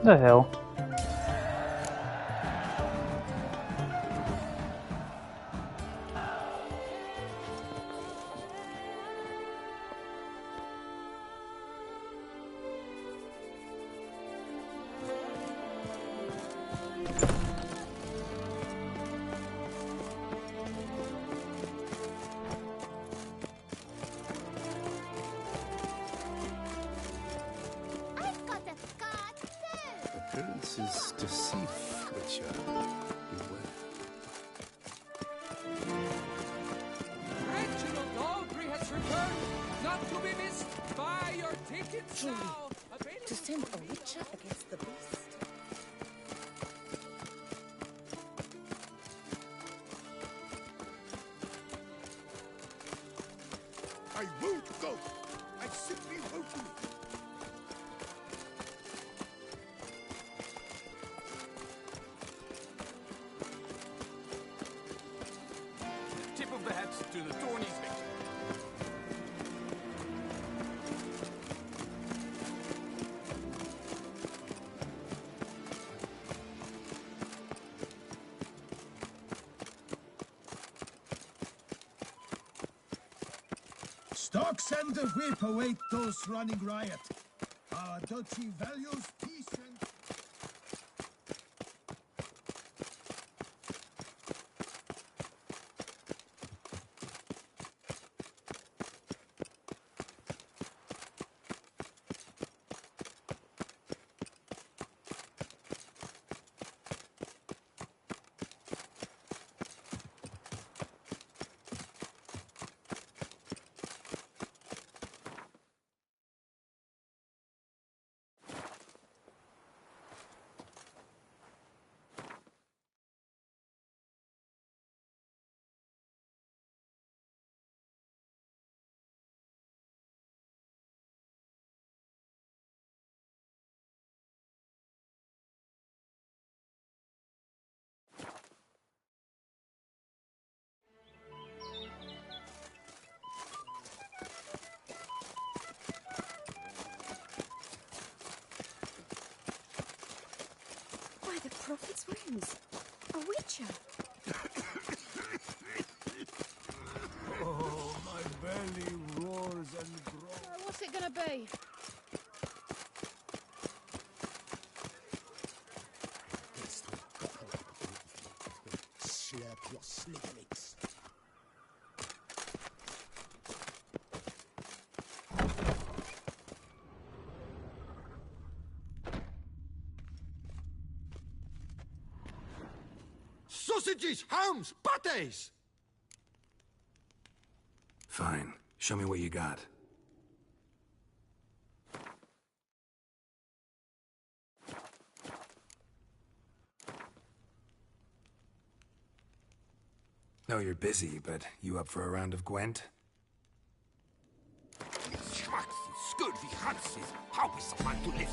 The hell? Appearances deceive, Witcher. Beware. Reginald Aubrey has returned, not to be missed. Buy your tickets Truly, now. to send a witcher against the beast. I won't go! I simply won't move! Tip of the hat to the Tourneys victor. Stocks and the whip await those running riot. Our duchy values peace and... By the prophet's wings, a witcher. Oh, my belly roars and groans. What's it gonna be? Slurp your slicklicks. Sausages, hams, pâtés! Fine. Show me what you got. No, you're busy, but you up for a round of Gwent? Schmacks, scurvy Hanses, how is a man to live?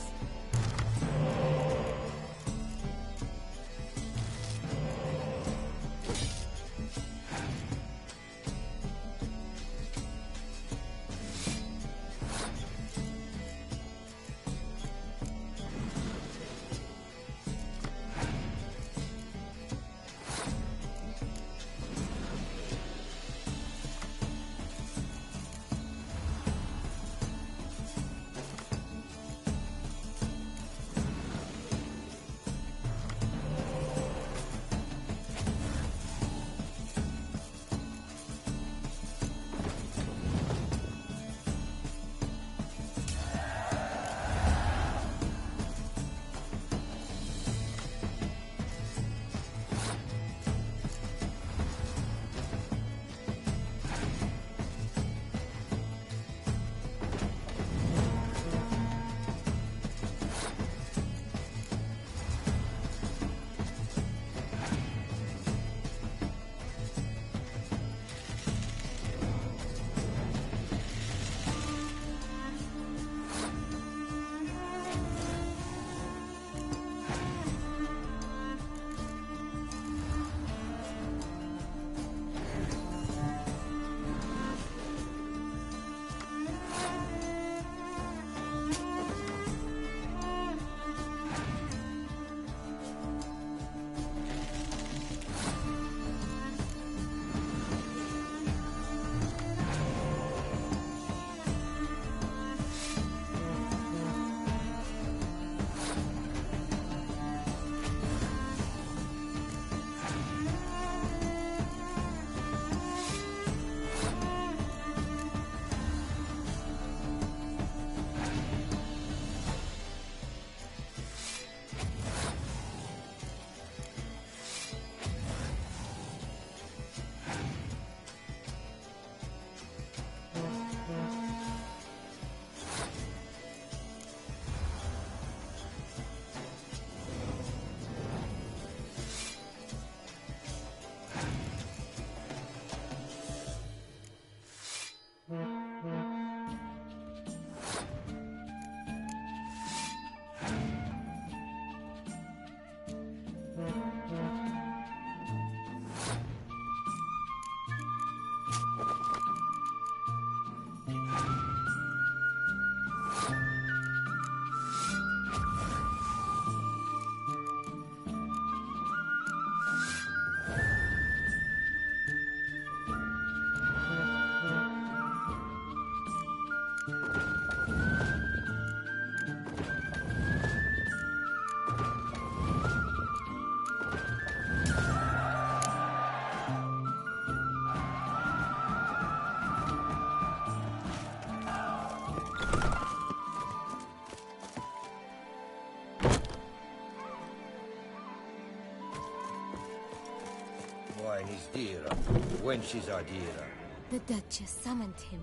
Wine is dearer, wench is our dearer. The Duchess summoned him.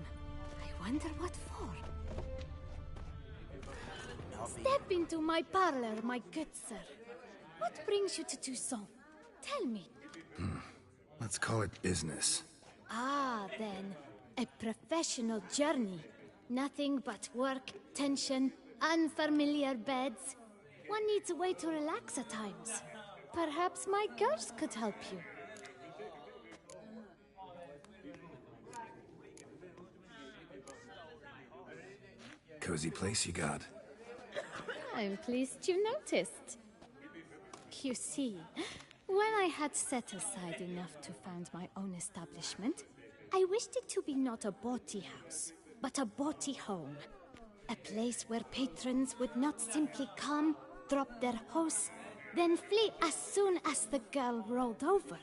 I wonder what for. Step into my parlor, my good sir. What brings you to Toussaint? Tell me. Let's call it business. Ah, then. A professional journey. Nothing but work, tension, unfamiliar beds. One needs a way to relax at times. Perhaps my girls could help you. Cozy place you got. I'm pleased you noticed. You see, when I had set aside enough to found my own establishment, I wished it to be not a bawdy house, but a bawdy home. A place where patrons would not simply come, drop their house, then flee as soon as the girl rolled over.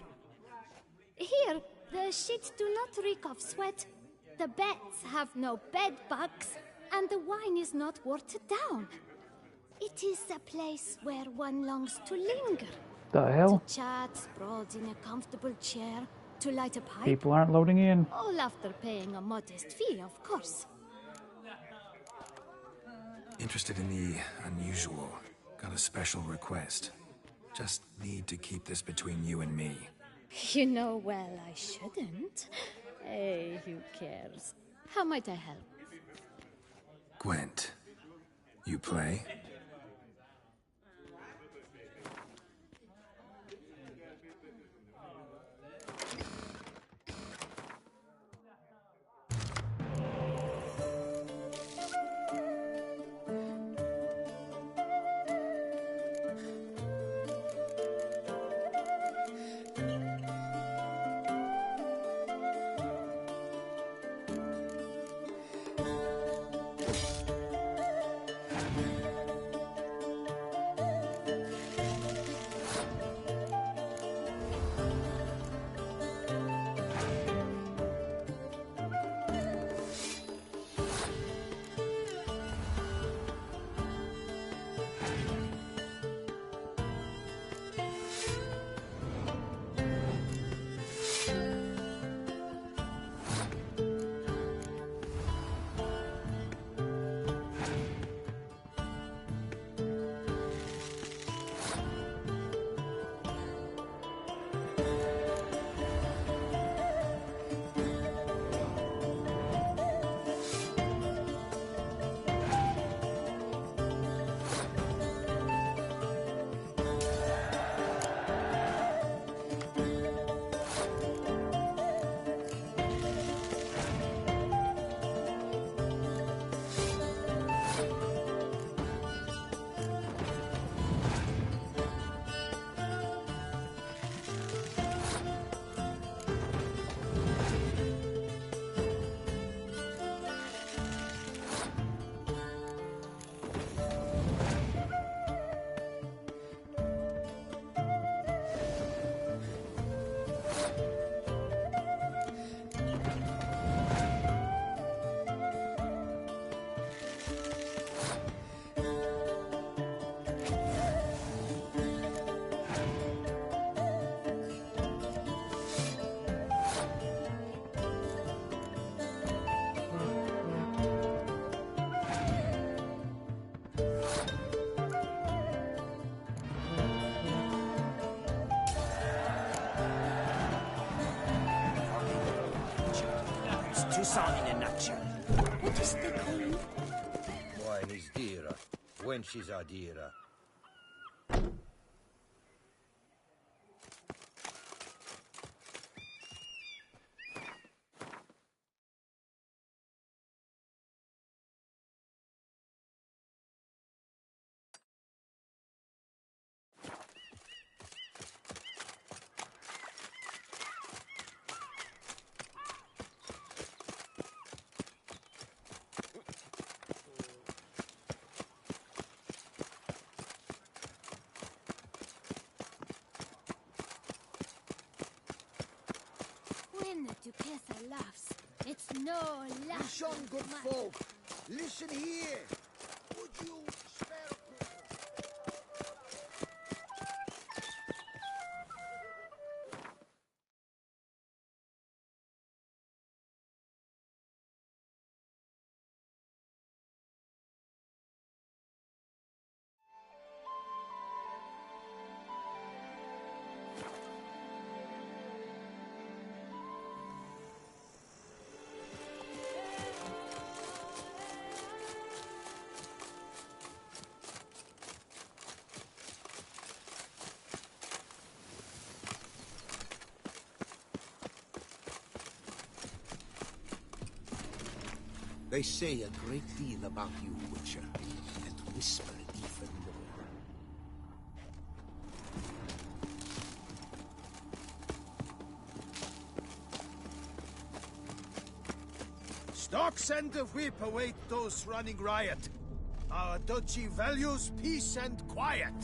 Here, the sheets do not reek of sweat, the beds have no bed bugs, and the wine is not watered down. It is a place where one longs to linger. The hell? To chat, sprawled in a comfortable chair, to light a pipe. People aren't loading in. All after paying a modest fee, of course. Interested in the unusual. Got a special request. Just need to keep this between you and me. You know well I shouldn't. Hey, who cares? How might I help? Gwent, you play? Toussaint in a nutshell. What is the coin? Wine is dearer. Wenches are dearer. When the Duquesa laughs, it's no laugh. Listen, good folk. Listen here. Would you spare a They say a great deal about you, Witcher, and whisper even more. Docks and the whip await those running riot. Our duchy values peace and quiet.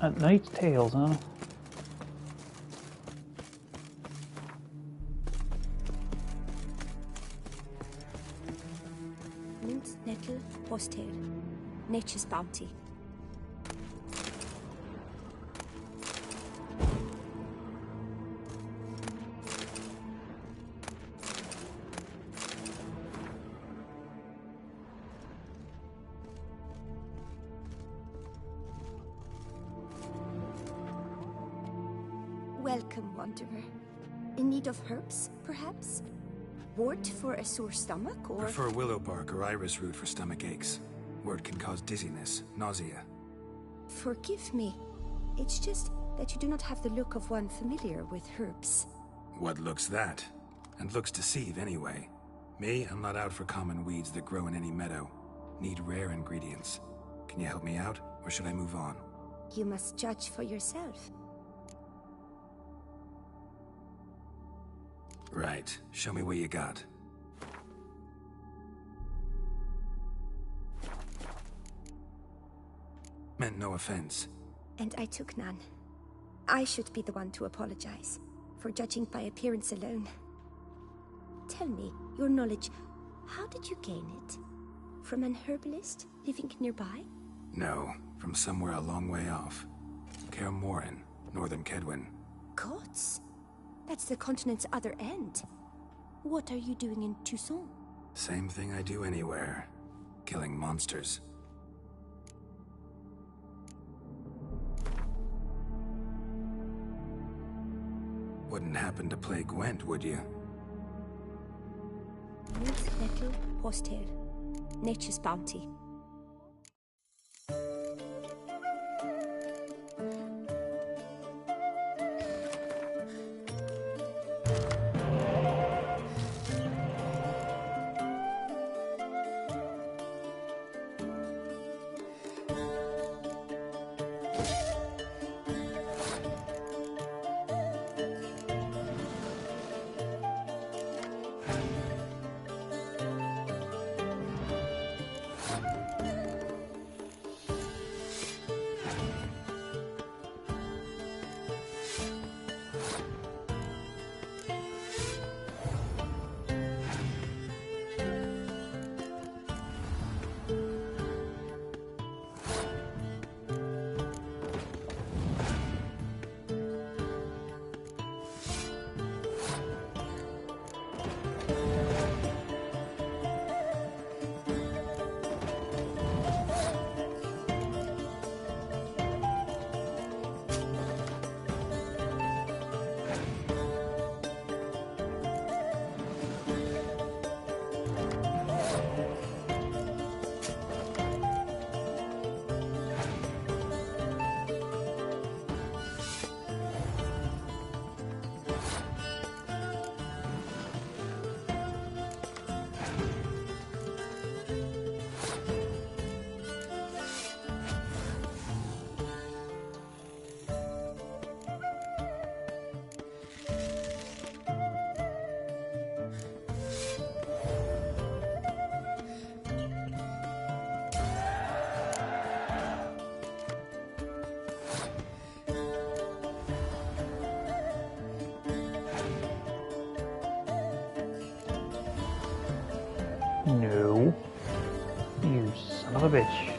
A Knight's Tales, huh? Mint, nettle, horsetail. Nature's bounty. Welcome, wanderer. In need of herbs, perhaps? Wort for a sore stomach, or... Prefer willow bark or iris root for stomach aches. Wort can cause dizziness, nausea. Forgive me. It's just that you do not have the look of one familiar with herbs. What looks that? And looks deceive anyway. Me, I'm not out for common weeds that grow in any meadow. Need rare ingredients. Can you help me out, or should I move on? You must judge for yourself. Right. Show me what you got. Meant no offense. And I took none. I should be the one to apologize for judging by appearance alone. Tell me, your knowledge, how did you gain it? From an herbalist living nearby? No, from somewhere a long way off. Kaer Morhen, northern Kedwen. Gods? That's the continent's other end. What are you doing in Toussaint? Same thing I do anywhere. Killing monsters. Wouldn't happen to play Gwent, would you? Mint, nettle, horsetail. Nature's bounty. No. You son of a bitch.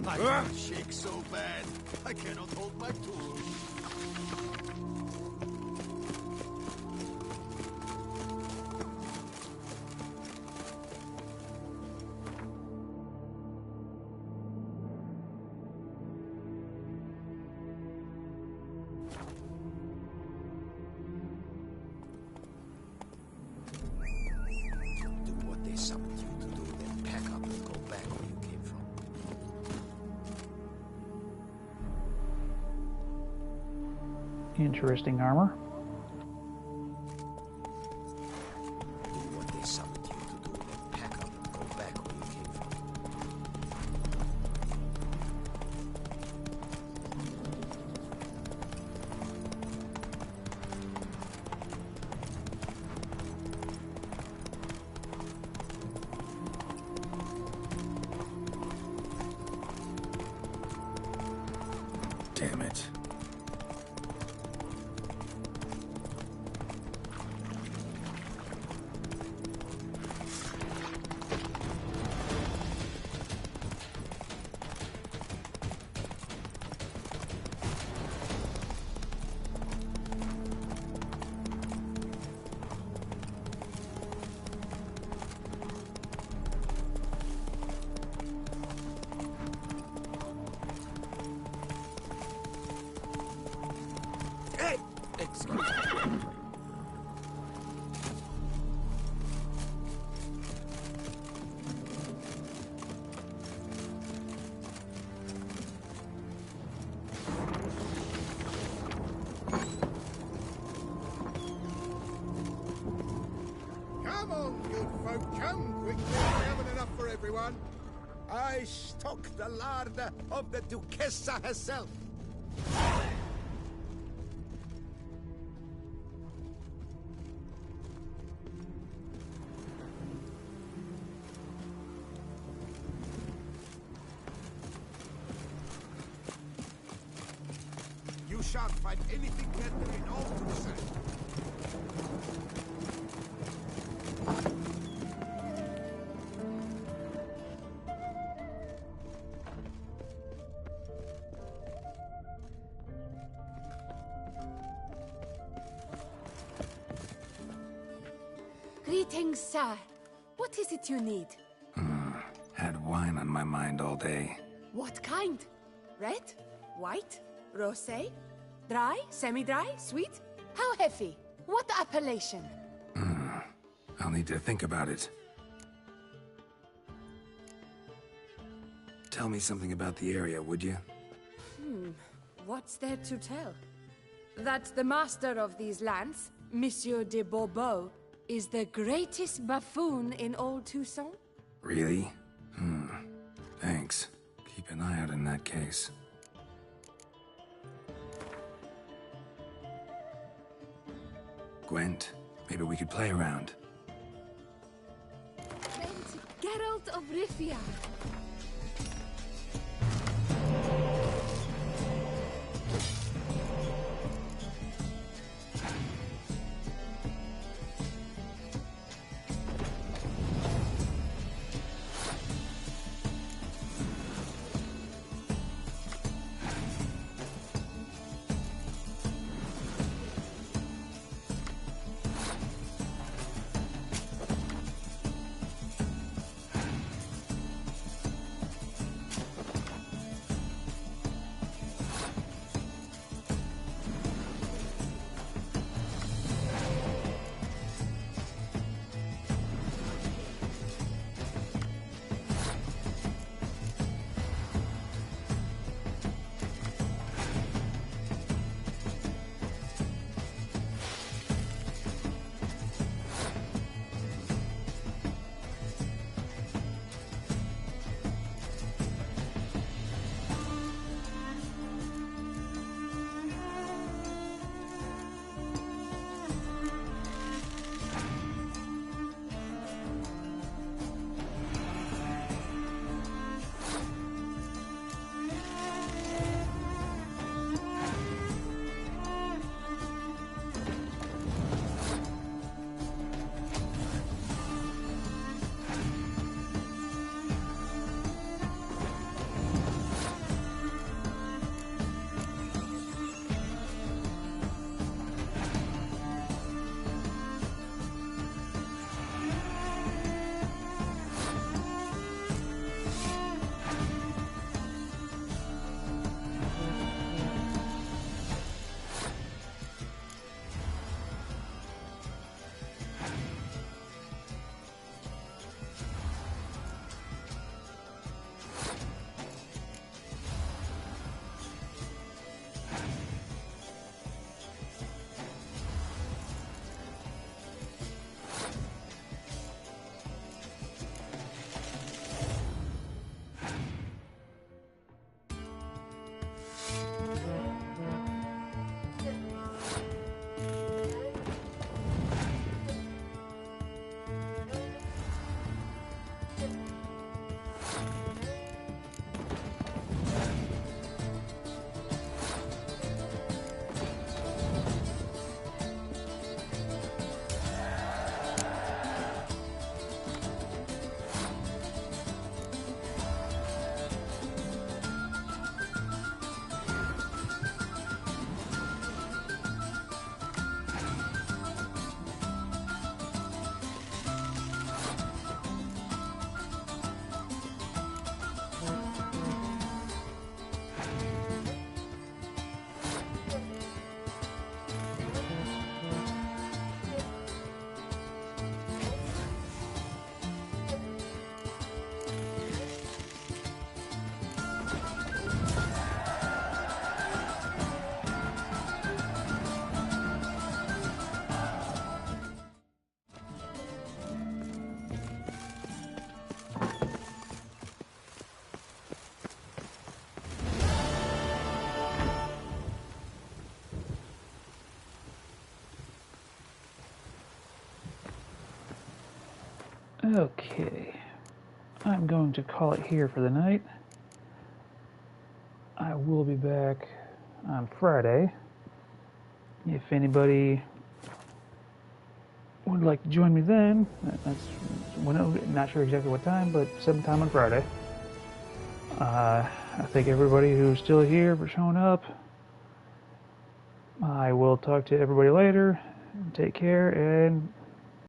My hand shakes so bad, I cannot hold my tools. Do what they summoned you to do, then pack up and go back where you came from. Interesting armor. Do what they summoned you to do, then pack up and go back where you came from. Damn it. Excuse me. Come on, good folk, come quickly. We haven't enough for everyone. I stock the larder of the Duchessa herself. You shan't find anything better in all Toussaint. Greetings, sir. What is it you need? Had wine on my mind all day. What kind? Red? White? Rosé? Dry? Semi-dry? Sweet? How heavy? What appellation? I'll need to think about it. Tell me something about the area, would you? What's there to tell? That the master of these lands, Monsieur de Bourbeau, is the greatest buffoon in all Toussaint? Really? Thanks. Keep an eye out in that case. Gwent, maybe we could play around. And Geralt of Rivia. Okay. I'm going to call it here for the night. I will be back on Friday. If anybody would like to join me then, that's when, not sure exactly what time, but sometime on Friday. I thank everybody who's still here for showing up. I will talk to everybody later. Take care, and